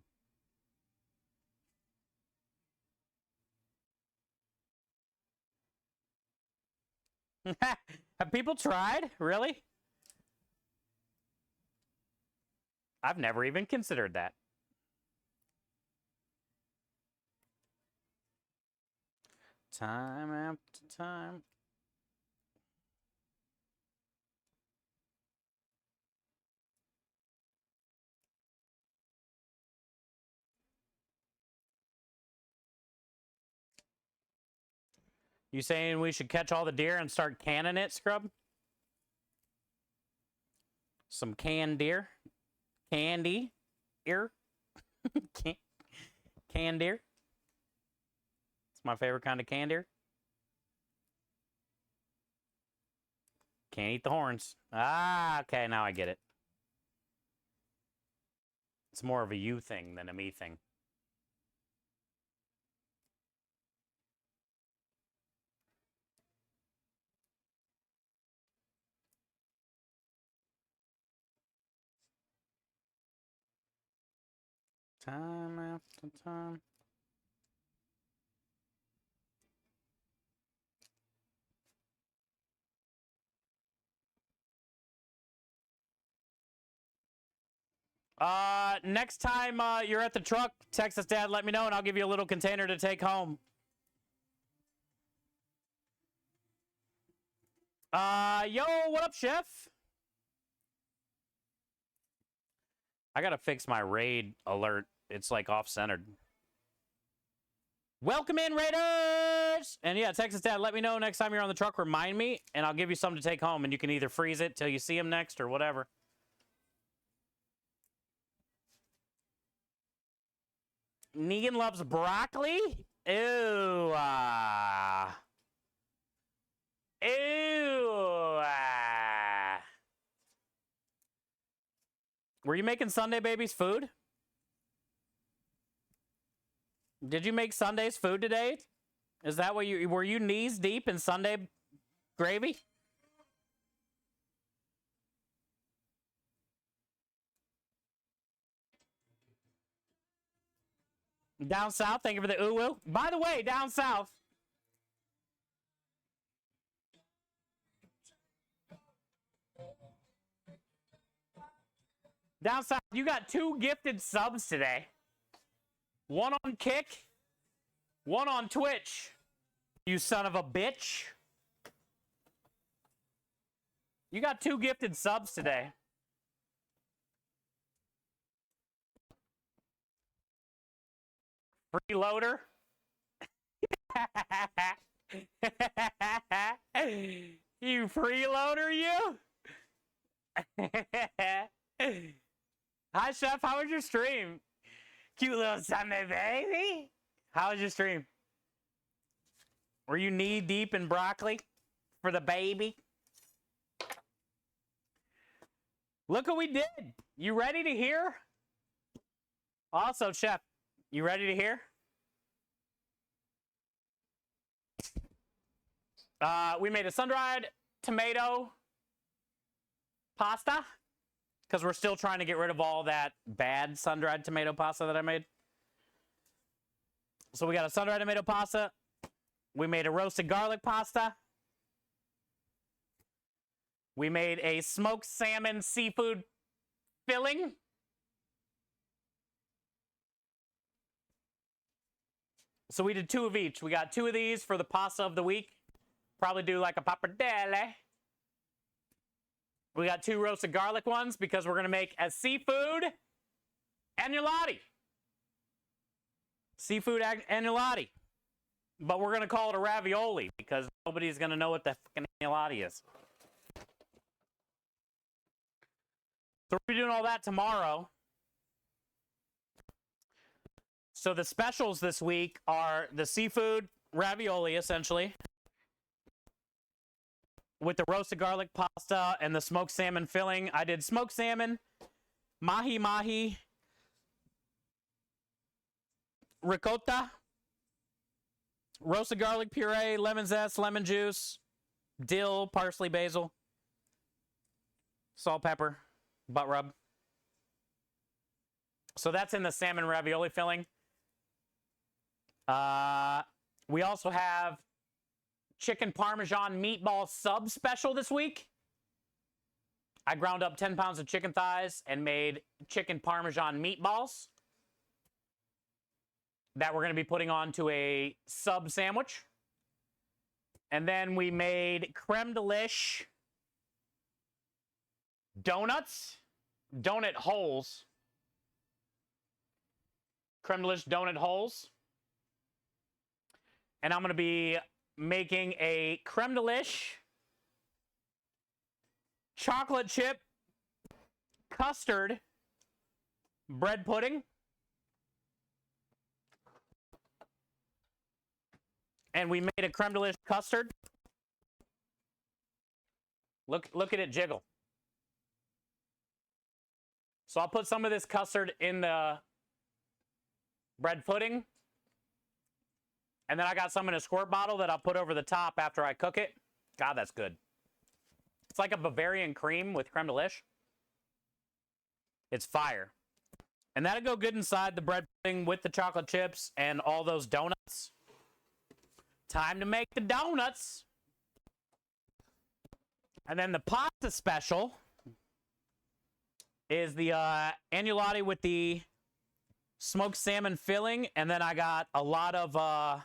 [SPEAKER 1] Have people tried? Really? I've never even considered that. Time after time. You saying we should catch all the deer and start canning it, Scrub? Some canned deer? Candy? Ear? Canned deer? It's my favorite kind of canned deer. Can't eat the horns. Ah, okay, now I get it. It's more of a you thing than a me thing. Time after time. Next time you're at the truck, text us, Dad, let me know, and I'll give you a little container to take home. Yo, what up, chef? I gotta fix my raid alert. It's like off-centered. Welcome in, Raiders! And yeah, Texas Dad, let me know next time you're on the truck. Remind me, and I'll give you something to take home, and you can either freeze it till you see him next or whatever. Negan loves broccoli? Ew. Ew. Were you making Sunday babies food? Did you make Sunday's food today? Is that what were you knees deep in Sunday gravy? Down south, thank you for the ooh-woo. By the way, down south. Down south, you got 2 gifted subs today. One on Kick, one on Twitch. You son of a bitch. You got 2 gifted subs today. Freeloader. You freeloader, you? Hi, Chef. How was your stream? Cute little Sunday baby. How was your stream? Were you knee deep in broccoli for the baby? Look what we did. You ready to hear? Also, Chef, you ready to hear? We made a sun-dried tomato pasta because we're still trying to get rid of all that bad sun-dried tomato pasta that I made. So we got a sun-dried tomato pasta. We made a roasted garlic pasta. We made a smoked salmon seafood filling. So we did 2 of each. We got 2 of these for the pasta of the week. Probably do like a pappardelle. We got 2 roasted garlic ones because we're going to make a seafood agnolotti. Seafood agnolotti. But we're going to call it a ravioli because nobody's going to know what the fucking agnolotti is. So we're doing all that tomorrow. So the specials this week are the seafood ravioli, essentially, with the roasted garlic pasta and the smoked salmon filling. I did smoked salmon, mahi-mahi, ricotta, roasted garlic puree, lemon zest, lemon juice, dill, parsley, basil, salt, pepper, butt rub. So that's in the salmon ravioli filling. We also have chicken parmesan meatball sub special this week. I ground up 10 pounds of chicken thighs and made chicken parmesan meatballs that we're going to be putting onto a sub sandwich. And then we made creme delish donuts, donut holes. Creme delish donut holes. And I'm going to be making a creme delish chocolate chip custard bread pudding. And we made a creme delish custard. Look at it jiggle. So I'll put some of this custard in the bread pudding. And then I got some in a squirt bottle that I'll put over the top after I cook it. God, that's good. It's like a Bavarian cream with creme delish. It's fire. And that'll go good inside the bread pudding with the chocolate chips and all those donuts. Time to make the donuts. And then the pasta special is the agnolotti with the smoked salmon filling. And then I got a lot of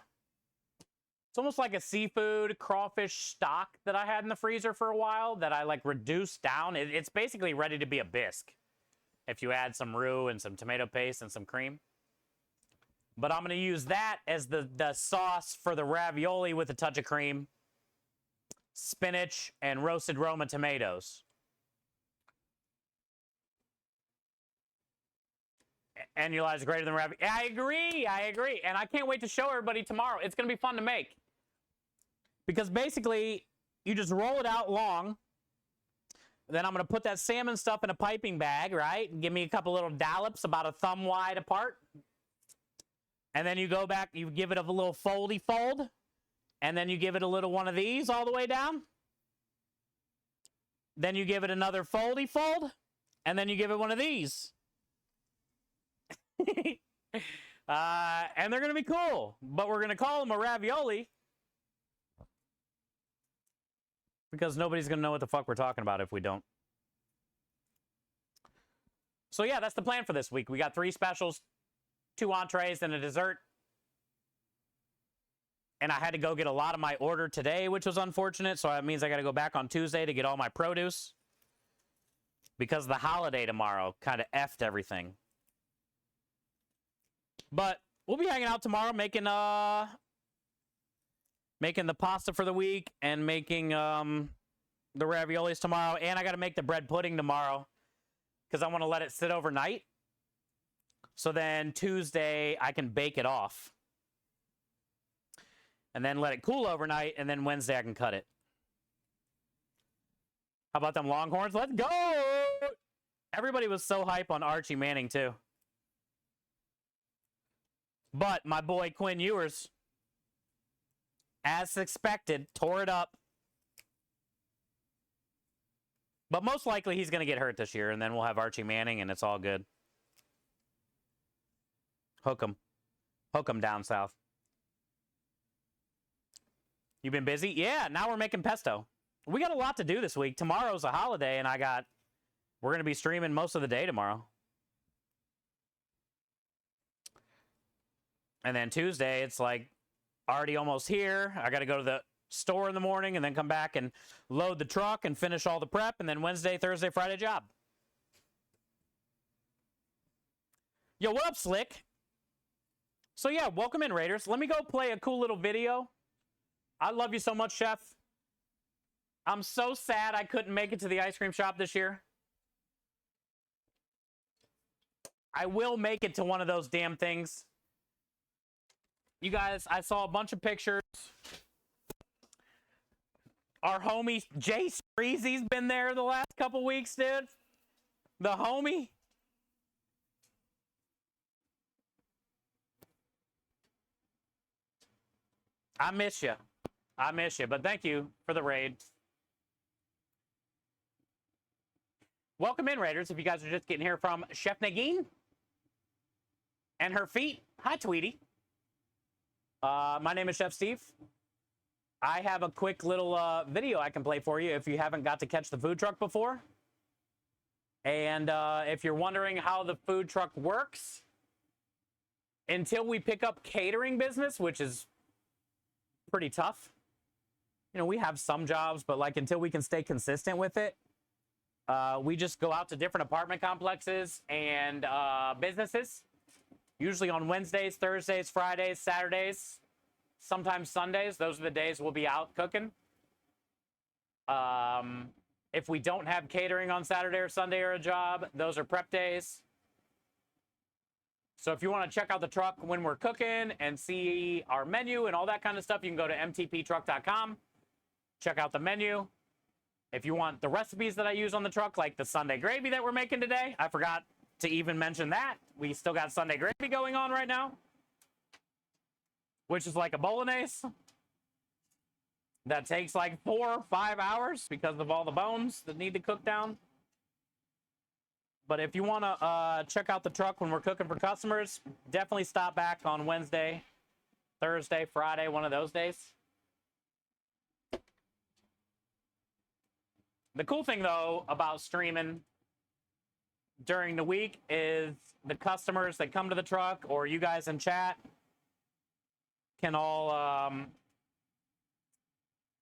[SPEAKER 1] It's almost like a seafood crawfish stock that I had in the freezer for a while that I like reduced down. It's basically ready to be a bisque if you add some roux and some tomato paste and some cream. But I'm going to use that as the sauce for the ravioli with a touch of cream, spinach, and roasted Roma tomatoes. Annualized is greater than ravioli. I agree. And I can't wait to show everybody tomorrow. It's going to be fun to make. Because basically, you just roll it out long. Then I'm going to put that salmon stuff in a piping bag, right? Give me a couple little dollops about a thumb wide apart. And then you go back, you give it a little foldy fold. And then you give it a little one of these all the way down. Then you give it another foldy fold. And then you give it one of these. And they're going to be cool. But we're going to call them a ravioli. Because nobody's going to know what the fuck we're talking about if we don't. So yeah, that's the plan for this week. We got 3 specials, 2 entrees, and a dessert. And I had to go get a lot of my order today, which was unfortunate. So that means I got to go back on Tuesday to get all my produce. Because the holiday tomorrow kind of effed everything. But we'll be hanging out tomorrow making the pasta for the week and making the raviolis tomorrow. And I got to make the bread pudding tomorrow because I want to let it sit overnight. So then Tuesday I can bake it off. And then let it cool overnight. And then Wednesday I can cut it. How about them Longhorns? Let's go! Everybody was so hype on Archie Manning too. But my boy Quinn Ewers, as expected, tore it up. But most likely he's going to get hurt this year, and then we'll have Archie Manning, and it's all good. Hook 'em. Hook 'em down south. You been busy? Yeah, now we're making pesto. We got a lot to do this week. Tomorrow's a holiday, and we're going to be streaming most of the day tomorrow. And then Tuesday, it's like already almost here. I got to go to the store in the morning and then come back and load the truck and finish all the prep. And then Wednesday, Thursday, Friday job. Yo, what up, Slick? So yeah, welcome in, Raiders. Let me go play a cool little video. I love you so much, Chef. I'm so sad I couldn't make it to the ice cream shop this year. I will make it to one of those damn things. You guys, I saw a bunch of pictures. Our homie Jay Spreezy's been there the last couple weeks, dude. The homie. I miss you. I miss you, but thank you for the raid. Welcome in, Raiders, if you guys are just getting here from Chef Nagin and her feet. Hi, Tweety. My name is Chef Steve. I have a quick little video I can play for you if you haven't got to catch the food truck before. And if you're wondering how the food truck works, until we pick up catering business, which is pretty tough. You know, we have some jobs, but like until we can stay consistent with it, we just go out to different apartment complexes and businesses. Usually on Wednesdays, Thursdays, Fridays, Saturdays, sometimes Sundays. Those are the days we'll be out cooking. If we don't have catering on Saturday or Sunday or a job, those are prep days. So if you want to check out the truck when we're cooking and see our menu and all that kind of stuff, you can go to mtptruck.com. Check out the menu. If you want the recipes that I use on the truck, like the Sunday gravy that we're making today, I forgot to even mention that. We still got Sunday gravy going on right now, which is like a bolognese that takes like 4 or 5 hours because of all the bones that need to cook down. But if you want to check out the truck when we're cooking for customers, definitely stop back on Wednesday, Thursday, Friday, one of those days. The cool thing, though, about streaming during the week is the customers that come to the truck or you guys in chat can all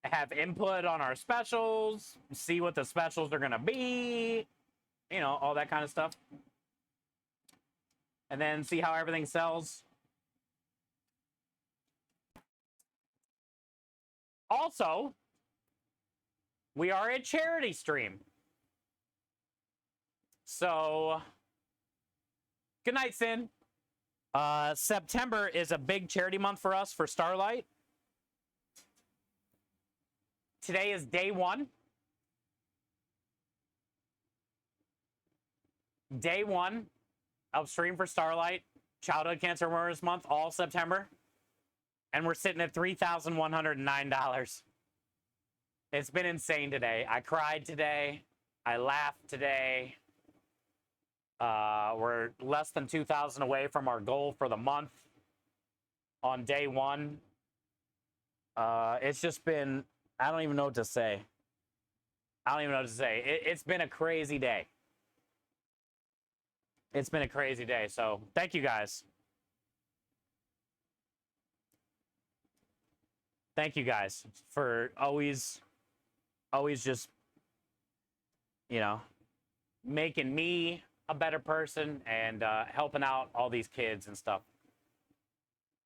[SPEAKER 1] have input on our specials, see what the specials are going to be, you know, all that kind of stuff. And then see how everything sells. Also, we are a charity stream. So, good night, Sin. September is a big charity month for us for Starlight. Today is day one. Day one of Stream for Starlight, Childhood Cancer Awareness Month, all September. And we're sitting at $3,109. It's been insane today. I cried today. I laughed today. We're less than 2,000 away from our goal for the month on day one. It's just been, I don't even know what to say. It's been a crazy day. It's been a crazy day. So thank you guys. Thank you guys for always just, you know, making me a better person and helping out all these kids and stuff.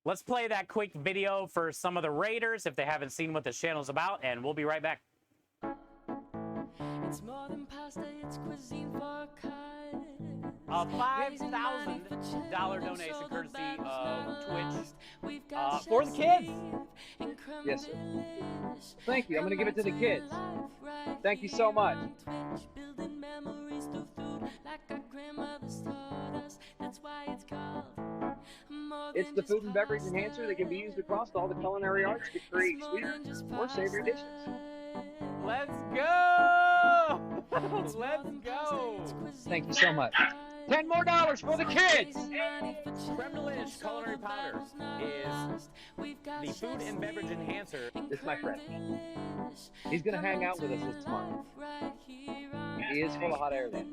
[SPEAKER 1] Let's play that quick video for some of the Raiders if they haven't seen what this channel's about, and we'll be right back.
[SPEAKER 5] It's more than pasta, it's cuisine for a cut.
[SPEAKER 1] A $5,000 donation courtesy of Twitch for the kids.
[SPEAKER 6] Yes, sir. Thank you. I'm going to give it to the kids. Thank you so much. It's the food and beverage enhancer that can be used across all the culinary arts to create sweeter or savory dishes.
[SPEAKER 1] Let's go! Let's go!
[SPEAKER 6] Thank you so much. $10 more for the kids!
[SPEAKER 1] Creme Delish Culinary Powders is the food and beverage enhancer.
[SPEAKER 6] This is my friend. He's going to hang out with us this month. He is full of hot air, though.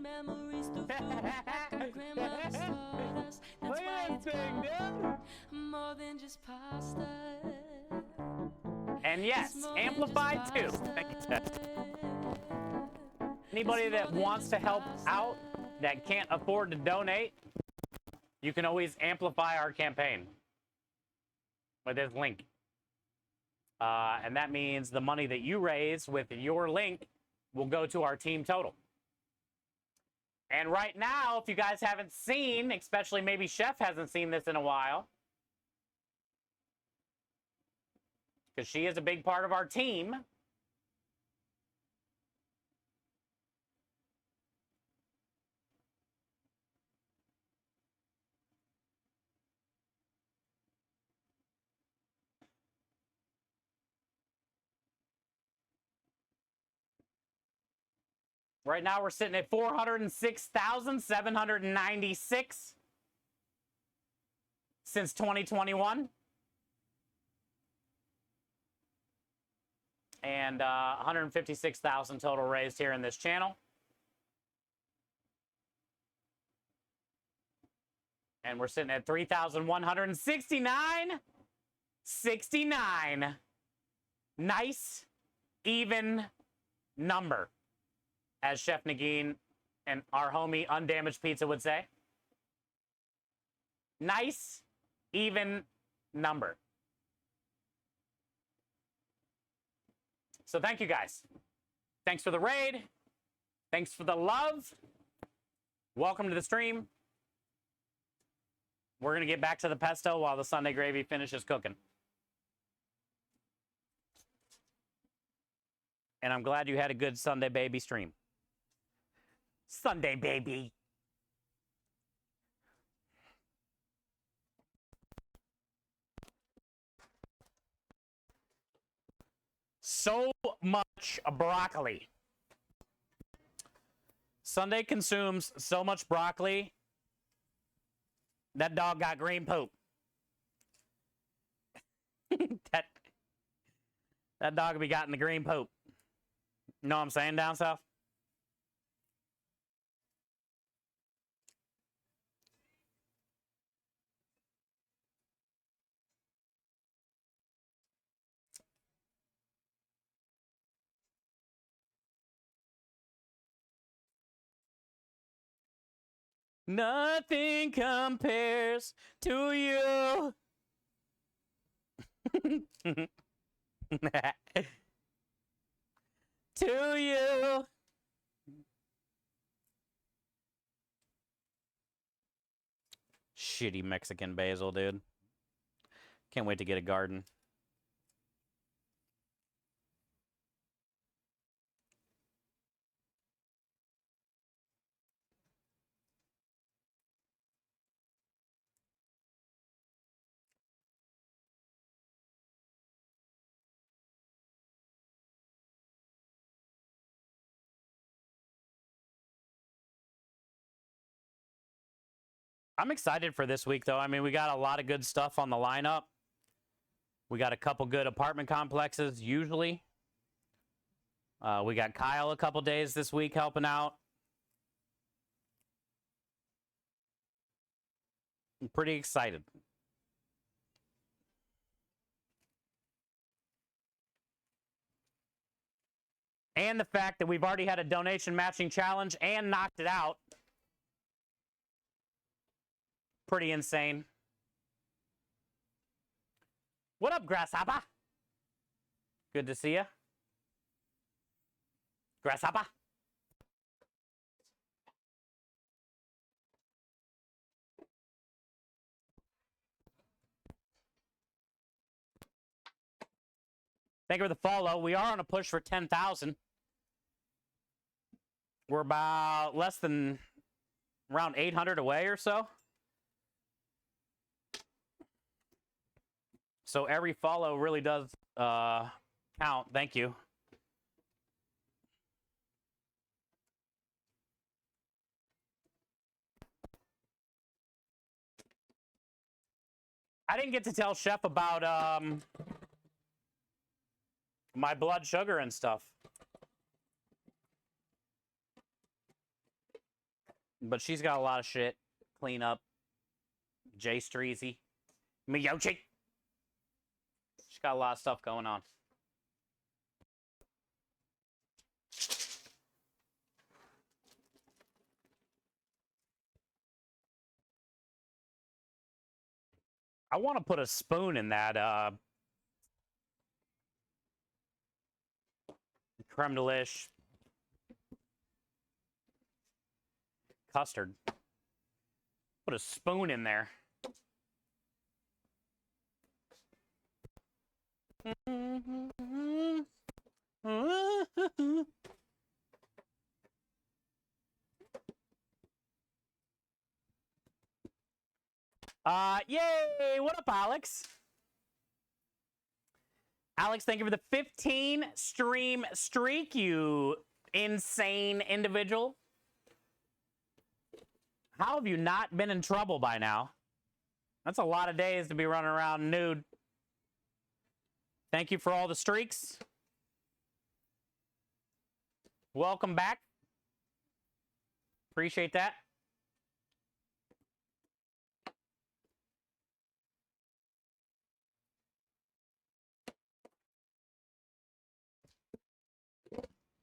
[SPEAKER 1] Look at that thing, dude! And yes, amplified too. Thank you, Ted. Anybody that wants to help out that can't afford to donate, you can always amplify our campaign with this link. And that means the money that you raise with your link will go to our team total. And right now, if you guys haven't seen, especially maybe Chef hasn't seen this in a while, because she is a big part of our team. Right now, we're sitting at 406,796 since 2021. And 156,000 total raised here in this channel. And we're sitting at 3,169.69. Nice, even number, as Chef Nagin and our homie Undamaged Pizza would say. Nice, even number. So thank you guys. Thanks for the raid. Thanks for the love. Welcome to the stream. We're going to get back to the pesto while the Sunday gravy finishes cooking. And I'm glad you had a good Sunday baby stream. Sunday baby. So much broccoli. Sunday consumes so much broccoli. That dog got green poop. that dog be gotten the green poop. You know what I'm saying, down south? Nothing compares to you. To you. Shitty Mexican basil, dude. Can't wait to get a garden. I'm excited for this week, though. I mean, we got a lot of good stuff on the lineup. We got a couple good apartment complexes, usually. We got Kyle a couple days this week helping out. I'm pretty excited. And the fact that we've already had a donation matching challenge and knocked it out. Pretty insane. What up, Grasshopper? Good to see you. Grasshopper. Thank you for the follow. We are on a push for 10,000. We're about less than around 800 away or so. So every follow really does count. Thank you. I didn't get to tell Chef about my blood sugar and stuff. But she's got a lot of shit. Clean up. Jay Streezy. Miyochi. She's got a lot of stuff going on. I want to put a spoon in that creme delish custard. Put a spoon in there. Yay! What up, Alex? Alex, thank you for the 15 stream streak, you insane individual. How have you not been in trouble by now? That's a lot of days to be running around nude. Thank you for all the streaks. Welcome back. Appreciate that.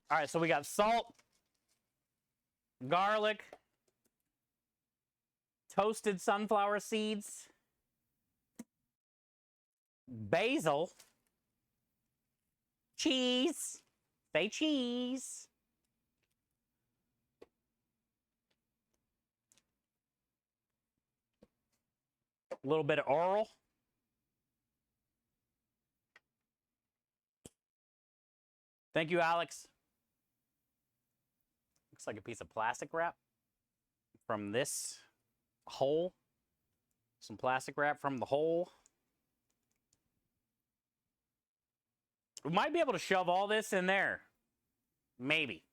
[SPEAKER 1] All right, so we got salt, garlic, toasted sunflower seeds, basil, cheese, say cheese, a little bit of oil, thank you, Alex. Looks like a piece of plastic wrap from this hole. Some plastic wrap from the hole. We might be able to shove all this in there. Maybe.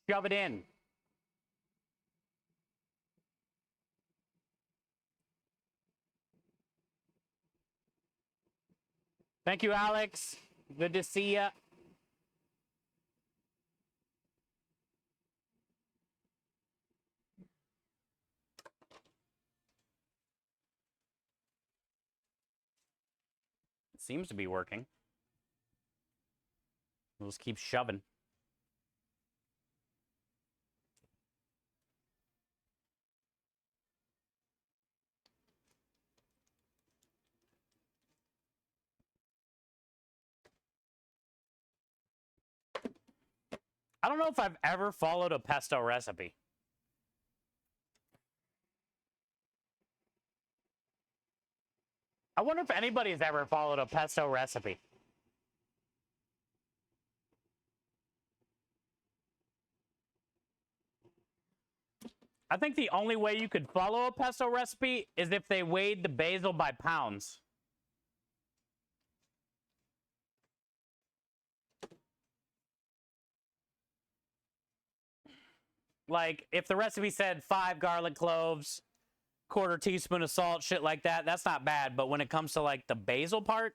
[SPEAKER 1] Shove it in. Thank you, Alex. Good to see ya. It seems to be working. We'll just keep shoving. I don't know if I've ever followed a pesto recipe. I wonder if anybody's ever followed a pesto recipe. I think the only way you could follow a pesto recipe is if they weighed the basil by pounds. Like, if the recipe said 5 garlic cloves, quarter teaspoon of salt, shit like that, that's not bad. But when it comes to, like, the basil part,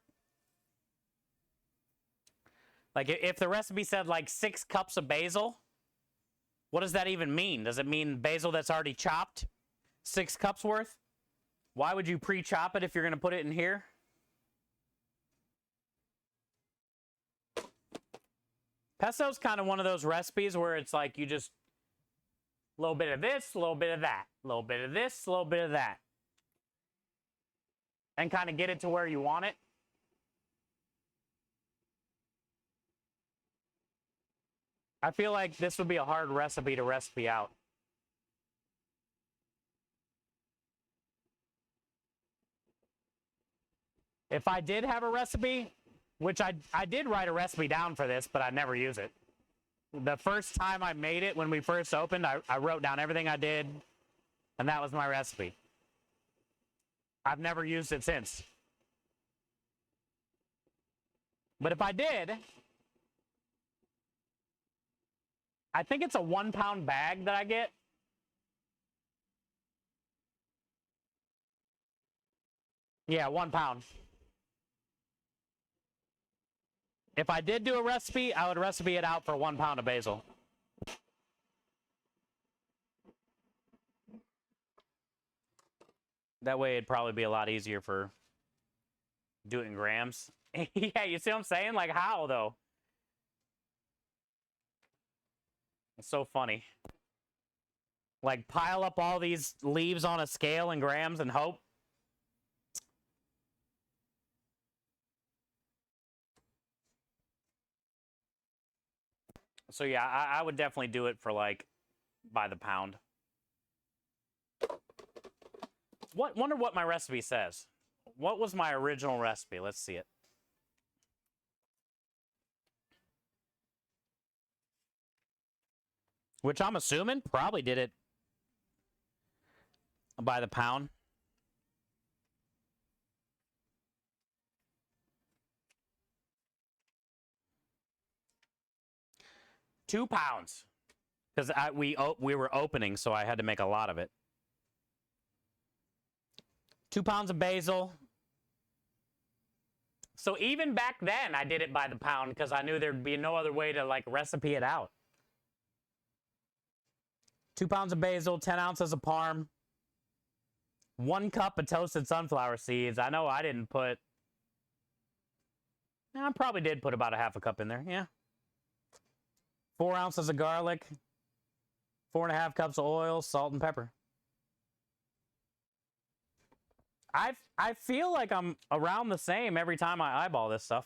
[SPEAKER 1] like, if the recipe said, like, 6 cups of basil, what does that even mean? Does it mean basil that's already chopped? 6 cups worth? Why would you pre-chop it if you're going to put it in here? Pesto's kind of one of those recipes where it's like you just a little bit of this, a little bit of that, a little bit of this, a little bit of that, and kind of get it to where you want it. I feel like this would be a hard recipe to recipe out. If I did have a recipe, which I did write a recipe down for this, but I never use it. The first time I made it, when we first opened, I wrote down everything I did, and that was my recipe. I've never used it since. But if I did, I think it's a 1 pound bag that I get. Yeah, 1 pound. If I did do a recipe, I would recipe it out for 1 pound of basil. That way it'd probably be a lot easier for doing grams. Yeah, you see what I'm saying? Like, how, though? It's so funny. Like, pile up all these leaves on a scale in grams and hope. So yeah, I would definitely do it for, like, by the pound. Wonder what my recipe says. What was my original recipe? Let's see it. Which I'm assuming probably did it by the pound. £2. Because we were opening, so I had to make a lot of it. 2 pounds of basil. So even back then, I did it by the pound because I knew there'd be no other way to, like, recipe it out. 2 pounds of basil, 10 ounces of parm, 1 cup of toasted sunflower seeds. I know I didn't put... I probably did put about a half a cup in there, yeah. 4 ounces of garlic, 4.5 cups of oil, salt, and pepper. I feel like I'm around the same every time I eyeball this stuff.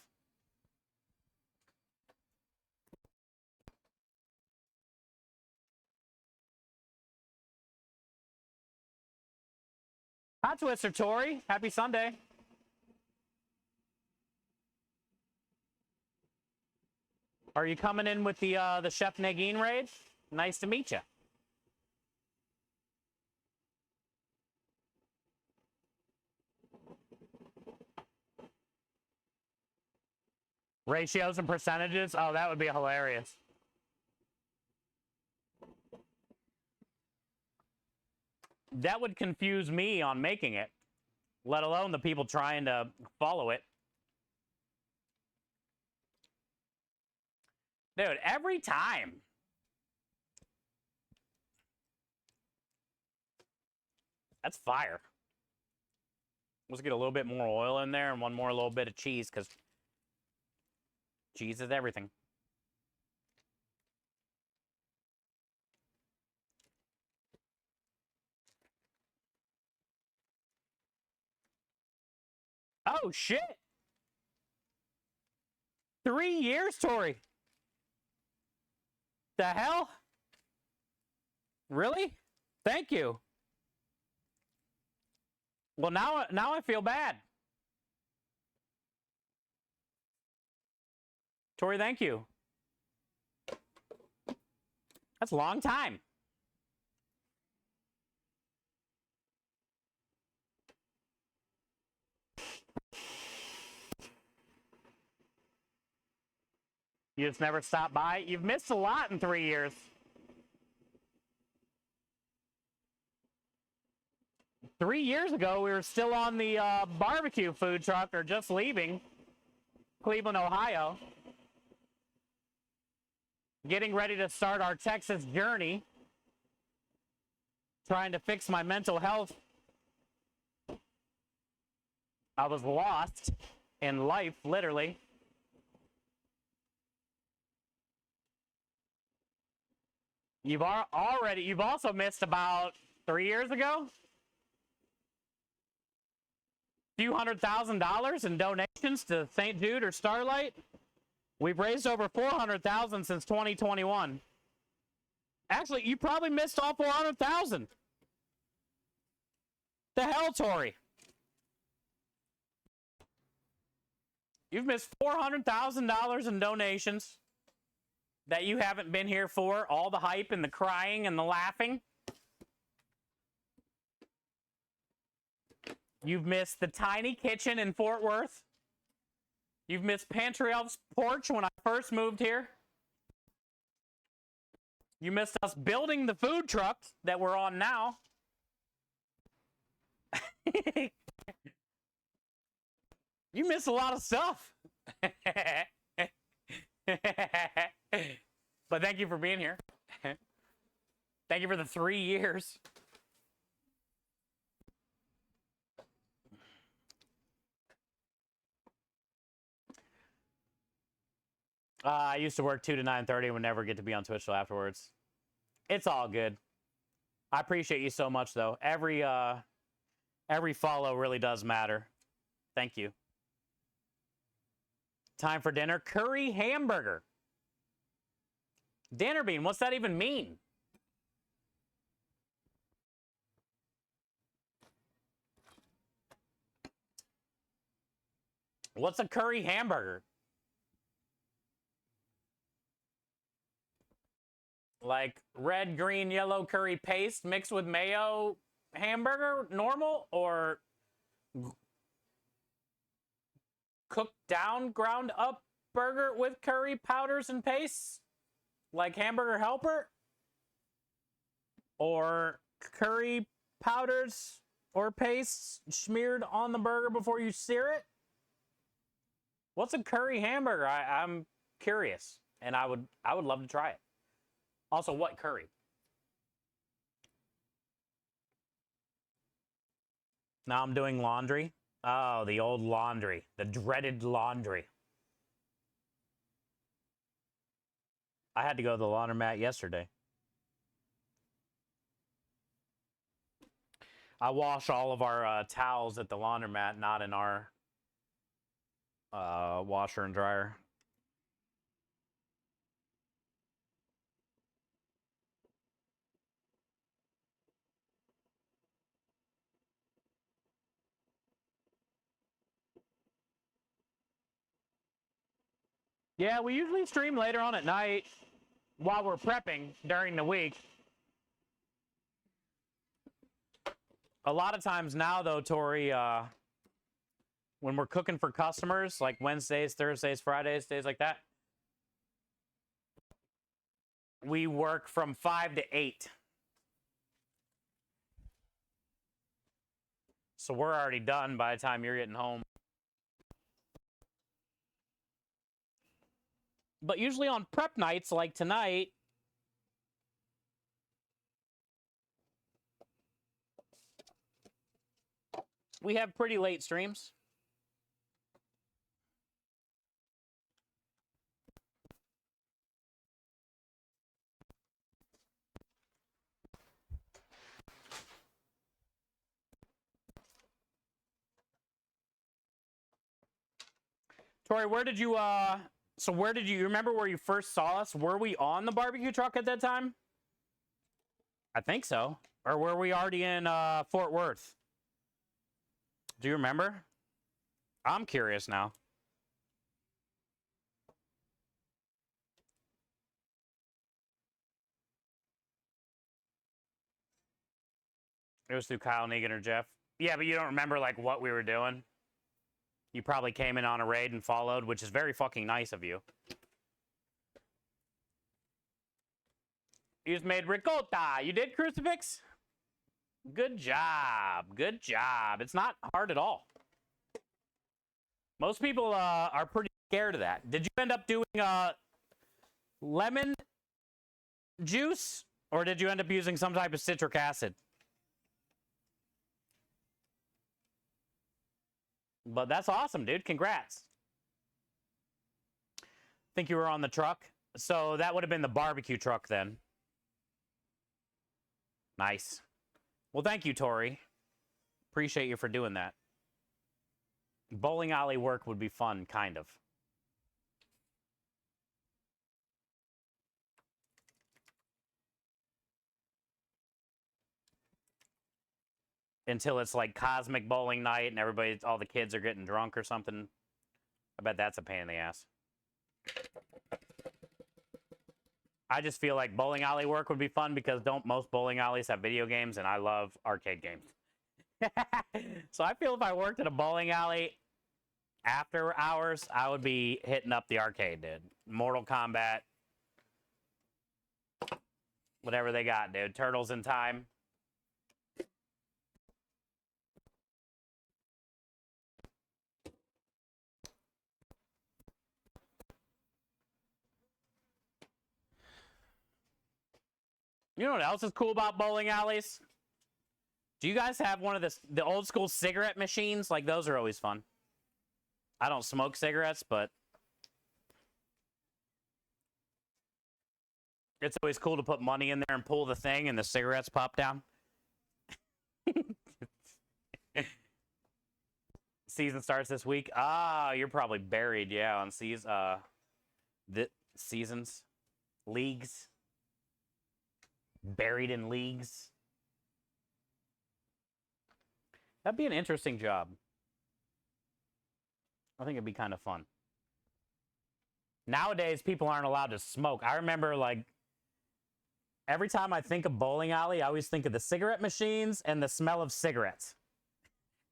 [SPEAKER 1] Hi, Twister Tori. Happy Sunday. Are you coming in with the Chef Negin raid? Nice to meet you. Ratios and percentages? Oh, that would be hilarious. That would confuse me on making it, let alone the people trying to follow it. Dude, every time. That's fire. Let's get a little bit more oil in there and one more little bit of cheese, because cheese is everything. Oh, shit. 3 years, Tori. The hell? Really? Thank you. Well, now I feel bad. Tori, thank you. That's a long time. You just never stopped by? You've missed a lot in 3 years. 3 years ago, we were still on the barbecue food truck, or just leaving Cleveland, Ohio. Getting ready to start our Texas journey. Trying to fix my mental health. I was lost in life, literally. You've also missed about 3 years ago. Few $100,000 in donations to St. Jude or Starlight. We've raised over $400,000 since 2021. Actually, you probably missed all $400,000. The hell, Tori? You've missed $400,000 in donations that you haven't been here for. All the hype and the crying and the laughing. You've missed the tiny kitchen in Fort Worth. You've missed Pantry Elf's porch when I first moved here. You missed us building the food truck that we're on now. You missed a lot of stuff. But thank you for being here. Thank you for the 3 years. I used to work 2 to 9:30 and would never get to be on Twitch till afterwards. It's all good. I appreciate you so much, though. Every follow really does matter. Thank you. Time for dinner. Curry hamburger. Dinner bean. What's that even mean? What's a curry hamburger? Like red, green, yellow curry paste mixed with mayo hamburger, normal, or cooked down, ground up burger with curry powders and pastes, like Hamburger Helper, or curry powders or pastes smeared on the burger before you sear it? What's a curry hamburger? I'm curious, and I would love to try it. Also, what curry? Now I'm doing laundry. Oh, the old laundry. The dreaded laundry. I had to go to the laundromat yesterday. I wash all of our towels at the laundromat, not in our washer and dryer. Yeah, we usually stream later on at night while we're prepping during the week. A lot of times now, though, Tori, when we're cooking for customers, like Wednesdays, Thursdays, Fridays, days like that, we work from 5 to 8. So we're already done by the time you're getting home. But usually on prep nights like tonight, we have pretty late streams. Tori, where did you so where did you remember where you first saw us? Were we on the barbecue truck at that time? I think so. Or were we already in Fort Worth? Do you remember? I'm curious now. It was through Kyle Negan or Jeff. Yeah, but you don't remember like what we were doing? You probably came in on a raid and followed, which is very fucking nice of you. You just made ricotta. You did, Crucifix? Good job. Good job. It's not hard at all. Most people are pretty scared of that. Did you end up doing lemon juice? Or did you end up using some type of citric acid? But that's awesome, dude. Congrats. Think you were on the truck. So that would have been the barbecue truck then. Nice. Well, thank you, Tori. Appreciate you for doing that. Bowling alley work would be fun, kind of. Until it's like cosmic bowling night and everybody, all the kids are getting drunk or something. I bet that's a pain in the ass. I just feel like bowling alley work would be fun because don't most bowling alleys have video games, and I love arcade games. So I feel if I worked at a bowling alley after hours, I would be hitting up the arcade, dude. Mortal Kombat. Whatever they got, dude. Turtles in Time. You know what else is cool about bowling alleys? Do you guys have one of the old school cigarette machines? Like, those are always fun. I don't smoke cigarettes, but it's always cool to put money in there and pull the thing and the cigarettes pop down. Season starts this week. Ah, you're probably buried, yeah, on seasons. Leagues. Buried in leagues. That'd be an interesting job. I think it'd be kind of fun. Nowadays, people aren't allowed to smoke. I remember, like, every time I think of bowling alley, I always think of the cigarette machines and the smell of cigarettes.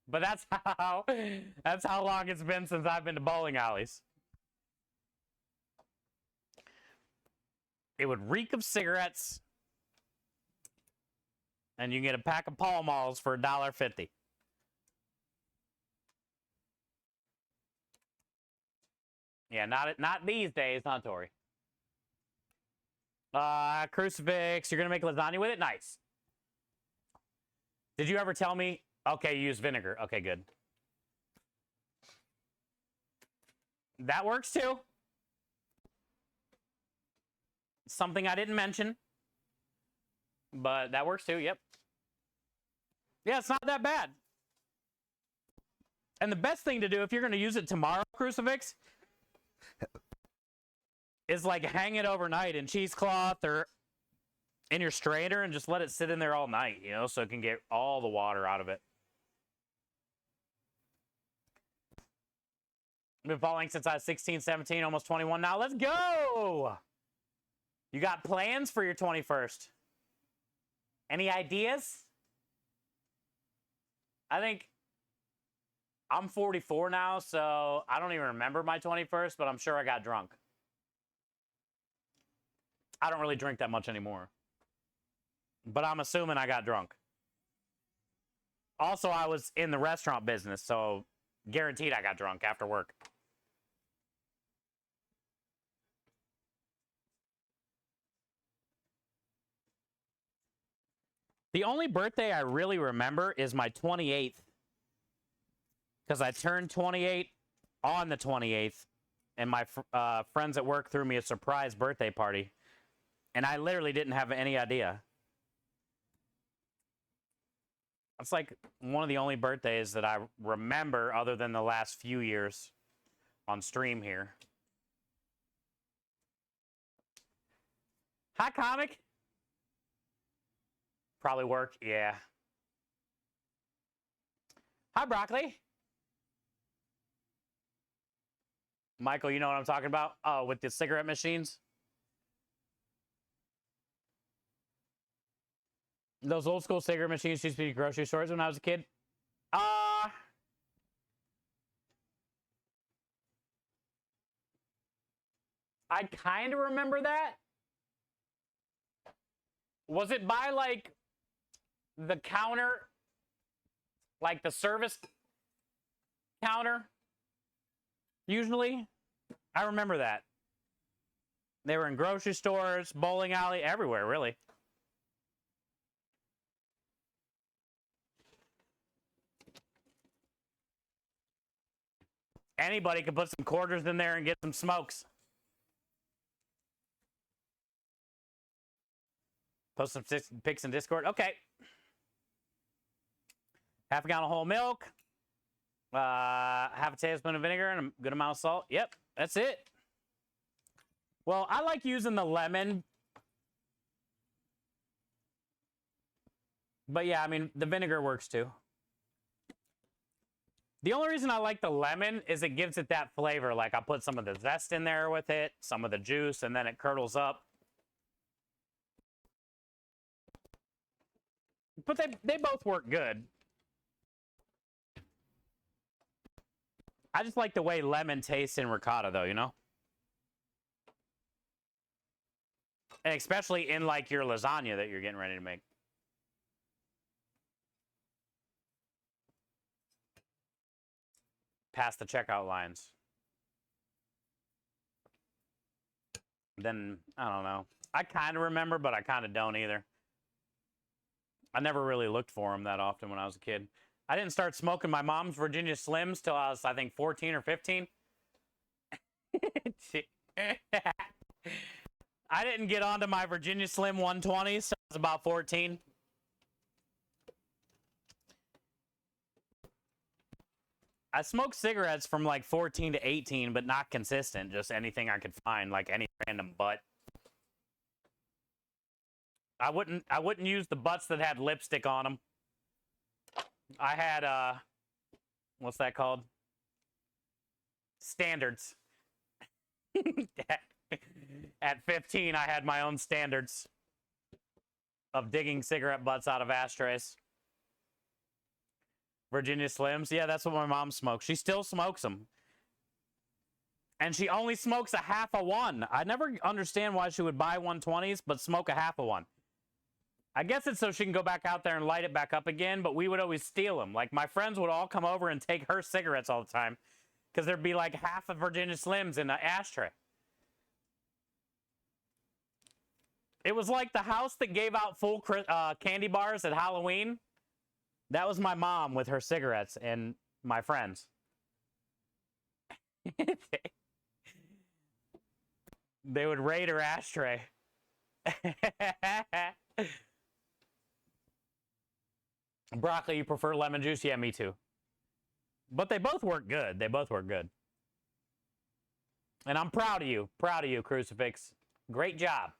[SPEAKER 1] But that's how long it's been since I've been to bowling alleys. It would reek of cigarettes. And you can get a pack of Pall Malls for $1.50. Yeah, not these days, huh, Tori? Crucifix, you're gonna make lasagna with it? Nice. Did you ever tell me? Okay, you use vinegar. Okay, good. That works too. Something I didn't mention. But that works too, yep. Yeah, it's not that bad. And the best thing to do if you're going to use it tomorrow, Crucifix, is like hang it overnight in cheesecloth or in your strainer and just let it sit in there all night, you know, so it can get all the water out of it. I've been following since I was 16, 17, almost 21 now. Let's go! You got plans for your 21st? Any ideas? I think I'm 44 now, so I don't even remember my 21st, but I'm sure I got drunk. I don't really drink that much anymore. But I'm assuming I got drunk. Also, I was in the restaurant business, so guaranteed I got drunk after work. The only birthday I really remember is my 28th. Because I turned 28 on the 28th. And my friends at work threw me a surprise birthday party. And I literally didn't have any idea. It's like one of the only birthdays that I remember other than the last few years on stream here. Hi, Comic. Probably work, yeah. Hi, Broccoli. Michael, you know what I'm talking about? Oh, with the cigarette machines? Those old school cigarette machines used to be at grocery stores when I was a kid. I kind of remember that. Was it by, like, the counter? Like the service counter? Usually? I remember that. They were in grocery stores, bowling alley, everywhere, really. Anybody could put some quarters in there and get some smokes. Post some pics in Discord. Okay. Half a gallon of whole milk. Half a tablespoon of vinegar and a good amount of salt. Yep, that's it. Well, I like using the lemon. But yeah, I mean, the vinegar works too. The only reason I like the lemon is it gives it that flavor. Like, I put some of the zest in there with it, some of the juice, and then it curdles up. But they both work good. I just like the way lemon tastes in ricotta, though, you know? And especially in, like, your lasagna that you're getting ready to make. Past the checkout lines. Then, I don't know. I kind of remember, but I kind of don't either. I never really looked for them that often when I was a kid. I didn't start smoking my mom's Virginia Slims till I was, I think, 14 or 15. I didn't get onto my Virginia Slim 120s till I was about 14. I smoked cigarettes from like 14 to 18, but not consistent. Just anything I could find, like any random butt. I wouldn't use the butts that had lipstick on them. I had what's that called? Standards. At 15, I had my own standards of digging cigarette butts out of ashtrays. Virginia Slims. Yeah, that's what my mom smokes. She still smokes them. And she only smokes a half a one. I never understand why she would buy 120s, but smoke a half a one. I guess it's so she can go back out there and light it back up again, but we would always steal them. Like, my friends would all come over and take her cigarettes all the time because there'd be like half of Virginia Slims in the ashtray. It was like the house that gave out full candy bars at Halloween. That was my mom with her cigarettes and my friends. They would raid her ashtray. Broccoli, you prefer lemon juice? Yeah, me too. But they both work good. They both work good. And I'm proud of you. Proud of you, Crucifix. Great job.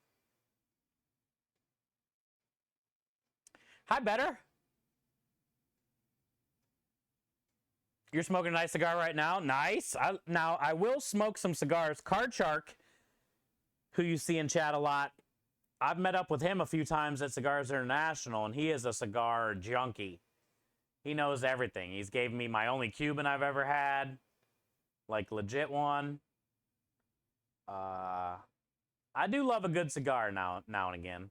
[SPEAKER 1] Hi, Better. You're smoking a nice cigar right now? Nice. Now, I will smoke some cigars. Card Shark, who you see in chat a lot, I've met up with him a few times at Cigars International, and he is a cigar junkie. He knows everything. He's gave me my only Cuban I've ever had, like legit one. I do love a good cigar now and again.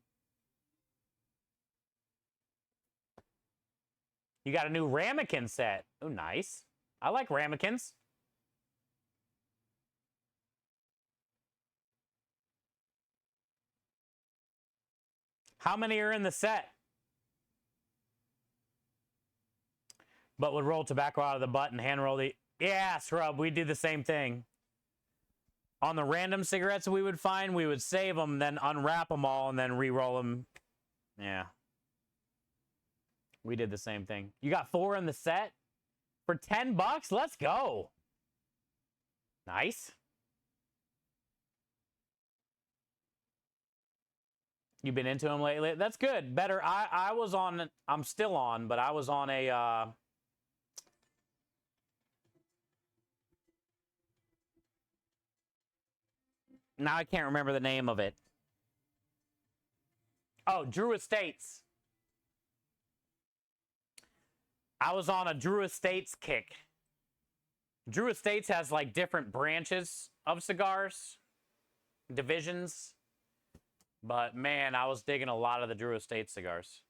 [SPEAKER 1] You got a new Ramekin set. Oh, nice. I like ramekins. How many are in the set? But would roll tobacco out of the butt and hand roll the... Yeah, Scrub, we do the same thing. On the random cigarettes we would find, we would save them, then unwrap them all, and then re-roll them. Yeah. We did the same thing. You got 4 in the set? For $10? Let's go. Nice. You've been into them lately? That's good. Better. I was on, I'm still on, but I was on a, now I can't remember the name of it. Oh, Drew Estates. I was on a Drew Estates kick. Drew Estates has like different branches of cigars, divisions. But man, I was digging a lot of the Drew Estates cigars.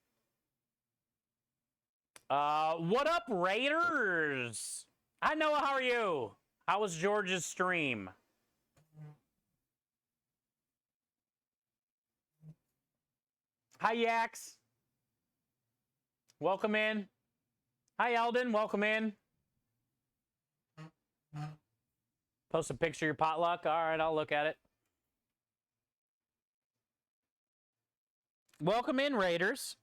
[SPEAKER 1] What up, Raiders? Hi, Noah, how are you? How was George's stream? Hi, Yax. Welcome in. Hi, Eldon. Welcome in. Post a picture of your potluck. All right, I'll look at it. Welcome in, Raiders.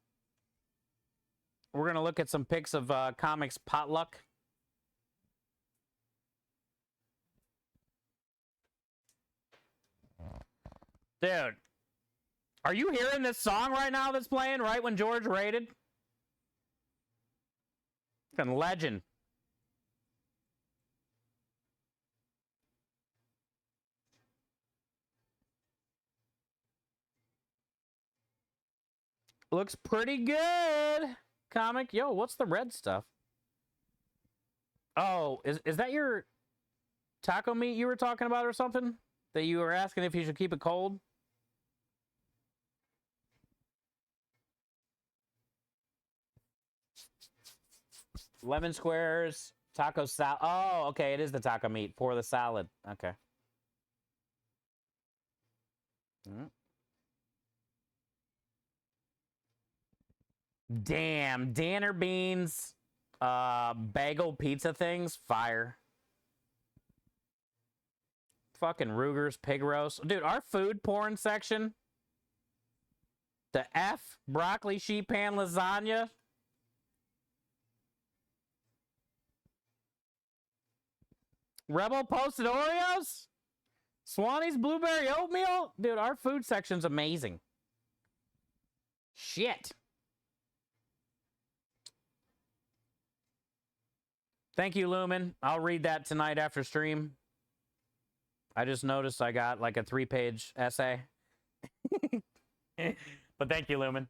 [SPEAKER 1] We're going to look at some pics of comics potluck. Dude, are you hearing this song right now that's playing right when George raided? Fucking legend. Looks pretty good. Comic. Yo, what's the red stuff? Oh, is that your taco meat you were talking about or something? That you were asking if you should keep it cold? Lemon squares, taco salad. Oh, okay, it is the taco meat for the salad. Okay. Damn, Danner beans, bagel pizza things, fire. Fucking Ruger's pig roast. Dude, our food porn section, the F, broccoli sheet pan lasagna. Rebel posted Oreos? Swanee's blueberry oatmeal? Dude, our food section's amazing. Shit. Thank you, Lumen. I'll read that tonight after stream. I just noticed I got like a 3-page essay. But thank you, Lumen.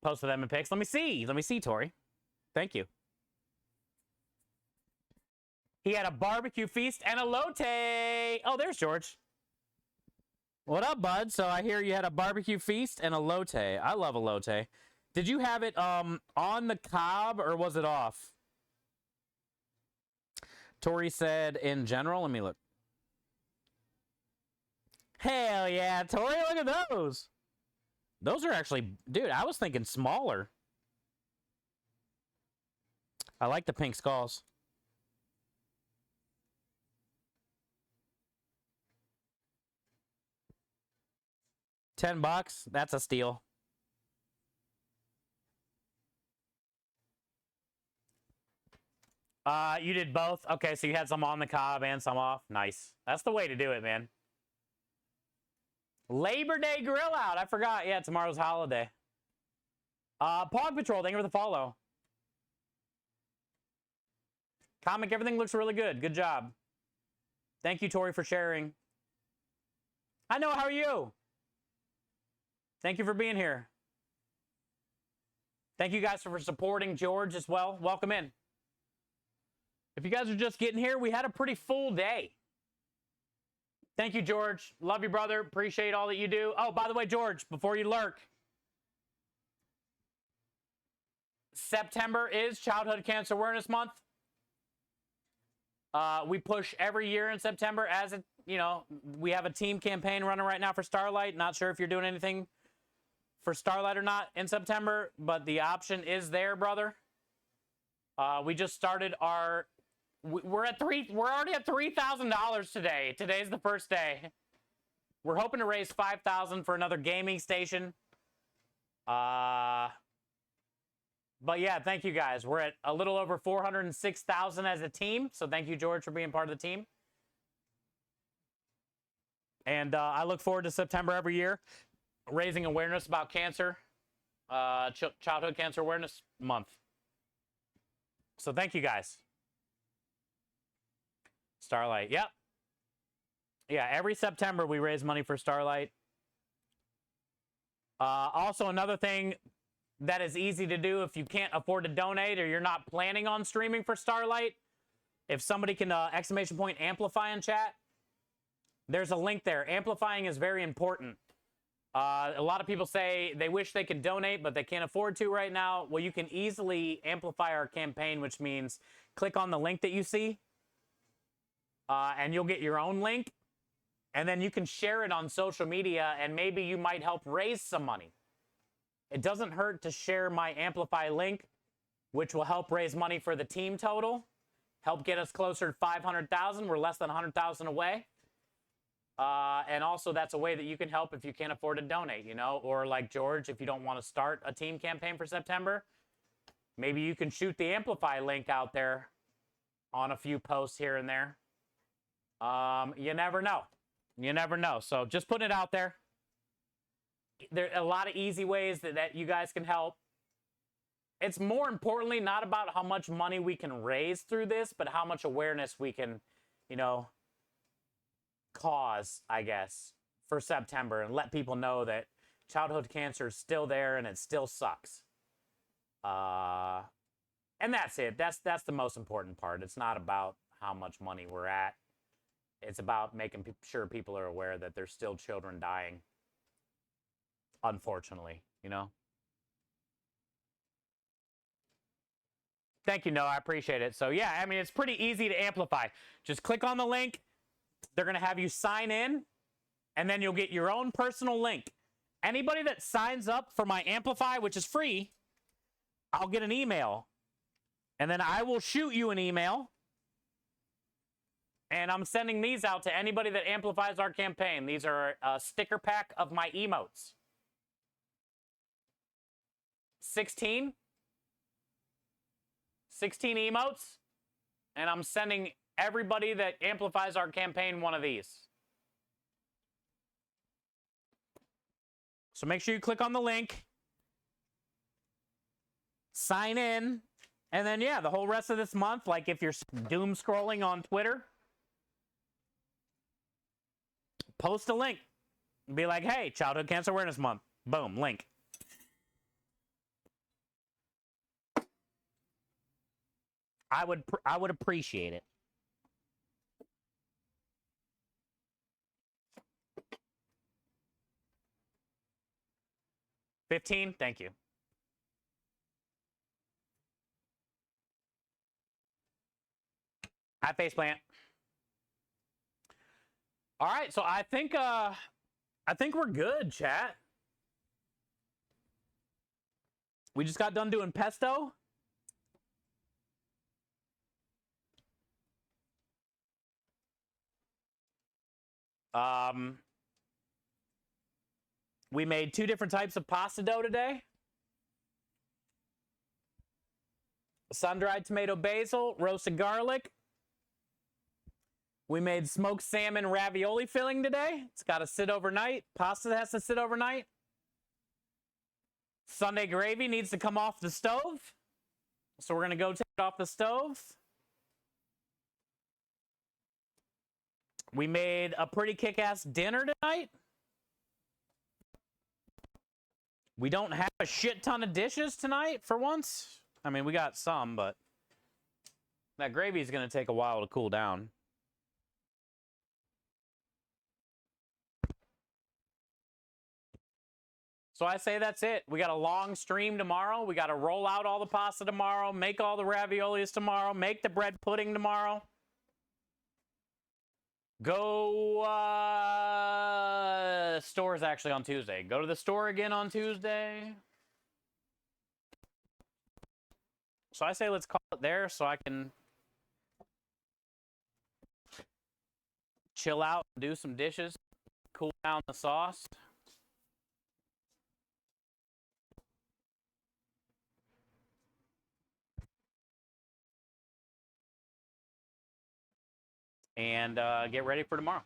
[SPEAKER 1] Posted them in pics. Let me see. Let me see, Tori. Thank you. He had a barbecue feast and a lotte. Oh, there's George. What up, bud? So I hear you had a barbecue feast and a lotte. I love a lotte. Did you have it on the cob or was it off? Tori said in general. Let me look. Hell yeah, Tori, look at those. Those are actually, dude, I was thinking smaller. I like the pink skulls. $10, that's a steal. You did both? Okay, so you had some on the cob and some off. Nice. That's the way to do it, man. Labor Day grill out. I forgot. Yeah, tomorrow's holiday. Pog Patrol, thank you for the follow. Comic, everything looks really good. Good job. Thank you, Tori, for sharing. I know, how are you? Thank you for being here. Thank you guys for supporting George as well. Welcome in. If you guys are just getting here, we had a pretty full day. Thank you, George. Love you, brother. Appreciate all that you do. Oh, by the way, George, before you lurk, September is Childhood Cancer Awareness Month. We push every year in September as it, you know, we have a team campaign running right now for Starlight. Not sure if you're doing anything for Starlight or not in September, but the option is there, brother. We just started our, we're already at $3,000 today. Today's the first day. We're hoping to raise $5,000 for another gaming station. But yeah, thank you guys. We're at a little over 406,000 as a team. So thank you, George, for being part of the team. And I look forward to September every year, raising awareness about cancer, Childhood Cancer Awareness Month. So thank you guys. Starlight, yep. Yeah, every September we raise money for Starlight. Also, another thing that is easy to do if you can't afford to donate or you're not planning on streaming for Starlight, if somebody can exclamation point amplify in chat, there's a link there. Amplifying is very important. A lot of people say they wish they could donate, but they can't afford to right now. Well, you can easily amplify our campaign, which means click on the link that you see, and you'll get your own link. And then you can share it on social media, and maybe you might help raise some money. It doesn't hurt to share my Amplify link, which will help raise money for the team total, help get us closer to 500,000. We're less than 100,000 away. And also, that's a way that you can help if you can't afford to donate, you know, or like George, if you don't want to start a team campaign for September, maybe you can shoot the Amplify link out there on a few posts here and there. You never know. You never know. So just put it out there. There are a lot of easy ways that you guys can help. It's more importantly not about how much money we can raise through this, but how much awareness we can, you know, cause, I guess, for September and let people know that childhood cancer is still there and it still sucks. And that's it. That's the most important part. It's not about how much money we're at. It's about making sure people are aware that there's still children dying. Unfortunately, you know. Thank you, Noah. I appreciate it. So yeah, I mean, it's pretty easy to amplify. Just click on the link. They're going to have you sign in, and then you'll get your own personal link. Anybody that signs up for my Amplify, which is free, I'll get an email. And then I will shoot you an email. And I'm sending these out to anybody that amplifies our campaign. These are a sticker pack of my emotes. 16 emotes. And I'm sending everybody that amplifies our campaign one of these. So make sure you click on the link. Sign in. And then, yeah, the whole rest of this month, like if you're doom scrolling on Twitter, post a link. Be like, hey, Childhood Cancer Awareness Month. Boom, link. I would appreciate it. $15, thank you. Hi, Faceplant. All right, so I think we're good, chat. We just got done doing pesto. We made 2 different types of pasta dough today. Sun-dried tomato basil, roasted garlic. We made smoked salmon ravioli filling today. It's got to sit overnight. Pasta has to sit overnight. Sunday gravy needs to come off the stove. So we're going to go take it off the stove. We made a pretty kick-ass dinner tonight. We don't have a shit ton of dishes tonight for once. I mean, we got some, but that gravy is going to take a while to cool down. So I say that's it. We got a long stream tomorrow. We got to roll out all the pasta tomorrow, make all the raviolis tomorrow, make the bread pudding tomorrow. Go, store's actually on Tuesday. Go to the store again on Tuesday. So I say let's call it there so I can chill out and do some dishes, cool down the sauce. and get ready for tomorrow.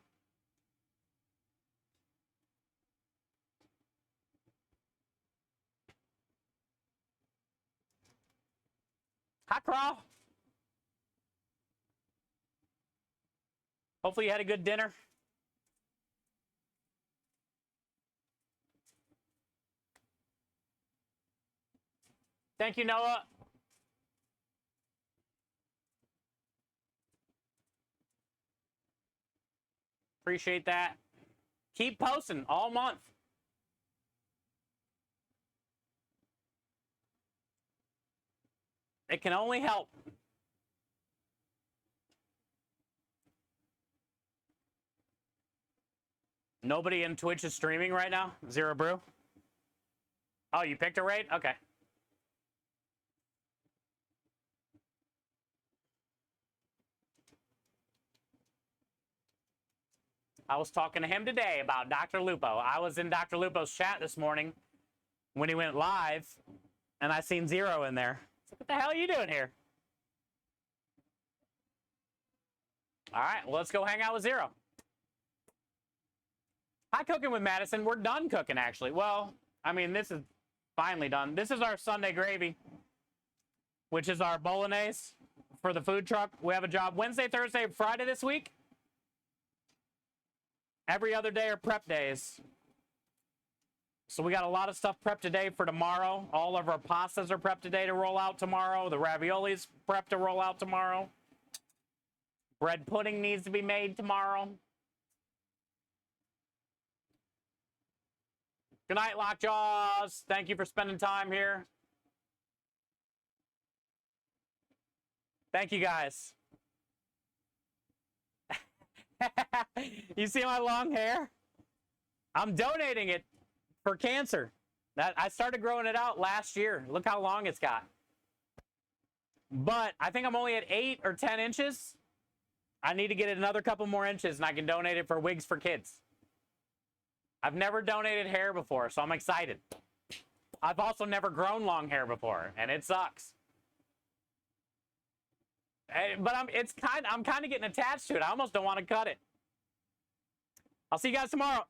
[SPEAKER 1] Hi, Crawl. Hopefully you had a good dinner. Thank you, Noah. Appreciate that. Keep posting all month. It can only help. Nobody in Twitch is streaming right now? Zero Brew? Oh, you picked a raid? Okay. I was talking to him today about Dr. Lupo. I was in Dr. Lupo's chat this morning when he went live, and I seen Zero in there. What the hell are you doing here? All right, well, let's go hang out with Zero. Hi, Cooking with Madison. We're done cooking, actually. Well, I mean, this is finally done. This is our Sunday gravy, which is our bolognese for the food truck. We have a job Wednesday, Thursday, Friday this week. Every other day are prep days. So we got a lot of stuff prepped today for tomorrow. All of our pastas are prepped today to roll out tomorrow. The raviolis prepped to roll out tomorrow. Bread pudding needs to be made tomorrow. Good night, Lockjaws. Thank you for spending time here. Thank you, guys. You see my long hair? I'm donating it for cancer. I started growing it out last year. Look how long it's got. But I think I'm only at 8 or 10 inches. I need to get it another couple more inches, and I can donate it for Wigs for Kids. I've never donated hair before, so I'm excited. I've also never grown long hair before, and it sucks. But I'm kind of getting attached to it. I almost don't want to cut it. I'll see you guys tomorrow.